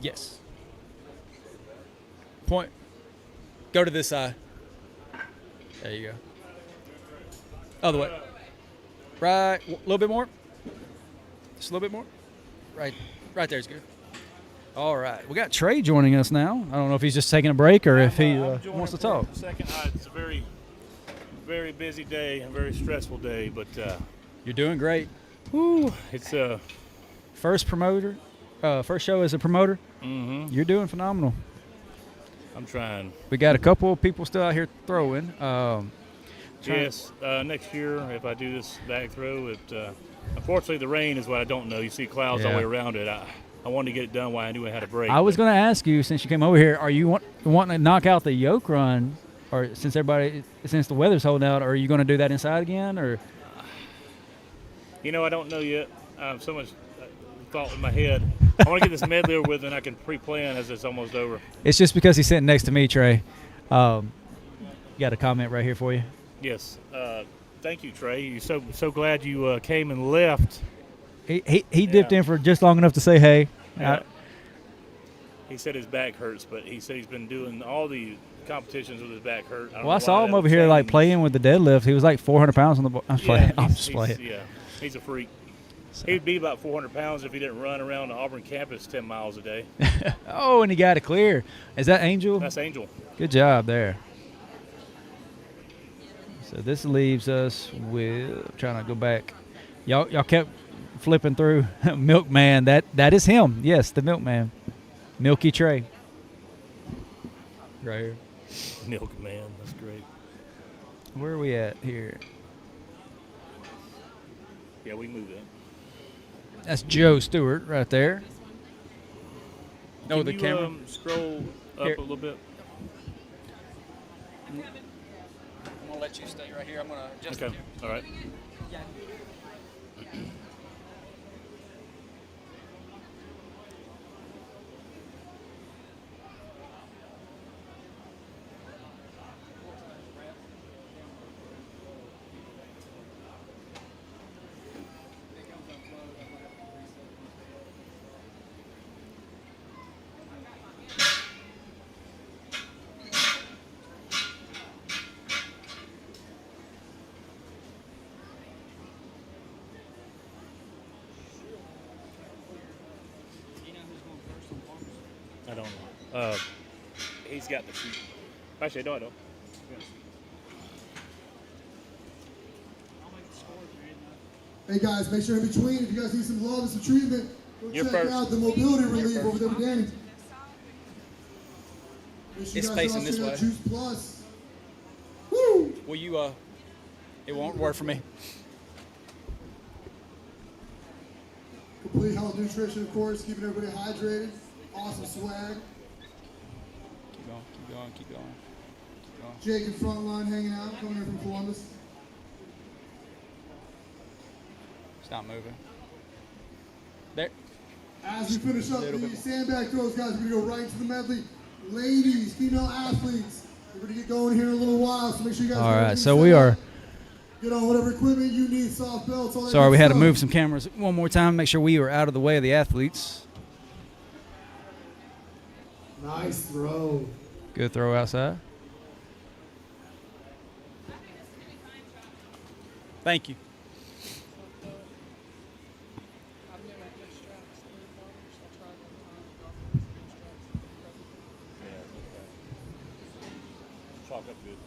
S1: Yes. Point. Go to this side. There you go. Other way. Right. A little bit more. Just a little bit more. Right there's good. All right. We got Trey joining us now. I don't know if he's just taking a break or if he wants to talk.
S6: Second, it's a very, very busy day, a very stressful day, but
S1: You're doing great.
S6: whew, it's
S1: First promoter. First show as a promoter.
S6: mm-hmm.
S1: You're doing phenomenal.
S6: I'm trying.
S1: We got a couple of people still out here throwing.
S6: Yes, next year if I do this back throw, unfortunately the rain is what I don't know. You see clouds all the way around it. I wanted to get it done while I knew I had a break.
S1: I was going to ask you, since you came over here, are you wanting to knock out the yoke run, or since the weather's holding out, are you going to do that inside again, or?
S6: I don't know yet. I have so much thought in my head. I want to get this medley over with, and I can pre-plan as it's almost over.
S1: It's just because he's sitting next to me, Trey. Got a comment right here for you.
S6: Yes. Thank you, Trey. You're so glad you came and left.
S1: He dipped in for just long enough to say hey.
S6: Yeah. He said his back hurts, but he said he's been doing all the competitions with his back hurt.
S1: I saw him over here like playing with the deadlift. He was like 400 pounds on the I'm just playing.
S6: Yeah, he's a freak. So. He'd be about 400 pounds if he didn't run around the Auburn campus 10 miles a day.
S1: Oh, and he got it clear. Is that Angel?
S6: That's Angel.
S1: Good job there. So this leaves us with, I'm trying to go back. Y'all kept flipping through Milkman. That is him. Yes, the Milkman. Milky Trey. Right here.
S6: Milkman, that's great.
S1: Where are we at here?
S6: Yeah, we moved that.
S1: That's Joe Stewart right there.
S6: Can
S1: the
S6: you,
S1: camera.
S6: Scroll up
S1: Here.
S6: a little bit.
S1: I'm gonna let you stay right here. I'm gonna adjust
S6: Okay. All right. I don't know. He's got the sheet. Actually, no, I don't.
S2: Hey guys, make sure in between, if you guys need some love and some treatment, go
S6: You're
S2: check
S6: first.
S2: out the mobility relief over there with Danny.
S1: It's facing this way.
S2: Juice Plus. Woo!
S1: Will you, it won't work for me.
S2: Complete health nutrition, of course, keeping everybody hydrated. Awesome swag.
S1: Keep going.
S2: Jake in front line hanging out, coming in from Columbus.
S1: Stop moving. There.
S2: As we finish up the sandbag throws, guys, we're going to go right into the medley. Ladies, female athletes, we're going to get going here in a little while, so make sure you guys
S1: All right, so we are.
S2: Get on whatever equipment you need, soft belts, all that.
S1: Sorry, we had to
S2: stuff.
S1: move some cameras one more time, make sure we are out of the way of the athletes.
S2: Nice throw.
S1: Good throw outside. Thank you.
S6: Chalk up good.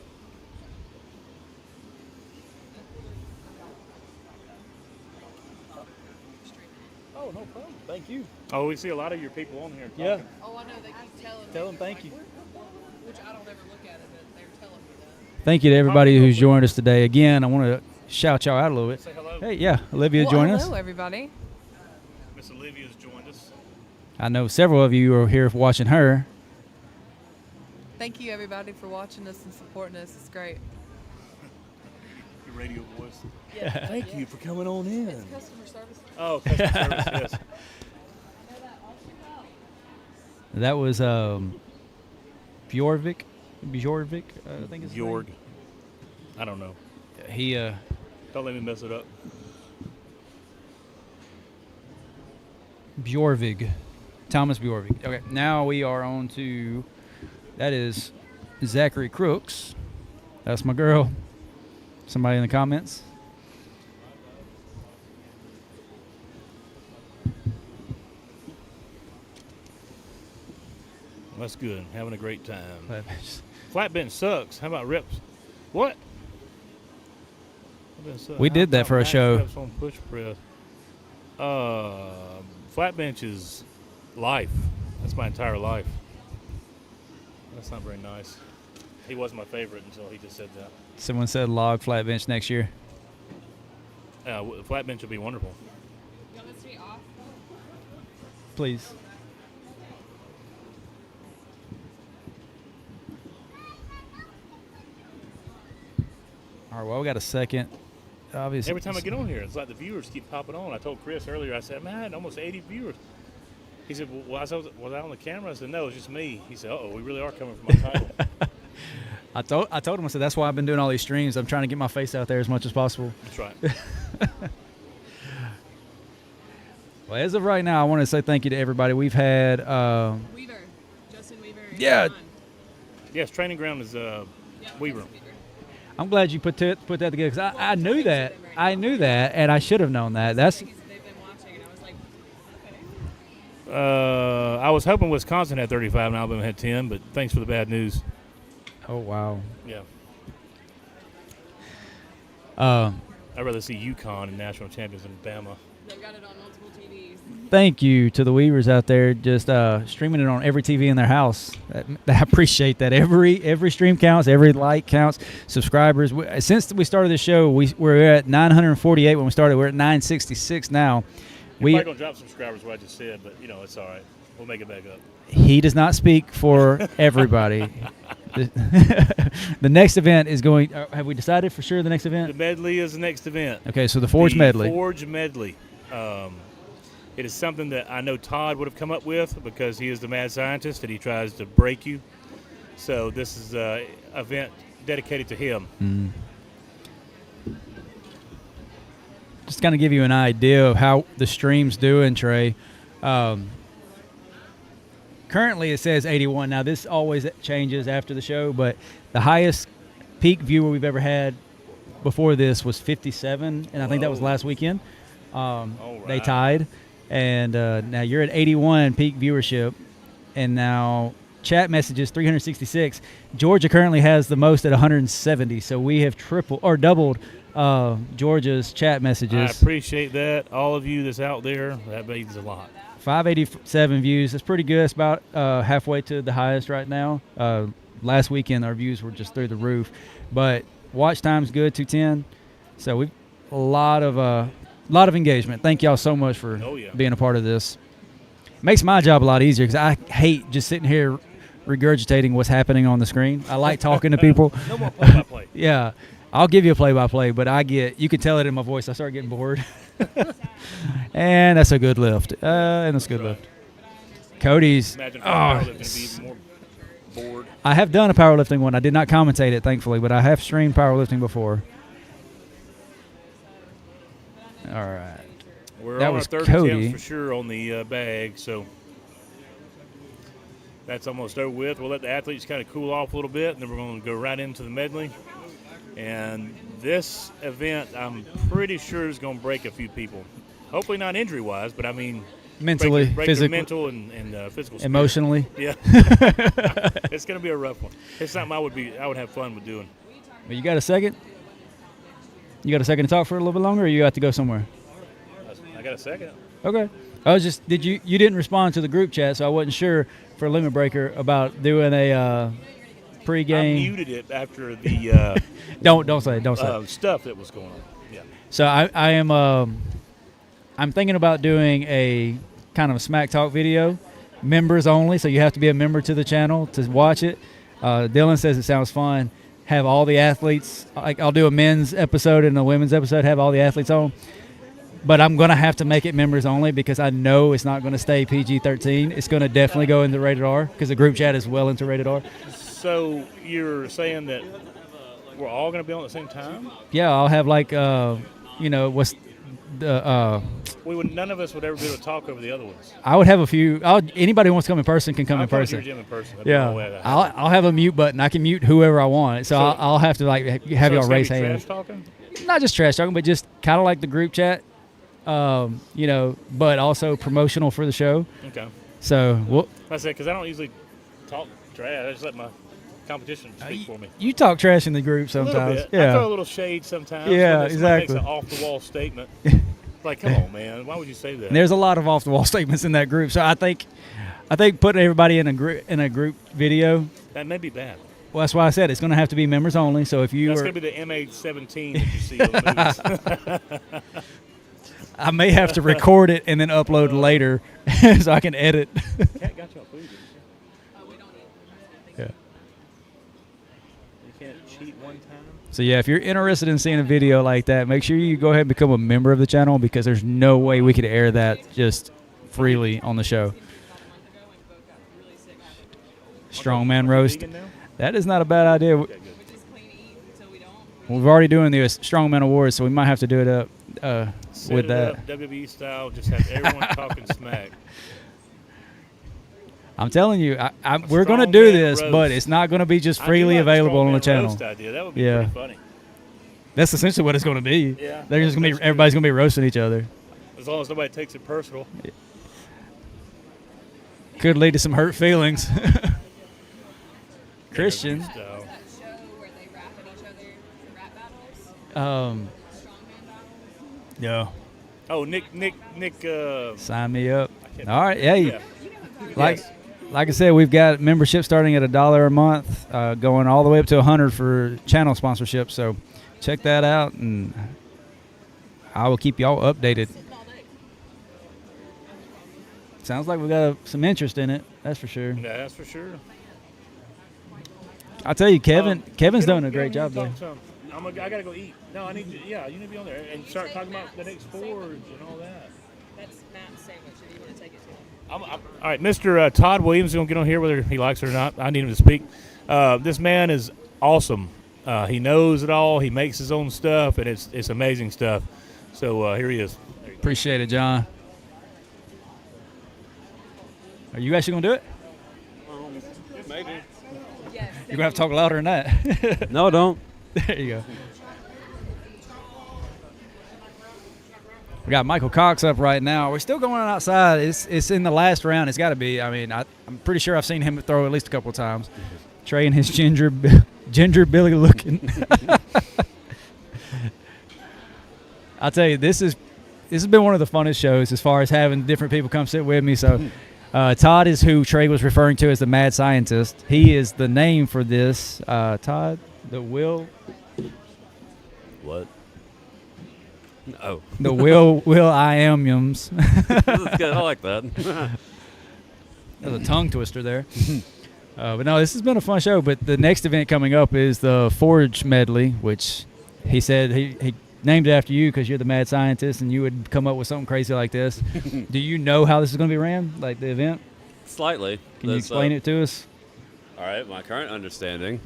S1: Oh, no problem. Thank you.
S6: Oh, we see a lot of your people on here.
S1: Yeah.
S8: Oh, I know. They keep telling me.
S1: Tell them thank you.
S8: Which I don't ever look at it, but they're telling me that.
S1: Thank you to everybody who's joined us today. Again, I want to shout y'all out a little bit.
S6: Say hello.
S1: Hey, yeah, Olivia joined us.
S8: Hello, everybody.
S6: Miss Olivia's joined us.
S1: I know several of you are here watching her.
S8: Thank you, everybody, for watching us and supporting us. It's great.
S6: Your radio voice.
S8: Yeah.
S6: Thank you for coming on in.
S8: It's customer service.
S6: Oh, customer service, yes.
S1: That was Bjorvik, I think it's
S6: Bjorg. I don't know.
S1: He
S6: Don't let me mess it up.
S1: Bjorvig, Thomas Bjorvig. Okay, now we are on to, that is Zachary Crooks. That's my girl. Somebody in the comments.
S6: That's good. Having a great time.
S1: Flat bench.
S6: Flat bench sucks. How about reps? What?
S1: We did that for a show.
S6: Reps on push press. Flat bench is life. That's my entire life. That's not very nice. He was my favorite until he just said that.
S1: Someone said log flat bench next year.
S6: Flat bench would be wonderful.
S8: You want this to be off?
S1: Please. All right, well, we got a second. Obviously,
S6: Every time I get on here, it's like the viewers keep popping on. I told Chris earlier, I said, man, almost 80 viewers. He said, well, was I on the camera? I said, no, it's just me. He said, uh-oh, we really are coming from my title.
S1: I told him, I said, that's why I've been doing all these streams. I'm trying to get my face out there as much as possible.
S6: That's right.
S1: Well, as of right now, I want to say thank you to everybody. We've had
S8: Weaver. Justin Weaver.
S1: Yeah.
S6: Yes, training ground is Weaver.
S1: I'm glad you put that together because I knew that. I knew that, and I should have known that. That's.
S8: They've been watching, and I was like, okay.
S6: I was hoping Wisconsin had 35 and Alabama had 10, but thanks for the bad news.
S1: Oh, wow.
S6: Yeah.
S1: Uh,
S6: I'd rather see UConn and national champions than Bama.
S8: They've got it on multiple TVs.
S1: Thank you to the Weavers out there just streaming it on every TV in their house. I appreciate that. Every stream counts. Every like counts. Subscribers. Since we started this show, we're at 948 when we started. We're at 966 now.
S6: We're probably going to drop subscribers, what I just said, but, it's all right. We'll make it back up.
S1: He does not speak for everybody. The next event is going have we decided for sure the next event?
S6: The medley is the next event.
S1: Okay, so the Forge medley.
S6: Forge medley. It is something that I know Todd would have come up with because he is the mad scientist and he tries to break you. So this is an event dedicated to him.
S1: Just kind of give you an idea of how the stream's doing, Trey. Currently it says 81. Now this always changes after the show, but the highest peak viewer we've ever had before this was 57, and I think that was last weekend. They tied. And now you're at 81 peak viewership, and now chat messages 366. Georgia currently has the most at 170, so we have tripled or doubled Georgia's chat messages.
S6: I appreciate that. All of you that's out there, that means a lot.
S1: 587 views. That's pretty good. It's about halfway to the highest right now. Last weekend our views were just through the roof, but watch time's good, 210. So we've a lot of engagement. Thank y'all so much for being a part of this. Makes my job a lot easier because I hate just sitting here regurgitating what's happening on the screen. I like talking to people.
S6: No more play-by-play.
S1: Yeah, I'll give you a play-by-play, but you can tell it in my voice. I start getting bored. And that's a good lift. And that's a good lift. Cody's.
S6: Imagine powerlifting to be even more bored.
S1: I have done a powerlifting one. I did not commentate it, thankfully, but I have streamed powerlifting before. All right.
S6: We're
S1: that
S6: on
S1: was
S6: our third
S1: Cody.
S6: attempt for sure on the bag, so that's almost over with. We'll let the athletes kind of cool off a little bit, and then we're going to go right into the medley. And this event, I'm pretty sure, is going to break a few people. Hopefully not injury-wise, but I mean
S1: mentally,
S6: break
S1: physically,
S6: their mental and physical spirit.
S1: Emotionally.
S6: Yeah. It's going to be a rough one. It's something I would have fun with doing.
S1: Well, you got a second? You got a second to talk for a little bit longer, or you have to go somewhere?
S6: I got a second.
S1: Okay. I was just you didn't respond to the group chat, so I wasn't sure for Limit Breaker about doing a pregame.
S6: I muted it after the
S1: don't say it.
S6: Stuff that was going on. Yeah.
S1: So I am I'm thinking about doing a kind of a smack talk video, members only. So you have to be a member to the channel to watch it. Dylan says it sounds fun. Have all the athletes. I'll do a men's episode and a women's episode. Have all the athletes on. But I'm going to have to make it members only because I know it's not going to stay PG-13. It's going to definitely go into rated R because the group chat is well into rated R.
S6: So you're saying that we're all going to be on at the same time?
S1: Yeah, I'll have what's the
S6: none of us would ever be able to talk over the other ones.
S1: I would have a few. Anybody who wants to come in person can come in person.
S6: Your gym in person.
S1: Yeah, I'll have a mute button. I can mute whoever I want. So I'll have to have y'all raise hands.
S6: Trash talking?
S1: Not just trash talking, but just kind of like the group chat. But also promotional for the show.
S6: Okay.
S1: So
S6: I said because I don't usually talk trash. I just let my competition speak for me.
S1: You talk trash in the group sometimes.
S6: A little bit.
S1: Yeah.
S6: I throw a little shade sometimes.
S1: Yeah,
S6: when
S1: exactly.
S6: Makes an off-the-wall statement. Like, come on, man. Why would you say that?
S1: And there's a lot of off-the-wall statements in that group. So I think putting everybody in a group video.
S6: That may be bad.
S1: Well, that's why I said it's going to have to be members only. So if you
S6: That's
S1: are,
S6: going to be the MH17 that you see on the movies.
S1: I may have to record it and then upload later so I can edit.
S6: Cat got y'all food.
S1: Yeah.
S6: You can't cheat one time.
S1: So yeah, if you're interested in seeing a video like that, make sure you go ahead and become a member of the channel because there's no way we could air that just freely on the show. Strongman roast. That is not a bad idea. We're already doing the Strongman Awards, so we might have to do it up with that.
S6: Up, WWE style, just have everyone talking smack.
S1: I'm telling you, we're going to do this,
S6: roast.
S1: but it's not going to be just freely available on the channel.
S6: Roast idea. That would be pretty funny.
S1: That's essentially what it's going to be.
S6: Yeah,
S1: they're just going to be everybody's going to be roasting each other.
S6: As long as nobody takes it personal.
S1: Could lead to some hurt feelings. Christian. Yeah.
S6: Oh, Nick.
S1: Sign me up. All right, hey.
S6: Yeah.
S1: Like I said, we've got membership starting at $1 a month, going all the way up to $100 for channel sponsorship. So check that out, and I will keep y'all updated. Sounds like we got some interest in it. That's for sure.
S6: Yeah, that's for sure.
S1: I'll tell you, Kevin's doing a great job there.
S6: I gotta go eat. No, I need to. Yeah, you need to be on there and start talking about the next forge and all that.
S8: That's Matt's sandwich. If you want to take it to him.
S6: All right, Mr. Todd Williams is gonna get on here whether he likes it or not. I need him to speak. This man is awesome. He knows it all. He makes his own stuff, and it's amazing stuff. So here he is.
S1: Appreciate it, John. Are you actually gonna do it?
S10: Maybe.
S1: You're gonna have to talk louder than that.
S10: No, don't.
S1: There you go. We got Michael Cox up right now. We're still going outside. It's in the last round. It's got to be. I mean, I'm pretty sure I've seen him throw at least a couple of times. Trey and his ginger Billy looking. I'll tell you, this has been one of the funnest shows as far as having different people come sit with me. So Todd is who Trey was referring to as the mad scientist. He is the name for this. Todd, the Will.
S10: What? Oh.
S1: The Will I am yums.
S10: That's good. I like that.
S1: There's a tongue twister there. But no, this has been a fun show. But the next event coming up is the Forge Medley, which he said he named it after you because you're the mad scientist and you would come up with something crazy like this. Do you know how this is going to be ran, like the event?
S10: Slightly.
S1: Can you explain it to us?
S10: All right. My current understanding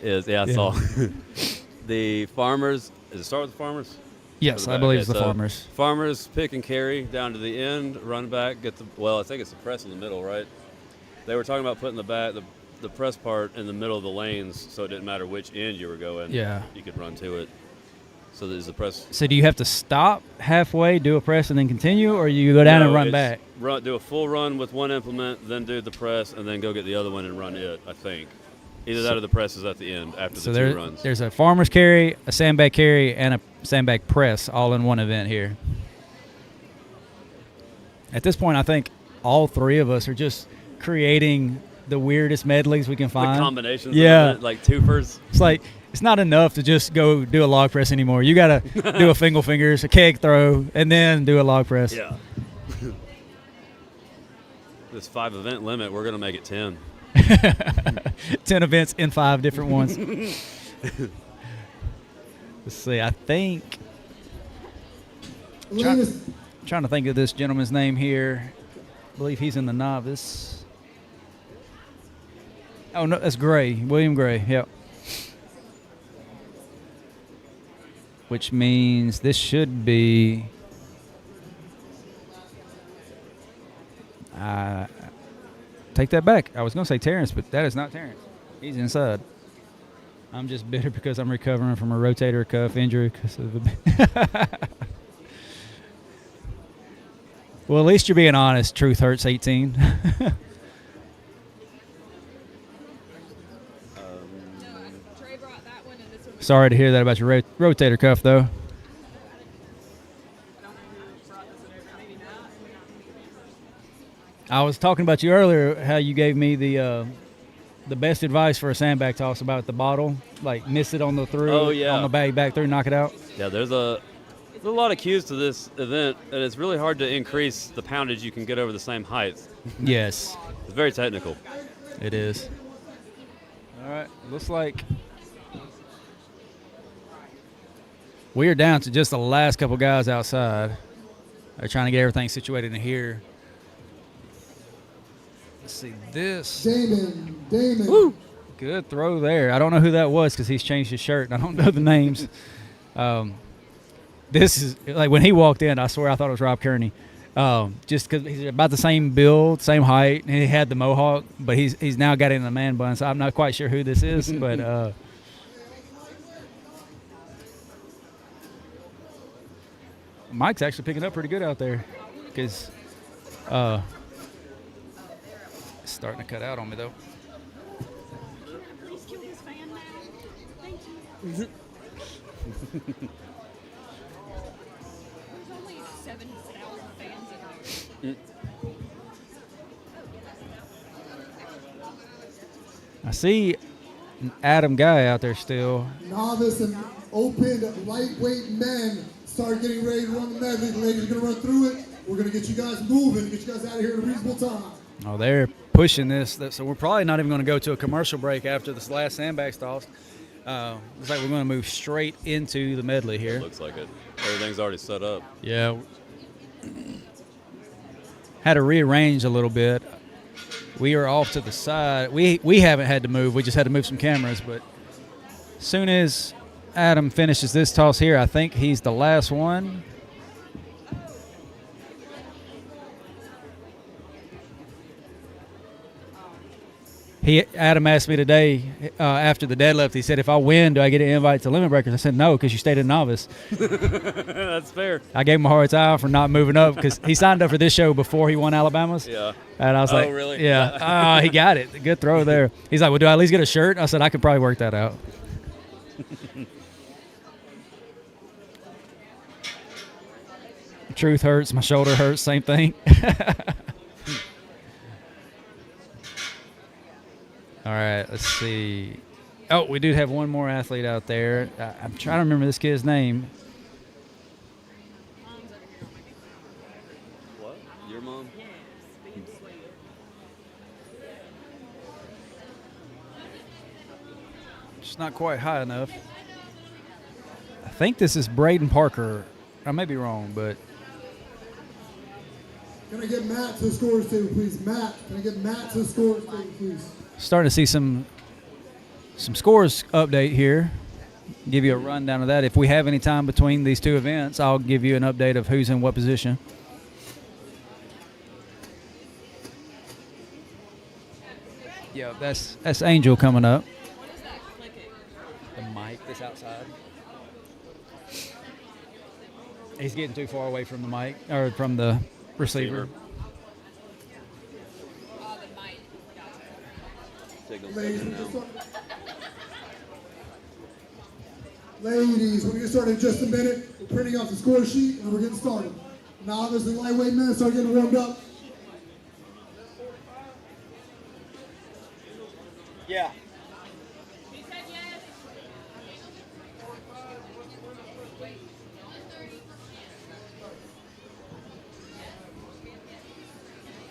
S10: is, I saw the farmers. Does it start with the farmers?
S1: Yes, I believe it's the farmers.
S10: Farmers pick and carry down to the end, run back, I think it's the press in the middle, right? They were talking about putting the press part in the middle of the lanes so it didn't matter which end you were going.
S1: Yeah.
S10: You could run to it. So there's the press.
S1: So do you have to stop halfway, do a press, and then continue, or you go down and run back?
S10: Do a full run with one implement, then do the press, and then go get the other one and run it, I think. Either that or the press is at the end after the two runs.
S1: There's a farmer's carry, a sandbag carry, and a sandbag press all in one event here. At this point, I think all three of us are just creating the weirdest medleys we can find.
S10: The combinations like twofers.
S1: It's like it's not enough to just go do a log press anymore. You got to do a fingle fingers, a keg throw, and then do a log press.
S10: Yeah. This 5 event limit, we're going to make it 10.
S1: 10 events in 5 different ones. Let's see. I think. Trying to think of this gentleman's name here. I believe he's in the novice. Oh no, that's Gray. William Gray. Yep. Which means this should be. Take that back. I was going to say Terrence, but that is not Terrence. He's inside. I'm just bitter because I'm recovering from a rotator cuff injury. Well, at least you're being honest. Truth hurts 18. Sorry to hear that about your rotator cuff, though. I was talking about you earlier, how you gave me the the best advice for a sandbag toss about the bottle, like miss it on the through,
S10: Oh, yeah.
S1: on the bag back through, knock it out.
S10: Yeah, there's a lot of cues to this event, and it's really hard to increase the poundage you can get over the same height.
S1: Yes.
S10: It's very technical.
S1: It is. All right, looks like we are down to just the last couple guys outside. They're trying to get everything situated in here. Let's see this.
S2: Damon.
S1: Woo! Good throw there. I don't know who that was because he's changed his shirt, and I don't know the names. This is like when he walked in, I swear I thought it was Rob Kearney. Just because he's about the same build, same height, and he had the mohawk, but he's now got it in the man bun, so I'm not quite sure who this is, but Mike's actually picking up pretty good out there because it's starting to cut out on me, though.
S8: Please kill this fan now. Thank you. There's only 7,000 fans in there.
S1: I see Adam Guy out there still.
S2: Novice and open lightweight men start getting ready to run the medley. The ladies are going to run through it. We're going to get you guys moving, get you guys out of here in a reasonable time.
S1: Oh, they're pushing this. So we're probably not even going to go to a commercial break after this last sandbag toss. Looks like we're going to move straight into the medley here.
S10: Looks like it. Everything's already set up.
S1: Yeah. Had to rearrange a little bit. We are off to the side. We haven't had to move. We just had to move some cameras. But as soon as Adam finishes this toss here, I think he's the last one. Adam asked me today after the deadlift, he said, if I win, do I get an invite to Limit Breakers? I said, no, because you stayed a novice.
S10: That's fair.
S1: I gave him a hard time for not moving up because he signed up for this show before he won Alabama's.
S10: Yeah.
S1: And I was like,
S10: really?
S1: Yeah. He got it. Good throw there. He's like, well, do I at least get a shirt? I said, I could probably work that out. Truth hurts. My shoulder hurts. Same thing. All right, let's see. Oh, we do have one more athlete out there. I'm trying to remember this kid's name.
S10: What? Your mom?
S1: Just not quite high enough. I think this is Braden Parker. I may be wrong, but
S2: Can I get Matt to the scores table, please? Matt, can I get Matt to the scores table, please?
S1: starting to see some scores update here. Give you a rundown of that. If we have any time between these two events, I'll give you an update of who's in what position. Yeah, that's Angel coming up. The mic that's outside. He's getting too far away from the mic or from the receiver.
S2: Ladies, we're going to start in just a minute. We're printing off the score sheet and we're getting started. Novice and lightweight men start getting warmed up.
S1: Yeah.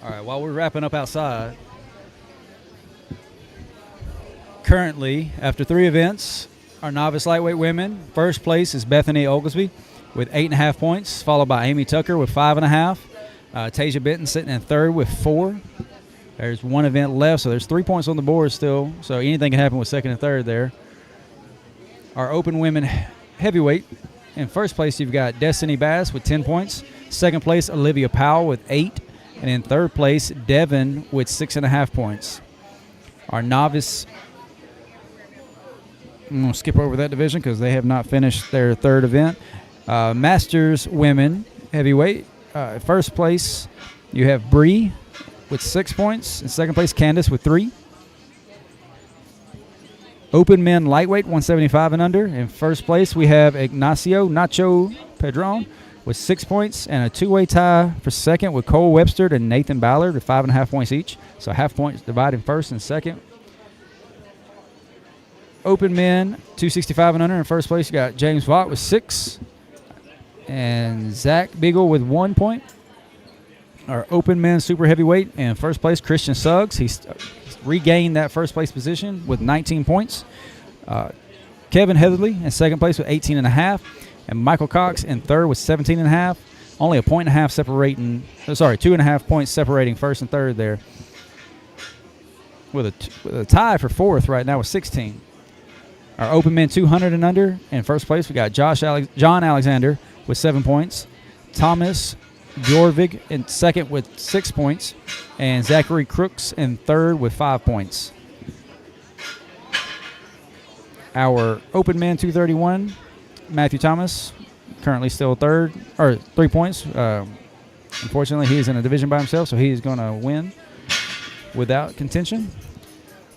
S1: All right, while we're wrapping up outside, currently, after 3 events, our novice lightweight women, first place is Bethany Oglesby with 8.5 points, followed by Amy Tucker with 5.5. Tasia Benton sitting in third with 4. There's 1 event left, so there's 3 points on the board still, so anything can happen with second and third there. Our open women heavyweight, in first place you've got Destiny Bass with 10 points. Second place, Olivia Powell with 8. And in third place, Devin with 6.5 points. Our novice, I'm going to skip over that division because they have not finished their third event. Masters women heavyweight, first place you have Bree with 6 points. In second place, Candace with 3. Open men lightweight, 175 and under. In first place, we have Ignacio Nacho Pedron with 6 points, and a 2-way tie for second with Cole Webster and Nathan Ballard with 5.5 points each. So half points divided in first and second. open men, 265 and under. In first place, you got James Vaught with 6. And Zach Beagle with 1 point. Our open men super heavyweight in first place, Christian Suggs. He's regained that first place position with 19 points. Kevin Heatherly in second place with 18.5. And Michael Cox in third with 17.5. Only a point and a half separating, 2.5 points separating first and third there. With a tie for fourth right now with 16. Our open men 200 and under. In first place, we got John Alexander with 7 points. Thomas Jorvig in second with 6 points. And Zachary Crooks in third with 5 points. Our open man 231, Matthew Thomas, currently still third, or 3 points. Unfortunately, he's in a division by himself, so he's going to win without contention.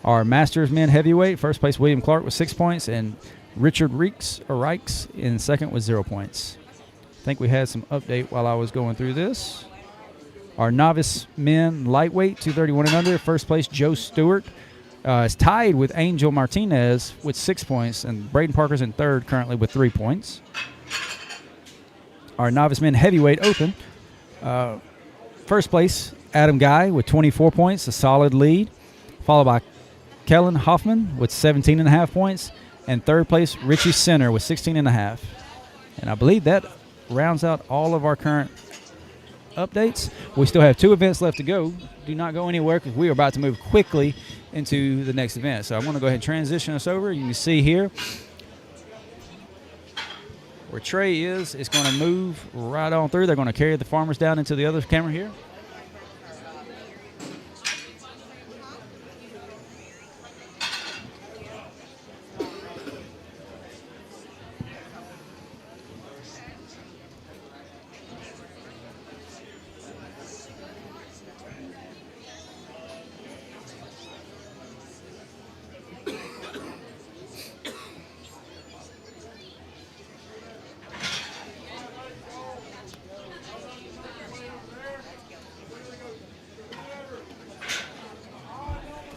S1: Our Masters men heavyweight, first place William Clark with 6 points, and Richard Reichs in second with 0 points. I think we had some update while I was going through this. Our novice men lightweight, 231 and under, first place Joe Stewart is tied with Angel Martinez with 6 points, and Braden Parker's in third currently with 3 points. Our novice men heavyweight open, first place Adam Guy with 24 points, a solid lead, followed by Kellen Hoffman with 17.5 points, and third place Richie Center with 16.5. And I believe that rounds out all of our current updates. We still have 2 events left to go. Do not go anywhere because we are about to move quickly into the next event. So I'm going to go ahead and transition us over. You can see here where Trey is. It's going to move right on through. They're going to carry the farmers down into the other camera here.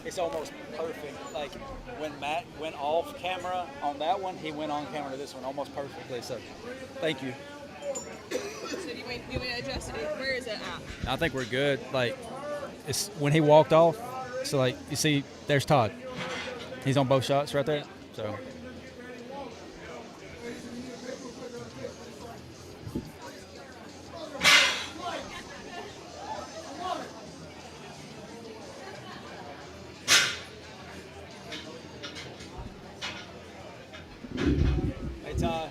S1: It's almost perfect. Like when Matt went off camera on that one, he went on camera to this one almost perfectly. So thank you.
S8: So you want to adjust it? Where is it at?
S1: I think we're good. Like it's when he walked off. So like you see, there's Todd. He's on both shots right there. So. Hey, Todd.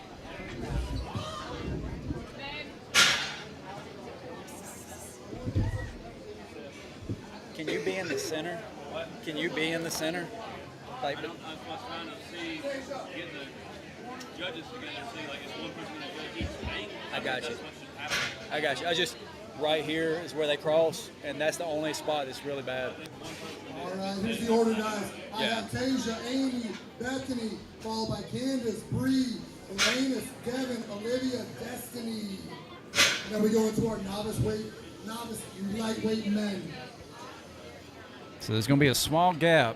S1: Can you be in the center? What? Can you be in the center? Like,
S10: I'm trying to see, get the judges together, see like it's one person in the judge each tank.
S1: I got you. I got you. I just right here is where they cross, and that's the only spot that's really bad.
S2: All right, here's the order, guys. I have Tasia, Amy, Bethany, followed by Candace, Bree, Elena's, Devin, Olivia, Destiny. And then we go into our novice lightweight men.
S1: So there's going to be a small gap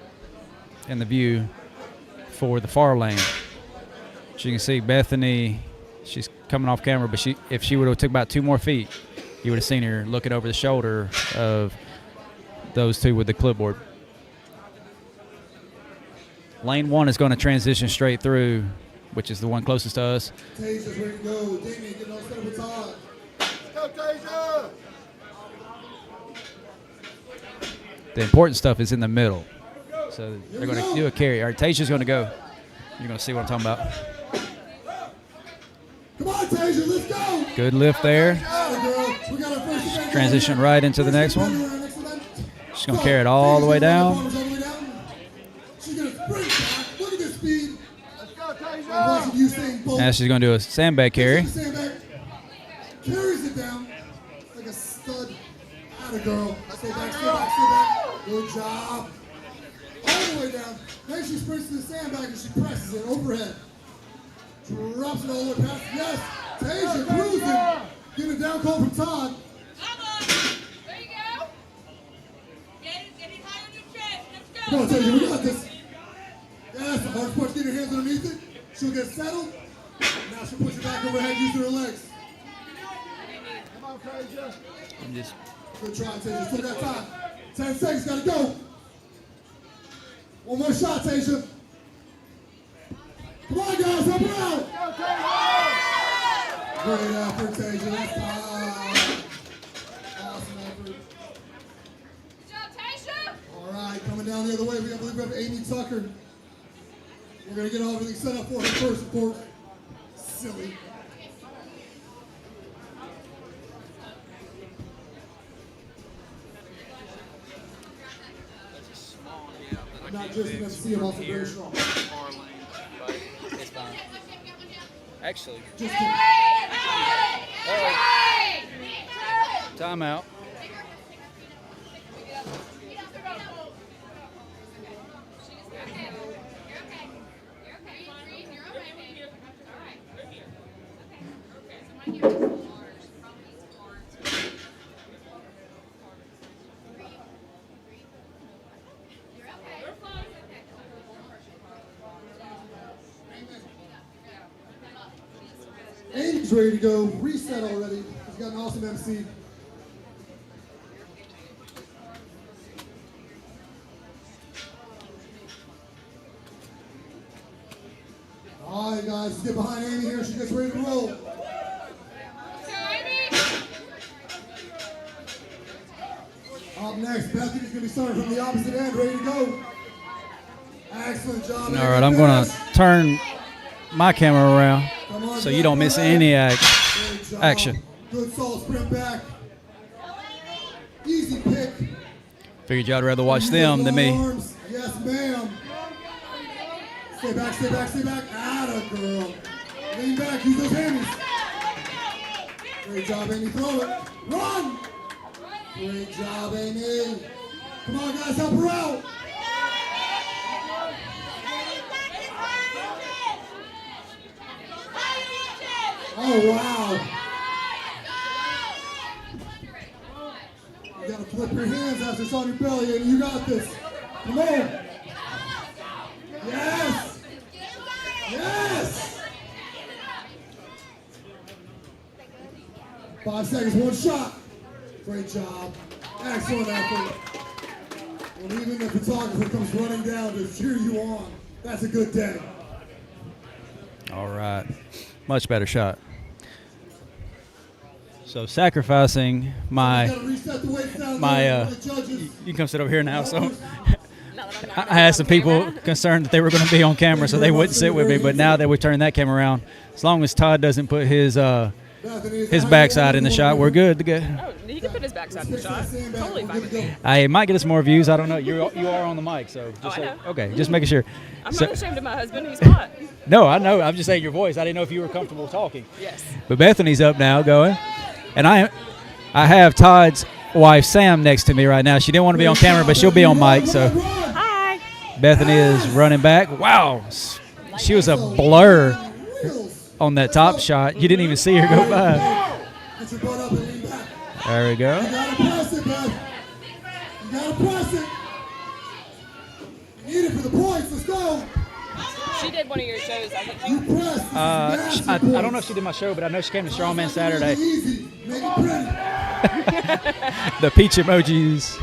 S1: in the view for the far lane. As you can see, Bethany, she's coming off camera, but if she would have took about 2 more feet, you would have seen her looking over the shoulder of those two with the clipboard. Lane 1 is going to transition straight through, which is the one closest to us.
S2: Tasia's ready to go. Damien, get on set with Todd. Let's go, Tasia!
S1: The important stuff is in the middle. So they're going to do a carry. All right, Tasia's going to go. You're going to see what I'm talking about.
S2: Come on, Tasia, let's go!
S1: Good lift there. Transition right into the next one. She's going to carry it all the way down.
S2: She's going to sprint back. Look at this speed. Let's go, Tasia!
S1: Now she's going to do a sandbag carry.
S2: Carries it down like a stud. Atta girl. Stay back, stay back, stay back. Good job. All the way down. Then she sprints to the sandbag and she presses it overhead. Drops it all the way past. Yes, Tasia cruising. Getting a down call from Todd.
S8: Come on. There you go. Get it high on your chest. Let's go.
S2: Come on, Tasia, we got this. Yes, the hard push. She'll get settled. Now she'll push it back overhead using her legs. Come on, Frazier.
S1: I'm just.
S2: Good try, Tasia. Still got time. 10 seconds, gotta go. One more shot, Tasia. Come on, guys, help her out. Great effort, Tasia. That's time. Awesome effort.
S8: Good job, Tasia.
S2: All right, coming down the other way, I believe we have Amy Tucker. We're going to get everything set up for her first, of course. Silly. I'm not just an MC, I'm also very strong.
S1: It's fine. Actually.
S2: Just kidding.
S1: Timeout.
S2: Amy's ready to go. Reset already. He's got an awesome MC. All right, guys, let's get behind Amy here. She gets ready to roll. Up next, Bethany's going to be starting from the opposite end, ready to go. Excellent job.
S1: All right, I'm going to turn my camera around so you don't miss any action.
S2: Good solid sprint back. Easy pick.
S1: Figured y'all rather watch them than me.
S2: Arms. Yes, ma'am. Stay back, stay back, stay back. Atta girl. Lean back, use those hammies. Great job, Amy. Throw it. Run! Great job, Amy. Come on, guys, help her out. Oh, wow. You gotta flip your hands after it's on your belly, and you got this. Come on. Yes. Yes. 5 seconds, one shot. Great job. Excellent effort. When even the photographer comes running down to cheer you on, that's a good day.
S1: All right. Much better shot. So sacrificing my you can come sit over here now. So I had some people concerned that they were going to be on camera, so they wouldn't sit with me. But now that we turned that camera around, as long as Todd doesn't put his backside in the shot, we're good to go.
S11: Oh, he can put his backside in the shot. Totally fine with me.
S1: I might get us more views. I don't know. You are on the mic, so just
S11: I know.
S1: Okay, just making sure.
S11: I'm not ashamed of my husband. He's hot.
S1: No, I know. I'm just saying your voice. I didn't know if you were comfortable talking.
S11: Yes.
S1: But Bethany's up now going. And I have Todd's wife, Sam, next to me right now. She didn't want to be on camera, but she'll be on mic. So
S11: hi.
S1: Bethany is running back. Wow. She was a blur on that top shot. You didn't even see her go by. There we go.
S2: You gotta press it, Beth. You gotta press it. You need it for the points. Let's go.
S11: She did one of your shows, I think.
S2: You press.
S1: I don't know if she did my show, but I know she came to Strongman Saturday.
S2: Easy. Make it pretty.
S1: The peach emojis.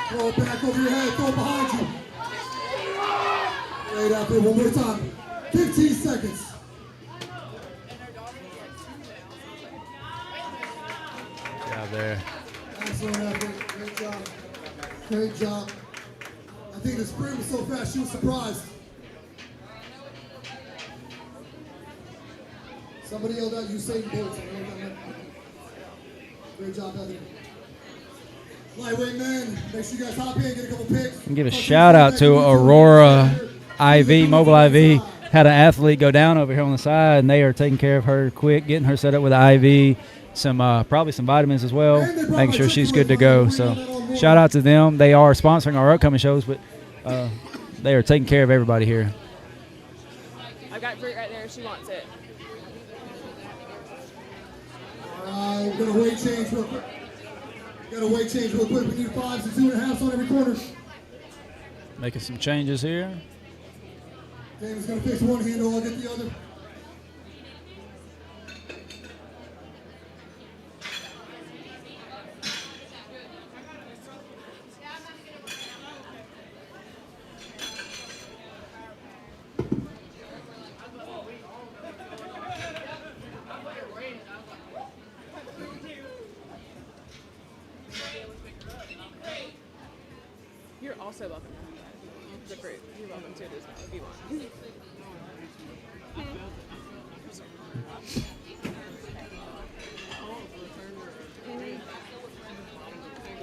S2: Throw it back over your head. Throw it behind you. Great effort. One more time. 15 seconds.
S1: Good job there.
S2: Excellent effort. Great job. Great job. I think the sprint was so fast, she was surprised. Somebody yelled out Usain Bolt. Great job, Bethany. Lightweight men, make sure you guys hop in, get a couple picks.
S1: And give a shout out to Aurora IV, Mobile IV. Had an athlete go down over here on the side, and they are taking care of her quick, getting her set up with an IV, some probably some vitamins as well, making sure she's good to go. So shout out to them. They are sponsoring our upcoming shows, but they are taking care of everybody here.
S11: I've got fruit right there. She wants it.
S2: We're going to weight change real quick. Got to weight change real quick. We need 5s and 2.5s on every corner.
S1: Making some changes here.
S2: Damon's going to fix one handle. I'll get the other.
S11: You're also welcome. The fruit. You're welcome to it as well if you want.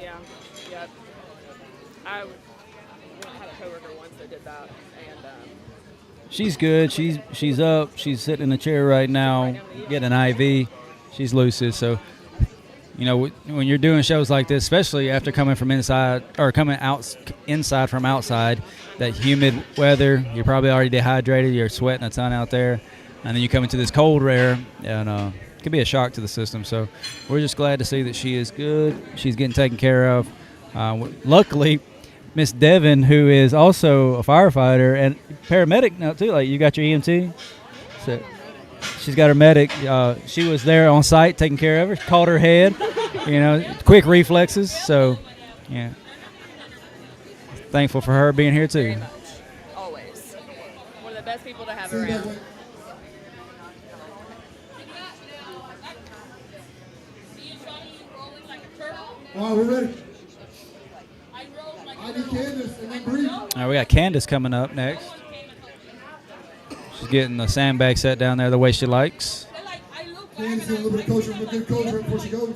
S11: Yeah. Yep. I had a coworker once that did that, and
S1: She's good. She's up. She's sitting in a chair right now, getting an IV. She's lucid. So, you know, when you're doing shows like this, especially after coming from inside or coming out inside from outside, that humid weather, you're probably already dehydrated. You're sweating a ton out there, and then you come into this cold air, and it could be a shock to the system. So, we're just glad to see that she is good. She's getting taken care of. Luckily, Miss Devin, who is also a firefighter and paramedic now too. Like, you got your EMT, so she's got her medic. She was there on site taking care of her. Caught her head, quick reflexes. So, yeah, thankful for her being here too.
S11: always one of the best people to have around.
S2: All right, we're ready. I do Candace and then Bree.
S1: All right, we got Candace coming up next. She's getting the sandbag set down there the way she likes.
S2: Candace doing a little bit of coaching, a good coach right before she goes.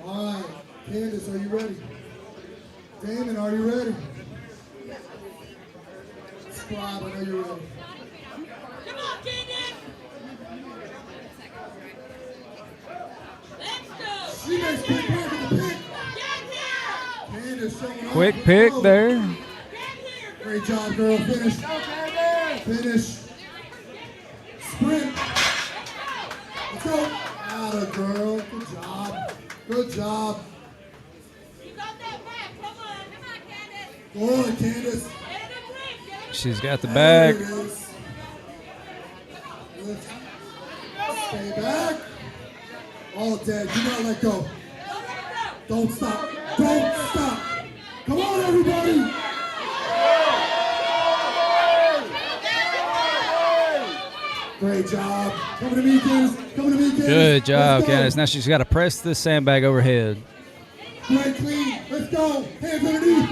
S2: All right, Candace, are you ready? Damon, are you ready? Scribe, I know you're ready.
S8: Come on, Candace! Let's go!
S2: She makes quick work of the pick. Candace showing off.
S1: Quick pick there.
S2: Great job, girl. Finish. Finish. Sprint. Let's go. Atta girl. Good job. Good job.
S8: You got that back. Come on. Come on, Candace.
S2: Go on, Candace.
S1: She's got the
S2: There
S1: bag.
S2: it is. Lift. Stay back. All dead. Do not let go. Don't stop. Don't stop. Come on, everybody. Great job. Coming to me, Candace. Coming to me, Candace.
S1: Good job,
S2: Let's go.
S1: Candace. Now she's got to press this sandbag overhead.
S2: Great clean. Let's go. Hands underneath.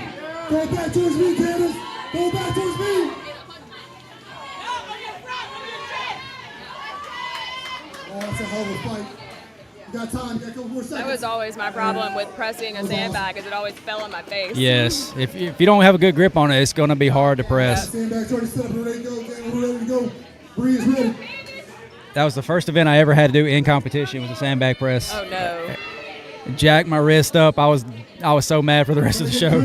S2: Go back towards me, Candace. Go back towards me. Oh, that's a hell of a fight. You got time. You got a couple more seconds.
S11: That was always my problem with pressing a sandbag, is it always fell in my face.
S1: Yes. If you don't have a good grip on it, it's going to be hard to press.
S2: Sandbag's already set up. We're ready to go. Dan, we're ready to go. Bree is ready.
S1: That was the first event I ever had to do in competition was a sandbag press.
S11: Oh no.
S1: Jacked my wrist up. I was so mad for the rest of the show.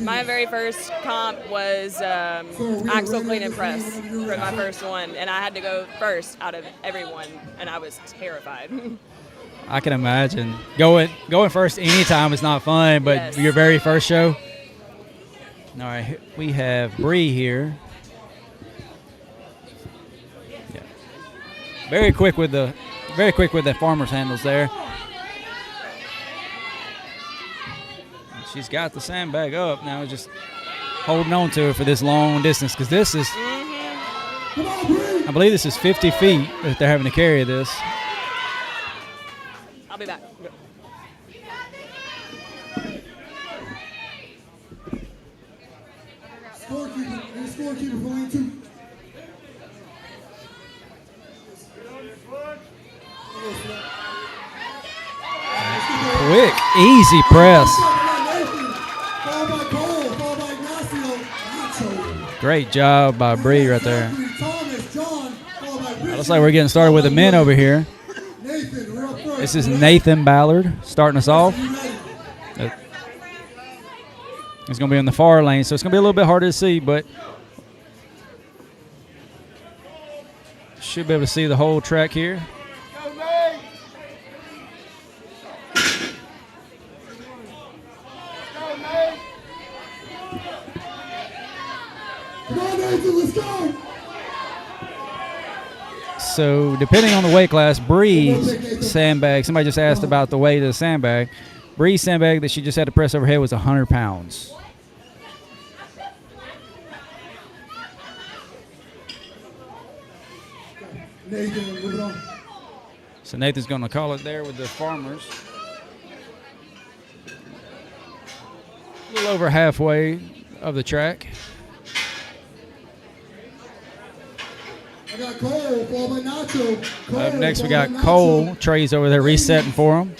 S11: My very first comp was axle clean and press for my first one, and I had to go first out of everyone, and I was terrified.
S1: I can imagine. Going first anytime is not fun, but
S11: Yes.
S1: your very first show. All right, we have Bree here. Yeah. Very quick with the farmer's handles there. She's got the sandbag up now, just holding on to it for this long distance because this is, I believe this is 50 feet that they're having to carry this.
S11: I'll be back.
S2: Scorekeeper. And scorekeeper for lane 2.
S1: Quick, easy press.
S2: Followed by Cole. Followed by Ignacio.
S1: Great job by Bree right there.
S2: Thomas, John. Followed by Richard.
S1: Looks like we're getting started with the men over here.
S2: Nathan, we're up first.
S1: This is Nathan Ballard starting us off. It's going to be in the far lane, so it's going to be a little bit harder to see, but should be able to see the whole track here.
S2: Come on, Nathan, let's go.
S1: So depending on the weight class, Bree's sandbag, somebody just asked about the weight of the sandbag. Bree's sandbag that she just had to press overhead was 100 pounds.
S2: Nathan, move it on.
S1: So Nathan's going to call it there with the farmers. A little over halfway of the track.
S2: I got Cole, followed by Nacho. Cole,
S1: Up next, we
S2: followed
S1: got
S2: by
S1: Cole.
S2: Nacho.
S1: Trey's over there resetting for him.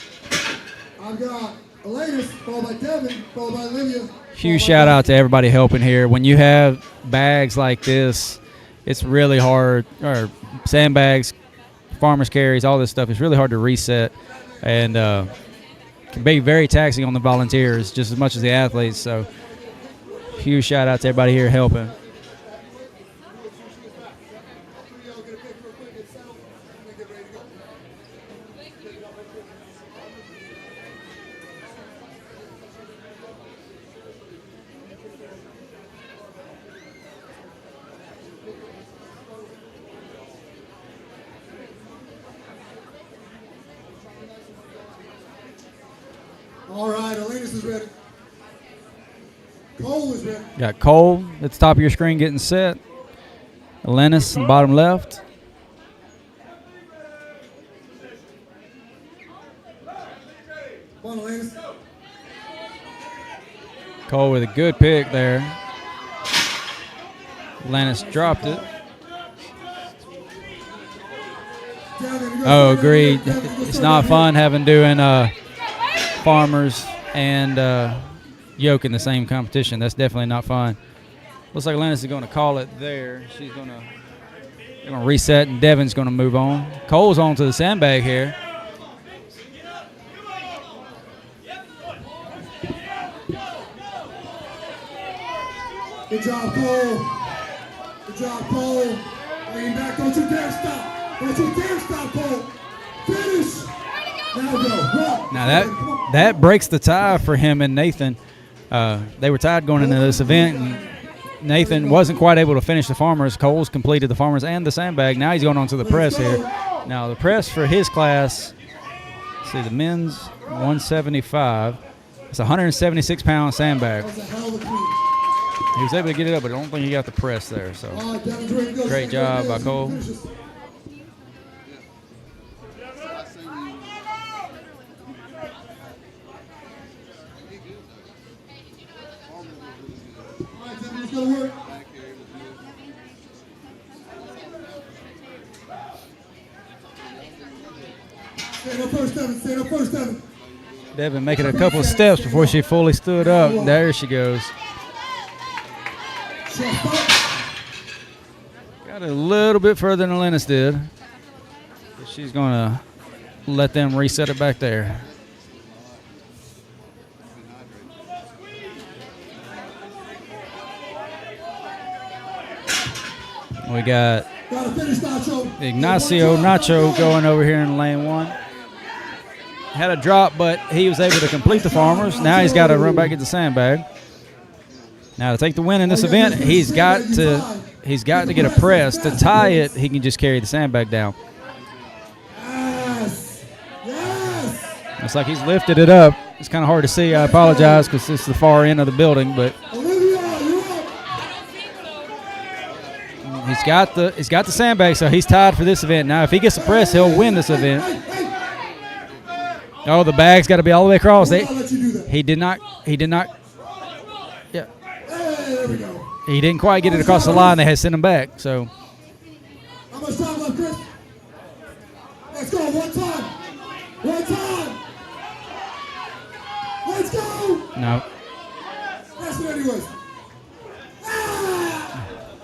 S2: I've got Elanus, followed by Devin, followed by Olivia.
S1: Huge shout out to everybody helping here. When you have bags like this, it's really hard, or sandbags, farmers carries, all this stuff. It's really hard to reset, and can be very taxing on the volunteers just as much as the athletes. So huge shout out to everybody here helping.
S2: All right, Elanus is ready. Cole is ready.
S1: Got Cole at the top of your screen getting set. Elanus in the bottom left.
S2: Come on, Elanus.
S1: Cole with a good pick there. Elanus dropped it. Oh, agreed. It's not fun having doing farmers and yoke in the same competition. That's definitely not fun. Looks like Elanus is going to call it there. She's going to reset, and Devin's going to move on. Cole's on to the sandbag here.
S2: Good job, Cole. Good job, Cole. Lean back. Don't you dare stop. Don't you dare stop, Cole. Finish. Now go. Run.
S1: Now that breaks the tie for him and Nathan. They were tied going into this event, and Nathan wasn't quite able to finish the farmers. Cole's completed the farmers and the sandbag. Now he's going on to the press here. Now the press for his class, let's see, the men's 175. It's a 176-pound sandbag. He was able to get it up, but I don't think he got the press there. So great job by Cole. Devin making a couple of steps before she fully stood up. There she goes. Got a little bit further than Elanus did. But she's going to let them reset it back there. We got Ignacio Nacho going over here in lane one. Had a drop, but he was able to complete the farmers. Now he's got to run back at the sandbag. Now to take the win in this event, he's got to get a press. To tie it, he can just carry the sandbag down. Looks like he's lifted it up. It's kind of hard to see. I apologize because it's the far end of the building, but he's got the sandbag, so he's tied for this event. Now if he gets the press, he'll win this event. Oh, the bag's got to be all the way across. He did not. Yeah. He didn't quite get it across the line. They had to send him back. So.
S2: How much time left, Chris? Let's go. One time. One time. Let's go.
S1: No.
S2: That's it anyways.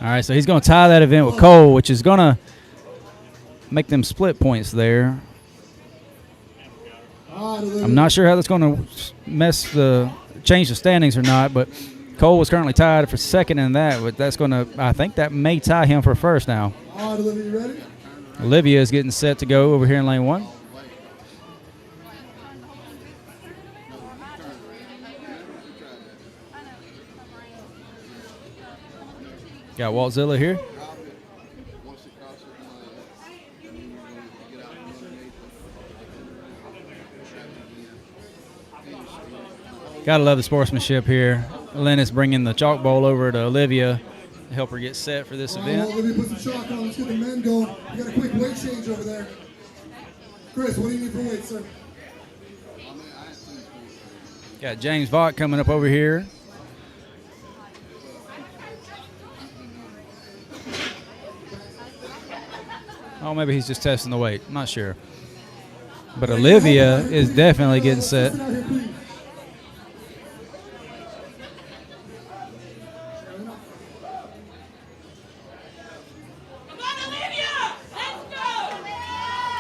S1: All right, so he's going to tie that event with Cole, which is going to make them split points there. I'm not sure how that's going to change the standings or not, but Cole was currently tied for second in that, but that's going to, I think that may tie him for first now.
S2: All right, Olivia, you ready?
S1: Olivia is getting set to go over here in lane one. Got Waltzilla here. Gotta love the sportsmanship here. Lennis bringing the chalk bowl over to Olivia to help her get set for this event.
S2: Olivia, put some chalk on. Let's get the men going. We got a quick weight change over there. Chris, what do you need for weight, sir?
S1: Got James Vaught coming up over here. Oh, maybe he's just testing the weight. I'm not sure. But Olivia is definitely getting set.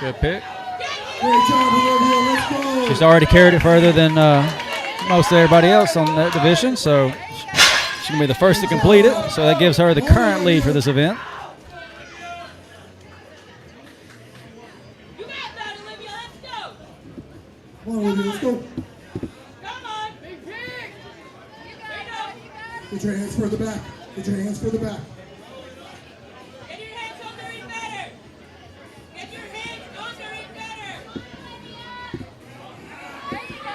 S1: Good pick.
S2: Great job, Olivia. Let's go.
S1: She's already carried it further than most of everybody else on that division, so she's going to be the first to complete it. So that gives her the current lead for this event.
S8: You got that, Olivia. Let's go.
S2: Come on, Olivia. Let's go.
S8: Come on. Big pig.
S2: Get your hands further back. Get your hands further back.
S8: Get your hands under it better. Get your hands under it better. There you go.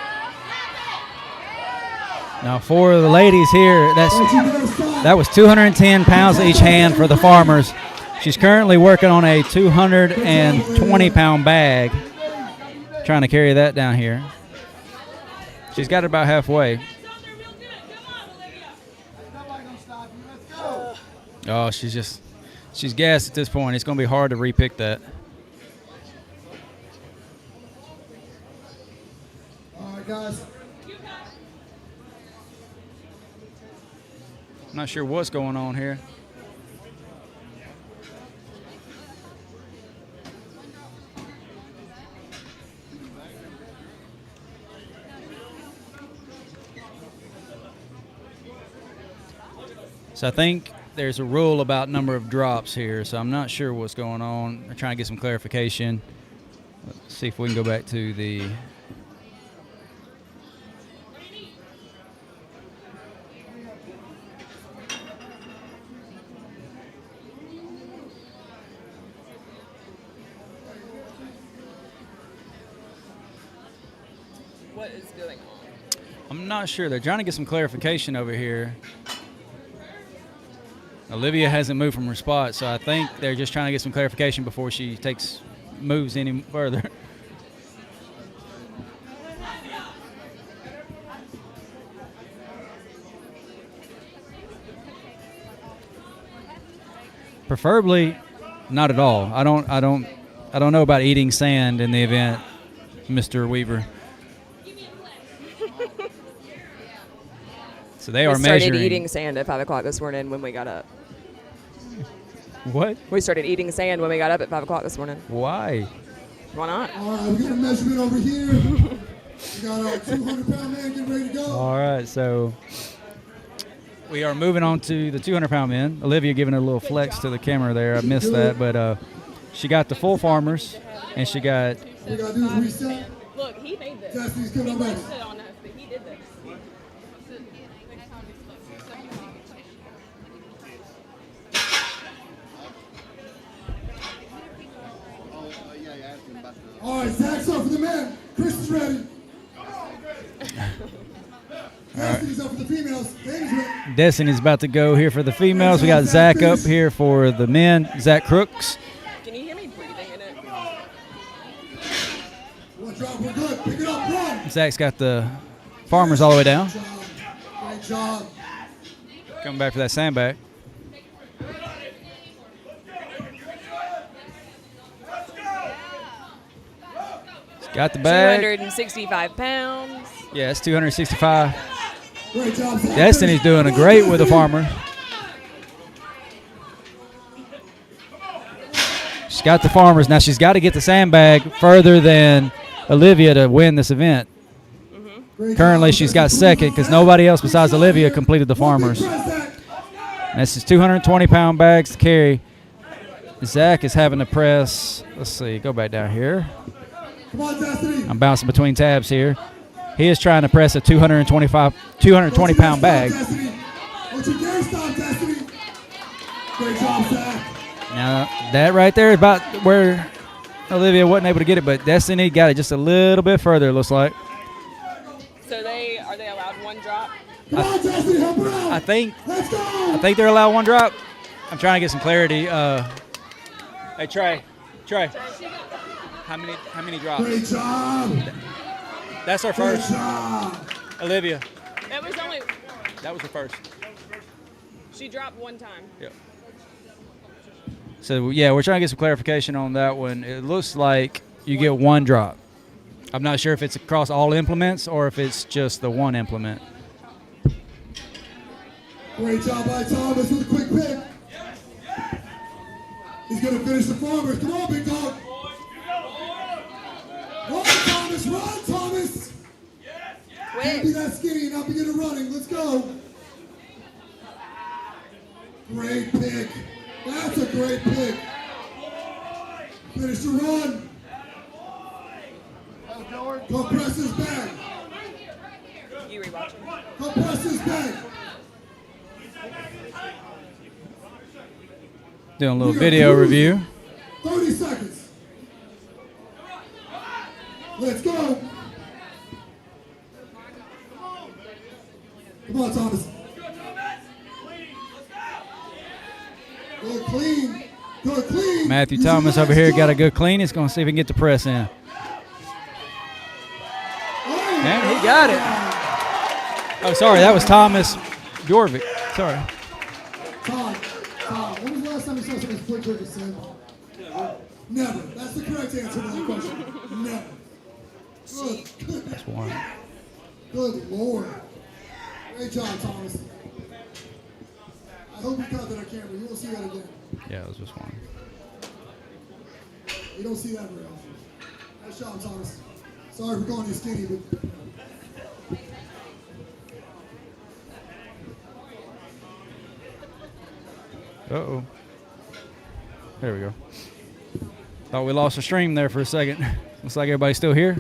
S1: Now for the ladies here, that was 210 pounds each hand for the farmers. She's currently working on a 220-pound bag, trying to carry that down here. She's got it about halfway. Oh, she's gassed at this point. It's going to be hard to repick that.
S2: All right, guys.
S1: I'm not sure what's going on here. So I think there's a rule about number of drops here, so I'm not sure what's going on. I'm trying to get some clarification. Let's see if we can go back to the...
S11: What is going on?
S1: I'm not sure. They're trying to get some clarification over here. Olivia hasn't moved from her spot, so I think they're just trying to get some clarification before she moves any further. Preferably, not at all. I don't know about eating sand in the event, Mr. Weaver. So they are measuring.
S11: We started eating sand at 5 o'clock this morning when we got up.
S1: What?
S11: We started eating sand when we got up at 5 o'clock this morning.
S1: Why?
S11: Why not?
S2: All right, we got a measurement over here. We got our 200-pound man getting ready to go.
S1: All right, so we are moving on to the 200-pound men. Olivia giving a little flex to the camera there. I missed that, but she got the full farmers, and she got.
S2: What we got to do is reset.
S11: Look, he made this.
S2: Destiny's coming back.
S11: On us, but he did this.
S2: All right, Zach's up for the men. Chris is ready. Destiny's up for the females. Dave's ready.
S1: Destiny's about to go here for the females. We got Zach up here for the men. Zach Crooks.
S11: Can you hear me breathing in it?
S2: One drop, we're good. Pick it up, run.
S1: Zach's got the farmers all the way down.
S2: Great job.
S1: Coming back for that sandbag. Got the bag.
S11: 265 pounds.
S1: Yeah, it's 265.
S2: Great job, Zach.
S1: Destiny's doing a great with the farmer. She's got the farmers. Now she's got to get the sandbag further than Olivia to win this event. Currently, she's got second because nobody else besides Olivia completed the farmers. And this is 220-pound bags to carry. Zach is having to press. Let's see. Go back down here.
S2: Come on, Destiny.
S1: I'm bouncing between tabs here. He is trying to press a 220-pound bag.
S2: Don't you dare stop, Destiny.
S3: Great job, Zach.
S1: Now, that right there is about where Olivia wasn't able to get it, but Destiny got it just a little bit further, it looks like.
S11: So are they allowed one drop?
S3: Come on, Destiny, help her out.
S1: I think
S3: Let's go.
S1: they're allowed one drop. I'm trying to get some clarity. Hey, Trey, how many drops?
S3: Great job.
S1: That's our
S3: Great
S1: first.
S3: job.
S1: Olivia,
S11: That was
S1: that was her first.
S11: she dropped one time.
S1: Yeah. So, yeah, we're trying to get some clarification on that one. It looks like you get one drop. I'm not sure if it's across all implements or if it's just the one implement.
S3: Great job by Thomas with a quick pick. He's going to finish the farmers. Come on, big dog. Run, Thomas. Run, Thomas. Can't be that skinny and not be good at running. Let's go. Great pick. That's a great pick. Finish the run. Go press his back.
S11: You rewatching?
S3: Go press his back.
S1: Doing a little video review.
S3: 30 seconds. Let's go. Come on, Thomas. Good clean. Good clean.
S1: Matthew Thomas over here got a good clean. He's going to see if he can get the press in. And he got it. Oh, sorry, that was Thomas Jorvik. Sorry.
S3: Tom, when was the last time you saw somebody split trigger, Sam? Never. That's the correct answer to that question. Never. Good.
S1: That's one.
S3: Good Lord. Great job, Thomas. I hope you caught that on camera. You won't see that again.
S1: Yeah, it was just one.
S3: You don't see that very often. Nice job, Thomas. Sorry for calling you skinny, but...
S1: Uh-oh. There we go. Thought we lost the stream there for a second. Looks like everybody's still here.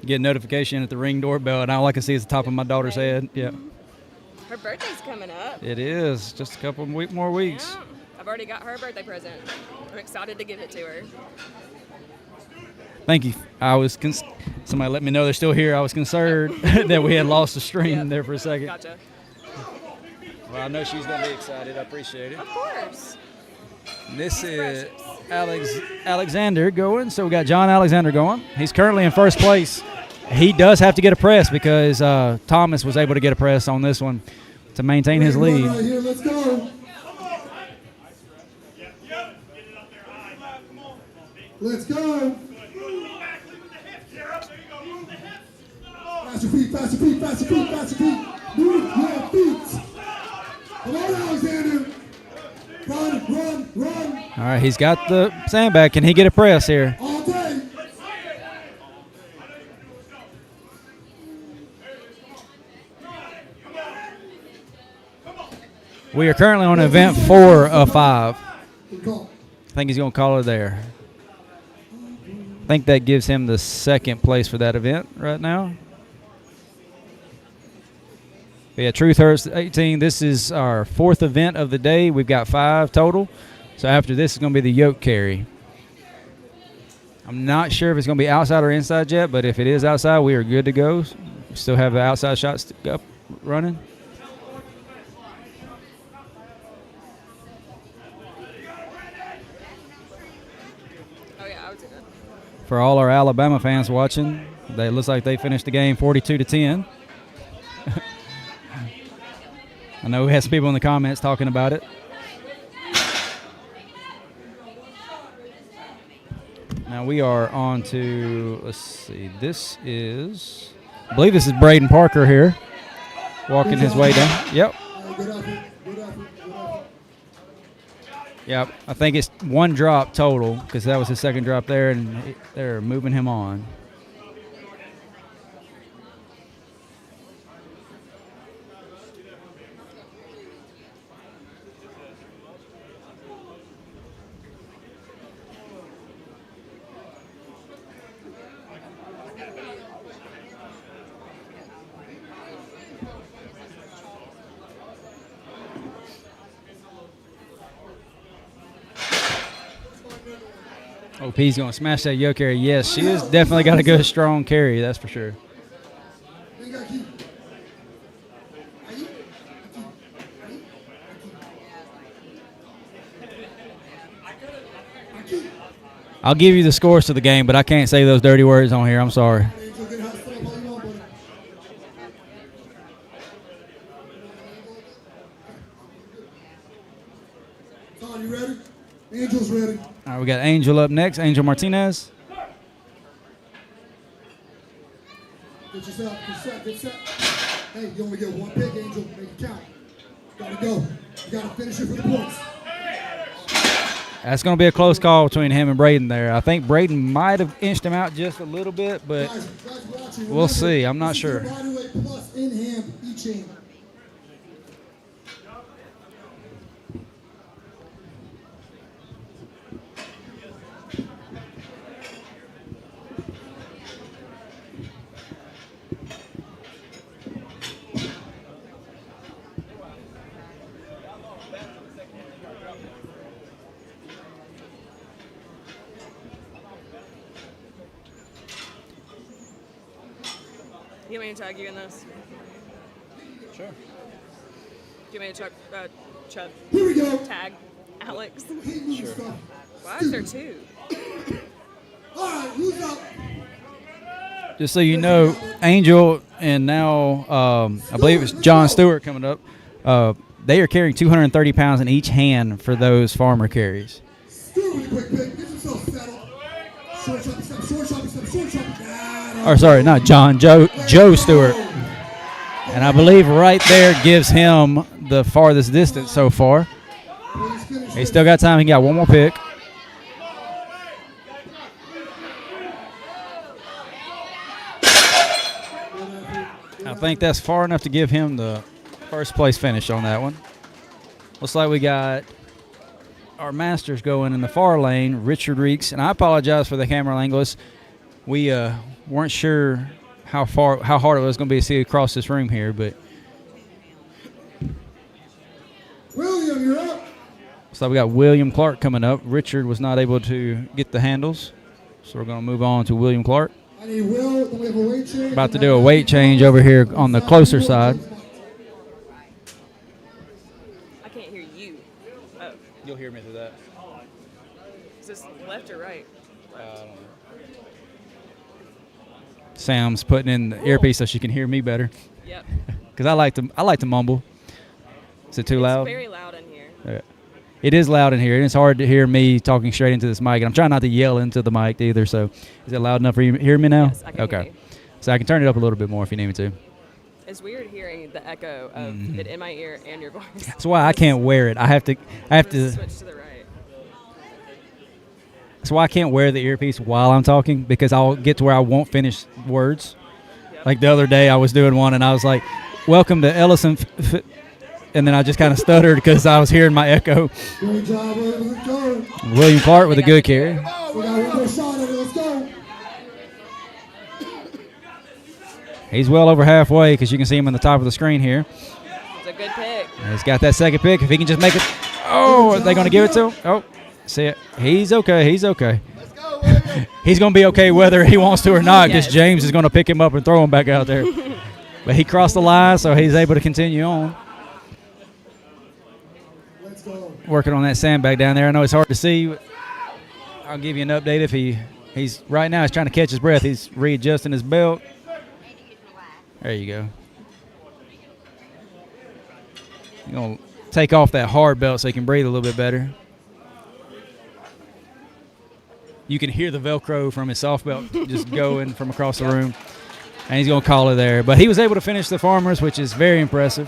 S1: Get a notification at the Ring doorbell, and all I can see is the top of my daughter's head. Yeah.
S11: Her birthday's coming up.
S1: It is. Just a couple more weeks.
S11: Yeah. I've already got her birthday present. I'm excited to give it to her.
S1: Thank you. Somebody let me know they're still here. I was concerned that we had lost the stream there for a second.
S11: Gotcha.
S1: Well, I know she's going to be excited. I appreciate it.
S11: Of course.
S1: This is Alexander going. So we got John Alexander going. He's currently in first place. He does have to get a press because Thomas was able to get a press on this one to maintain his lead.
S3: Right here, let's go. Let's go. Faster feet, faster feet, faster feet, faster feet. Move your feet. Come on, Alexander. Run, run, run.
S1: All right, he's got the sandbag. Can he get a press here?
S3: All day.
S1: We are currently on event 4 of 5.
S3: Good call.
S1: I think he's going to call it there. I think that gives him the second place for that event right now. But yeah, Truth Hurts 18. This is our 4th event of the day. We've got 5 total. So after this is going to be the yoke carry. I'm not sure if it's going to be outside or inside yet, but if it is outside, we are good to go. We still have the outside shots up running. For all our Alabama fans watching, it looks like they finished the game 42-10. I know we had some people in the comments talking about it. Now we are on to, let's see, I believe this is Braden Parker here, walking his way down. Yep.
S3: Good effort, good effort, good effort.
S1: Yep, I think it's 1 drop total because that was his second drop there, and they're moving him on. OP's going to smash that yoke carry. Yes, she has definitely got a good, strong carry, that's for sure. I'll give you the scores to the game, but I can't say those dirty words on here. I'm sorry.
S2: You ready? Angel's ready.
S1: All right, we got Angel up next. Angel Martinez.
S2: Get yourself, get set. Hey, you only get 1 pick, Angel. Make it count. Gotta go. You gotta finish it for the points.
S1: That's going to be a close call between him and Braden there. I think Braden might have inched him out just a little bit, but we'll see. I'm not sure.
S2: Plus in hand, each hand.
S11: You want me to tag you in this?
S1: Sure.
S11: Do you want me to Chuck
S2: Here we go.
S11: tag Alex?
S2: Sure.
S11: Why is there 2?
S2: All right, who's up?
S1: Just so you know, Angel and now I believe it's John Stewart coming up. They are carrying 230 pounds in each hand for those farmer carries.
S2: Stewart with a quick pick. Get yourself settled. Short choppy step, short choppy step, short choppy.
S1: Or sorry, not John, Joe Stewart. And I believe right there gives him the farthest distance so far. He's still got time. He got 1 more pick. I think that's far enough to give him the first place finish on that one. Looks like we got our masters going in the far lane, Richard Reeks. And I apologize for the camera angles. We weren't sure how hard it was going to be to see across this room here, but
S2: William, you're up.
S1: so we got William Clark coming up. Richard was not able to get the handles, so we're going to move on to William Clark.
S2: I need Will. Then we have a weight change.
S1: About to do a weight change over here on the closer side.
S11: I can't hear you. Oh,
S1: You'll hear me through that.
S11: is this left or right?
S1: Sam's putting in the earpiece so she can hear me better.
S11: Yep.
S1: Because I like to mumble. Is it too loud?
S11: It's very loud in here.
S1: Yeah. It is loud in here, and it's hard to hear me talking straight into this mic. And I'm trying not to yell into the mic either. So, is it loud enough for you to hear me now?
S11: Yes, I can hear you.
S1: So I can turn it up a little bit more if you need me to.
S11: It's weird hearing the echo of it in my ear and your voice.
S1: That's why I can't wear it. I have to
S11: switch to the right.
S1: That's why I can't wear the earpiece while I'm talking, because I'll get to where I won't finish words. Yep. Like the other day, I was doing one and I was like, "Welcome to Ellison," and then I just kind of stuttered because I was hearing my echo.
S2: Good job, William. Let's go.
S1: William Clark with a good carry.
S2: We got one more shot at it. Let's go.
S1: He's well over halfway because you can see him on the top of the screen here.
S11: It's a good pick.
S1: And he's got that second pick. If he can just make it. Oh, are they going to give it to him? Oh, see it. He's okay. He's okay.
S2: Let's go, William.
S1: He's going to be okay whether he wants to or not, because
S11: Yes.
S1: James is going to pick him up and throw him back out there. But he crossed the line, so he's able to continue on.
S2: Let's go.
S1: Working on that sandbag down there. I know it's hard to see. But I'll give you an update if he's right now. He's trying to catch his breath. He's readjusting his belt. There you go. You're going to take off that hard belt so he can breathe a little bit better. You can hear the Velcro from his soft belt just going from across the room. And he's going to call it there. But he was able to finish the Farmers, which is very impressive.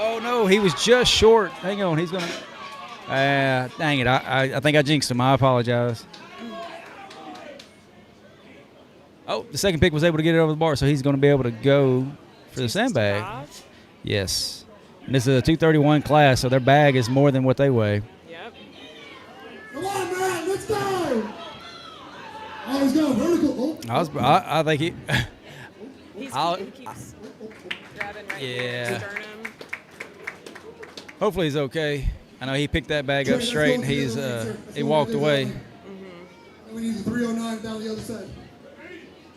S1: Oh, no, he was just short. Hang on, he's going to. Dang it, I think I jinxed him. I apologize. Oh, the second pick was able to get it over the bar, so he's going to be able to go for the sandbag. Yes. And this is a 231 class, so their bag is more than what they weigh.
S11: Yep.
S2: Come on, man, let's go. Oh, he's got a vertical.
S1: I think he.
S11: He keeps grabbing right
S1: Yeah.
S11: sternum.
S1: Hopefully he's okay. I know he picked that bag up straight, and he walked away.
S2: We need the 309 down the other side.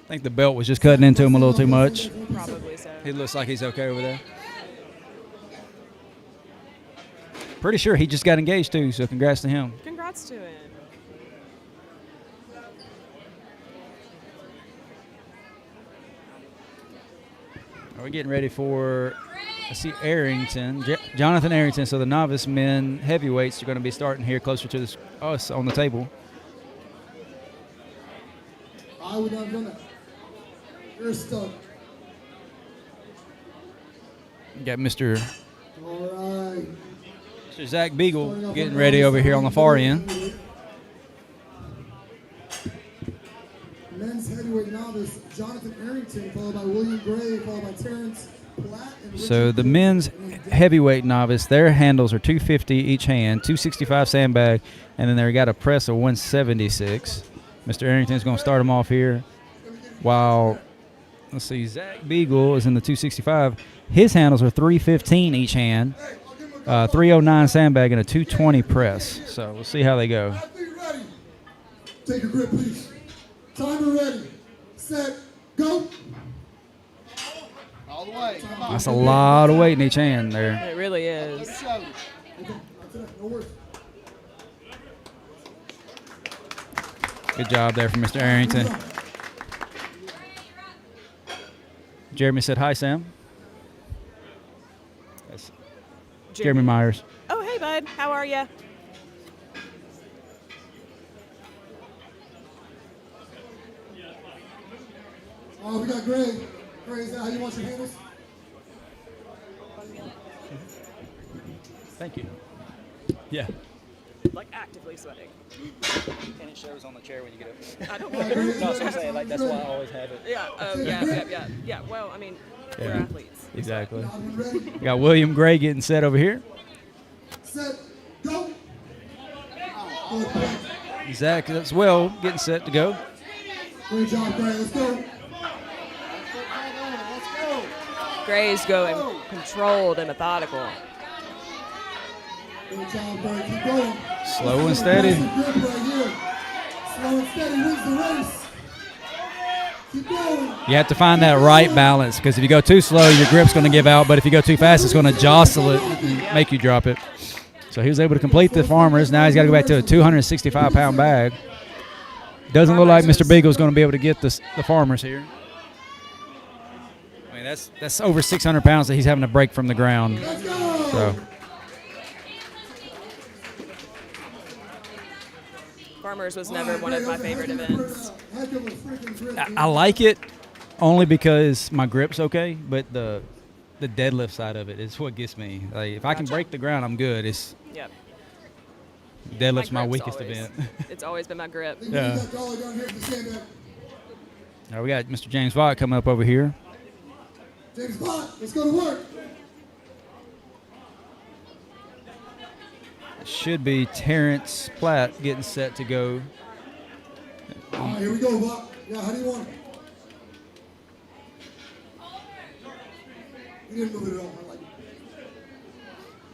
S1: I think the belt was just cutting into him a little too much.
S11: Probably so.
S1: He looks like he's okay over there. Pretty sure he just got engaged too, so congrats to him.
S11: Congrats to him.
S1: Are we getting ready for, I see Arrington, Jonathan Arrington, so the novice men heavyweights are going to be starting here closer to us on the table.
S2: I would not have done that. You're stuck.
S1: Got Mr.
S2: All right.
S1: Mr. Zach Beagle getting ready over here on the far end.
S2: Men's heavyweight novice Jonathan Arrington, followed by William Gray, followed by Terrence Platt.
S1: So the men's heavyweight novice, their handles are 250 each hand, 265 sandbag, and then they got a press of 176. Mr. Arrington's going to start them off here. While, let's see, Zach Beagle is in the 265. His handles are 315 each hand, 309 sandbag, and a 220 press. So we'll see how they go.
S2: Take a grip, please. Timer ready. Set. Go. All the way.
S1: That's a lot of weight in each hand there.
S11: It really is.
S1: Good job there from Mr. Arrington. Jeremy said hi, Sam. That's Jeremy Myers.
S11: Oh, hey, bud. How are you?
S2: Oh, we got Greg. Greg, is that how you want your handles?
S1: Thank you. Yeah.
S11: Like actively sweating.
S1: And it shows on the chair when you get up.
S11: I don't
S1: know. No, that's what I'm saying. Like, that's why I always have it.
S11: Yeah. Oh, yeah. Yeah. Well, I mean, we're athletes.
S1: Exactly. We got William Gray getting set over here.
S2: Set. Go.
S1: Zach as well getting set to go.
S2: Great job, Greg. Let's go.
S11: Gray's going controlled and methodical.
S2: Great job, Greg. Keep going.
S1: Slow and steady.
S2: Slow and steady wins the race. Keep going.
S1: You have to find that right balance, because if you go too slow, your grip's going to give out, but if you go too fast, it's going to jostle it and make you drop it. So he was able to complete the farmers. Now he's got to go back to a 265-pound bag. Doesn't look like Mr. Beagle's going to be able to get the farmers here. I mean, that's over 600 pounds that he's having to break from the ground. So
S11: Farmers was never one of my favorite events.
S1: I like it only because my grip's okay, but the deadlift side of it is what gets me. Like, if I can break the ground, I'm good.
S11: Yep.
S1: Deadlift's my weakest event.
S11: It's always been my grip.
S1: Yeah. Now we got Mr. James Vaught coming up over here.
S2: James Vaught, let's go to work.
S1: It should be Terrence Platt getting set to go.
S2: All right, here we go, Vaught. Yeah, how do you want it? You didn't move it at all. I like it.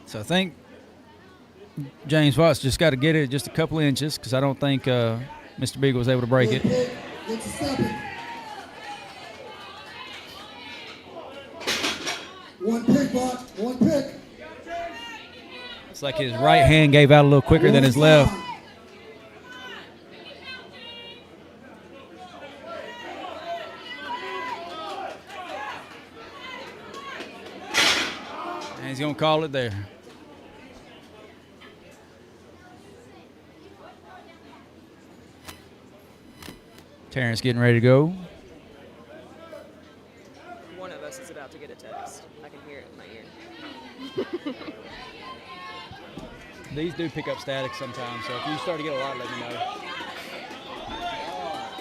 S1: So I think James Vaught's just got to get it just a couple of inches, because I don't think Mr. Beagle was able to break it.
S2: Get to stepping. One pick, Vaught. One pick.
S1: It's like his right hand gave out a little quicker than his left. And he's going to call it there. Terrence getting ready to go.
S11: One of us is about to get a text. I can hear it in my ear.
S1: These do pick up static sometimes, so if you start to get a lot, let me know.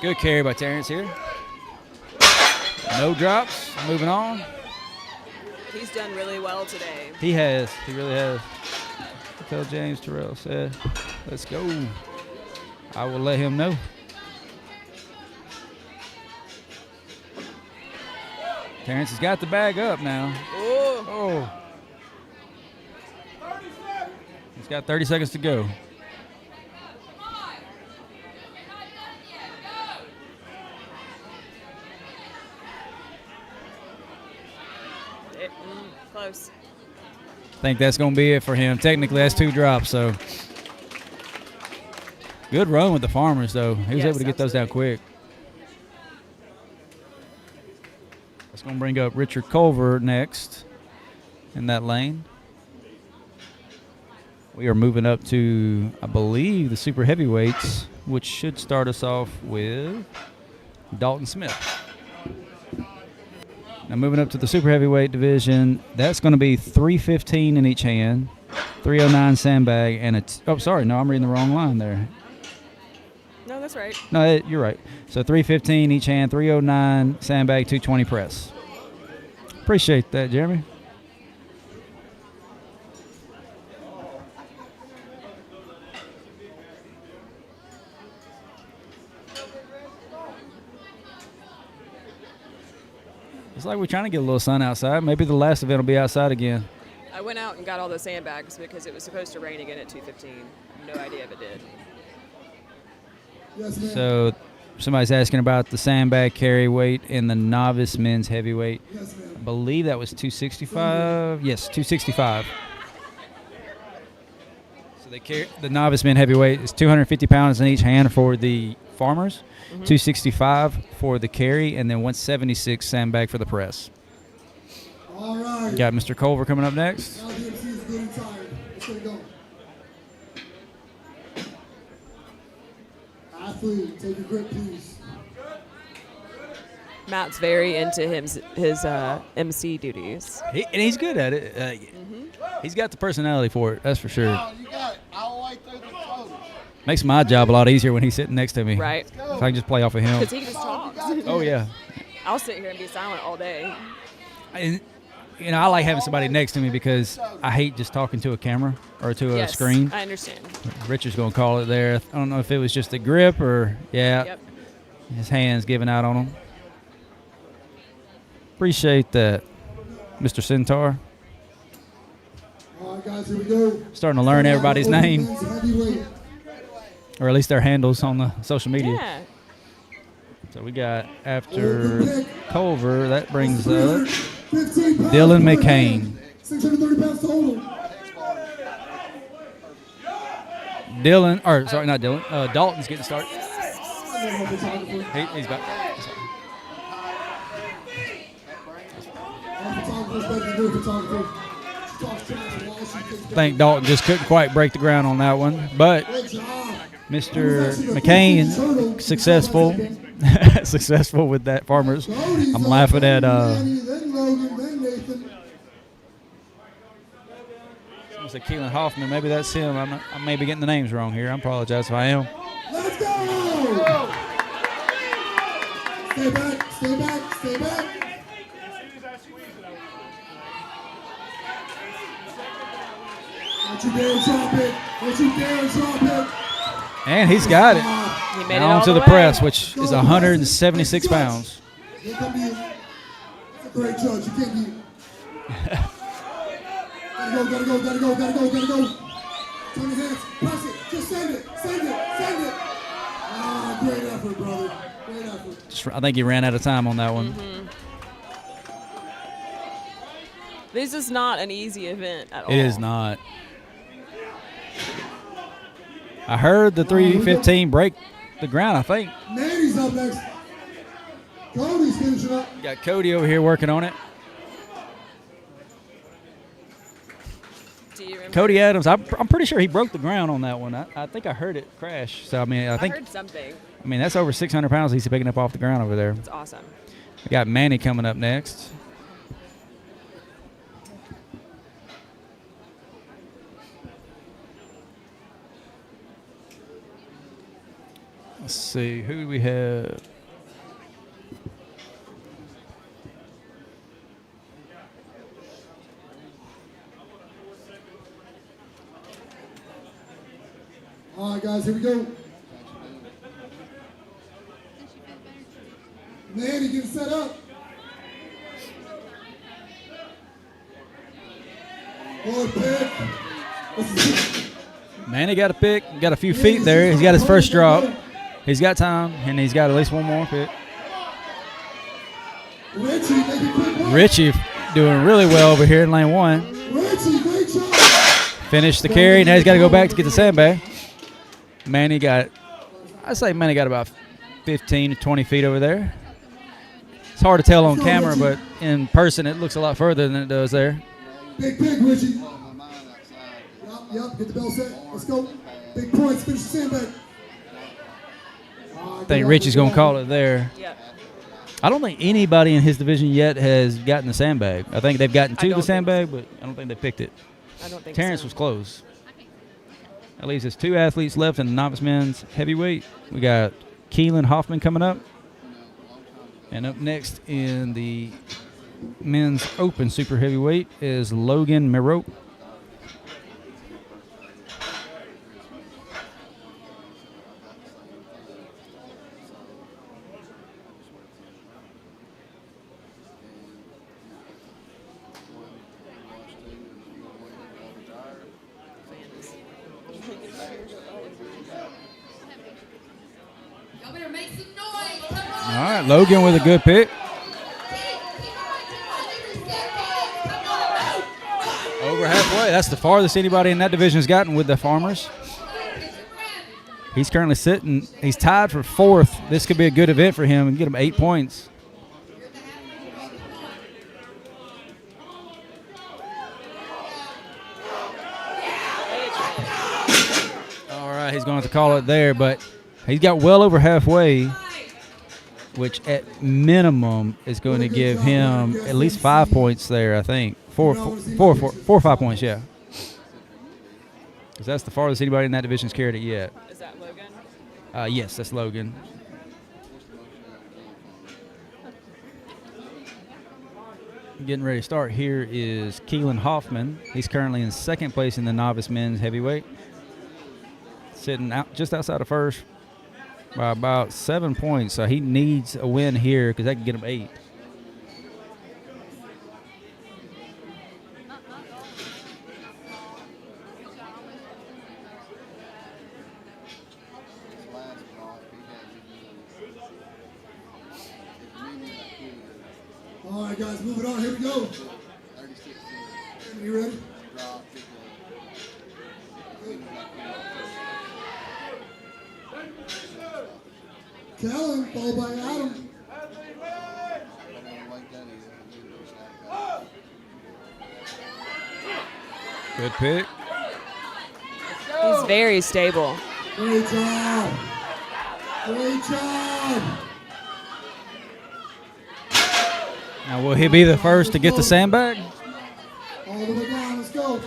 S1: Good carry by Terrence here. No drops. Moving on.
S11: He's done really well today.
S1: He has. He really has. Tell James Terrell said, let's go. I will let him know. Terrence has got the bag up now.
S11: Ooh.
S1: Oh. He's got 30 seconds to go.
S11: Close.
S1: I think that's going to be it for him. Technically, that's 2 drops, so. Good run with the Farmers, though. He was able to get those down quick. That's going to bring up Richard Culver next in that lane. We are moving up to, I believe, the super heavyweights, which should start us off with Dalton Smith. Now moving up to the super heavyweight division, that's going to be 315 in each hand, 309 sandbag, and I'm reading the wrong line there.
S11: No, that's right.
S1: No, you're right. So 315 each hand, 309 sandbag, 220 press. Appreciate that, Jeremy. It's like we're trying to get a little sun outside. Maybe the last event will be outside again.
S11: I went out and got all the sandbags because it was supposed to rain again at 2:15. No idea if it did.
S2: Yes, ma'am.
S1: So somebody's asking about the sandbag carry weight in the novice men's heavyweight.
S2: Yes, ma'am.
S1: I believe that was 265. Yes, 265. So the novice men heavyweight is 250 pounds in each hand for the Farmers, 265 for the carry, and then 176 sandbag for the press.
S2: All right.
S1: Got Mr. Culver coming up next.
S2: Now DMC is good and tired. Let's get it going. Athlete, take your grip, please.
S11: Matt's very into his MC duties.
S1: And he's good at it. He's got the personality for it, that's for sure.
S2: You got it. All the way through the shoulders.
S1: Makes my job a lot easier when he's sitting next to me.
S11: Right.
S1: If I can just play off of him.
S11: Because he just talks.
S1: Oh, yeah.
S11: I'll sit here and be silent all day.
S1: And, I like having somebody next to me because I hate just talking to a camera or to a screen.
S11: I understand.
S1: Richard's going to call it there. I don't know if it was just a grip or,
S11: Yep.
S1: his hands giving out on him. Appreciate that, Mr. Centaur.
S2: All right, guys, here we go.
S1: Starting to learn everybody's name, or at least their handles on the social media.
S11: Yeah.
S1: So we got, after Culver, that brings up Dylan McCain.
S2: 630 pounds total.
S1: Not Dylan. Dalton's getting started. He's back. I think Dalton just couldn't quite break the ground on that one, but Mr. McCain successful with that Farmers. I'm laughing at someone said Keelan Hoffman. Maybe that's him. I may be getting the names wrong here. I apologize if I am.
S2: Let's go! Stay back, stay back, stay back. Don't you dare drop it. Don't you dare drop it.
S1: And he's got it.
S11: He made it
S1: Now
S11: all
S1: onto
S11: the
S1: the
S11: way.
S1: press, which is 176 pounds.
S2: Here come you. That's a great judge. You can't be. Gotta go. Turn your hands. Press it. Just send it. Ah, great effort, brother. Great effort.
S1: I think he ran out of time on that one.
S11: This is not an easy event at all.
S1: It is not. I heard the 315 break the ground, I think.
S2: Manny's up next. Cody's finishing up.
S1: Got Cody over here working on it.
S11: Do you remember?
S1: Cody Adams, I'm pretty sure he broke the ground on that one. I think I heard it crash. So, I think
S11: heard something.
S1: that's over 600 pounds he's picking up off the ground over there.
S11: It's awesome.
S1: We got Manny coming up next. Let's see, who do we have?
S2: All right, guys, here we go. Manny getting set up. Boy, pick.
S1: Manny got a pick, got a few feet there. He's got his first drop. He's got time, and he's got at least one more pick. Richie doing really well over here in lane 1. Finished the carry. Now he's got to go back to get the sandbag. Manny got, I'd say Manny got about 15 to 20 feet over there. It's hard to tell on camera, but in person it looks a lot further than it does there.
S2: Big pick, Richie. Yep, get the bell set. Let's go. Big points, finish the sandbag.
S1: I think Richie's going to call it there. I don't think anybody in his division yet has gotten the sandbag. I think they've gotten to the sandbag, but I don't think they picked it.
S11: I don't think
S1: Terrence
S11: so.
S1: was close. That leaves us 2 athletes left in the novice men's heavyweight. We got Keelan Hoffman coming up. And up next in the men's open super heavyweight is Logan Mirope. All right, Logan with a good pick. Over halfway. That's the farthest anybody in that division has gotten with the Farmers. He's currently sitting. He's tied for 4th. This could be a good event for him and get him 8 points. All right, he's going to call it there, but he's got well over halfway, which at minimum is going to give him at least 5 points there, I think. Four or 5 points, yeah. Because that's the farthest anybody in that division's carried it yet.
S11: Is that Logan?
S1: Yes, that's Logan. Getting ready to start here is Keelan Hoffman. He's currently in 2nd place in the novice men's heavyweight. Sitting out just outside of 1st by about 7 points. So he needs a win here because that can get him 8.
S2: All right, guys, moving on. Here we go. You ready? Kellen, followed by Adam.
S1: Good pick.
S11: He's very stable.
S2: Great job. Great job.
S1: Now, will he be the first to get the sandbag?
S2: All the way down. Let's go.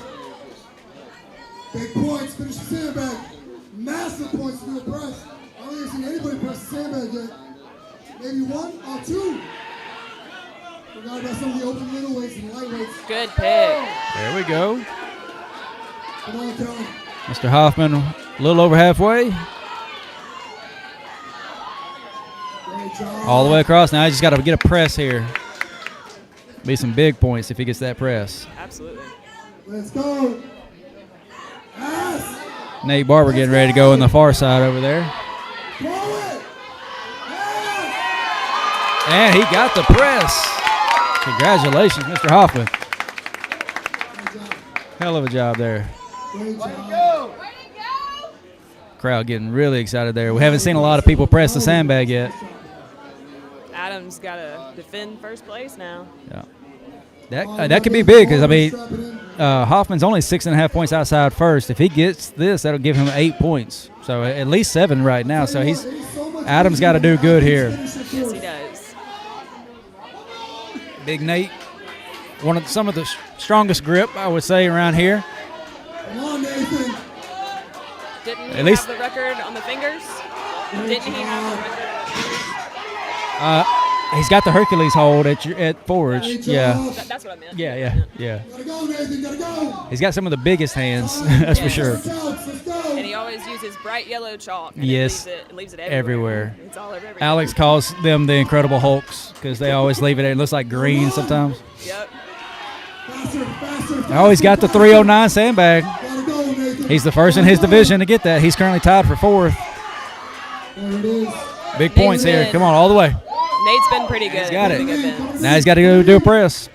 S2: Big points. Finish the sandbag. Massive points to do a press. I don't even see anybody press the sandbag yet. Maybe 1 or 2. Forgot about some of the open middleweights and lightweights.
S11: Good pick.
S1: There we go.
S2: Come on, Kellen.
S1: Mr. Hoffman, a little over halfway.
S2: Great job.
S1: All the way across. Now, he's just got to get a press here. Be some big points if he gets that press.
S11: Absolutely.
S2: Let's go. Yes.
S1: Nate Barber getting ready to go on the far side over there.
S2: Forward.
S1: And he got the press. Congratulations, Mr. Hoffman. Hell of a job there.
S2: Great job.
S1: Crowd getting really excited there. We haven't seen a lot of people press the sandbag yet.
S11: Adam's got to defend 1st place now.
S1: Yeah. That could be big because, I mean, Hoffman's only 6.5 points outside 1st. If he gets this, that'll give him 8 points. So at least 7 right now. So Adam's got to do good here.
S11: Yes, he does.
S1: Big Nate, some of the strongest grip, I would say, around here.
S2: Come on, Nathan.
S11: Didn't
S1: At least
S11: have the record on the fingers? Didn't he have
S1: He's got the Hercules hold at Forge. Yeah.
S11: That's what I meant.
S1: Yeah.
S3: Gotta go, Nathan. Gotta go.
S1: He's got some of the biggest hands, that's for sure.
S3: Let's go.
S11: And he always uses bright yellow chalk. And
S1: Yes.
S11: It leaves it
S1: Everywhere.
S11: It's all over everything.
S1: Alex calls them the Incredible Hulks because they always leave it. It looks like green sometimes.
S11: Yep.
S1: Oh, he's got the 309 sandbag.
S3: Gotta go, Nathan.
S1: He's the first in his division to get that. He's currently tied for 4th.
S3: There it is.
S1: Big points here. Come on, all the way.
S11: Nate's been pretty good.
S1: He's got it.
S11: Pretty good bends.
S1: Now he's got to go do a press.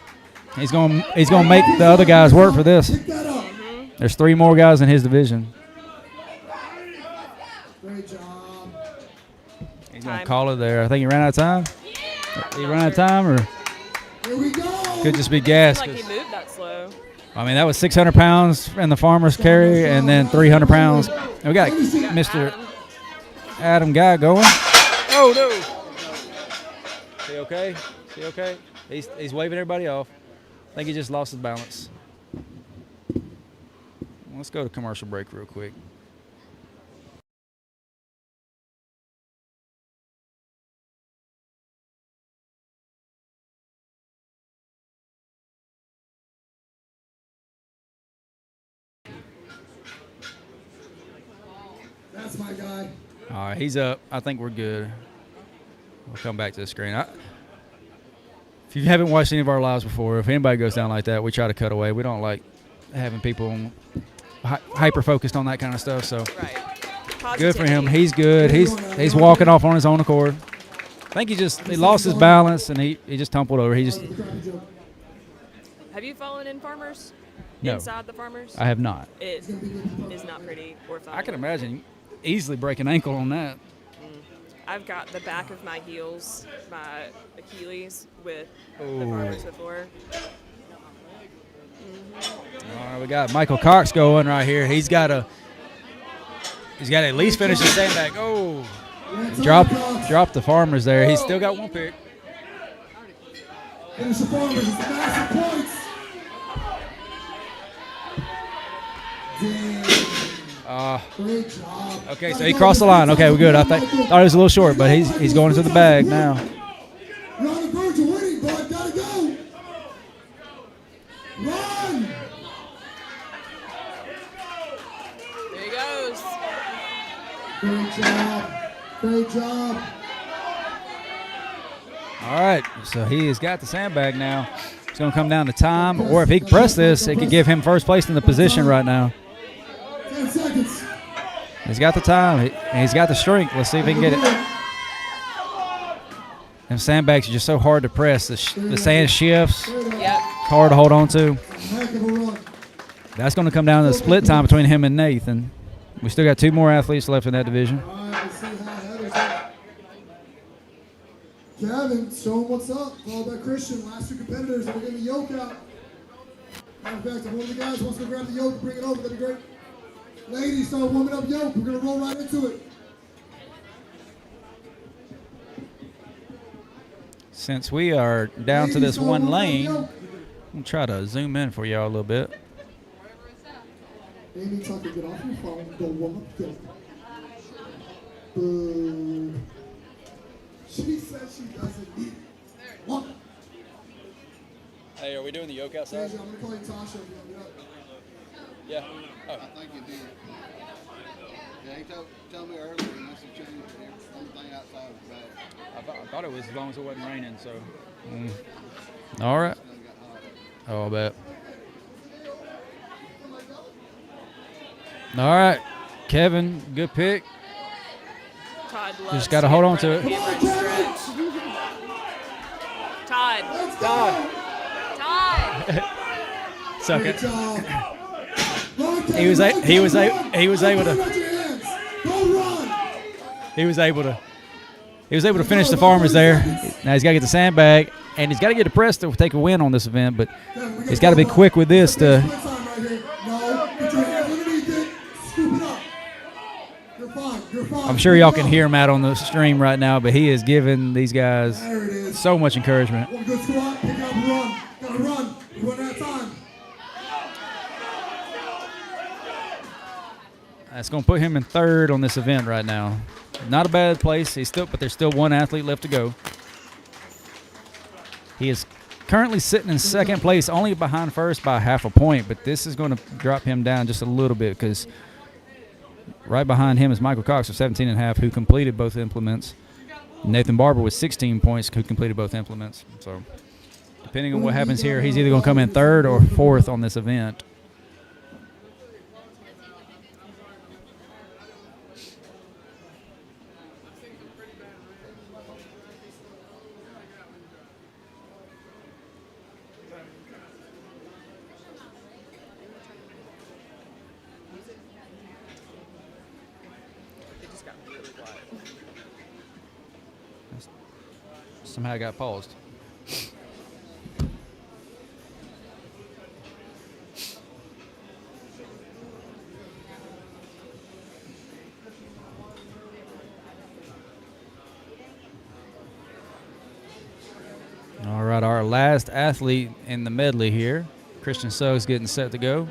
S1: He's going to make the other guys work for this. There's 3 more guys in his division.
S3: Great job.
S1: He's going to call it there. I think he ran out of time. He ran out of time, or
S3: Here we go.
S1: could just be gas.
S11: Like he moved that slow.
S1: I mean, that was 600 pounds in the farmer's carry, and then 300 pounds. And we got Mr. Adam Guy going. Oh, no. Is he okay? Is he okay? He's waving everybody off. I think he just lost his balance. Let's go to commercial break real quick.
S3: That's my guy.
S1: All right, he's up. I think we're good. We'll come back to the screen. If you haven't watched any of our lives before, if anybody goes down like that, we try to cut away. We don't like having people hyper-focused on that kind of stuff. So
S11: Right.
S1: good for him. He's good. He's walking off on his own accord. I think he lost his balance, and he just tumbled over.
S11: Have you fallen in farmers?
S1: No.
S11: Inside the farmers?
S1: I have not.
S11: It is not pretty orthogonal.
S1: I can imagine easily break an ankle on that.
S11: I've got the back of my heels, my Achilles, with the
S1: Ooh.
S11: farmers before.
S1: All right, we got Michael Cox going right here. He's got to at least finish the sandbag. Oh, drop the farmers there. He's still got 1 pick.
S3: Finish the farmers. It's the massive points. Great job.
S1: Okay, so he crossed the line. Okay, we're good. I thought it was a little short, but he's going into the bag now.
S3: You're on the verge of winning, bud. Gotta go. Run.
S11: There he goes.
S3: Great job. Great job.
S1: All right, so he has got the sandbag now. It's going to come down to time, or if he can press this, it could give him first place in the position right now.
S3: 10 seconds.
S1: He's got the time. He's got the strength. Let's see if he can get it. Them sandbags are just so hard to press. The sand shifts.
S11: Yep.
S1: Hard to hold on to.
S3: Heck of a run.
S1: That's going to come down to the split time between him and Nathan. We still got 2 more athletes left in that division.
S3: All right, let's see how Heather's at. Kevin, show him what's up. Followed by Christian. Last 2 competitors. We're getting the yoke out. Matter of fact, if one of the guys wants to grab the yoke and bring it over, that'd be great. Ladies, start warming up yoke. We're going to roll right into it.
S1: Since we are down to this one lane, I'm try to zoom in for y'all a little bit.
S3: Amy Tucker, get off your phone. Go warm up yoke. Boo. She says she doesn't need it. What?
S1: Hey, are we doing the yoke outside?
S3: I'm going to call you Tasha. If you want to
S1: Yeah. Oh.
S12: I think you did. Yeah, he told me earlier he must have changed everything outside was bad.
S1: I thought it was as long as it wasn't raining, so. All right. Oh, I bet. All right. Kevin, good pick.
S11: Todd loves
S1: Just got to hold on to it.
S11: Todd. Todd.
S1: Suck
S3: Great
S1: it.
S3: job.
S1: He was able to finish the farmers there. Now he's got to get the sandbag, and he's got to get a press to take a win on this event, but he's got to be quick with this to. I'm sure y'all can hear him out on the stream right now, but he is giving these guys so much encouragement.
S3: One good squat, pick it up and run. Gotta run. We run out of time.
S1: That's going to put him in 3rd on this event right now. Not a bad place. But there's still one athlete left to go. He is currently sitting in second place, only behind first by half a point, but this is going to drop him down just a little bit because right behind him is Michael Cox with 17.5, who completed both implements. Nathan Barber with 16 points, who completed both implements. So depending on what happens here, he's either going to come in third or fourth on this event. Somehow got paused. All right, our last athlete in the medley here. Christian Suggs getting set to go.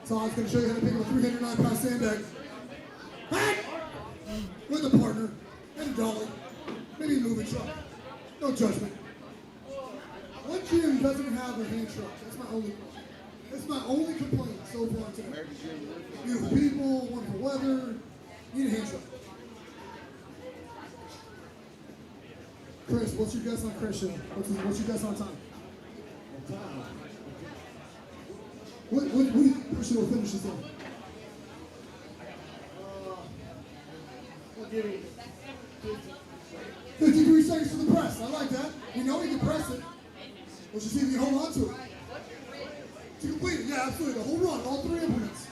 S2: So I was going to show you how to pick up a 309-pound sandbag. Back! With a partner and a dolly. Maybe a moving truck. No judgment. What gym doesn't have a hand truck? That's my only question. That's my only complaint so far today. Beautiful people, wonderful weather. Need a hand truck. Chris, what's your guess on Christian? What's your guess on time? What do you think Christian will finish this on? We'll give you 53 seconds for the press. I like that. You know he can press it. Let's just see if you hold on to it. To complete it, yeah, absolutely. The whole run, all three implements.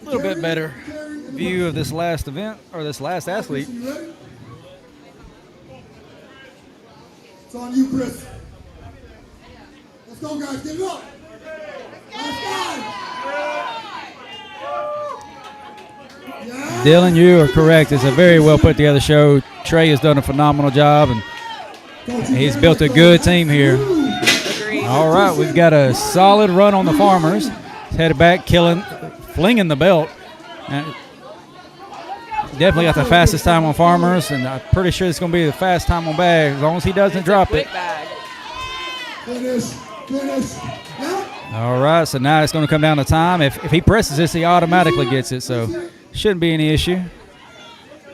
S1: A little bit better view of this last event, or this last athlete.
S2: You ready? It's on you, Chris. Let's go, guys. Get it up. Last guy. Yeah.
S1: Dylan, you are correct. It's a very well put together show. Trey has done a phenomenal job, and he's built a good team here. All right, we've got a solid run on the Farmers. Headed back, flinging the belt. Definitely got the fastest time on Farmers, and I'm pretty sure it's going to be the fast time on Bag, as long as he doesn't drop it.
S2: Finish.
S1: All right, so now it's going to come down to time. If he presses this, he automatically gets it, so shouldn't be any issue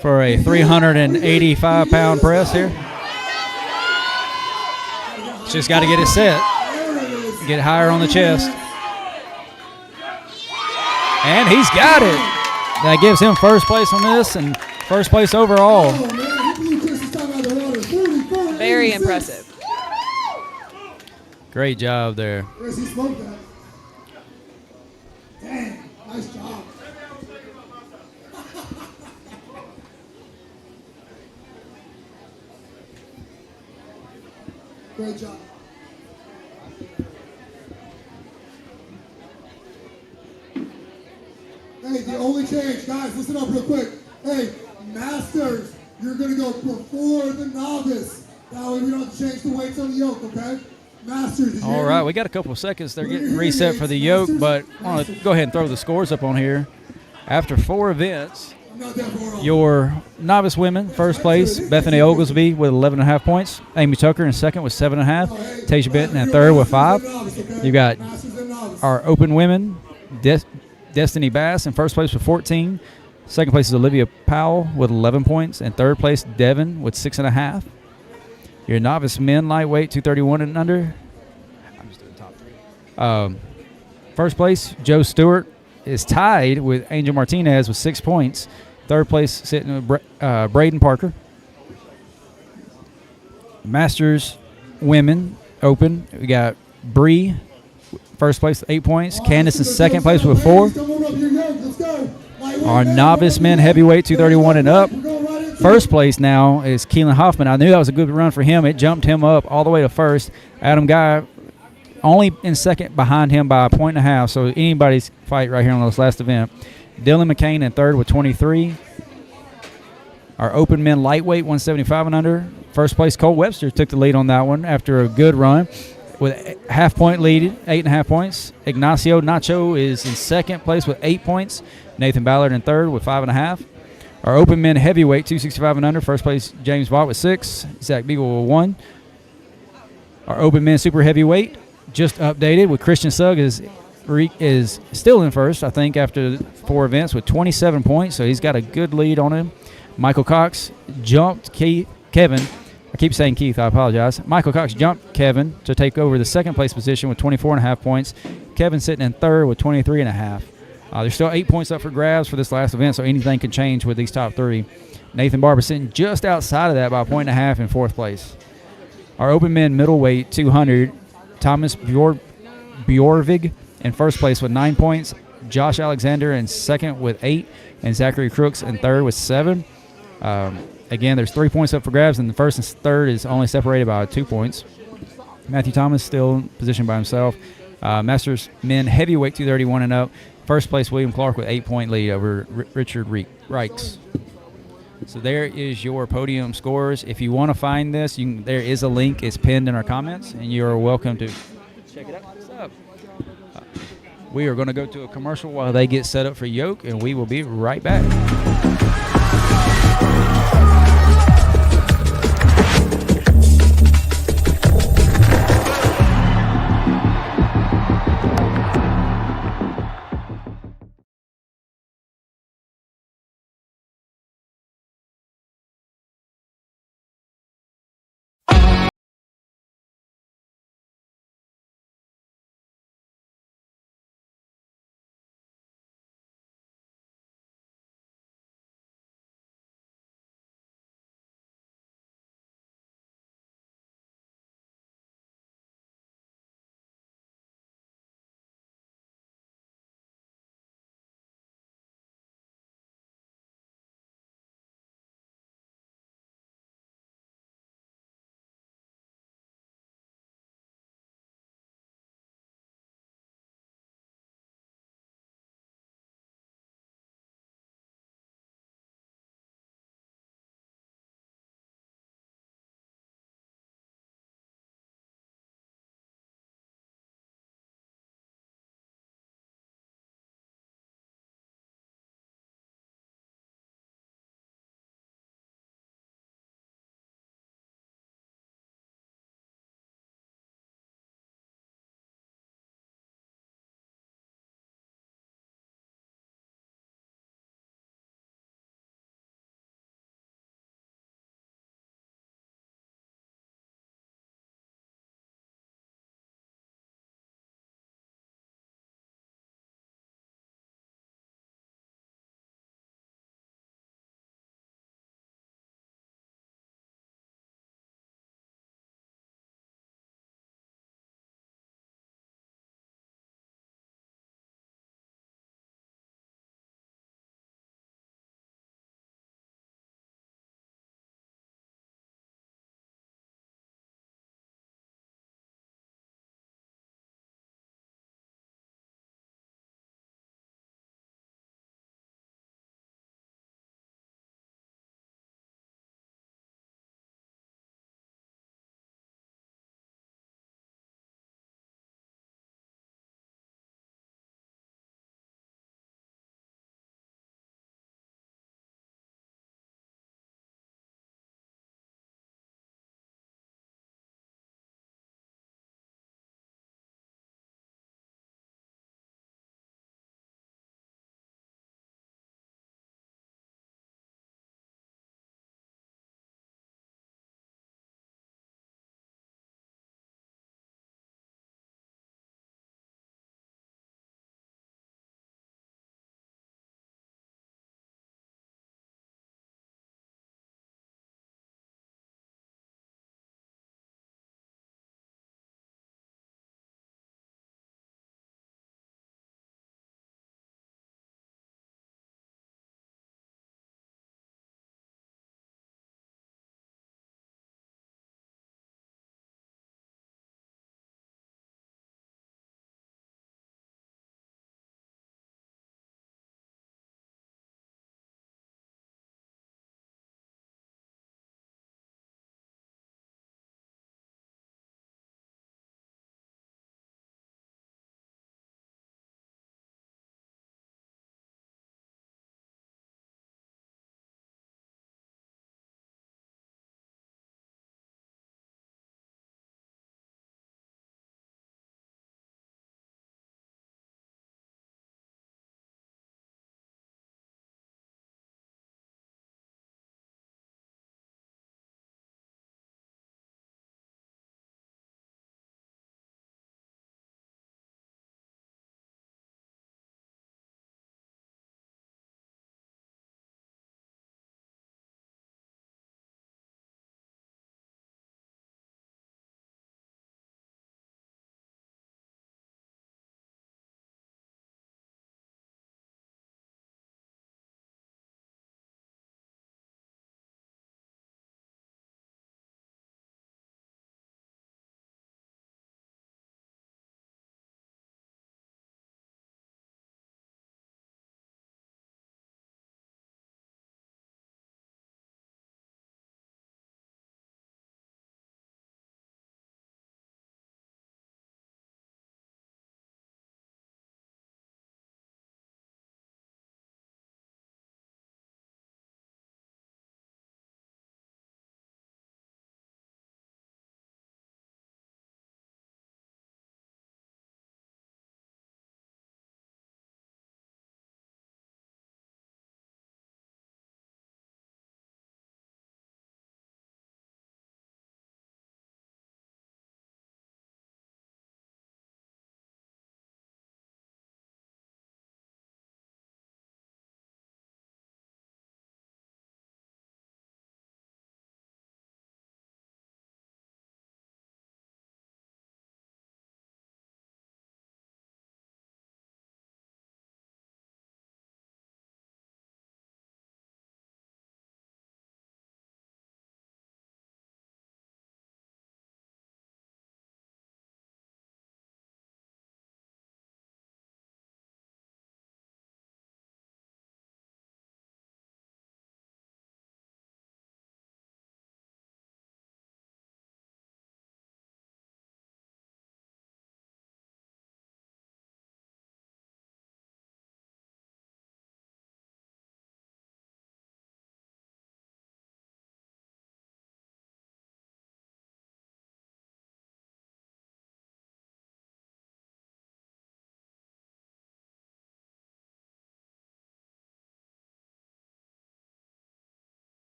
S1: for a 385-pound press here. Just got to get it set, get higher on the chest. And he's got it. That gives him first place on this and first place overall.
S11: Very impressive.
S1: Great job there.
S2: Chris, he smoked that. Dang, nice job. Great job. Hey, the only change, guys, listen up real quick. Hey, Masters, you're going to go before the novice. That way we don't have to change the weights on the yoke, okay? Masters.
S1: All right, we got a couple of seconds. They're getting reset for the yoke, but I want to go ahead and throw the scores up on here. After 4 events, your novice women, first place, Bethany Oglesby with 11.5 points. Amy Tucker in second with 7.5. Tasia Benton in third with 5. You got our open women, Destiny Bass in first place with 14. Second place is Olivia Powell with 11 points. And third place, Devin with 6.5. Your novice men lightweight, 231 and under. I'm just doing top 3. First place, Joe Stewart is tied with Angel Martinez with 6 points. Third place sitting with Braden Parker. Masters women open. We got Bree, first place with 8 points. Candace in second place with 4. Our novice men heavyweight, 231 and up. First place now is Keelan Hoffman. I knew that was a good run for him. It jumped him up all the way to first. Adam Guy only in second behind him by 1.5. So anybody's fight right here on this last event. Dylan McCain in third with 23. Our open men lightweight, 175 and under. First place, Cole Webster took the lead on that one after a good run. with a half-point lead, 8.5 points. Ignacio Nacho is in second place with 8 points. Nathan Ballard in third with 5.5. Our open men heavyweight, 265 and under, first place James Bott with 6. Zach Beagle with 1. Our open men super heavyweight, just updated with Christian Sugg is still in first, I think, after 4 events with 27 points, so he's got a good lead on him. Michael Cox jumped Kevin. I keep saying Keith, I apologize. Michael Cox jumped Kevin to take over the second place position with 24.5 points. Kevin sitting in third with 23.5. There's still 8 points up for grabs for this last event, so anything can change with these top 3. Nathan Barber sitting just outside of that by 1.5 in fourth place. Our open men middleweight 200, Thomas Bjorvig in first place with 9 points. Josh Alexander in second with 8, and Zachary Crooks in third with 7. Again, there's 3 points up for grabs, and the first and third is only separated by 2 points. Matthew Thomas still positioned by himself. Masters men heavyweight 231 and up. First place William Clark with 8-point lead over Richard Reichs. So there is your podium scores. If you want to find this, there is a link. It's pinned in our comments, and you are welcome to check it out. What's up? We are going to go to a commercial while they get set up for yoke, and we will be right back.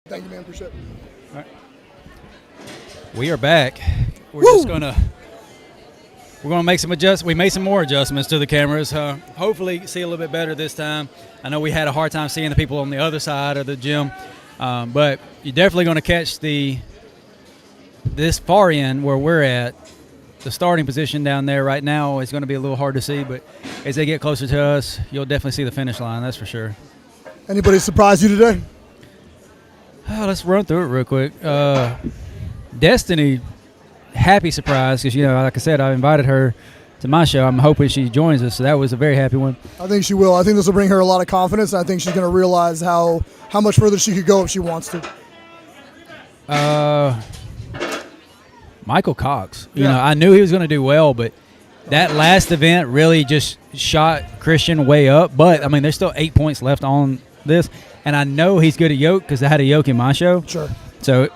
S2: Thank you, man. Appreciate it.
S1: All right. We are back. We're gonna make some adjustments. We made some more adjustments to the cameras. Hopefully, see a little bit better this time. I know we had a hard time seeing the people on the other side of the gym, but you're definitely gonna catch this far end where we're at. The starting position down there right now is going to be a little hard to see, but as they get closer to us, you'll definitely see the finish line. That's for sure.
S2: Anybody surprise you today?
S1: Let's run through it real quick. Destiny, happy surprise because, like I said, I invited her to my show. I'm hoping she joins us, so that was a very happy one.
S2: I think she will. I think this will bring her a lot of confidence, and I think she's going to realize how much further she could go if she wants to.
S1: Michael Cox. I knew he was going to do well, but that last event really just shot Christian way up. But, I mean, there's still 8 points left on this, and I know he's good at yoke because I had a yoke in my show.
S2: Sure.
S1: So,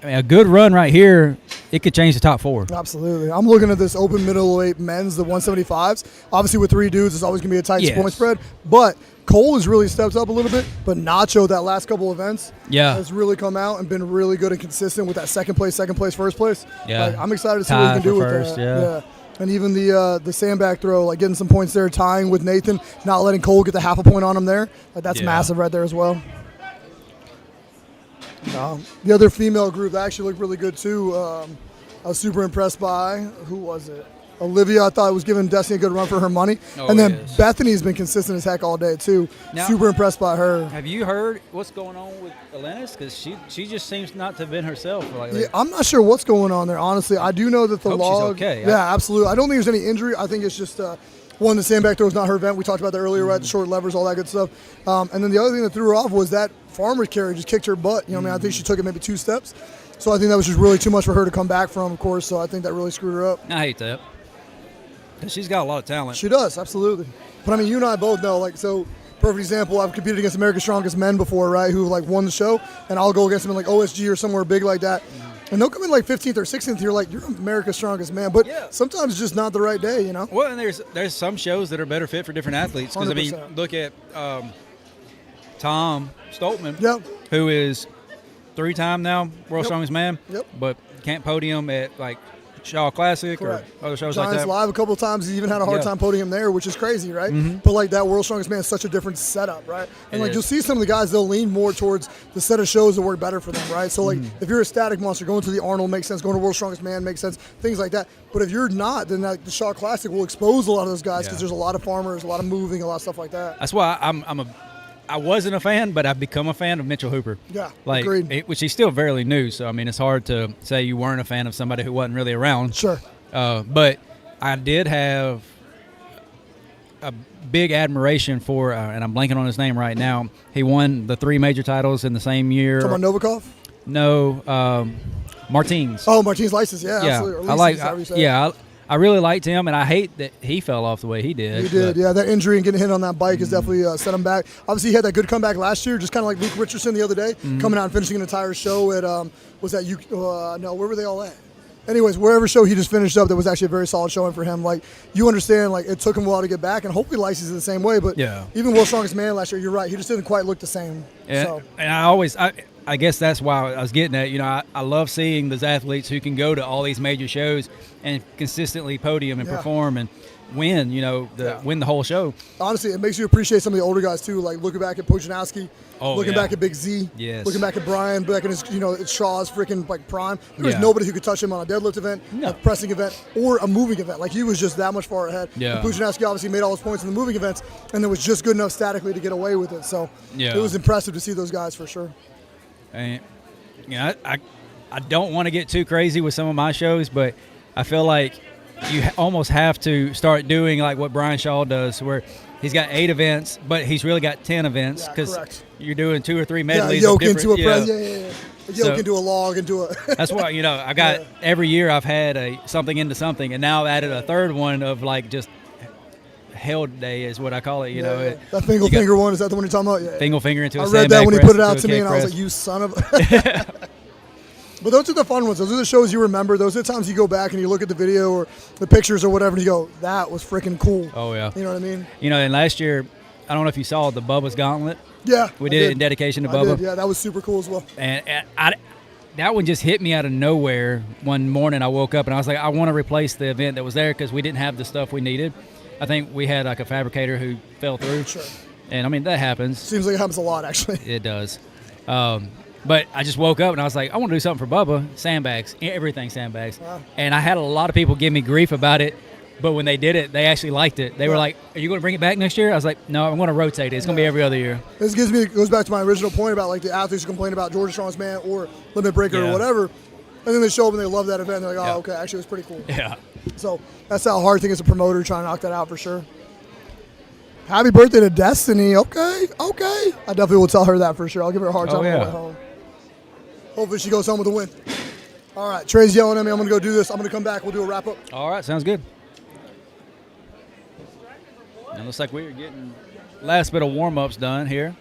S1: a good run right here, it could change the top 4.
S2: Absolutely. I'm looking at this open middleweight men's, the 175s. Obviously, with 3 dudes, it's always going to be a tight point spread. But Cole has really stepped up a little bit, but Nacho, that last couple events, has really come out and been really good and consistent with that second place, first place.
S1: Yeah.
S2: I'm excited to see what he can do with that. Yeah. And even the sandbag throw, like getting some points there, tying with Nathan, not letting Cole get the half a point on him there. That's massive right there as well. The other female group that actually looked really good too. I was super impressed by, who was it? Olivia, I thought was giving Destiny a good run for her money. And then Bethany's been consistent as heck all day too. Now, super impressed by her.
S1: Have you heard what's going on with Elenis? Because she just seems not to have been herself.
S2: Yeah, I'm not sure what's going on there, honestly. I do know that the log.
S1: She's okay.
S2: Yeah, absolutely. I don't think there's any injury. I think it's just one, the sandbag throw is not her event. We talked about that earlier, right? The short levers, all that good stuff. And then the other thing that threw her off was that farmer's carry just kicked her butt. I think she took it maybe 2 steps. So I think that was just really too much for her to come back from, of course. So I think that really screwed her up.
S1: I hate that. She's got a lot of talent.
S2: She does, absolutely. But I mean, you and I both know, so perfect example, I've competed against America's Strongest Men before, right, who won the show, and I'll go against them in OSG or somewhere big like that. And they'll come in 15th or 16th, you're like, you're America's Strongest Man. But sometimes it's just not the right day,
S1: Well, and there's some shows that are better fit for different athletes. Because, I mean, look at Tom Stoltman, who is 3-time now World's Strongest Man, but can't podium at, Shaw Classic or other shows
S2: Giants
S1: like that.
S2: Live a couple of times. He even had a hard time podium there, which is crazy, right? But that World's Strongest Man is such a different setup, right? And you'll see some of the guys, they'll lean more towards the set of shows that work better for them, right? So if you're a static monster, going to the Arnold makes sense, going to World's Strongest Man makes sense, things like that. But if you're not, then the Shaw Classic will expose a lot of those guys because there's a lot of farmers, a lot of moving, a lot of stuff like that.
S1: That's why I wasn't a fan, but I've become a fan of Mitchell Hooper.
S2: Yeah, agreed.
S1: Which he's still fairly new, so I mean it's hard to say you weren't a fan of somebody who wasn't really around.
S2: Sure.
S1: But I did have a big admiration for, and I'm blanking on his name right now. He won the 3 major titles in the same year.
S2: Talking about Novikov?
S1: No, Martins.
S2: Oh, Martins License, absolutely.
S1: I really liked him, and I hate that he fell off the way he did.
S2: He did, that injury and getting hit on that bike has definitely set him back. Obviously, he had that good comeback last year, just kind of like Luke Richardson the other day, coming out and finishing an entire show at, where were they all at? Anyways, wherever show he just finished up, that was actually a very solid showing for him. You understand, it took him a while to get back, and hopefully License is the same way, but even World's Strongest Man last year, you're right, he just didn't quite look the same.
S1: Yeah,
S2: so.
S1: And I guess that's why I was getting at. I love seeing those athletes who can go to all these major shows and consistently podium and perform and win, win the whole show.
S2: Honestly, it makes you appreciate some of the older guys too, looking back at Pujanowski, looking back at Big Z, looking back at Brian, back in his, Shaw's freaking prime. There was nobody who could touch him on a deadlift event, a pressing event, or a moving event. He was just that much far ahead.
S1: Yeah.
S2: And Pujanowski obviously made all his points in the moving events, and then was just good enough statically to get away with it. So it was impressive to see those guys for sure.
S1: And I don't want to get too crazy with some of my shows, but I feel like you almost have to start doing what Brian Shaw does, where he's got 8 events, but he's really got 10 events because you're doing 2 or 3 medleys.
S2: Yoke into a press. A yoke into a log into a.
S1: That's why I got every year I've had a something into something, and now I've added a third one of just hell day is what I call it.
S2: That Fingal finger one, is that the one you're talking about? Yeah.
S1: Fingal finger into a
S2: sandbag. I read that when he put it out to me, and I was like, "You son of." But those are the fun ones. Those are the shows you remember. Those are the times you go back and you look at the video or the pictures or whatever, and you go, "That was freaking cool."
S1: Oh yeah.
S2: You know what I mean?
S1: And last year I don't know if you saw the Bubba's Gauntlet.
S2: Yeah,
S1: We did it in dedication to
S2: I
S1: Bubba.
S2: did. Yeah, that was super cool as well.
S1: And that one just hit me out of nowhere one morning. I woke up and I was like, I want to replace the event that was there because we didn't have the stuff we needed. I think we had like a fabricator who fell through.
S2: Sure.
S1: And I mean, that happens.
S2: Seems like it happens a lot, actually.
S1: It does. But I just woke up and I was like, I want to do something for Bubba. Sandbags. Everything sandbags.
S2: Wow.
S1: And I had a lot of people give me grief about it. But when they did it, they actually liked it. They were like, are you going to bring it back next year? I was like, no, I'm going to rotate it. It's going to be every other year.
S2: This goes back to my original point about like the athletes who complain about Georgia Strongman or Limit Breaker or whatever. And then they show up and they love that event. And they're like, oh, okay, actually, it was pretty cool.
S1: Yeah.
S2: So that's how hard thing as a promoter, trying to knock that out for sure. Happy birthday to Destiny. Okay. I definitely will tell her that for sure. I'll give her a hard time on the way home. Hopefully she goes home with a win. All right, Trey's yelling at me. I'm going to go do this. I'm going to come back. We'll do a wrap-up.
S1: All right, sounds good. It looks like we are getting last bit of warm-ups done here.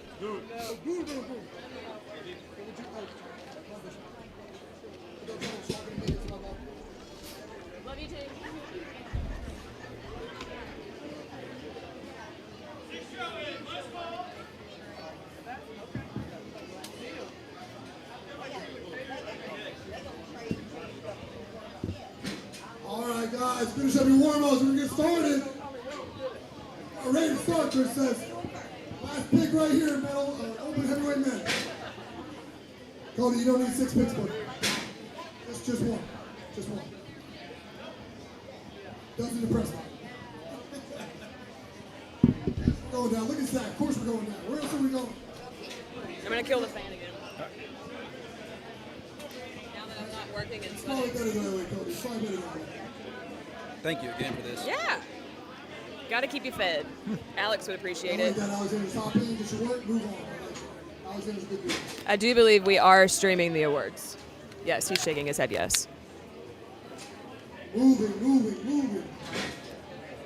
S3: All right, guys, finish up your warm-ups. We're going to get started. Ready to start, Chris says. Last pick right here, medal, open heavyweight men. Cody, you don't need 6 picks, buddy. Just one. Just one. Doesn't impress me. Going down. Look at that. Of course we're going down. Where else are we going?
S11: I'm going to kill the fan again. Now that I'm not working and
S3: Probably better than that, Cody. Probably better than that.
S1: Thank you again for this.
S11: Yeah. Got to keep you fed. Alex would appreciate it. I do believe we are streaming the awards. Yes, he's shaking his head yes.
S3: Moving.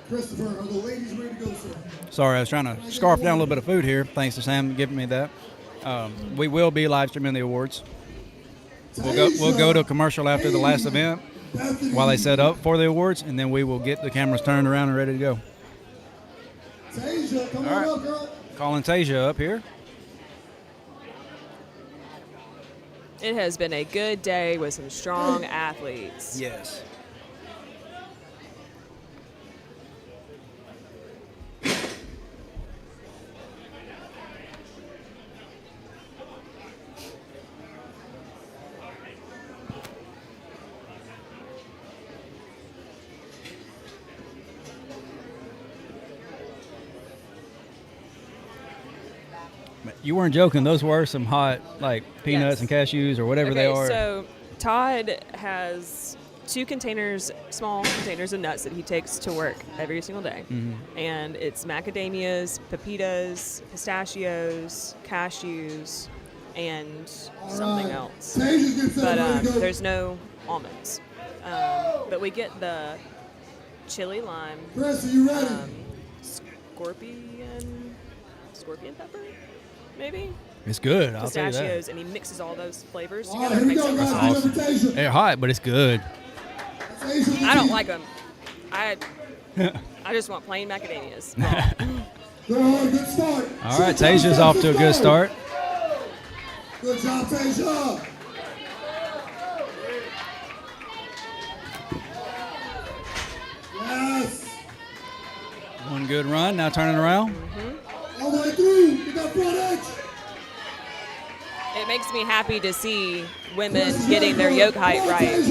S3: Christopher, are the ladies ready to go, sir?
S1: Sorry, I was trying to scarf down a little bit of food here. Thanks to Sam giving me that. We will be live streaming the awards. We'll go to a commercial after the last event while they set up for the awards, and then we will get the cameras turned around and ready to go.
S3: Tasia, come on up, girl.
S1: Calling Tasia up here.
S11: It has been a good day with some strong athletes.
S1: Yes. You weren't joking. Those were some hot, like, peanuts and cashews or whatever they are.
S11: So Todd has 2 containers, small containers of nuts that he takes to work every single day.
S1: Mm-hmm.
S11: And it's macadamias, pepitas, pistachios, cashews, and something else. But there's no almonds. But we get the chili lime, scorpion pepper, maybe?
S1: It's good. I'll tell you that.
S11: Pistachios, and he mixes all those flavors together and makes it
S1: awesome. They're hot, but it's good.
S11: I don't like them. I just want plain macadamias.
S3: Good start.
S1: All right, Tasia's off to a good start.
S3: Good job, Tasia. Yes.
S1: One good run. Now turning around.
S11: Mm-hmm.
S3: All the way through. You got front edge.
S11: It makes me happy to see women getting their yoke height right.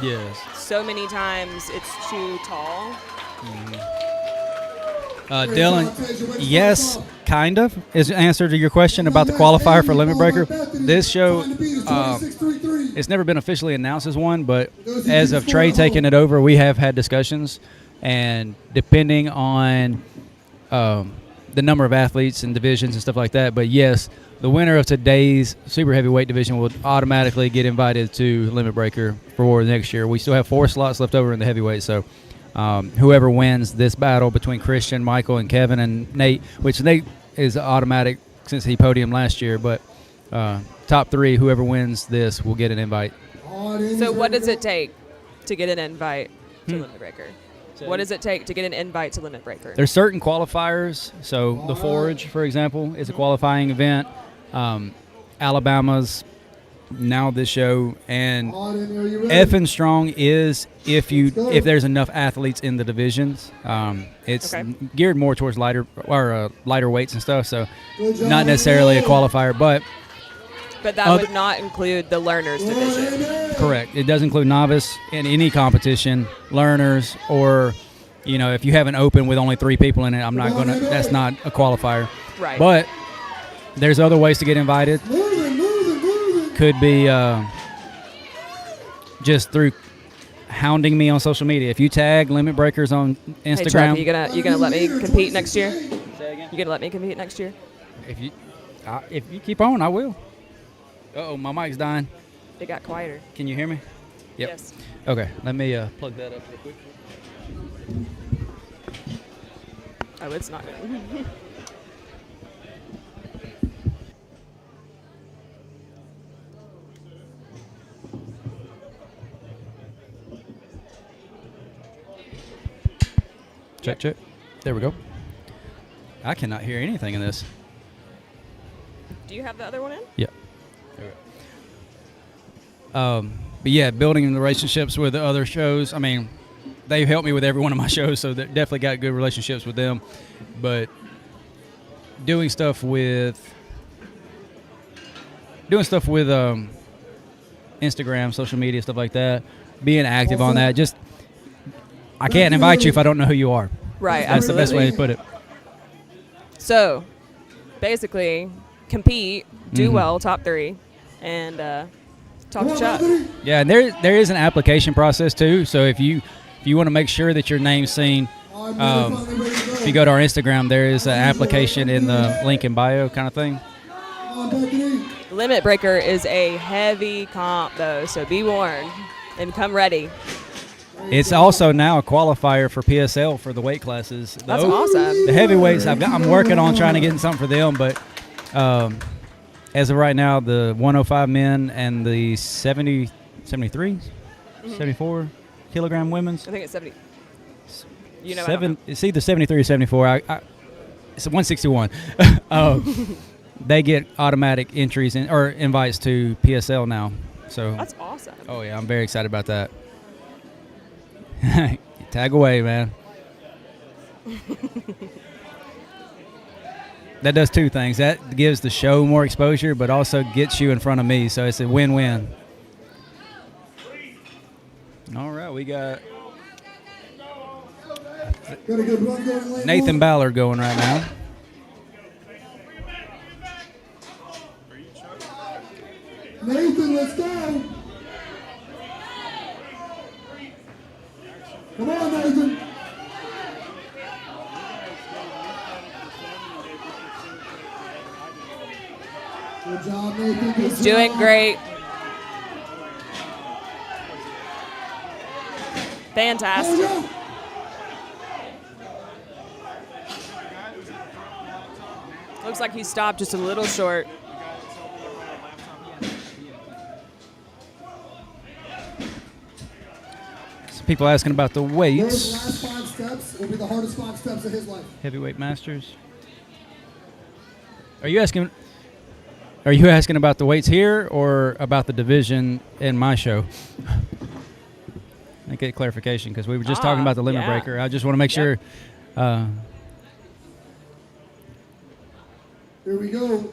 S1: Yes.
S11: So many times it's too tall.
S1: Dylan, yes, kind of, is the answer to your question about the qualifier for Limit Breaker. This show, it's never been officially announced as one, but as of Trey taking it over, we have had discussions, and depending on the number of athletes and divisions and stuff like that, but yes, the winner of today's super heavyweight division will automatically get invited to Limit Breaker for next year. We still have 4 slots left over in the heavyweight, so whoever wins this battle between Christian, Michael, and Kevin and Nate, which Nate is automatic since he podiumed last year, but top 3, whoever wins this will get an invite.
S11: So what does it take to get an invite to Limit Breaker? What does it take to get an invite to Limit Breaker?
S1: There's certain qualifiers. So the Forge, for example, is a qualifying event. Alabama's now this show, and F and Strong is if there's enough athletes in the divisions. It's geared more towards lighter weights and stuff, so not necessarily a qualifier, but
S11: that would not include the learners division.
S1: Correct. It does include novice in any competition, learners, or if you have an open with only 3 people in it, that's not a qualifier.
S11: Right.
S1: But there's other ways to get invited. Could be just through hounding me on social media. If you tag Limit Breakers on Instagram,
S11: hey, Chuck, you gonna let me compete next year? Say again? You gonna let me compete next year?
S1: If you keep on, I will. Uh-oh, my mic's dying.
S11: It got quieter.
S1: Can you hear me? Yep.
S11: Yes.
S1: Okay, let me plug that up real quick.
S11: Oh, it's not good.
S1: Check. There we go. I cannot hear anything in this.
S11: Do you have the other one in?
S1: Yeah. But yeah, building the relationships with the other shows. I mean, they've helped me with every one of my shows, so they definitely got good relationships with them. But doing stuff with Instagram, social media, stuff like that, being active on that. Just I can't invite you if I don't know who you are.
S11: Right,
S1: That's
S11: absolutely.
S1: the best way to put it.
S11: So, basically, compete, do well, top 3, and talk to Chuck.
S1: Yeah, and there is an application process too. So if you want to make sure that your name's seen, if you go to our Instagram, there is an application in the link in bio kind of thing.
S11: Limit Breaker is a heavy comp though, so be warned and come ready.
S1: It's also now a qualifier for PSL for the weight classes.
S11: That's awesome.
S1: The heavyweights, I'm working on trying to get in something for them, but as of right now, the 105 men and the 73, 74 kilogram women's.
S11: I think it's 70.
S1: It's either 73 or 74. It's 161. They get automatic entries or invites to PSL now. So
S11: that's awesome.
S1: Oh yeah, I'm very excited about that. Tag away, man. That does 2 things. That gives the show more exposure, but also gets you in front of me. So it's a win-win. All right, we got Nathan Ballard going right now.
S2: Nathan, let's go. Come on, Nathan. Good job, Nathan.
S11: He's doing great. Fantastic. Looks like he stopped just a little short.
S1: Some people asking about the weights.
S2: Those last 5 steps will be the hardest 5 steps of his life.
S1: Heavyweight Masters. Are you asking about the weights here or about the division in my show? I get clarification because we were just talking about the limit breaker. I just want to make sure.
S2: Here we go.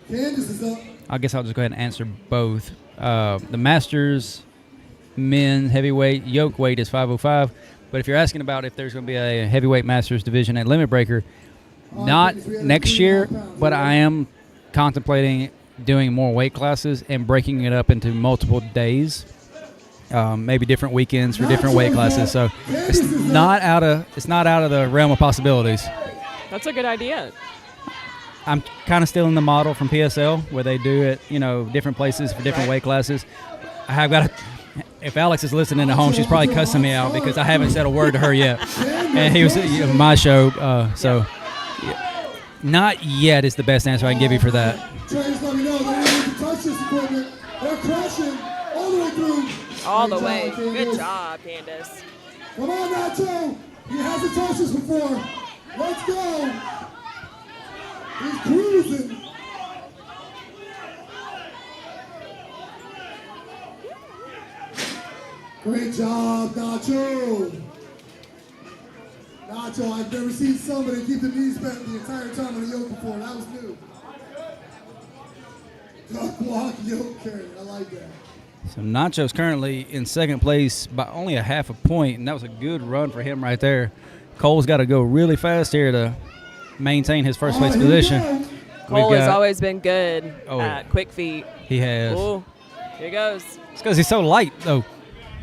S2: Candace is up.
S1: I guess I'll just go ahead and answer both. The Masters men heavyweight yoke weight is 505. But if you're asking about if there's going to be a heavyweight Masters division at Limit Breaker, not next year, but I am contemplating doing more weight classes and breaking it up into multiple days, maybe different weekends for different weight classes. So it's not out of the realm of possibilities.
S11: That's a good idea.
S1: I'm kind of still in the model from PSL where they do it, different places for different weight classes. I have got if Alex is listening at home, she's probably cussing me out because I haven't said a word to her yet. And he was on my show, so not yet is the best answer I can give you for that.
S2: Trainers let me know they don't need to touch this equipment. They're crashing all the way through.
S11: All the way. Good job, Candace.
S2: Come on, Nacho. He hasn't touched this before. Let's go. He's cruising. Great job, Nacho. Nacho, I've never seen somebody keep the knees bent the entire time on a yoke before. That was new. Duck walk, yoke carry. I like that.
S1: So Nacho's currently in second place by only a half a point, and that was a good run for him right there. Cole's got to go really fast here to maintain his first place position.
S11: Cole has always been good at quick feet.
S1: He has.
S11: Ooh, here he goes.
S1: It's because he's so light, though.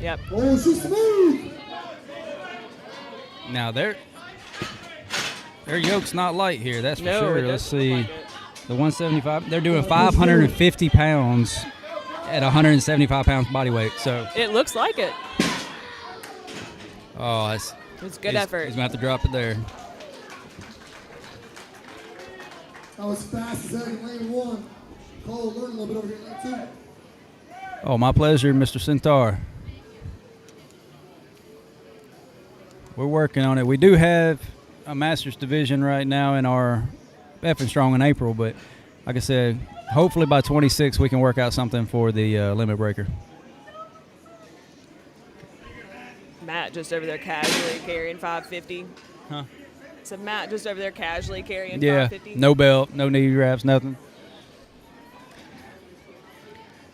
S11: Yep.
S2: Oh, she's smooth.
S1: Now, their yoke's not light here, that's for
S11: No,
S1: sure.
S11: it
S1: Let's
S11: doesn't
S1: see.
S11: look like it.
S1: The 175, they're doing 550 pounds at 175 pounds body weight. So
S11: It looks like it.
S1: Oh,
S11: It's good effort.
S1: He's going to have to drop it there.
S2: That was fast as heck in lane one. Cole learned a little bit over here in lane two.
S1: Oh, my pleasure, Mr. Centaur. We're working on it. We do have a Masters division right now in our effing strong in April, but like I said, hopefully by 26 we can work out something for the limit breaker.
S11: Matt just over there casually carrying 550.
S1: Huh?
S11: So Matt just over there casually carrying
S1: Yeah,
S11: 550.
S1: no belt, no knee wraps, nothing.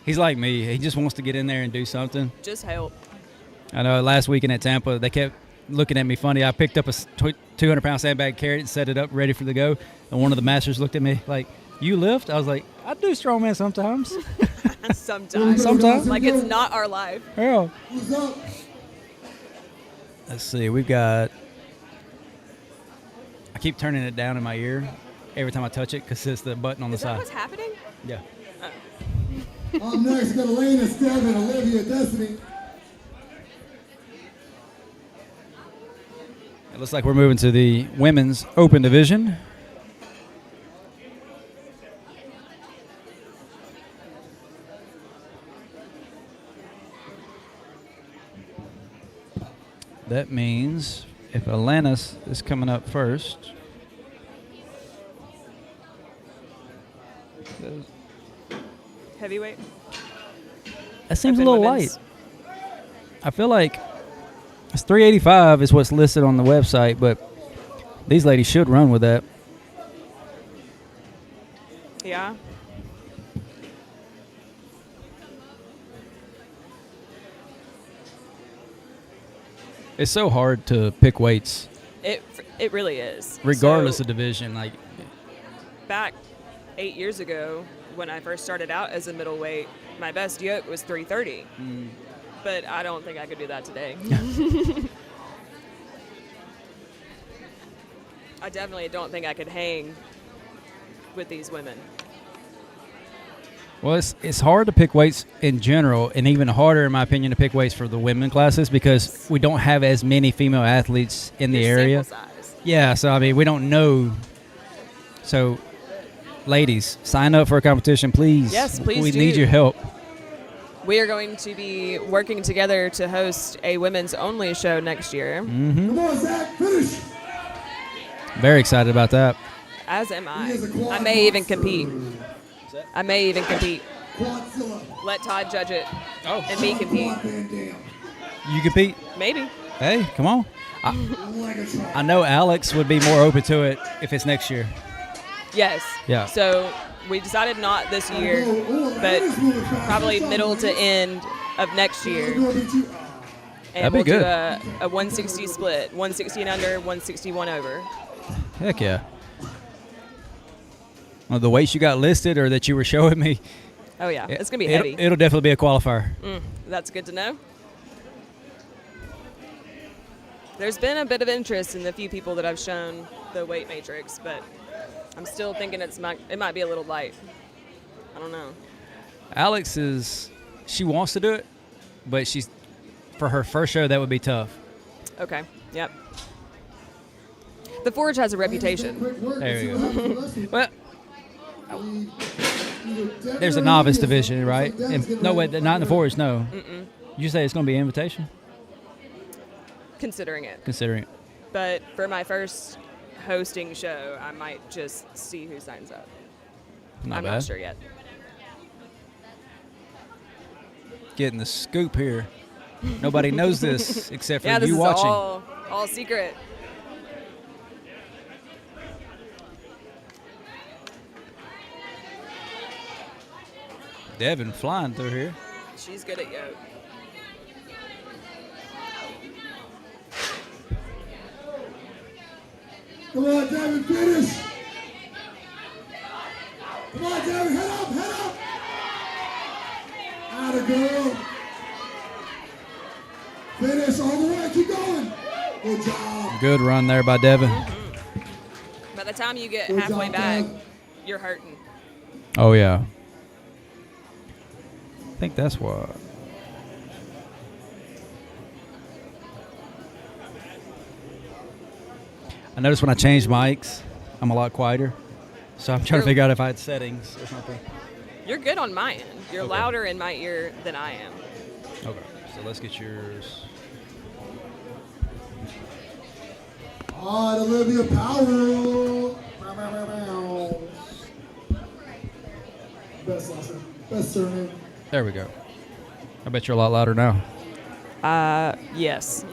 S1: He's like me. He just wants to get in there and do something.
S11: Just help.
S1: I know last weekend at Tampa, they kept looking at me funny. I picked up a 200-pound sandbag, carried it, and set it up ready for the go. And one of the masters looked at me like, "You lift?" I was like, "I do strongman sometimes."
S11: Sometimes. Like it's not our life.
S1: Yeah. Let's see. We've got. I keep turning it down in my ear every time I touch it because it's the button on the
S11: Is that
S1: side.
S11: what's happening?
S1: Yeah.
S2: Up next, we got Elena, Steph, and Olivia Destiny.
S1: It looks like we're moving to the women's open division. That means if Atlantis is coming up first,
S11: Heavyweight.
S1: that seems a
S11: Open
S1: little
S11: women's.
S1: light. I feel like it's 385 is what's listed on the website, but these ladies should run with that.
S11: Yeah.
S1: It's so hard to pick weights,
S11: It really is.
S1: regardless
S11: So,
S1: of division. Like,
S11: back 8 years ago, when I first started out as a middleweight, my best yoke was 330. But I don't think I could do that today. I definitely don't think I could hang with these women.
S1: well, it's hard to pick weights in general, and even harder, in my opinion, to pick weights for the women classes because we don't have as many female athletes in the
S11: Your
S1: area.
S11: sample size.
S1: Yeah, so I mean, we don't know. So, ladies, sign up for a competition, please.
S11: Yes, please
S1: We
S11: do.
S1: need your help.
S11: We are going to be working together to host a women's only show next year.
S2: Come on, Zach, finish.
S1: Very excited about that.
S11: As am I. I may even compete. I may even compete. Let Todd judge it.
S1: Oh.
S11: And me compete.
S1: You compete?
S11: Maybe.
S1: Hey, come on. I know Alex would be more open to it if it's next year.
S11: Yes.
S1: Yeah.
S11: So we decided not this year, but probably middle to end of next year. And
S1: That'd be
S11: we'll
S1: good.
S11: do a 160 split, 160 and under, 161 over.
S1: Heck yeah. Well, the weights you got listed or that you were showing me.
S11: Oh yeah, it's gonna be
S1: it'll-
S11: heavy.
S1: It'll definitely be a qualifier.
S11: That's good to know. There's been a bit of interest in the few people that I've shown the weight matrix, but I'm still thinking it might be a little light. I don't know.
S1: Alex she wants to do it, but for her first show, that would be tough.
S11: Okay. Yep. The Forge has a reputation.
S1: There you go. Well, there's a novice division, right? No, wait, not in the Forge, no.
S11: Mm-mm.
S1: You say it's going to be an invitation?
S11: Considering it.
S1: Considering it.
S11: But for my first hosting show, I might just see who signs up. I'm not sure yet.
S1: Getting the scoop here. Nobody knows this except for
S11: yeah, this
S1: you
S11: is
S1: watching.
S11: all secret.
S1: Devin flying through here.
S11: She's good at yoke.
S3: Come on, Devin, finish. Come on, Devin, head up, head up. Atta girl. Finish all the way, keep going. Good job.
S1: Good run there by Devin.
S11: By the time you get
S3: Good
S11: halfway
S3: job,
S11: back,
S3: Dev.
S11: you're hurting.
S1: Oh, yeah. I think that's why. I noticed when I changed mics, I'm a lot quieter. So I'm trying to figure out if I had settings or something.
S11: You're good on my end. You're
S1: Okay.
S11: louder in my ear than I am.
S1: Okay, so let's get yours.
S3: All right, Olivia Powell. Best last name. Best surname.
S1: There we go. I bet you're a lot louder now.
S11: Yes.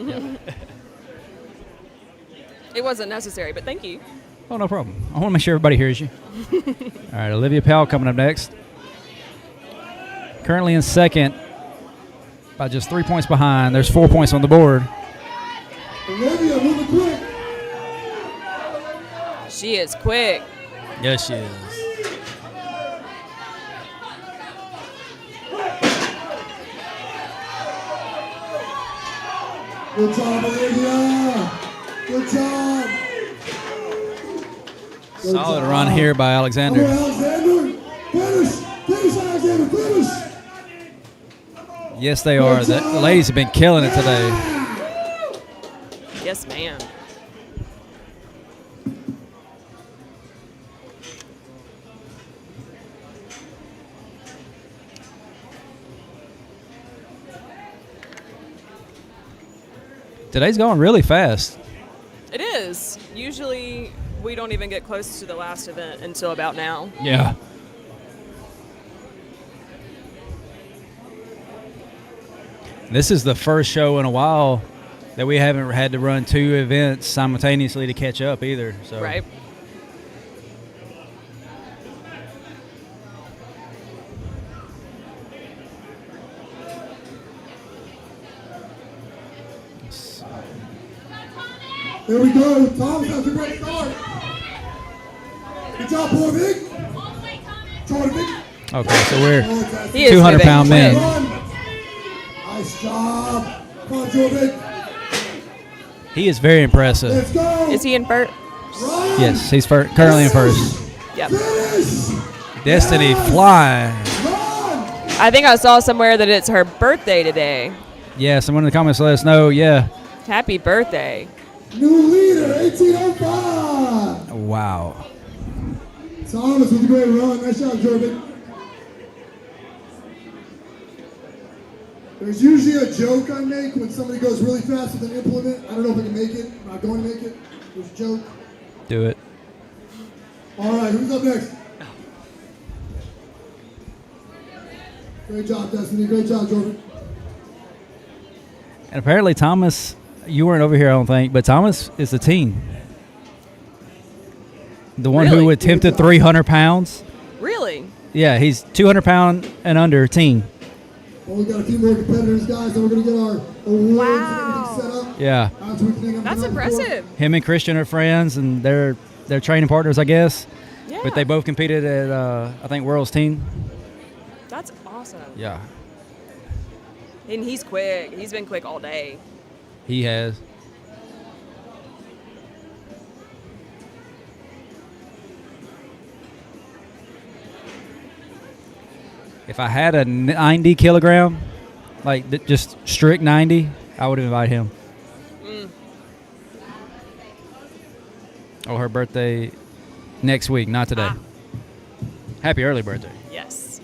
S11: It wasn't necessary, but thank you.
S1: Oh, no problem. I want to make sure everybody hears you. All right, Olivia Powell coming up next. Currently in second by just 3 points behind. There's 4 points on the board.
S3: Olivia, moving quick.
S11: She is quick.
S1: Yes, she is.
S3: Good job, Olivia. Good job. Good
S1: Solid
S3: job.
S1: run here by
S3: Come on,
S1: Alexander.
S3: Alexander. Finish. Finish, Alexander. Finish.
S1: Yes, they are. The ladies have been killing it today.
S11: Yes, ma'am.
S1: Today's going really fast.
S11: It is. Usually, we don't even get close to the last event until about now.
S1: Yeah. This is the first show in a while that we haven't had to run 2 events simultaneously to catch up either. So.
S11: Right.
S3: There we go. Thomas has a great start. Good job, Borvik. Torvik.
S1: Okay, so we're
S11: He is
S1: 200-pound
S11: moving.
S1: men.
S3: Nice job. Come on, Torvik.
S1: He is very impressive.
S3: Let's go.
S11: Is he in first?
S3: Run.
S1: Yes, he's currently in first.
S11: Yep.
S3: Finish.
S1: Destiny flying.
S3: Run.
S11: I think I saw somewhere that it's her birthday today.
S1: Yeah, someone in the comments let us know. Yeah.
S11: Happy birthday.
S3: New leader, 1805.
S1: Wow.
S3: Thomas with a great run. Nice job, Jordan. There's usually a joke I make when somebody goes really fast with an implement. I don't know if I can make it. I'm not going to make it. There's a joke.
S1: Do it.
S3: All right, who's up next? Great job, Destiny. Great job, Jordan.
S1: And apparently Thomas, you weren't over here, I don't think, but Thomas is the teen. The one
S11: Really?
S1: who attempted 300 pounds.
S11: Really?
S1: Yeah, he's 200-pound and under teen.
S3: Well, we got a few more competitors, guys, and we're going to get our awards
S11: Wow.
S3: and everything set up.
S1: Yeah.
S3: After we clean up
S11: That's
S3: the night before.
S11: impressive.
S1: Him and Christian are friends, and they're training partners, I guess.
S11: Yeah.
S1: But they both competed at, I think, World's Teen.
S11: That's awesome.
S1: Yeah,
S11: And he's quick. He's been quick all day.
S1: he has. If I had a 90 kilogram, like just strict 90, I would invite him. Oh, her birthday next week, not today. Happy early birthday.
S11: Yes.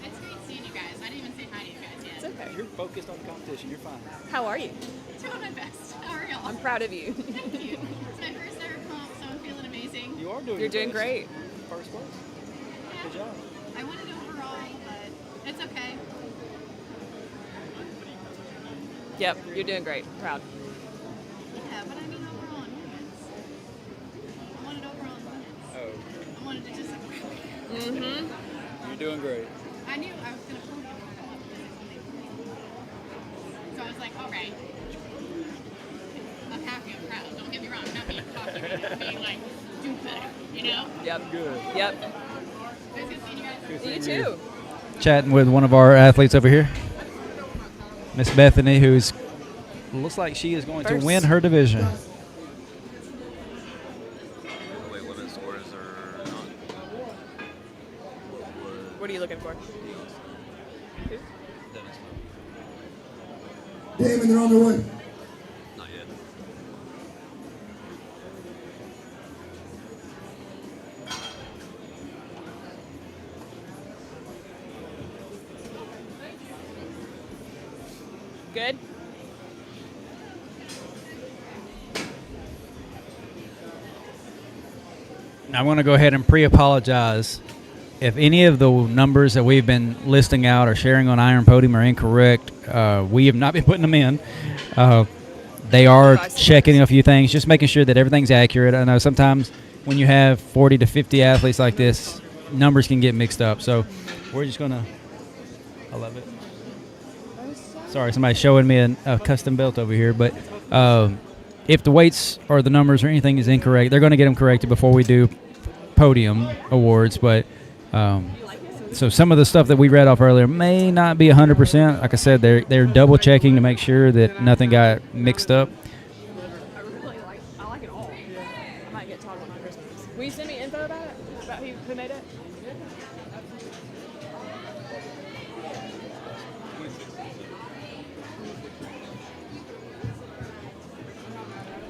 S13: It's great seeing you guys. I didn't even say hi to you guys yet.
S11: It's okay.
S1: you're focused on the competition. You're fine.
S11: How are you?
S13: Doing my best. How are y'all?
S11: I'm proud of you.
S13: Thank you. It's my first ever comp, so I'm feeling amazing.
S1: You are doing.
S11: You're doing great.
S1: First place. Good job.
S13: I won it overall, but it's okay.
S11: Yep, you're doing great. Proud.
S13: Yeah, but I mean overall in women's. I won it overall in women's.
S1: Oh.
S13: I wanted to just.
S11: Mm-hmm.
S1: You're doing great.
S13: I knew I was gonna podium. So I was like, all right. I'm happy. I'm proud. Don't get me wrong. I'm not being cocky. I'm being like, do better. You know?
S11: Yep.
S1: Good.
S11: Yep.
S13: It was good seeing you guys.
S11: You too.
S1: Chatting with one of our athletes over here, Miss Bethany, who's looks like she is going to win her division.
S10: Wait, women's scores are not.
S11: What are you looking for?
S2: Damon, they're on their way.
S10: Not yet.
S11: Good?
S1: I want to go ahead and pre-apologize if any of the numbers that we've been listing out or sharing on Iron Podium are incorrect. We have not been putting them in. They are checking a few things, just making sure that everything's accurate. I know sometimes when you have 40 to 50 athletes like this, numbers can get mixed up. So we're just going to – I love it. Sorry, somebody's showing me a custom belt over here. But if the weights or the numbers or anything is incorrect, they're going to get them corrected before we do podium awards. But so some of the stuff that we read off earlier may not be 100%. Like I said, they're double checking to make sure that nothing got mixed up.
S11: I like it all. I might get taught one on Christmas. Will you send me info about it? About who made it?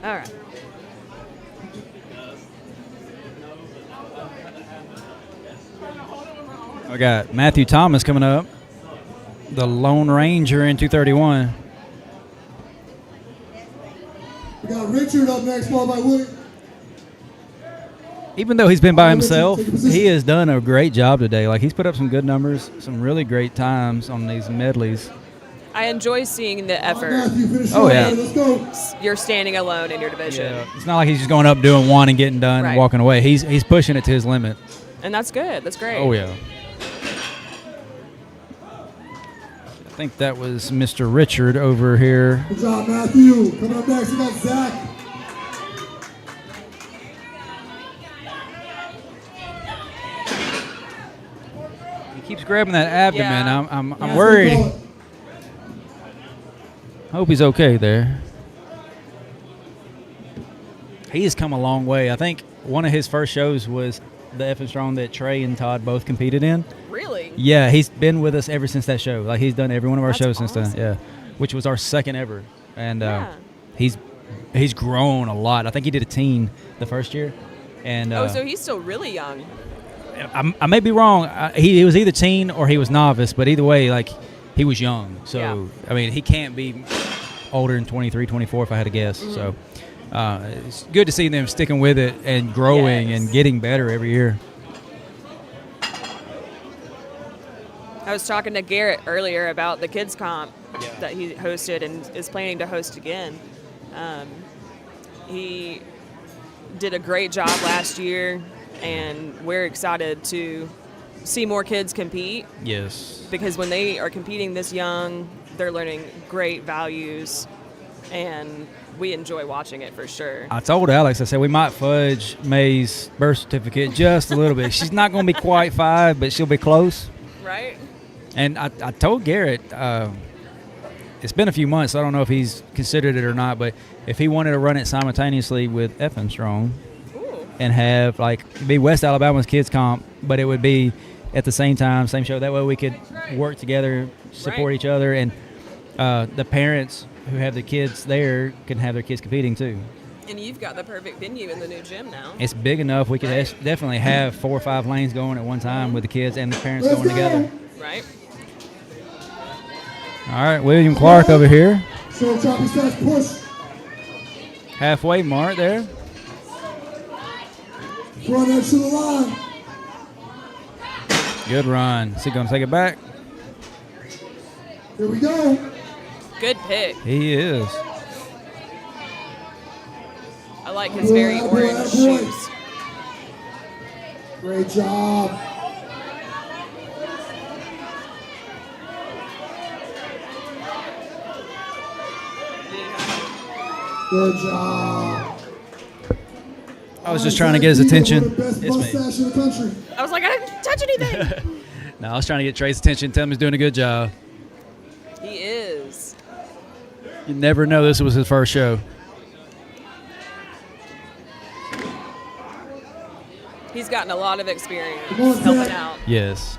S11: All right.
S1: We got Matthew Thomas coming up, the Lone Ranger in 231.
S2: We got Richard up next, followed by William.
S1: Even though he's been by himself, he has done a great job today. Like, he's put up some good numbers, some really great times on these medleys.
S11: I enjoy seeing the effort.
S1: Oh, yeah.
S2: Let's go.
S11: You're standing alone in your division.
S1: Yeah. It's not like he's just going up, doing one, and getting done and
S11: Right.
S1: walking away. He's pushing it to his limit.
S11: And that's good. That's great.
S1: Oh, yeah. I think that was Mr. Richard over here.
S2: Good job, Matthew. Coming up next, we got Zach.
S1: He keeps grabbing that abdomen.
S11: Yeah.
S1: I'm worried. Hope he's okay there. He has come a long way. I think one of his first shows was the F and Strong that Trey and Todd both competed in.
S11: Really?
S1: Yeah, he's been with us ever since that show. Like, he's done every one of our
S11: That's
S1: shows since then.
S11: awesome.
S1: Yeah, which was our second ever. And
S11: Yeah.
S1: he's grown a lot. I think he did a teen the first year. And
S11: Oh, so he's still really young.
S1: I may be wrong. He was either teen or he was novice, but either way, like, he was young. So,
S11: Yeah.
S1: I mean, he can't be older than 23, 24 if I had to guess.
S11: Mm-hmm.
S1: So it's good to see them sticking with it and growing
S11: Yes.
S1: and getting better every year.
S11: I was talking to Garrett earlier about the kids comp that he hosted and is planning to host again. He did a great job last year, and we're excited to see more kids compete
S1: Yes.
S11: because when they are competing this young, they're learning great values, and we enjoy watching it for sure.
S1: I told Alex, I said, we might fudge May's birth certificate just a little bit. She's not going to be quite 5, but she'll be close.
S11: Right?
S1: And I told Garrett, it's been a few months, so I don't know if he's considered it or not, but if he wanted to run it simultaneously with F and Strong and have, like, be West Alabama's kids comp, but it would be at the same time, same show. That way we could work together, support
S11: Right.
S1: each other, and the parents who have the kids there can have their kids competing too.
S11: And you've got the perfect venue in the new gym now.
S1: It's big enough. We could definitely have 4 or 5 lanes going at one time with the kids and the parents going together.
S11: Right?
S1: All right, William Clark over here.
S2: Short chop, he starts push.
S1: Halfway mark there.
S2: Front edge to the line.
S1: Good run. Is he going to take it back?
S2: Here we go.
S11: Good pick.
S1: He is.
S11: I like his very orange shoes.
S2: Great job. Good job.
S1: I was just trying to get his attention.
S2: Best
S1: It's me.
S2: mustache in the country.
S11: I was like, I didn't touch anything.
S1: No, I was trying to get Trey's attention. Tell him he's doing a good job.
S11: He is.
S1: You never know this was his first show.
S11: He's gotten a lot of experience helping out.
S1: Yes.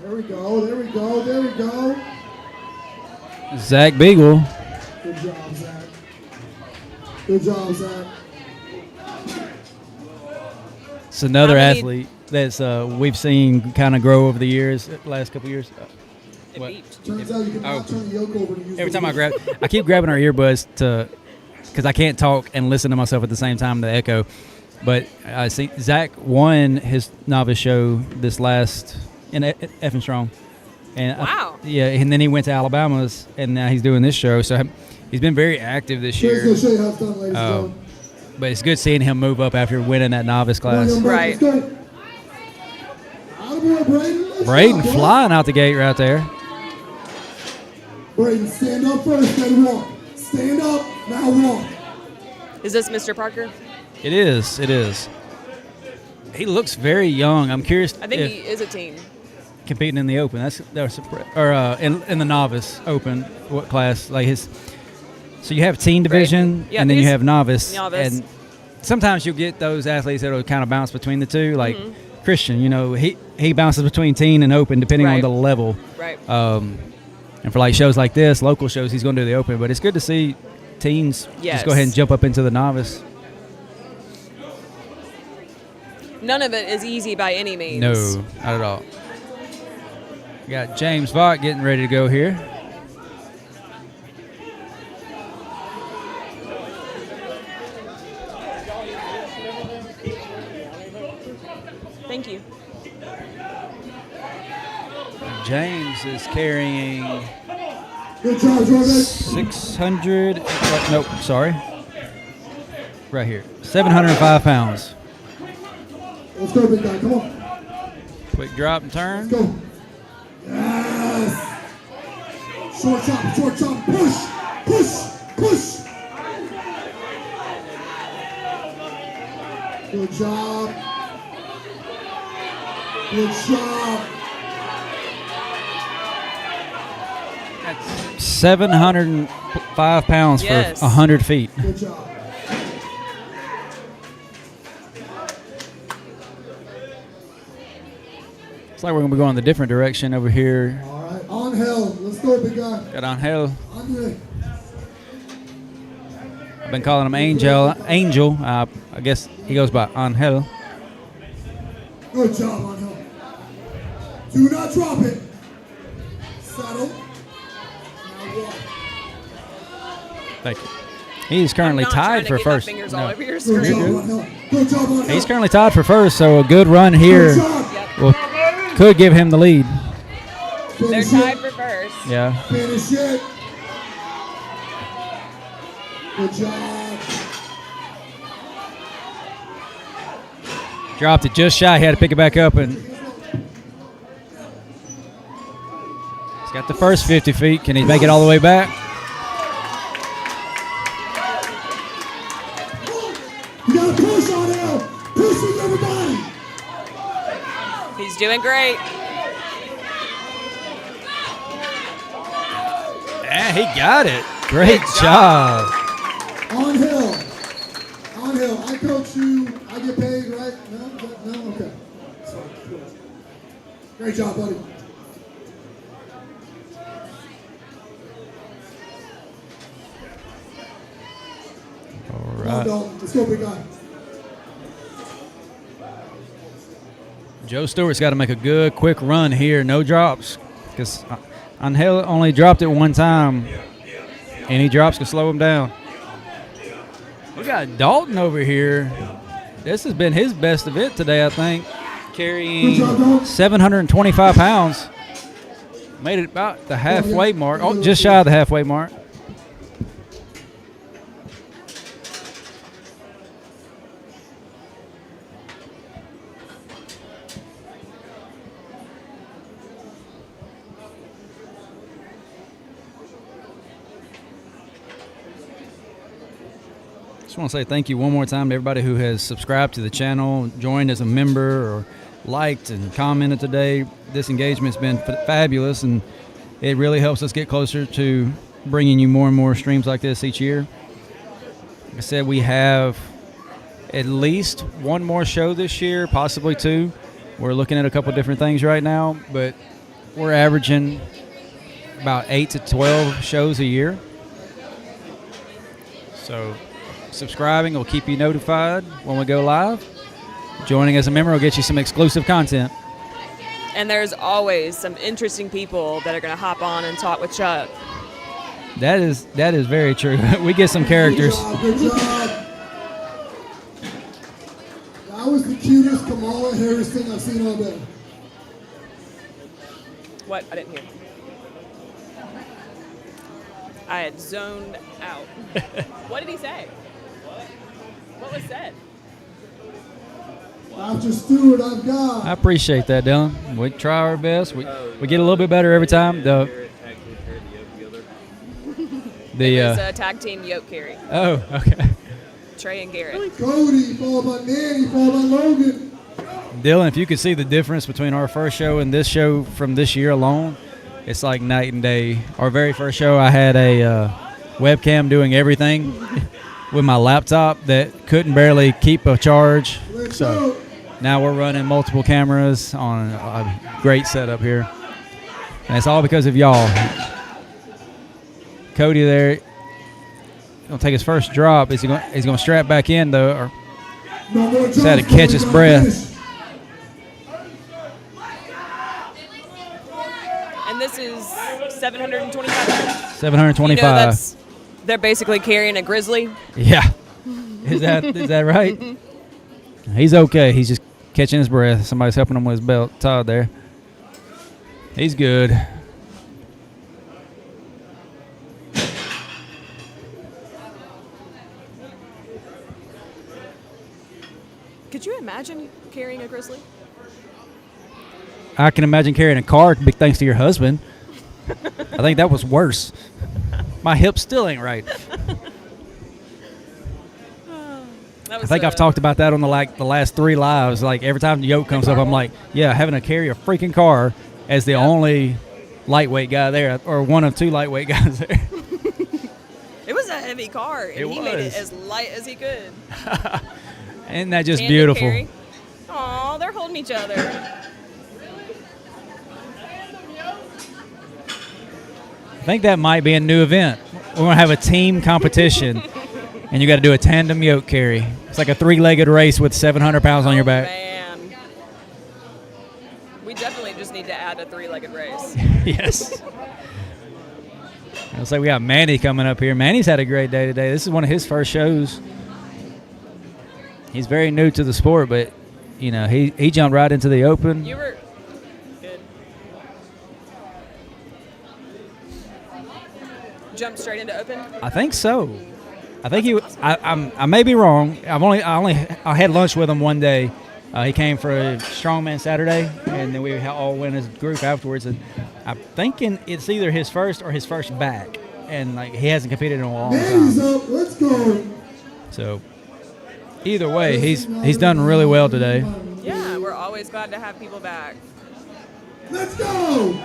S2: There we go, there we go, there we go.
S1: Zach Beagle.
S2: Good job, Zach. Good job, Zach.
S1: It's another
S11: How many-
S1: athlete that's we've seen kind of grow over the years, the last couple years.
S11: It
S1: What?
S11: beeped.
S2: Turns out you can now turn the yoke over to use
S1: Every
S2: the
S1: time I
S2: wheel.
S1: grab, I keep grabbing our earbuds because I can't talk and listen to myself at the same time, the echo. But I see Zach won his novice show this last in Effing Strong. And
S11: Wow.
S1: yeah, and then he went to Alabama's, and now he's doing this show. So he's been very active this
S2: Here's
S1: year.
S2: going to show you how it's done, ladies and gentlemen.
S1: But it's good seeing him move up after winning that novice
S2: Come on,
S1: class.
S2: young buck,
S11: Right.
S2: let's go. Attaboy, Braden. Nice
S1: Braden
S2: job, boy.
S1: flying out the gate right there.
S2: Braden, stand up first, then walk. Stand up, now walk.
S11: Is this Mr. Parker?
S1: It is. It is. He looks very young. I'm curious
S11: I think
S1: if
S11: he is a teen.
S1: competing in the Open. In the novice Open. What class? Like his. So you have teen division,
S11: Yeah,
S1: and then you
S11: he's
S1: have novice.
S11: novice.
S1: And sometimes you'll get those athletes that'll kind of bounce between the two. Like Christian, he bounces between teen and Open depending on
S11: Right.
S1: the level.
S11: Right.
S1: And for like shows like this, local shows, he's going to do the Open. But it's good to see teens
S11: Yes.
S1: just go ahead and jump up into the novice.
S11: None of it is easy by any means.
S1: No, not at all. We got James Vaught getting ready to go here.
S11: Thank you.
S1: James is carrying
S2: Good job, Jordan.
S1: 600. Nope, sorry. Right here. 705 pounds.
S2: Let's go, big guy. Come on.
S1: Quick drop and turn.
S2: Let's go. Yes. Short chop, short chop. Push, push, push. Good job. Good job.
S1: That's 705 pounds
S11: Yes.
S1: for 100 feet.
S2: Good job.
S1: Looks like we're going to be going the different direction over here.
S2: All right. On hell. Let's go, big guy.
S1: Got Angel.
S2: Andre.
S1: I've been calling him Angel. I guess he goes by Angel.
S2: Good job, on hell. Do not drop it. Saddle. Now walk.
S1: Thank you. He's currently
S11: I'm not trying
S1: tied
S11: to
S1: for
S11: get my
S1: first.
S11: fingers
S1: No.
S11: all over your
S2: Good
S11: screen.
S2: job, on hell. Good job, on hell.
S1: He's currently tied for first, so a good run here
S2: Good job.
S1: could give him the lead.
S11: They're
S2: Finish
S11: tied
S2: it.
S11: for first.
S1: Yeah.
S2: Finish it. Good job.
S1: Dropped it just shy. He had to pick it back up, and he's got the first 50 feet. Can he make it all the way back?
S2: You gotta push on hell. Push with everybody.
S11: He's doing great.
S1: Yeah, he got it. Great job.
S2: On hill. On hill. I coach you. I get paid, right? No? No? Okay. Sorry. Great job, buddy.
S1: All
S2: Come on,
S1: right.
S2: Dalton. Let's go, big guy.
S1: Joe Stewart's got to make a good, quick run here. No drops. Because Angel only dropped it one time. Any drops can slow him down. We got Dalton over here. This has been his best event today, I think. Carrying 725 pounds. Made it about the halfway mark. Oh, just shy of the halfway mark. Just want to say thank you one more time to everybody who has subscribed to the channel, joined as a member, or liked and commented today. This engagement's been fabulous, and it really helps us get closer to bringing you more and more streams like this each year. Like I said, we have at least one more show this year, possibly two. We're looking at a couple different things right now, but we're averaging about 8 to 12 shows a year. So subscribing will keep you notified when we go live. Joining as a member will get you some exclusive content.
S11: And there's always some interesting people that are going to hop on and talk with Chuck.
S1: That is very true. We get some characters.
S2: Good job. That was the cutest Kamala Harris thing I've seen all day.
S11: What? I didn't hear. I had zoned out. What did he say? What was said?
S2: After Stewart, I've got.
S1: I appreciate that, Dylan. We try our best. We get a little bit better every time.
S11: It was a tag team yoke carry.
S1: Oh, okay.
S11: Trey and Garrett.
S2: Cody, followed by Manny, followed by Logan.
S1: Dylan, if you could see the difference between our first show and this show from this year alone, it's like night and day. Our very first show, I had a webcam doing everything with my laptop that couldn't barely keep a charge. So now we're running multiple cameras on a great setup here. And it's all because of y'all. Cody there, gonna take his first drop. He's gonna strap back in though, or just had to catch his breath.
S11: And this is 725.
S1: 725.
S11: You know, they're basically carrying a grizzly.
S1: Yeah. Is that right? He's okay. He's just catching his breath. Somebody's helping him with his belt. Todd there. He's good.
S11: Could you imagine carrying a grizzly?
S1: I can imagine carrying a car, big thanks to your husband. I think that was worse. My hip still ain't right. I think I've talked about that on the last 3 lives. Like every time the yoke comes up, I'm like, yeah, having to carry a freaking car as the only lightweight guy there, or one of 2 lightweight guys there.
S11: It was a heavy car, and he made it as light as he could.
S1: Isn't that just beautiful?
S11: Aw, they're holding each other.
S1: I think that might be a new event. We're going to have a team competition, and you got to do a tandem yoke carry. It's like a 3-legged race with 700 pounds on your back.
S11: Man. We definitely just need to add a 3-legged race.
S1: Yes. Looks like we got Manny coming up here. Manny's had a great day today. This is one of his first shows. He's very new to the sport, but, you know, he jumped right into the open.
S11: You were good. Jumped straight into open?
S1: I think so. I think I may be wrong. I had lunch with him one day. He came for a Strongman Saturday, and then we all went as a group afterwards. And I'm thinking it's either his first or his first back, and like he hasn't competed in a long time.
S2: Let's go.
S1: So either way, he's done really well today.
S11: Yeah, we're always glad to have people back.
S2: Let's go.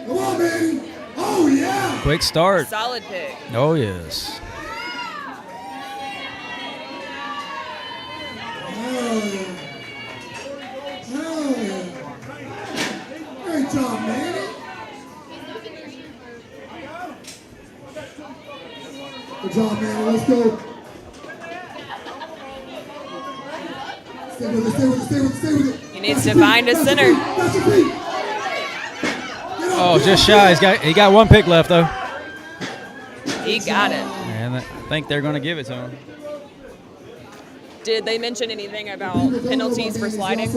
S2: Come on, baby. Oh, yeah.
S1: Quick start.
S11: Solid pick.
S1: Oh, yes.
S2: Great job, man. Good job, man. Let's go.
S11: He needs to find a center.
S1: Oh, just shy. He got one pick left though.
S11: He got it.
S1: And I think they're going to give it to him.
S11: Did they mention anything about penalties for sliding?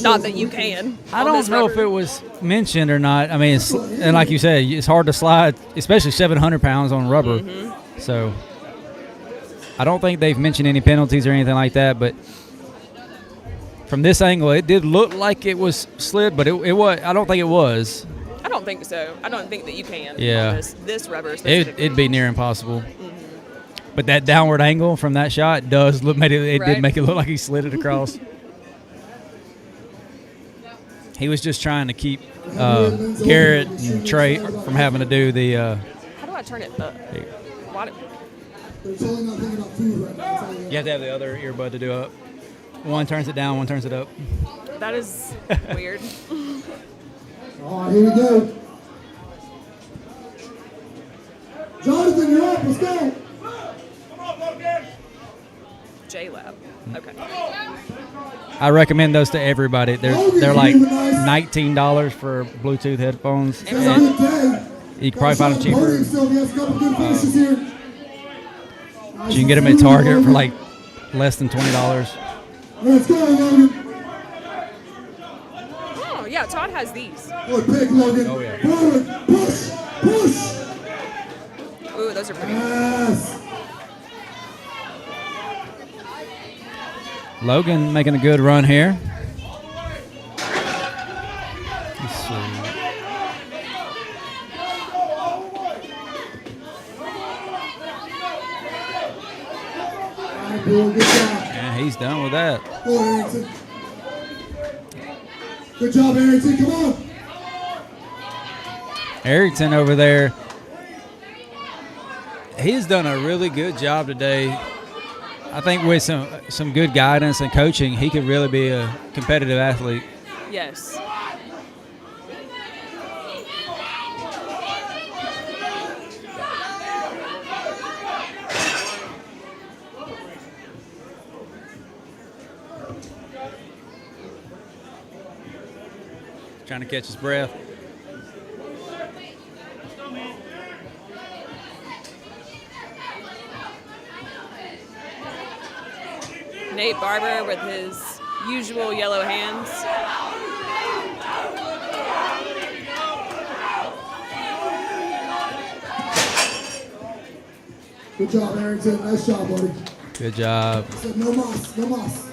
S11: Not that you can.
S1: I don't know if it was mentioned or not. I mean, and like you said, it's hard to slide, especially 700 pounds on rubber.
S11: Mm-hmm.
S1: So I don't think they've mentioned any penalties or anything like that. But from this angle, it did look like it was slid, but it was. I don't think it was.
S11: I don't think so. I don't think that you can.
S1: Yeah.
S11: On this rubber specifically.
S1: It'd be near impossible. But that downward angle from that shot does look. It did make it look like he slid it across. He was just trying to keep Garrett and Trey from having to do the.
S11: How do I turn it up? Why
S2: They're totally not thinking about food right now.
S1: You have to have the other earbud to do up. One turns it down, one turns it up.
S11: That is weird.
S2: All right, here we go. Jonathan, you're up. Let's go.
S11: J-Lab. Okay.
S1: I recommend those to everybody. They're like $19 for Bluetooth headphones.
S11: Amazon?
S1: You can probably find them cheaper. You can get them at Target for like less than $20.
S2: Let's go, Logan.
S11: Oh, yeah, Todd has these.
S2: Good pick, Logan.
S1: Oh, yeah.
S2: Forward, push.
S11: Ooh, those are pretty.
S2: Yes.
S1: Logan making a good run here. Let's see. And he's done with that.
S2: Go, Arrington. Good job, Arrington. Come on.
S1: Arrington over there, he's done a really good job today. I think with some good guidance and coaching, he could really be a competitive athlete.
S11: Yes.
S1: Trying to catch his breath.
S11: Nate Barber with his usual yellow hands.
S2: Good job, Arrington. Nice job, buddy.
S1: Good job.
S2: No mas.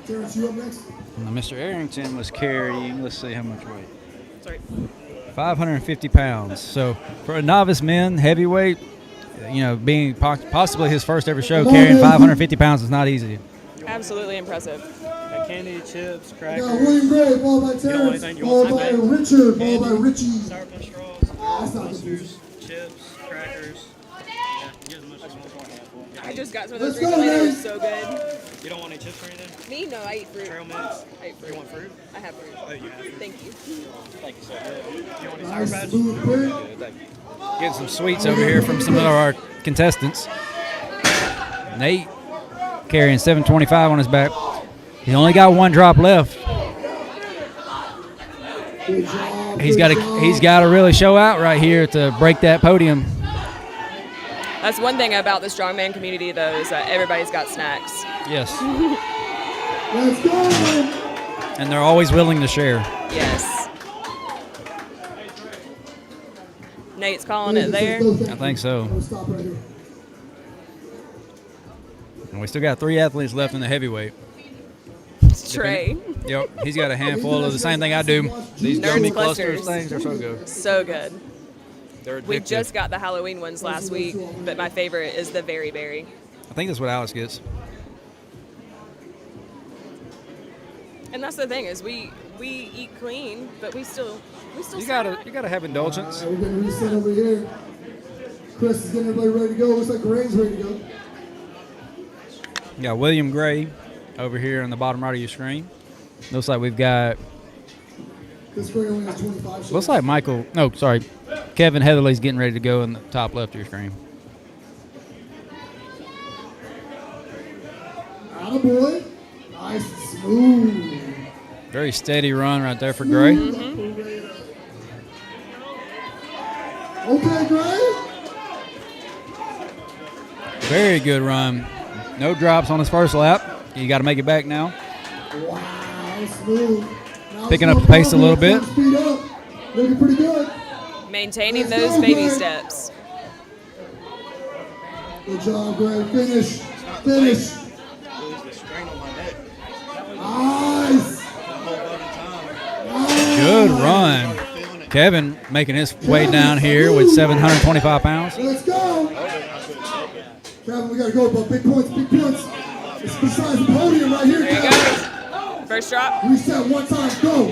S2: Terrence, you up next?
S1: Now, Mr. Arrington was carrying, let's see how much weight.
S11: Sorry.
S1: 550 pounds. So for a novice men, heavyweight, being possibly his first ever show, carrying 550 pounds is not easy.
S11: Absolutely impressive.
S14: Got candy, chips, crackers.
S2: Yeah, William Gray, followed by Terrence, followed by Richard, followed by Richie.
S14: Styrofoam straws, monsters, chips, crackers. Yeah, get as much as you want.
S11: I just got some of those recently. They were so good.
S14: You don't want any chips or anything?
S11: Me? No, I eat fruit.
S14: Trail mix?
S11: I eat fruit.
S14: You want fruit?
S11: I have fruit.
S14: Oh, you have fruit.
S11: Thank you.
S14: Thank you, sir. You want any Sour
S2: Nice,
S14: Patch?
S2: smooth pick.
S14: Good, thank you.
S1: Getting some sweets over here from some of our contestants. Nate carrying 725 on his back. He's only got one drop left.
S2: Good job.
S1: He's got to really show out right here to break that podium.
S11: That's one thing about the strongman community, though, is that everybody's got snacks.
S1: Yes.
S2: Let's go.
S1: And they're always willing to share.
S11: Yes. Nate's calling it there.
S1: I think so.
S2: Stop right here.
S1: And we still got 3 athletes left in the heavyweight.
S11: Trey.
S1: Yep, he's got a handful of the same thing I do. These
S11: Nerds
S1: gummy
S11: clusters.
S1: clusters things are so good.
S11: So good.
S1: They're
S11: We
S1: addictive.
S11: just got the Halloween ones last week, but my favorite is the Very Berry.
S1: I think that's what Alex gets.
S11: And that's the thing is we eat clean, but we still
S1: You gotta have indulgence.
S2: All right, we're going to reset over here. Chris is getting everybody ready to go. Looks like Ray's ready to go.
S1: We got William Gray over here on the bottom right of your screen. Looks like we've got.
S2: This Gray only has 25 shots.
S1: Looks like Kevin Heatherly's getting ready to go in the top left of your screen.
S2: Attaboy. Nice and smooth.
S1: Very steady run right there for Gray.
S2: Okay, Gray.
S1: Very good run. No drops on his first lap. You got to make it back now.
S2: Wow, smooth.
S1: Picking up the pace a little bit.
S2: Speed up. Looking pretty good.
S11: Maintaining those baby steps.
S2: Good job, Gray. Finish. Finish. Nice.
S1: Good run. Kevin making his way down here with 725 pounds.
S2: Let's go. Kevin, we got to go about big points, big points. It's besides the podium right here,
S11: There you
S2: Kevin.
S11: go. First drop.
S2: Reset one time, go.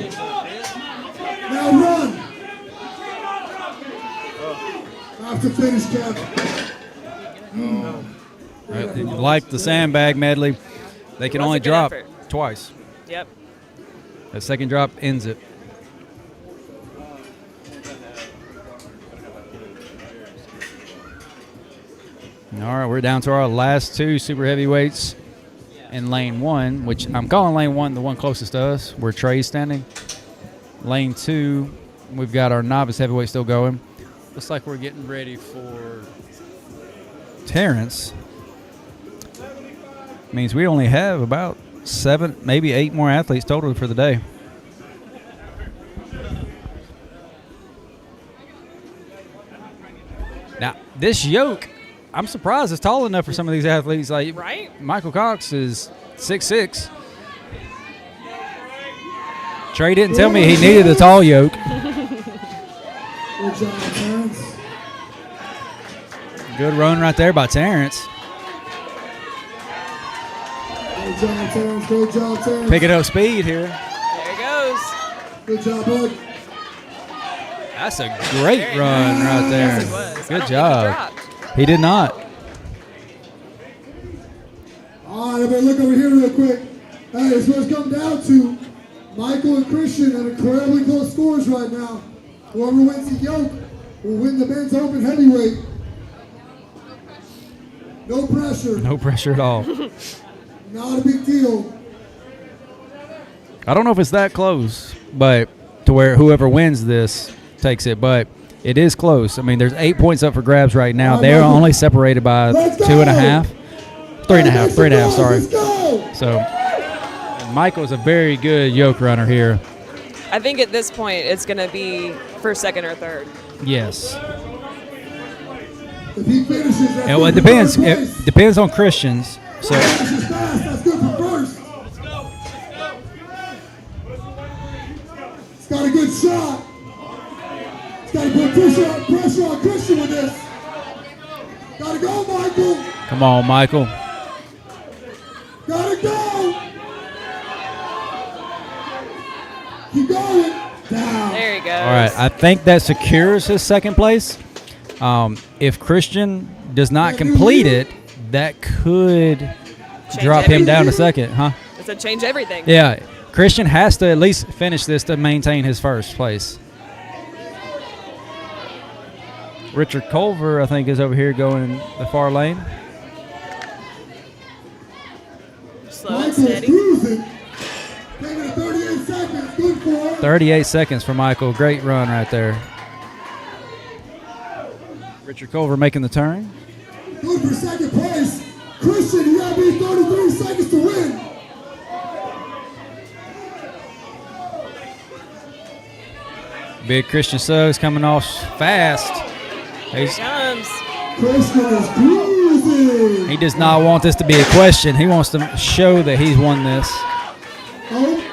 S2: Now run. Have to finish, Kevin.
S1: Like the sandbag medley, they can
S11: Was a
S1: only
S11: good
S1: drop
S11: effort.
S1: twice.
S11: Yep.
S1: The second drop ends it. All right, we're down to our last two super heavyweights in lane one, which I'm calling lane one the one closest to us, where Trey's standing. Lane two, we've got our novice heavyweight still going. Looks like we're getting ready for Terrence. Means we only have about 7, maybe 8 more athletes total for the day. Now, this yoke, I'm surprised it's tall enough for some of these athletes. Like
S11: Right?
S1: Michael Cox is 6'6". Trey didn't tell me he needed a tall yoke.
S2: Good job, Terrence.
S1: Good run right there by Terrence.
S2: Good job, Terrence. Good job, Terrence.
S1: Picking up speed here.
S11: There it goes.
S2: Good job, bud.
S1: That's a great run right there.
S11: Yes, it was. I
S1: Good
S11: don't think
S1: job.
S11: he dropped.
S1: He did not.
S2: All right, everybody, look over here real quick. Hey, it's what it's come down to. Michael and Christian are incredibly close scores right now. Whoever wins the yoke will win the men's open heavyweight. No pressure.
S1: No pressure at all.
S2: Not a big deal.
S1: I don't know if it's that close, but to where whoever wins this takes it, but it is close. I mean, there's 8 points up for grabs right now. They're only separated by 2.5. 3.5. 3.5, sorry. So Michael's a very good yoke runner here.
S11: I think at this point it's going to be first, second, or third.
S1: Yes.
S2: If he finishes, that's
S1: And well, it
S2: good for
S1: depends.
S2: third place.
S1: It depends on Christians. So
S2: Finishes fast, that's good for first. It's got a good shot. It's got to put pressure on Christian with this. Gotta go, Michael.
S1: come on, Michael.
S2: Gotta go. Keep going. Down.
S11: There he goes.
S1: All right, I think that secures his second place. If Christian does not complete it, that could drop him down to second, huh?
S11: It's a change everything.
S1: Yeah, Christian has to at least finish this to maintain his first place. Richard Culver, I think, is over here going in the far lane.
S11: Slow and
S2: Michael's
S11: steady.
S2: cruising. Taking it 38 seconds. Good for him.
S1: 38 seconds for Michael. Great run right there. Richard Culver making the turn.
S2: Good for second place. Christian, you gotta be 33 seconds to win.
S1: Big Christian Suggs coming off fast.
S11: Here he comes.
S2: Christian is cruising.
S1: He does not want this to be a question. He wants to show that he's won this.
S2: Oh.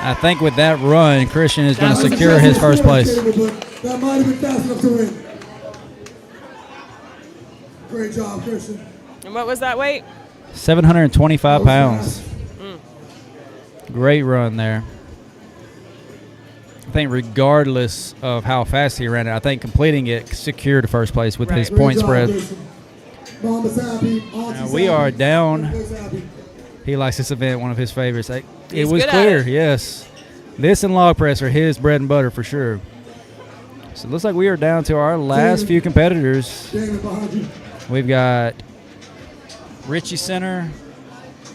S1: I think with that run, Christian is going to secure his first place.
S2: That might have been fast enough to win. Great job, Christian.
S11: And what was that weight?
S1: 725 pounds. Great run there. I think regardless of how fast he ran it, I think completing it secured first place with his point spread.
S2: Mama's happy.
S1: We are down. He likes this event, one of his favorites. It was
S11: good at
S1: clear,
S11: it.
S1: yes. This and log press are his bread and butter for sure. So it looks like we are down to our last few competitors. We've got Richie Center,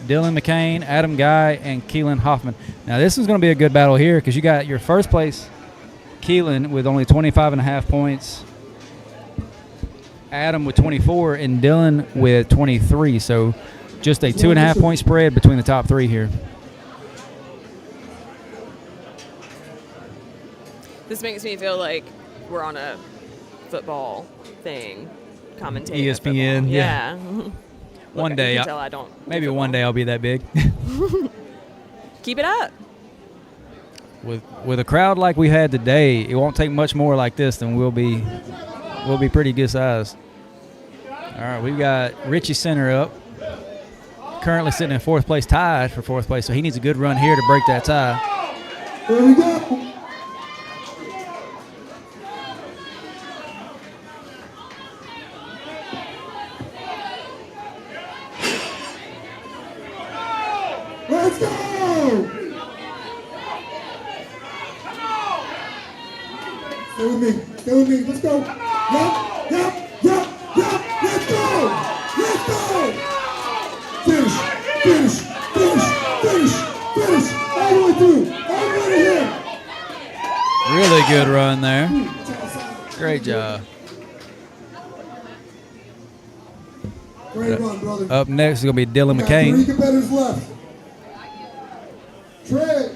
S1: Dylan McCain, Adam Guy, and Keelan Hoffman. Now this is going to be a good battle here because you got your first place, Keelan, with only 25.5 points, Adam with 24, and Dylan with 23. So just a 2.5 point spread between the top three here.
S11: This makes me feel like we're on a football thing, commentating.
S1: ESPN,
S11: football.
S1: yeah. One day,
S11: you can tell I don't.
S1: Maybe one day I'll be that big.
S11: Keep it up.
S1: With a crowd like we had today, it won't take much more like this, and we'll be pretty good size. All right, we've got Richie Center up, currently sitting in fourth place, tied for fourth place. So he needs a good run here to break that tie.
S2: There we go. Let's go! Stay with me. Stay with me. Let's go. Yep. Let's go. Let's go. Finish. All the way through. All the way to here.
S1: Really good run there. Great job.
S2: Great run, brother.
S1: Up next is going to be Dylan McCain.
S2: 3 competitors left. Trey.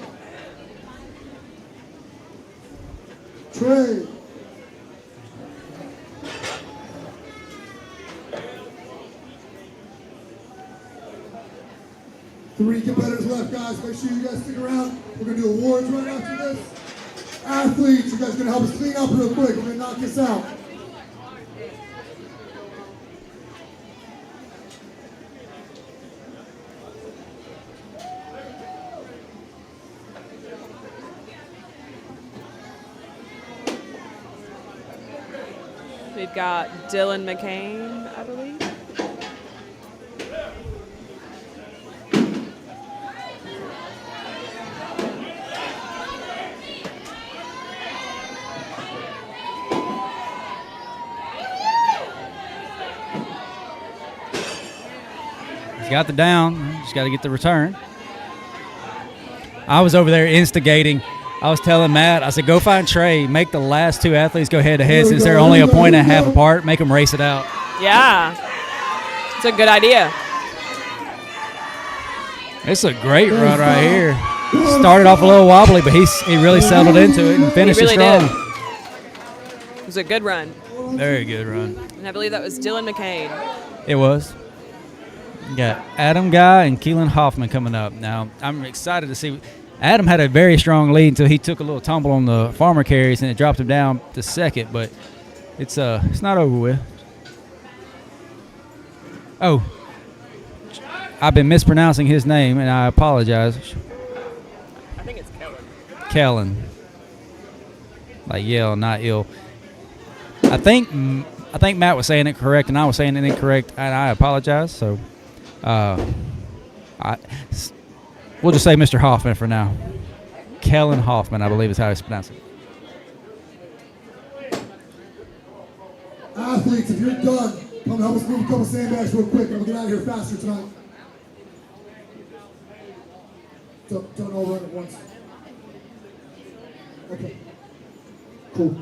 S2: 3 competitors left, guys. Make sure you guys stick around. We're going to do awards right after this. Athletes, you guys are going to help us clean up real quick. We're going to knock this out.
S11: We've got Dylan McCain, I believe.
S1: He's got the down. Just got to get the return. I was over there instigating. I was telling Matt, I said, go find Trey. Make the last 2 athletes go head-to-head since they're only a point and a half apart. Make them race it out.
S11: Yeah. It's a good idea.
S1: It's a great run right here. Started off a little wobbly, but he really settled into it and finished it strong.
S11: Did. It was a good run.
S1: Very good run.
S11: And I believe that was Dylan McCain.
S1: It was. You got Adam Guy and Keelan Hoffman coming up. Now, I'm excited to see. Adam had a very strong lead until he took a little tumble on the farmer carries, and it dropped him down to second, but it's not over with. Oh, I've been mispronouncing his name, and I apologize.
S11: I think it's
S1: Kellen. Like yell, not ill. I think Matt was saying it correct, and I was saying it incorrect, and I apologize. So, we'll just say Mr. Hoffman for now. Kellen Hoffman, I believe is how he's pronounced it.
S2: Athletes, if you're done, come help us move a couple sandbags real quick, and we'll get out of here faster tonight. Don't all run at once. Okay. Cool.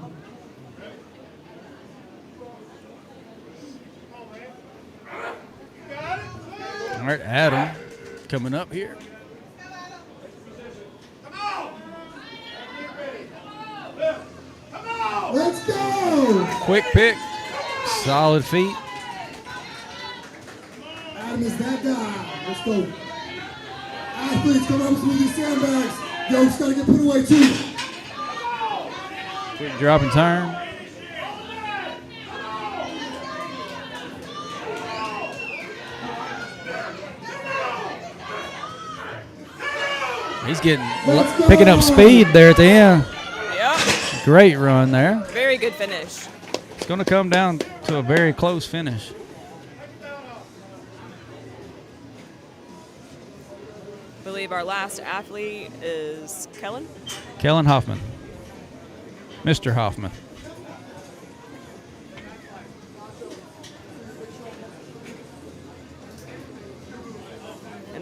S1: All right, Adam coming up here.
S2: Let's go!
S1: Quick pick. Solid feet.
S2: Adam is that guy. Let's go. Athletes, come up with these sandbags. Yo, just gotta get put away too.
S1: Quick drop and turn. He's picking up speed there at the end.
S11: Yep.
S1: Great run there.
S11: Very good finish.
S1: It's going to come down to a very close finish.
S11: I believe our last athlete is Kellen.
S1: Kellen Hoffman. Mr. Hoffman.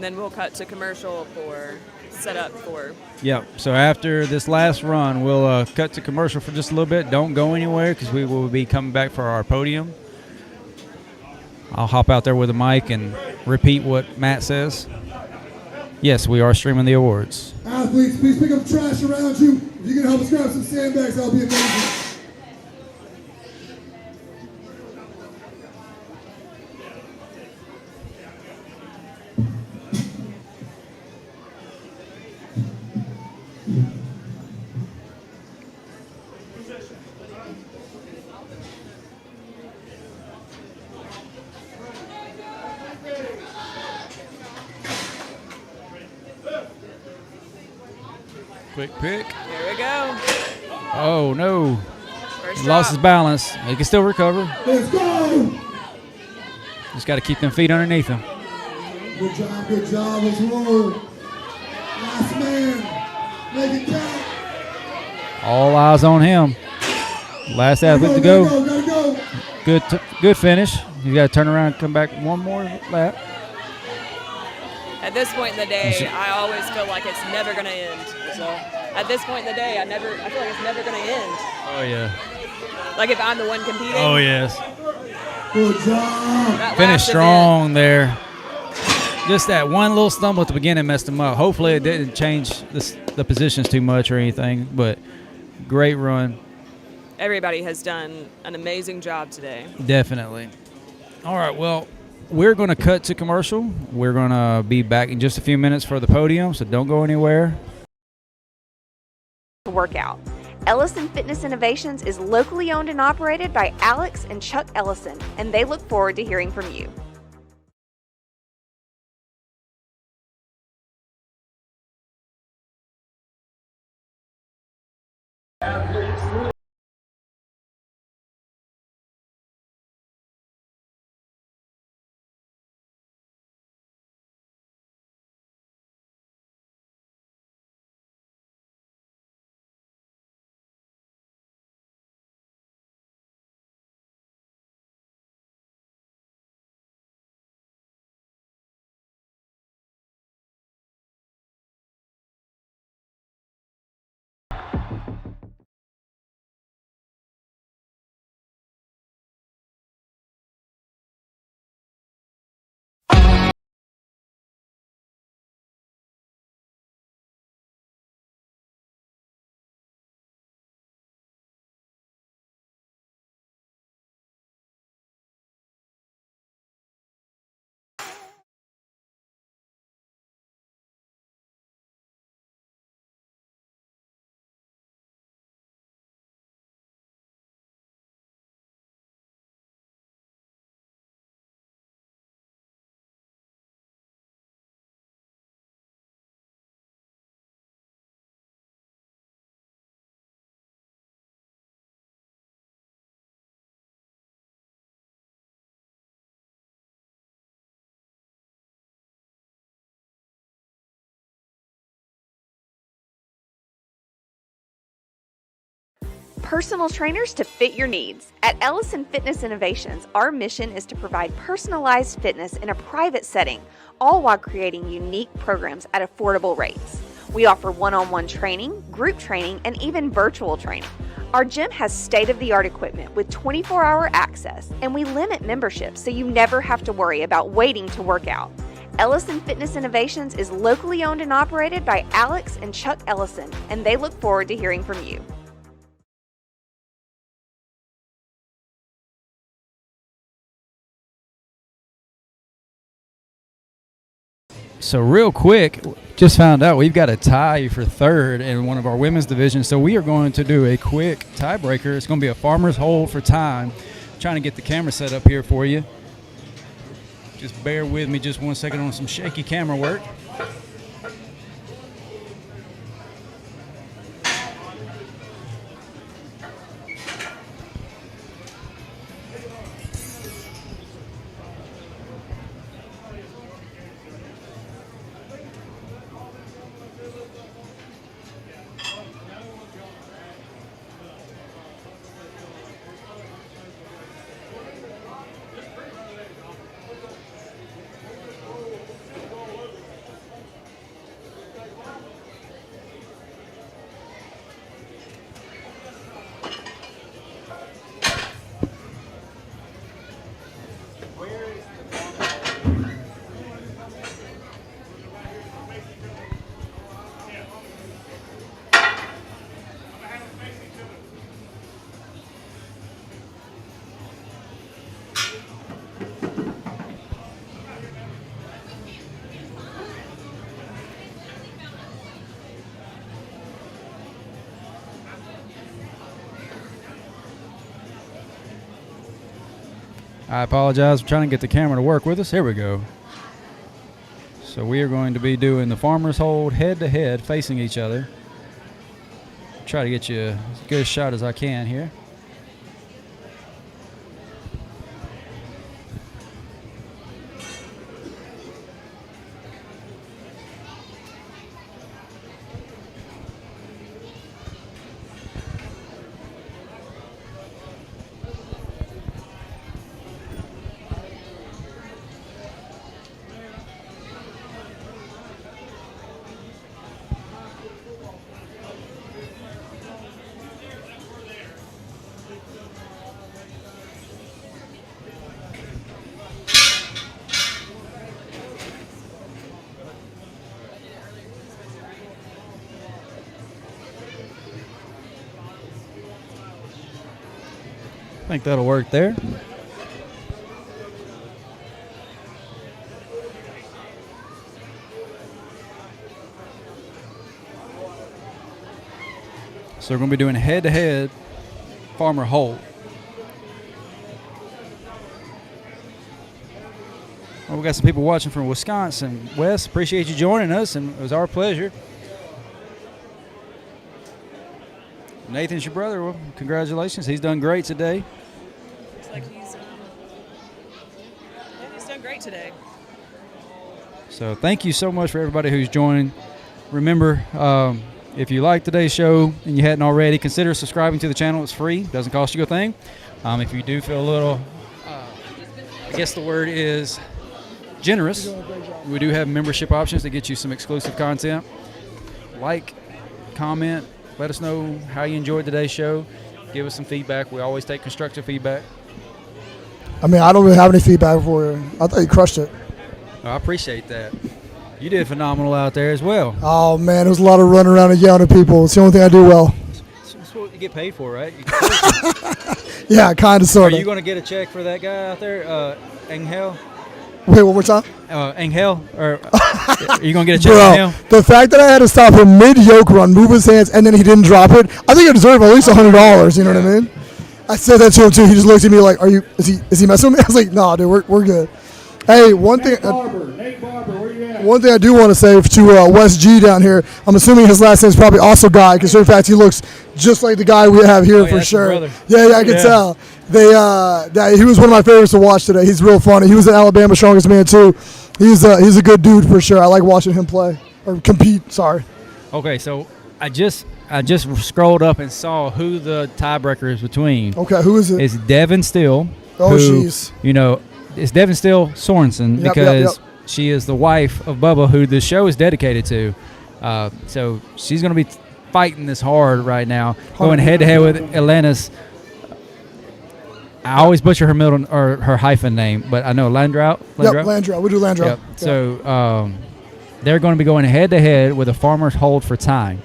S11: and then we'll cut to commercial for setup for.
S1: Yep. So after this last run, we'll cut to commercial for just a little bit. Don't go anywhere because we will be coming back for our podium. I'll hop out there with a mic and repeat what Matt says. Yes, we are streaming the awards.
S2: Athletes, please pick up trash around you. If you can help us grab some sandbags, that'll be amazing.
S1: Quick pick.
S11: Here we go.
S1: Oh, no.
S11: First
S1: He lost his balance. He can still recover.
S2: Let's go.
S1: Just got to keep them feet underneath him.
S2: Good job, good job. Let's roll. Last man. Make it count.
S1: All eyes on him. Last athlete to go.
S2: Gotta go.
S1: Good finish. You got to turn around and come back one more lap.
S11: At this point in the day, I always feel like it's never going to end. So at this point in the day, I feel like it's never going to end.
S1: Oh, yeah.
S11: Like if I'm the one competing.
S1: Oh, yes.
S2: Good job.
S1: Finish strong there. Just that one little stumble at the beginning messed him up. Hopefully it didn't change the positions too much or anything, but great run.
S11: Everybody has done an amazing job today.
S1: Definitely. All right, well, we're going to cut to commercial. We're going to be back in just a few minutes for the podium, so don't go anywhere.
S5: Workout. Ellison Fitness Innovations is locally owned and operated by Alex and Chuck Ellison, and they look forward to hearing from you. Personal trainers to fit your needs. At Ellison Fitness Innovations, our mission is to provide personalized fitness in a private setting, all while creating unique programs at affordable rates. We offer one-on-one training, group training, and even virtual training. Our gym has state-of-the-art equipment with 24-hour access, and we limit memberships so you never have to worry about waiting to work out. Ellison Fitness Innovations is locally owned and operated by Alex and Chuck Ellison, and they look forward to hearing from you.
S1: So real quick, just found out we've got a tie for third in one of our women's divisions. So we are going to do a quick tiebreaker. It's going to be a farmer's hold for time. I'm trying to get the camera set up here for you. Just bear with me just 1 second on some shaky camera work. I apologize. I'm trying to get the camera to work with us. Here we go. So we are going to be doing the farmer's hold head-to-head facing each other. Try to get you as good a shot as I can here. I think that'll work there. So we're going to be doing head-to-head farmer hold. Well, we got some people watching from Wisconsin. Wes, appreciate you joining us, and it was our pleasure. Nathan's your brother. Well, congratulations. He's done great today.
S11: Looks like he's done great today.
S1: So thank you so much for everybody who's joining. Remember, if you like today's show and you hadn't already, consider subscribing to the channel. It's free. Doesn't cost you a thing. If you do feel a little, I guess the word is generous, we do have membership options to get you some exclusive content. Like, comment, let us know how you enjoyed today's show. Give us some feedback. We always take constructive feedback.
S2: I mean, I don't really have any feedback for you. I thought you crushed it.
S1: I appreciate that. You did phenomenal out there as well.
S2: Oh, man, there was a lot of running around and yelling at people. It's the only thing I do well.
S1: That's what you get paid for, right?
S2: Yeah, kind of, sort
S1: Are
S2: of.
S1: you going to get a check for that guy out there, Angel?
S2: Wait, one more time?
S1: Angel? Or are you going to get a check
S2: Bro,
S1: from him?
S2: the fact that I had to stop him mid-yoke run, move his hands, and then he didn't drop it, I think I deserve at least $100, you know what I mean? I said that to him, too. He just looked at me like, is he messing with me? I was like, no, dude, we're good. Hey, one thing I do want to say to Wes G down here, I'm assuming his last name is probably also Guy, because in fact he looks just like the guy we have here for sure. Yeah, I can tell. He was one of my favorites to watch today. He's real funny. He was an Alabama strongest man too. He's a good dude for sure. I like watching him play or compete. Sorry.
S1: Okay, so I just scrolled up and saw who the tiebreaker is between.
S2: Okay, who is it?
S1: It's Devin Steele.
S2: Oh, jeez.
S1: You know, it's Devin Steele Sorensen because she is the wife of Bubba, who the show is dedicated to. So she's going to be fighting this hard right now, going head-to-head with Elena's. I always butcher her middle or her hyphen name, but I know Landrout.
S2: Yep, Landrout. We do Landrout.
S1: Yep. So they're going to be going head-to-head with a farmer's hold for time.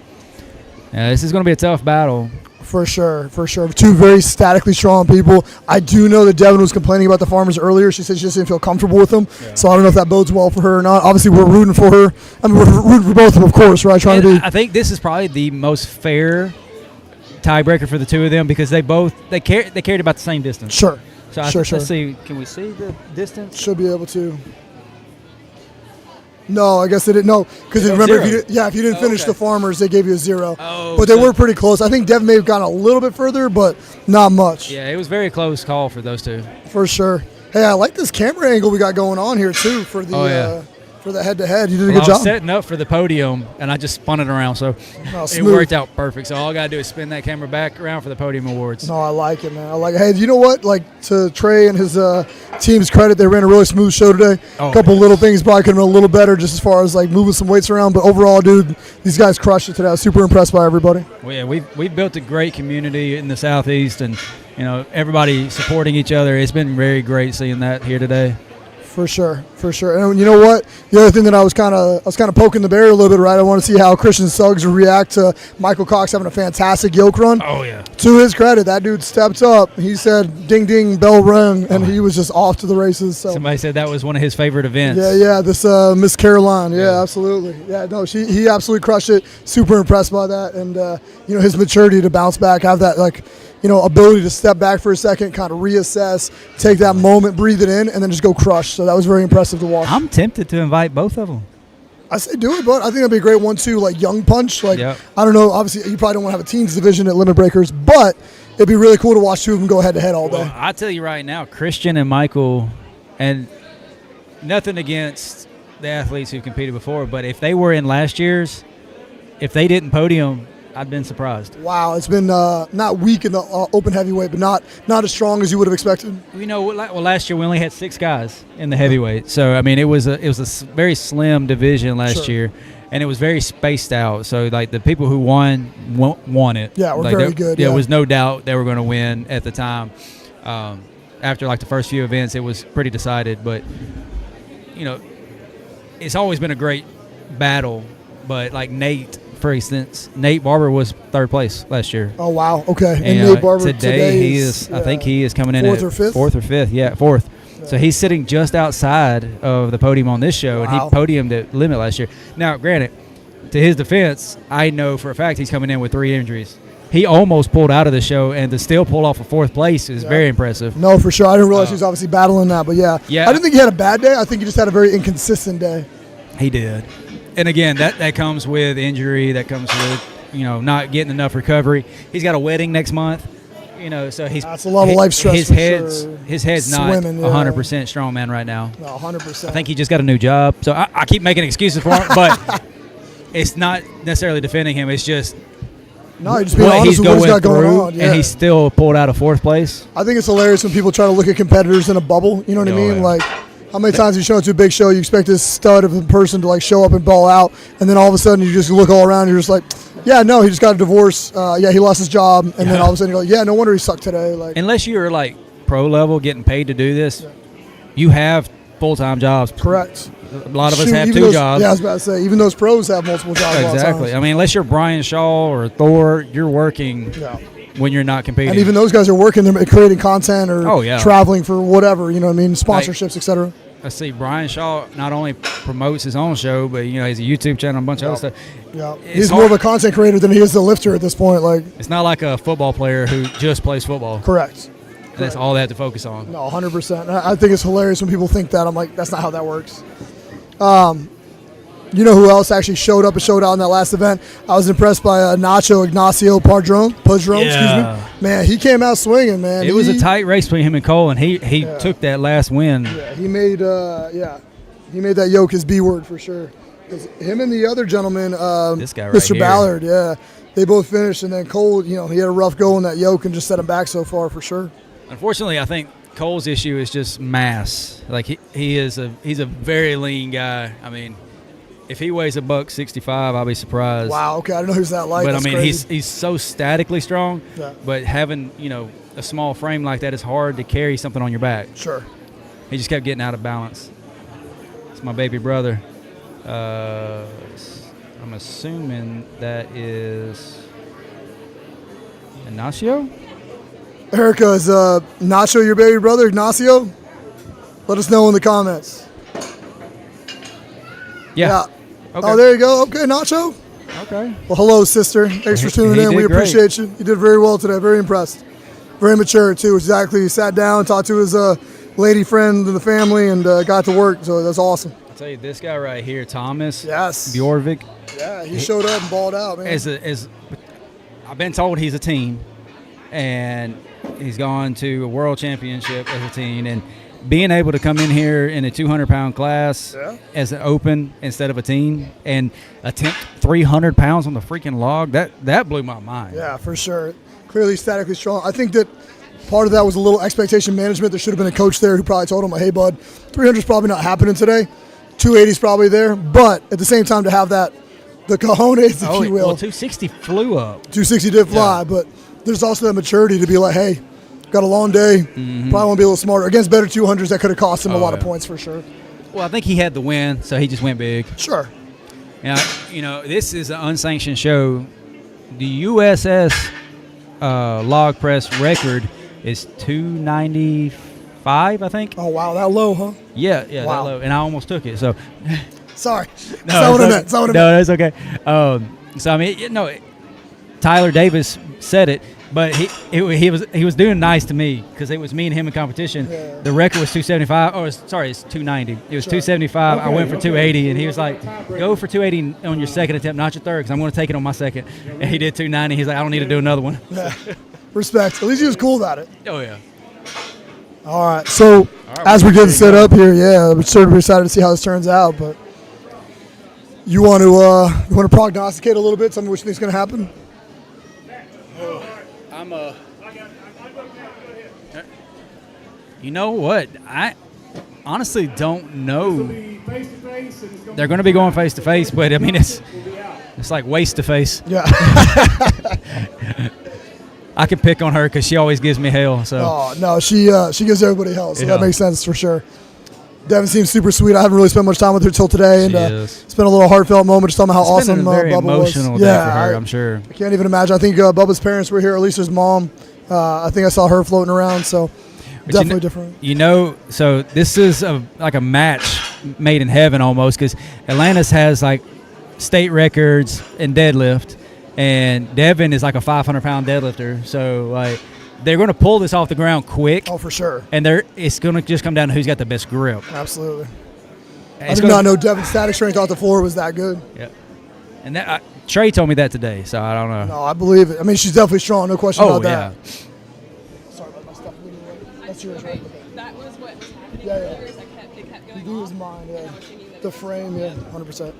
S1: This is going to be a tough battle.
S2: For sure. Two very statically strong people. I do know that Devin was complaining about the farmers earlier. She said she just didn't feel comfortable with them. Yeah. So I don't know if that bodes well for her or not. Obviously, we're rooting for her. I mean, we're rooting for both of them, of course, right?
S1: I think this is probably the most fair tiebreaker for the two of them because they carried about the same distance.
S2: Sure.
S1: So let's see. Can we see the distance?
S2: Should be able to. No, I guess they didn't. No, because remember, if you didn't finish the farmers, they gave you a 0.
S1: Oh,
S2: but they were pretty close. I think Devin may have gotten a little bit further, but not much.
S1: Yeah, it was a very close call for those two.
S2: For sure. Hey, I like this camera angle we got going on here too for the For the head-to-head, you did a
S1: Well,
S2: good
S1: I
S2: job.
S1: was setting up for the podium, and I just spun it around, so it
S2: smooth.
S1: worked out perfect. So all I got to do is spin that camera back around for the podium awards.
S2: No, I like it, man. I like it. Hey, you know what? Like, to Trey and his team's credit, they ran a really smooth show today.
S1: Oh,
S2: a couple little things probably could have been a little better just as far as, like, moving some weights around. But overall, dude, these guys crushed it today. I was super impressed by everybody.
S1: Well, yeah, we've built a great community in the Southeast, and, you know, everybody supporting each other. It's been very great seeing that here today.
S2: For sure. And you know what? The other thing that I was kind of poking the bear a little bit, right? I want to see how Christian Suggs would react to Michael Cox having a fantastic yoke run.
S1: Oh, yeah.
S2: To his credit, that dude stepped up. He said, ding, ding, bell rung, and he was just off to the races. So.
S1: Somebody said that was one of his favorite events.
S2: Yeah, this Miss Caroline. Yeah, absolutely. Yeah, no, he absolutely crushed it. Super impressed by that. And, you know, his maturity to bounce back, have that, like, you know, ability to step back for a second, kind of reassess, take that moment, breathe it in, and then just go crush. So that was very impressive to watch.
S1: I'm tempted to invite both of them.
S2: I say do it, but I think that'd be a great one too, like young punch. Like,
S1: yep.
S2: I don't know, obviously you probably don't want to have a teens division at Limit Breakers, but it'd be really cool to watch two of them go head to head all day.
S1: Well, I tell you right now, Christian and Michael, and nothing against the athletes who competed before, but if they were in last year's, if they didn't podium, I've been surprised.
S2: Wow, it's been not weak in the open heavyweight, but not as strong as you would have expected.
S1: You know, well, last year we only had 6 guys in the heavyweight, so I mean it was a very slim division last year, and it was very spaced out. So like the people who won it.
S2: Yeah, we're
S1: like,
S2: very good.
S1: There was no doubt they were going to win at the time. After like the first few events, it was pretty decided. But you know, it's always been a great battle. But like Nate, for instance, Nate Barber was 3rd place last year.
S2: Oh wow, okay.
S1: And
S2: Nate Barber
S1: today he is. I think he is coming in
S2: 4th
S1: at
S2: or 5th?
S1: 4th or 5th. Yeah, 4th. Yeah. So he's sitting just outside of the podium on this show, and he podiumed at Limit last year. Now, granted, to his defense, I know for a fact he's coming in with 3 injuries. He almost pulled out of the show, and to still pull off a 4th place is very impressive.
S2: No, for sure. I didn't realize he was obviously battling that, but yeah. I didn't think he had a bad day. I think he just had a very inconsistent day.
S1: He did. And again, that comes with injury. That comes with, you know, not getting enough recovery. He's got a wedding next month, you know, so that's
S2: a lot of life stress.
S1: His head's
S2: Swimming,
S1: not 100% strongman right now.
S2: No, 100%.
S1: I think he just got a new job, so I keep making excuses for him, but it's not necessarily defending him. It's just
S2: just being honest with what he's got going on. Yeah.
S1: And he still pulled out a 4th place.
S2: I think it's hilarious when people try to look at competitors in a bubble. You know what I mean?
S1: Yeah.
S2: Like, how many times have you shown up to a big show, you expect this stud of a person to like show up and ball out, and then all of a sudden you just look all around and you're just like, yeah, no, he just got a divorce. Yeah, he lost his job, and then all of a sudden you're like, yeah, no wonder he sucked today. Like,
S1: unless you're like pro level, getting paid to do this, you have full-time jobs.
S2: Correct.
S1: A lot of us have 2 jobs.
S2: Yeah, I was about to say, even those pros have multiple jobs.
S1: Exactly. I mean, unless you're Brian Shaw or Thor, you're working when you're not competing.
S2: And even those guys are working, they're creating content or traveling for whatever, you know what I mean, sponsorships, etc.
S1: Let's see, Brian Shaw not only promotes his own show, but you know, he's a YouTube channel, a bunch of other stuff.
S2: Yeah, he's more of a content creator than he is the lifter at this point. Like,
S1: it's not like a football player who just plays football.
S2: Correct.
S1: That's all they have to focus on.
S2: No, 100%. I think it's hilarious when people think that. I'm like, that's not how that works. You know who else actually showed up and showed out in that last event? I was impressed by Nacho Ignacio Padron, excuse me. Man, he came out swinging, man.
S1: It was a tight race between him and Cole, and he took that last win.
S2: Yeah, he made that yoke his B word for sure. Him and the other gentleman,
S1: this guy right
S2: Mr.
S1: here.
S2: Ballard, they both finished, and then Cole, you know, he had a rough go in that yoke and just set him back so far for sure.
S1: Unfortunately, I think Cole's issue is just mass. Like he's a very lean guy. I mean, if he weighs $165, I'll be surprised.
S2: Wow. Okay, I don't know who's that like.
S1: But
S2: That's
S1: I mean,
S2: crazy.
S1: he's so statically strong.
S2: Yeah.
S1: But having a small frame like that is hard to carry something on your back.
S2: Sure.
S1: He just kept getting out of balance. It's my baby brother. I'm assuming that is Ignacio.
S2: Erica, is Nacho your baby brother, Ignacio? Let us know in the comments.
S1: Yeah. Okay.
S2: Oh, there you go. Okay, Nacho.
S1: Okay.
S2: Well, hello, sister. Thanks for tuning in. We appreciate you. You did very well today. Very impressed. Very mature, too. Exactly. He sat down, talked to his lady friend and the family, and got to work. So that's awesome.
S1: I'll tell you, this guy right here, Thomas
S2: Bjorvik. Yeah, he showed up and balled out, man.
S1: As I've been told, he's a teen, and he's gone to a world championship as a teen, and being able to come in here in a 200-pound class as an open instead of a team and attempt 300 pounds on the freaking log, that blew my mind.
S2: Yeah, for sure. Clearly statically strong. I think that part of that was a little expectation management. There should have been a coach there who probably told him, hey, bud, 300 is probably not happening today. 280 is probably there. But at the same time, to have that, the cojones, if you will.
S1: Well, 260 flew up.
S2: 260 did fly, but there's also that maturity to be like, hey, got a long day. Probably want to be a little smarter. Against better 200s, that could have cost him a lot of points for sure.
S1: Well, I think he had the win, so he just went big.
S2: Sure.
S1: Now, this is an unsanctioned show. The USS log press record is 295, I think.
S2: Oh, wow, that low, huh?
S1: Yeah,
S2: Wow.
S1: that low. And I almost took it, so.
S2: Sorry. That's what I meant.
S1: No, that's okay. So, I mean, Tyler Davis said it, but he was doing nice to me because it was me and him in competition.
S2: Yeah.
S1: The record was 275. Oh, sorry, it's 290. It was 275. I went for 280, and he was like, "Go for 280 on your second attempt, not your third, because I'm going to take it on my second." And he did 290. He's like, "I don't need to do another one."
S2: Yeah. Respect. At least he was cool about it.
S1: Oh yeah.
S2: All right. So as we're getting set up here, we're certainly excited to see how this turns out. But you want to prognosticate a little bit? Tell me what you think is going to happen.
S1: You know what? I honestly don't know. They're going to be going face to face, but I mean it's like waist to face.
S2: Yeah.
S1: I can pick on her because she always gives me hell. So.
S2: Oh no, she gives everybody hell, so that makes sense for sure. Devin seems super sweet. I haven't really spent much time with her till today, and it's been a little heartfelt moment just talking about how awesome
S1: Bubba was. Very emotional day for her, I'm sure.
S2: I can't even imagine. I think Bubba's parents were here, at least his mom. I think I saw her floating around, so definitely different.
S1: So this is like a match made in heaven almost because Atlantis has like state records in deadlift, and Devin is like a 500-pound deadlifter. So like they're going to pull this off the ground quick.
S2: Oh, for sure.
S1: And it's going to just come down to who's got the best grip.
S2: Absolutely. I did not know Devin's static strength off the floor was that good.
S1: Yeah. And that Trey told me that today, so I don't know.
S2: No, I believe it. I mean, she's definitely strong, no question about that. Sorry about my stuff. That's yours, right?
S11: That was what was happening.
S2: Yeah.
S11: It kept going
S2: He was mine, yeah. The frame, 100%.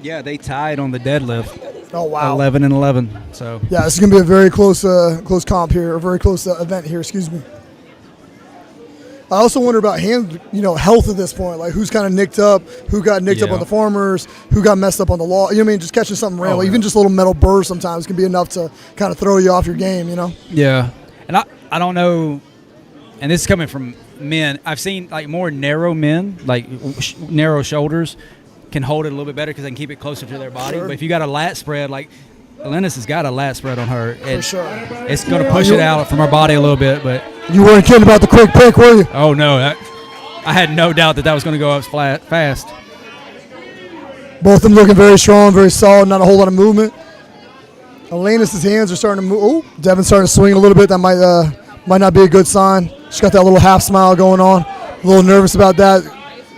S1: Yeah, they tied on the deadlift.
S2: Oh, wow.
S1: 11 and 11. So
S2: yeah, this is gonna be a very close comp here, a very close event here. Excuse me. I also wonder about hand, health at this point. Like who's kind of nicked up, who got nicked up on the farmers, who got messed up on the law. You know what I mean? Just catching something random, even just a little metal burr sometimes can be enough to kind of throw you off your game.
S1: Yeah, and I don't know. And this is coming from men. I've seen like more narrow men, like narrow shoulders, can hold it a little bit better because they can keep it closer to their body.
S2: Sure.
S1: But if you got a lat spread, like Atlantis has got a lat spread on her,
S2: For sure.
S1: It's going to push it out from her body a little bit. But
S2: you weren't kidding about the quick pick, were you?
S1: Oh no, I had no doubt that was going to go up fast.
S2: Both of them looking very strong, very solid, not a whole lot of movement. Atlantis' hands are starting to move. Oh, Devin's starting to swing a little bit. That might not be a good sign. She's got that little half smile going on. A little nervous about that.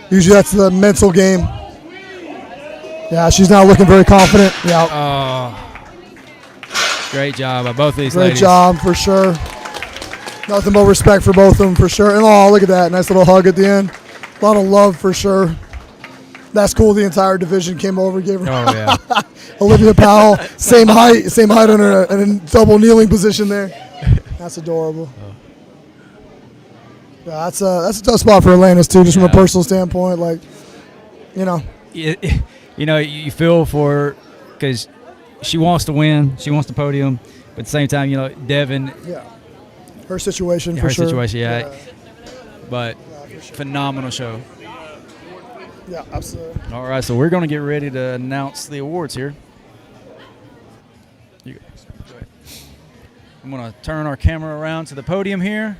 S2: Usually that's the mental game. Yeah, she's not looking very confident. Yeah.
S1: Great job by both these
S2: Great
S1: ladies.
S2: job, for sure. Nothing but respect for both of them, for sure. And look at that. Nice little hug at the end. A lot of love, for sure. That's cool. The entire division came over, gave her Olivia Powell, same height on her, in a double kneeling position there. That's adorable. Yeah, that's a tough spot for Atlantis too, just from a personal standpoint. Like,
S1: you feel for her because she wants to win, she wants the podium, but at the same time, Devin.
S2: Yeah. Her situation,
S1: her
S2: for sure.
S1: situation, yeah. But phenomenal show.
S2: Yeah, absolutely.
S1: All right, so we're going to get ready to announce the awards here. Go ahead. I'm going to turn our camera around to the podium here.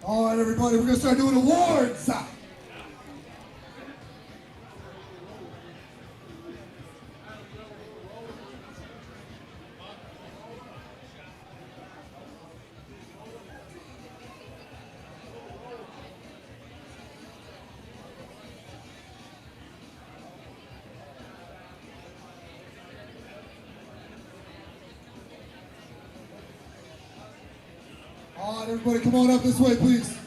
S2: All right, everybody, we're going to start doing awards. All right, everybody, come on up this way, please.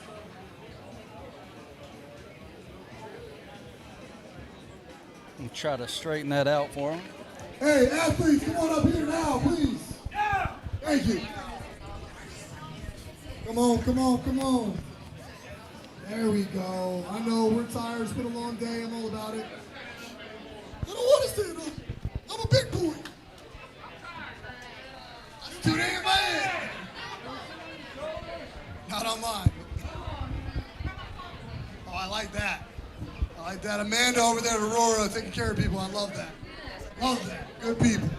S1: And try to straighten that out for him.
S2: Hey, athletes, come on up here now, please. Thank you. Come on, come on, come on. There we go. I know we're tired. It's been a long day. I'm all about it. I don't want to stand up. I'm a big boy. That's too damn bad. Not on mine. Oh, I like that. I like that. Amanda over there at Aurora taking care of people. I love that. Love that. Good people.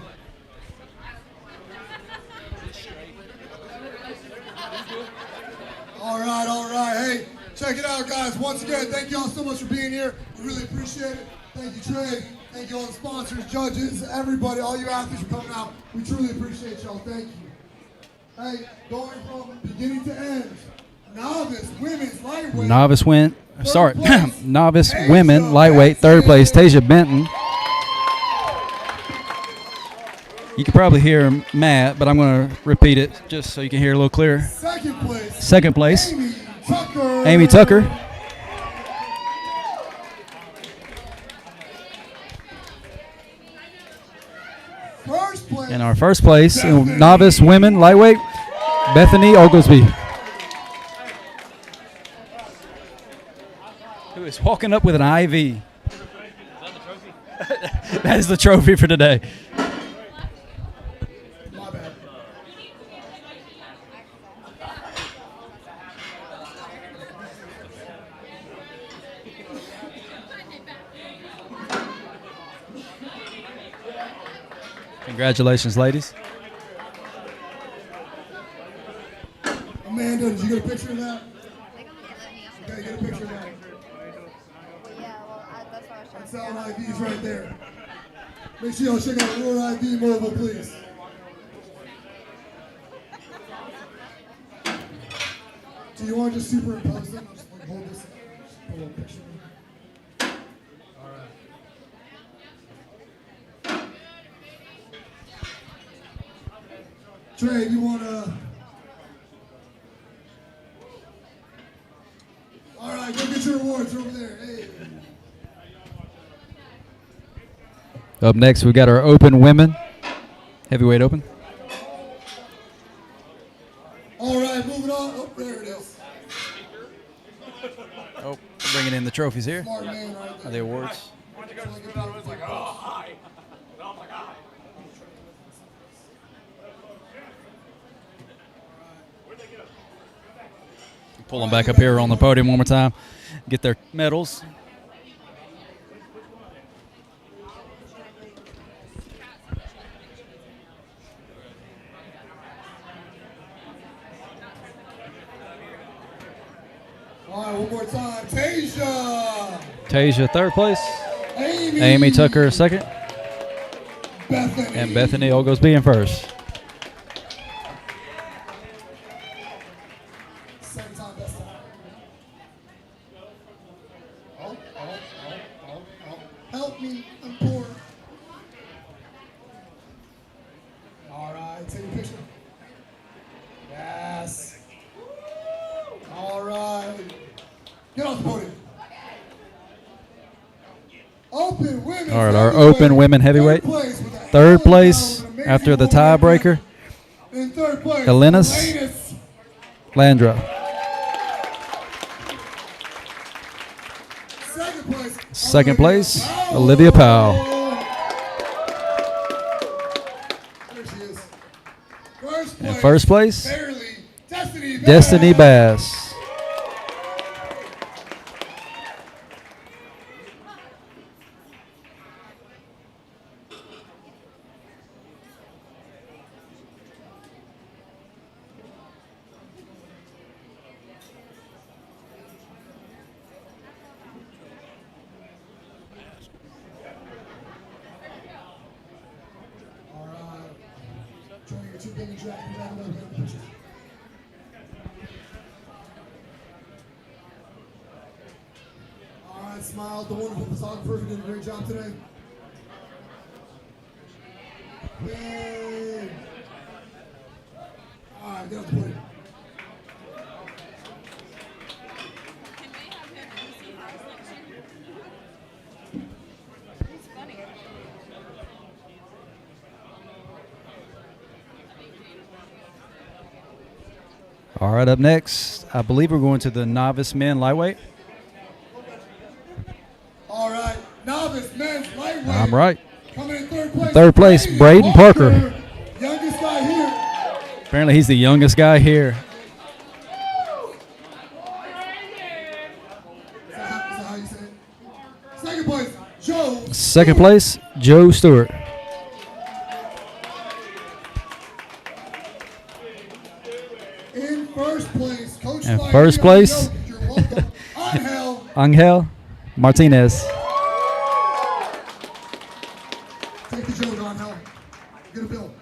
S2: All right, all right. Hey, check it out, guys. Once again, thank y'all so much for being here. We really appreciate it. Thank you, Trey. Thank you all the sponsors, judges, everybody, all you athletes for coming out. We truly appreciate y'all. Thank you. Hey, going from beginning to end, novice women's lightweight.
S1: Novice women lightweight, third place, Tasia Benton. You can probably hear Matt, but I'm going to repeat it just so you can hear a little clearer. Second place, Amy Tucker. And our first place, novice women lightweight, Bethany Oglesby, who is walking up with an IV. Is that the trophy? That is the trophy for today. Congratulations, ladies.
S2: Amanda, did you get a picture of that? Okay, get a picture of that. That's our IDs right there. Make sure y'all check out Aurora ID Mobile, please. Do you want to just superimpose them? I'll just like hold this, a little picture. All right. Trey, you want to? All right, go get your awards over there. Hey.
S1: Up next, we got our open women, heavyweight open.
S2: All right, moving on. Oh, there it is.
S1: Oh, bringing in the trophies here.
S2: Smart man right there.
S1: Are the awards? Pull them back up here on the podium one more time. Get their medals.
S2: All right, one more time. Tasia.
S1: Tasia, third place.
S2: Amy
S1: Tucker, second.
S2: Bethany.
S1: And Bethany Oglesby in first.
S2: Second time, best time. Oh. Help me, I'm poor. All right, take a picture. Yes. All right. Get off the podium. Open women.
S1: All right, our open women heavyweight. Third place after the tiebreaker.
S2: In third place,
S1: Elenis Landra. Second place, Olivia Powell. And first place, Destiny Bass.
S2: All right, Smile, the wonderful photographer who did a great job today. Yay. All right, get off the podium.
S1: All right, up next, I believe we're going to the novice men lightweight.
S2: All right, novice men's lightweight.
S1: I'm right.
S2: Coming in third place.
S1: Third place, Braden Parker.
S2: Youngest guy here.
S1: Apparently, he's the youngest guy here.
S2: Is that how you say it? Second place, Joe.
S1: Second place, Joe Stewart.
S2: In first place, Coach.
S1: And first place, Angel Martinez.
S2: Take the joke, Angel. Get a bill.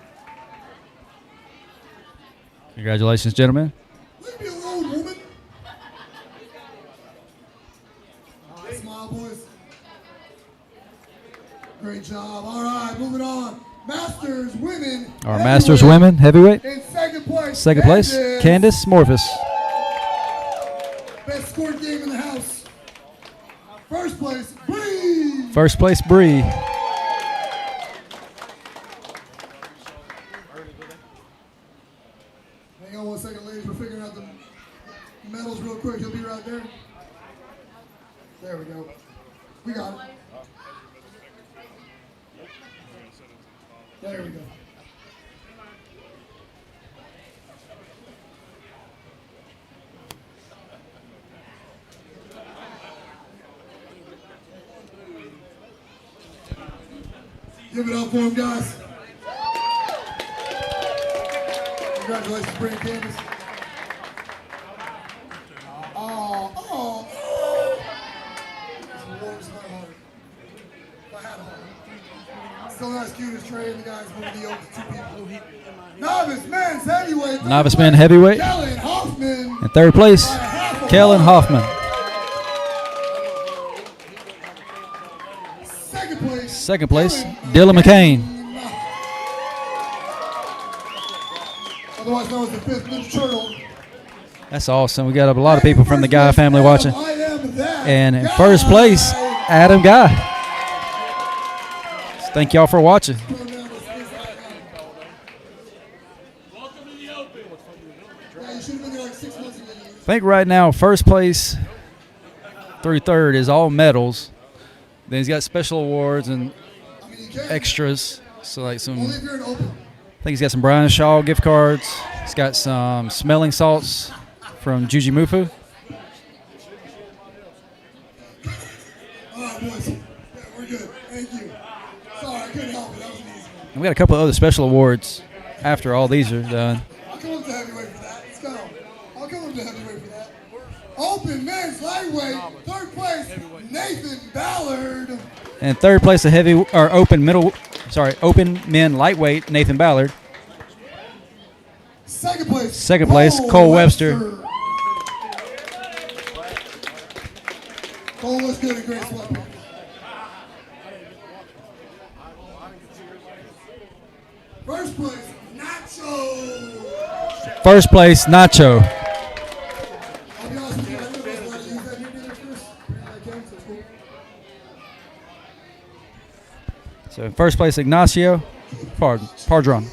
S1: Congratulations, gentlemen.
S2: Leave me alone, woman. Smile, boys. Great job. All right, moving on. Masters women.
S1: Our Masters women heavyweight.
S2: In second place.
S1: Second place, Candice Morphus.
S2: Best scored game in the house. First place, Bree.
S1: First place, Bree.
S2: Hang on one second, ladies. We're figuring out the medals real quick. He'll be right there. There we go. We got it. There we go. Give it up for him, guys. Congratulations, Bree and Candace. Oh. This warms my heart. If I had a heart. Still not as cute as Trey and the guys moving the over to 2 people. Novice men's heavyweight.
S1: Novice men heavyweight.
S2: Kellen Hoffman.
S1: In third place, Kellen Hoffman. Second place, Dylan McCain.
S2: Otherwise known as the 5th Ninja Turtle.
S1: That's awesome. We got a lot of people from the Guy family watching. And in first place, Adam Guy. Thank y'all for watching. I think right now, first place through third is all medals. Then he's got special awards and extras. So like some, I think he's got some Brian Shaw gift cards. He's got some smelling salts from Juji Mufu.
S2: All right, boys. Yeah, we're good. Thank you. Sorry, I couldn't help it. That was an easy one.
S1: And we got a couple of other special awards after all these are done.
S2: I'll come up to heavyweight for that. Let's go. I'll come up to heavyweight for that. Open men's lightweight, third place, Nathan Ballard.
S1: And third place, the open men lightweight, Nathan Ballard.
S2: Second place,
S1: Cole Webster.
S2: Cole was good at great sweat. First place, Nacho.
S1: First place, Nacho.
S2: I'll be honest with you, I knew I was allowed to use that here first. I came, so it's cool.
S1: So in first place, Ignacio Pardron.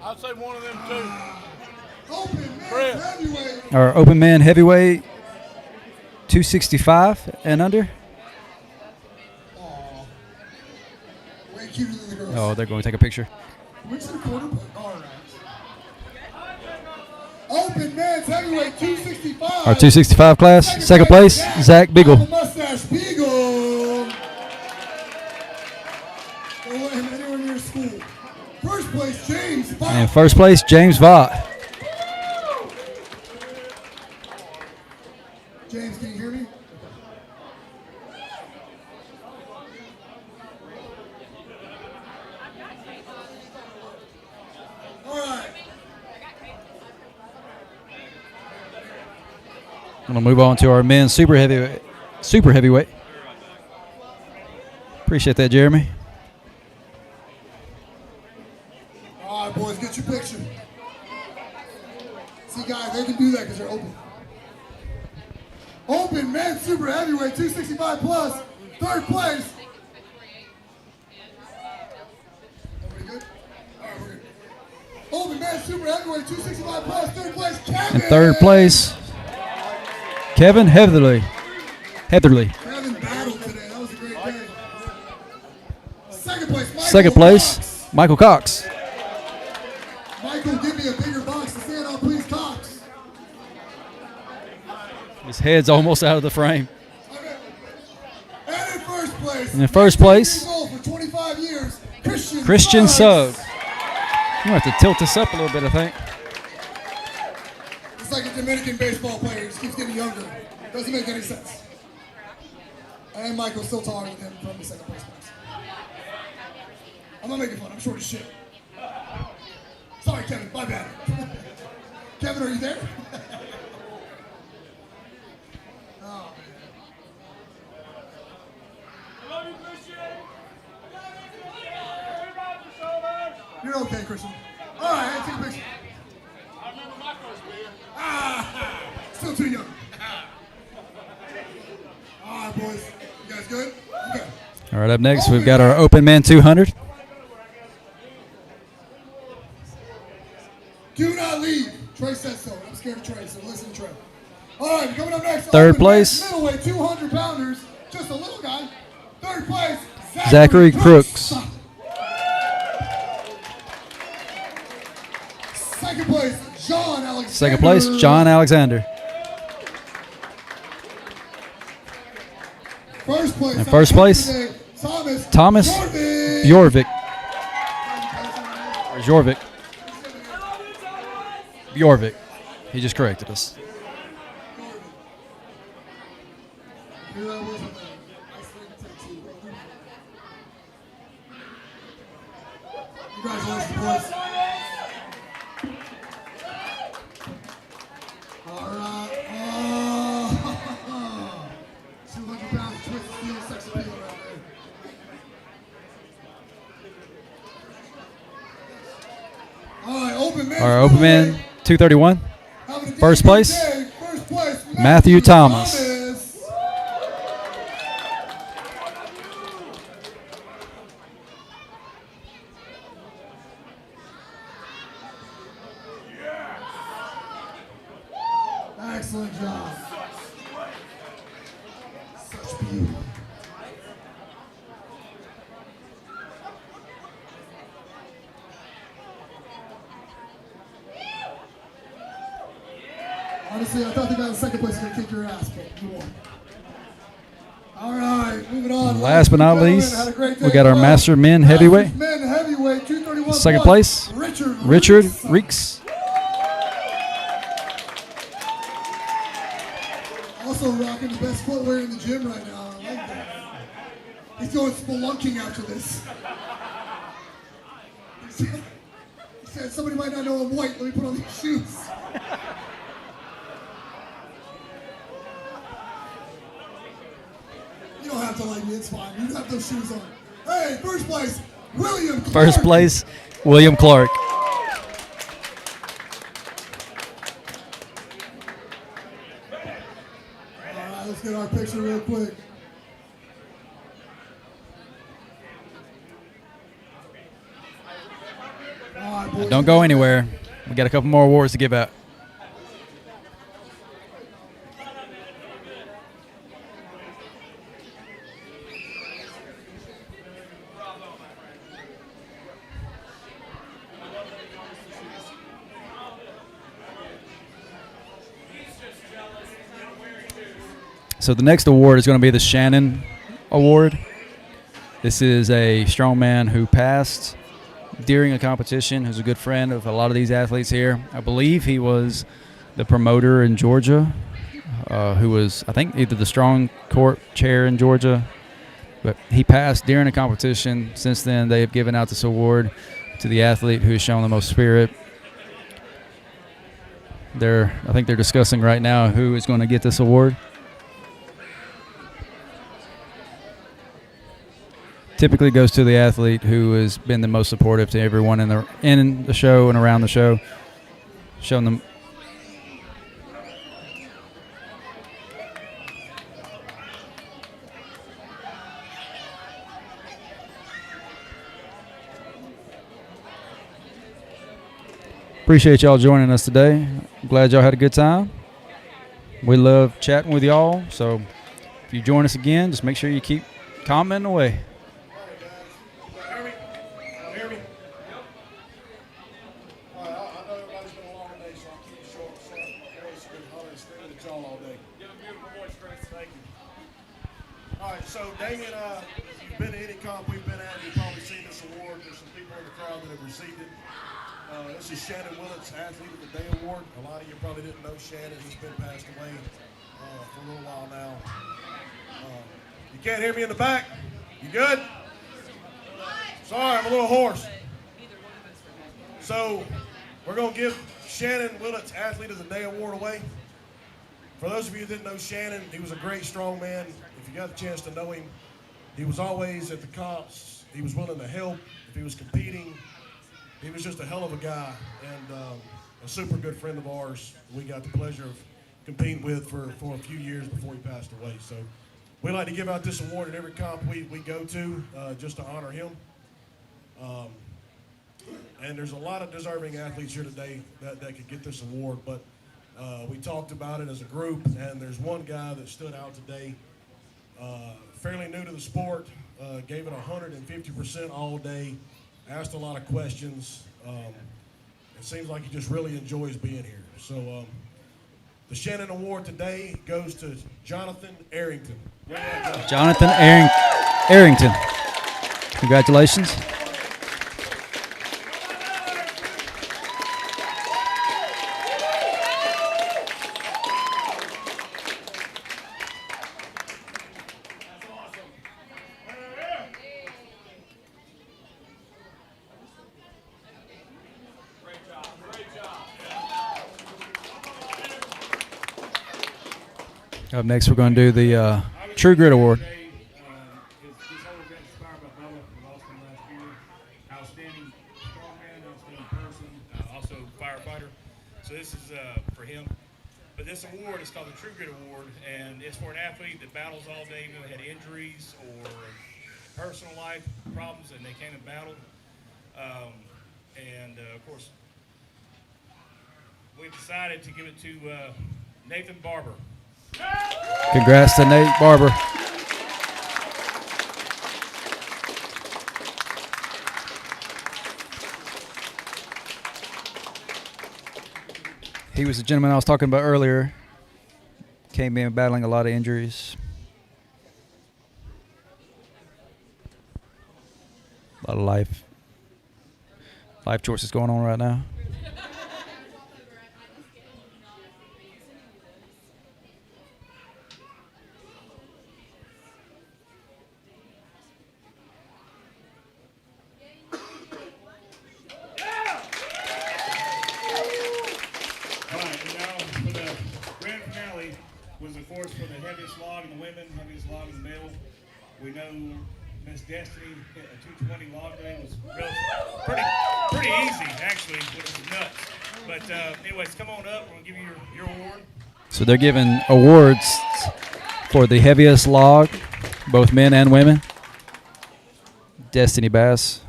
S7: I'd say one of them two.
S1: Our open man heavyweight, 265 and under.
S2: Way cuter than the girls.
S1: Oh, they're going to take a picture.
S2: Which is the quarterback? All right. Open men's heavyweight 265.
S1: Our 265 class, second place, Zach Beagle.
S2: Mustache Beagle. Don't let him anywhere near school. First place, James Vaught.
S1: And first place, James Vaught.
S2: James, can you hear me? All right.
S1: I'm going to move on to our men's super heavyweight. Appreciate that, Jeremy.
S2: All right, boys, get your picture. See, guys, they can do that because they're open. Open men's super heavyweight, 265 plus, third place, And super heavyweight, 265 pounds, third place, Kevin.
S1: And third place, Kevin Heatherly.
S2: Kevin battled today. That was a great day.
S1: Second place, Michael Cox.
S2: Michael, give me a bigger box to stand on, please, Cox.
S1: His head's almost out of the frame.
S2: And in first place,
S1: And in first place,
S2: for 25 years,
S1: Christian Suggs. You have to tilt this up a little bit, I think.
S2: It's like a Dominican baseball player. He just keeps getting younger. Doesn't make any sense. And Michael's still taller than him from the second place. I'm not making fun. I'm short as shit. Sorry, Kevin. My bad. Kevin, are you there? Oh, man. You're okay, Christian. All right, take a picture.
S7: I remember my first beer.
S2: Still too young. All right, boys. You guys good? Okay.
S1: All right, up next, we've got our Open Man 200.
S2: Do not leave. Trey said so. I'm scared of Trey, so listen to Trey. All right, coming up next.
S1: Third place.
S2: Middleweight, 200 pounders. Just a little guy. Third place.
S1: Zachary Crooks.
S2: Second place, John Alexander.
S1: Second place, John Alexander.
S2: First place.
S1: And first place, Thomas Bjorvik. Or Jorvik. Bjorvik. He just corrected us.
S2: Congratulations, boys. All right. 200 pounds of twisted steel sex appeal right there. All right, open man.
S1: All right, Open Man 231. First place, Matthew Thomas.
S2: Excellent job. Such beauty. Honestly, I thought the guy in second place was going to kick your ass, but you won. All right, moving on.
S1: Last but not least,
S2: Had a great day
S1: we got our
S2: as well.
S1: Master Men Heavyweight.
S2: Men heavyweight, 231
S1: Second
S2: plus,
S1: place, Richard Reeks.
S2: Also rocking the best footwear in the gym right now. I like that. He's going spelunking after this. He said, somebody might not know I'm white. Let me put on these shoes. You don't have to like me. It's fine. You have those shoes on. Hey, first place, William Clark.
S1: First place, William Clark.
S2: All right, let's get our picture real quick. All right, boys.
S1: Don't go anywhere. We got a couple more awards to give out. So the next award is going to be the Shannon Award. This is a strongman who passed during a competition, who's a good friend of a lot of these athletes here. I believe he was the promoter in Georgia, who was, I think, either the strong court chair in Georgia. But he passed during a competition. Since then, they have given out this award to the athlete who has shown the most spirit. I think they're discussing right now who is going to get this award. Typically goes to the athlete who has been the most supportive to everyone in the show and around the show, showing them. Appreciate y'all joining us today. Glad y'all had a good time. We love chatting with y'all. So if you join us again, just make sure you keep commenting away.
S7: Alright, so Damien, if you've been to any comp we've been at, you've probably seen this award. There's some people in the crowd that have received it. This is Shannon Willett's Athlete of the Day Award. A lot of you probably didn't know Shannon. He's been passed away for a little while now. You can't hear me in the back? You good? Sorry, I'm a little hoarse. So, we're going to give Shannon Willett's Athlete of the Day Award away. For those of you who didn't know Shannon, he was a great strongman. If you got a chance to know him, he was always at the comps. He was willing to help if he was competing. He was just a hell of a guy and a super good friend of ours. We got the pleasure of competing with for a few years before he passed away. So we like to give out this award at every comp we go to just to honor him. And there's a lot of deserving athletes here today that could get this award, but we talked about it as a group, and there's one guy that stood out today, fairly new to the sport, gave it 150% all day, asked a lot of questions. It seems like he just really enjoys being here. So the Shannon Award today goes to Jonathan Arrington.
S1: Jonathan Arrington. Congratulations. Up next, we're going to do the True Grit Award.
S6: This whole event inspired by Bella. We lost him last year. Outstanding strongman, outstanding person, also firefighter. So this is for him. But this award is called the True Grit Award, and it's for an athlete that battles all day, even had injuries or personal life problems, and they came and battled. Of course, we've decided to give it to Nathan Barber.
S1: Congrats to Nate Barber. He was the gentleman I was talking about earlier. Came in battling a lot of injuries. A lot of life choices going on right now.
S6: For the heaviest log in the women, heaviest log in the male. We know Miss Destiny hit a 220 log day. It was pretty easy, actually. It was nuts. But anyways, come on up. We're going to give you your award.
S1: So they're giving awards for the heaviest log, both men and women. Destiny Bass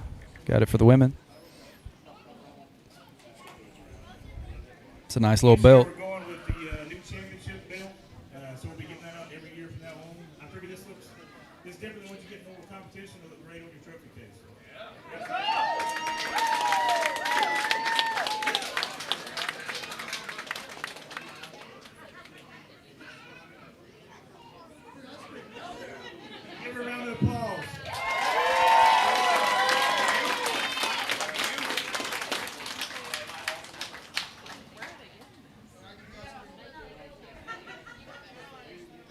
S1: got it for the women. It's a nice little belt.
S6: Different than what you get in normal competition. It'll look great on your trophy case. Give her a round of applause.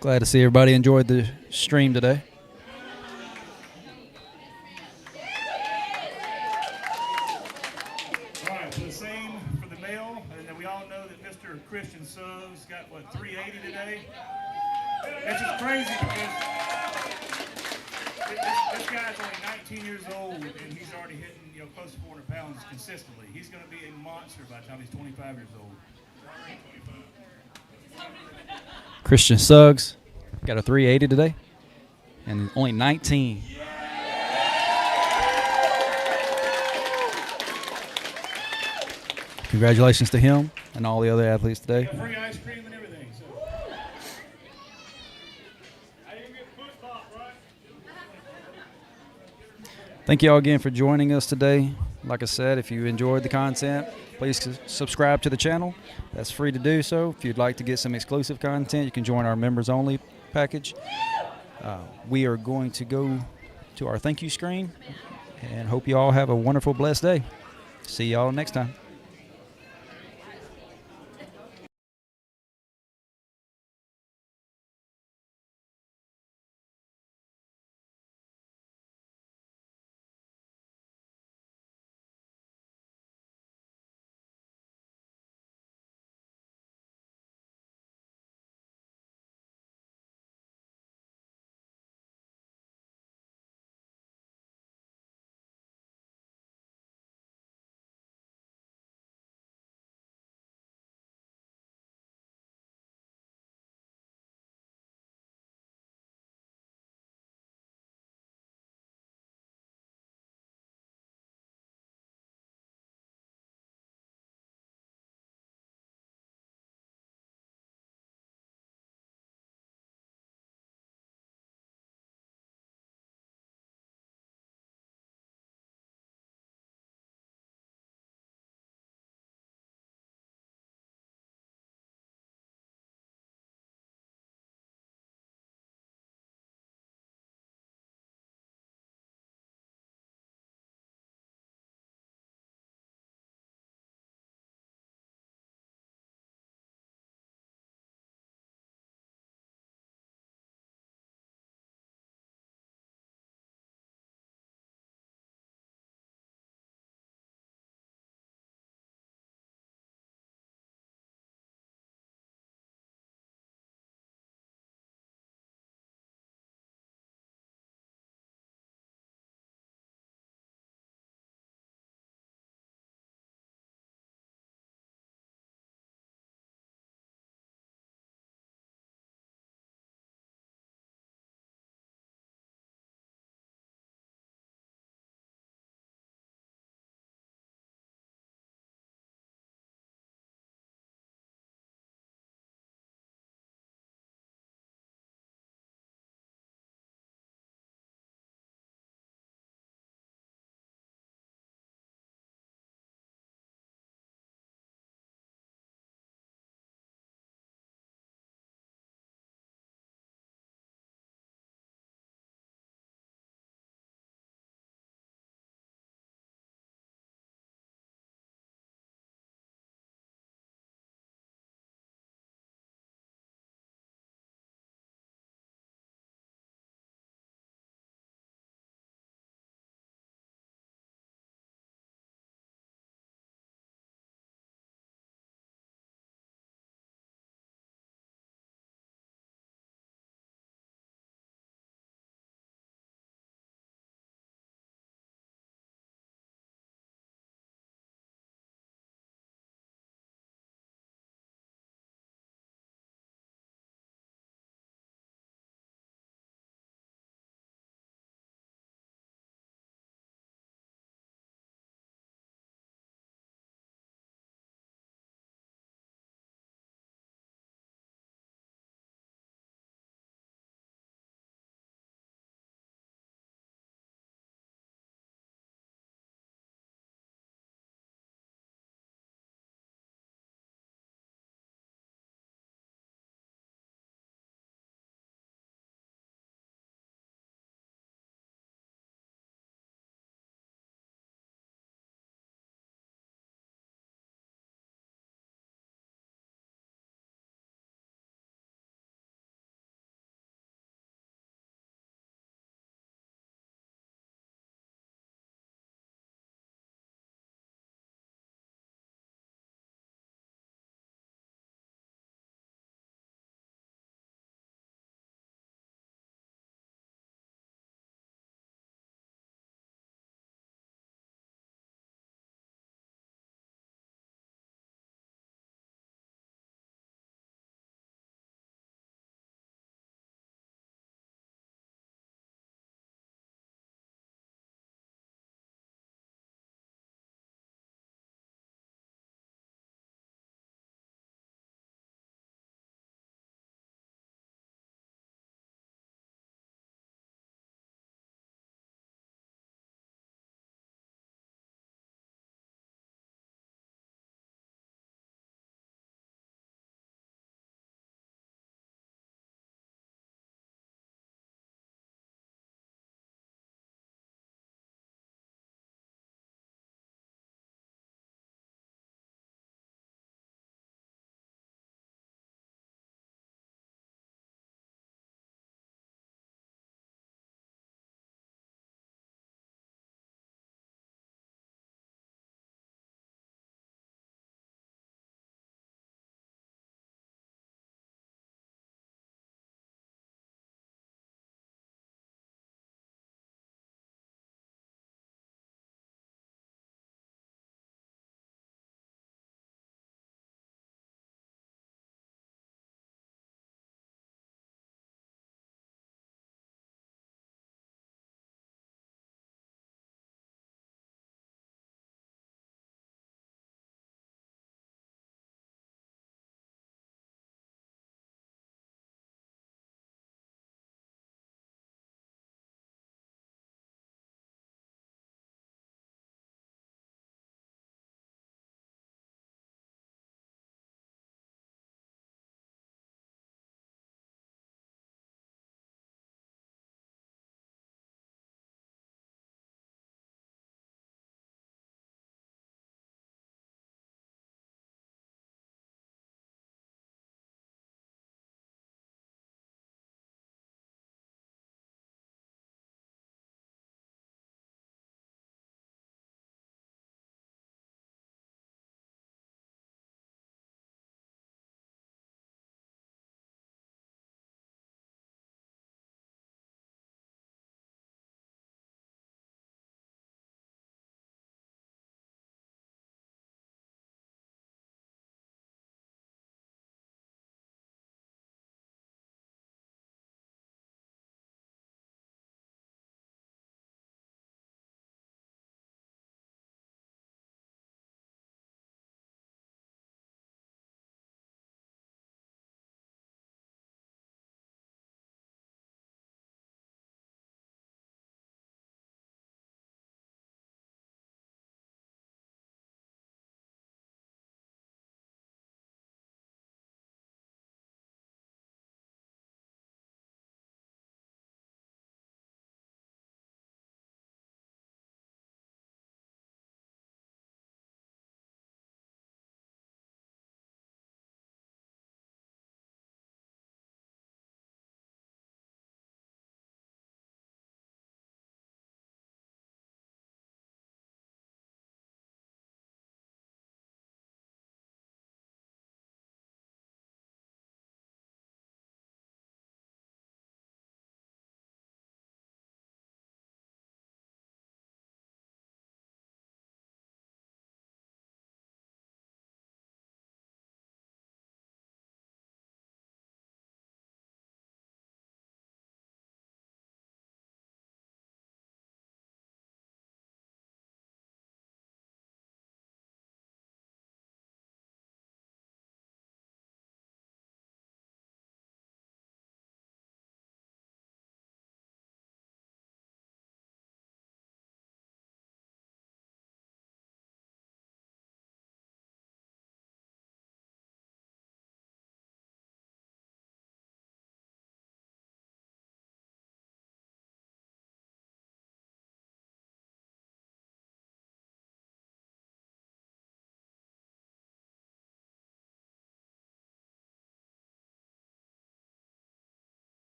S1: Glad to see everybody enjoyed the stream today.
S6: Christian Suggs got, 380 today? It's just crazy because this guy's only 19 years old and he's already hitting, close to 400 pounds consistently. He's going to be a monster by the time he's 25 years old.
S1: Christian Suggs got a 380 today and only 19. Congratulations to him and all the other athletes today.
S6: Free ice cream and everything. So.
S1: Thank you all again for joining us today. Like I said, if you enjoyed the content, please subscribe to the channel. That's free to do so. If you'd like to get some exclusive content, you can join our members only package. We are going to go to our thank you screen and hope you all have a wonderful, blessed day. See y'all next time.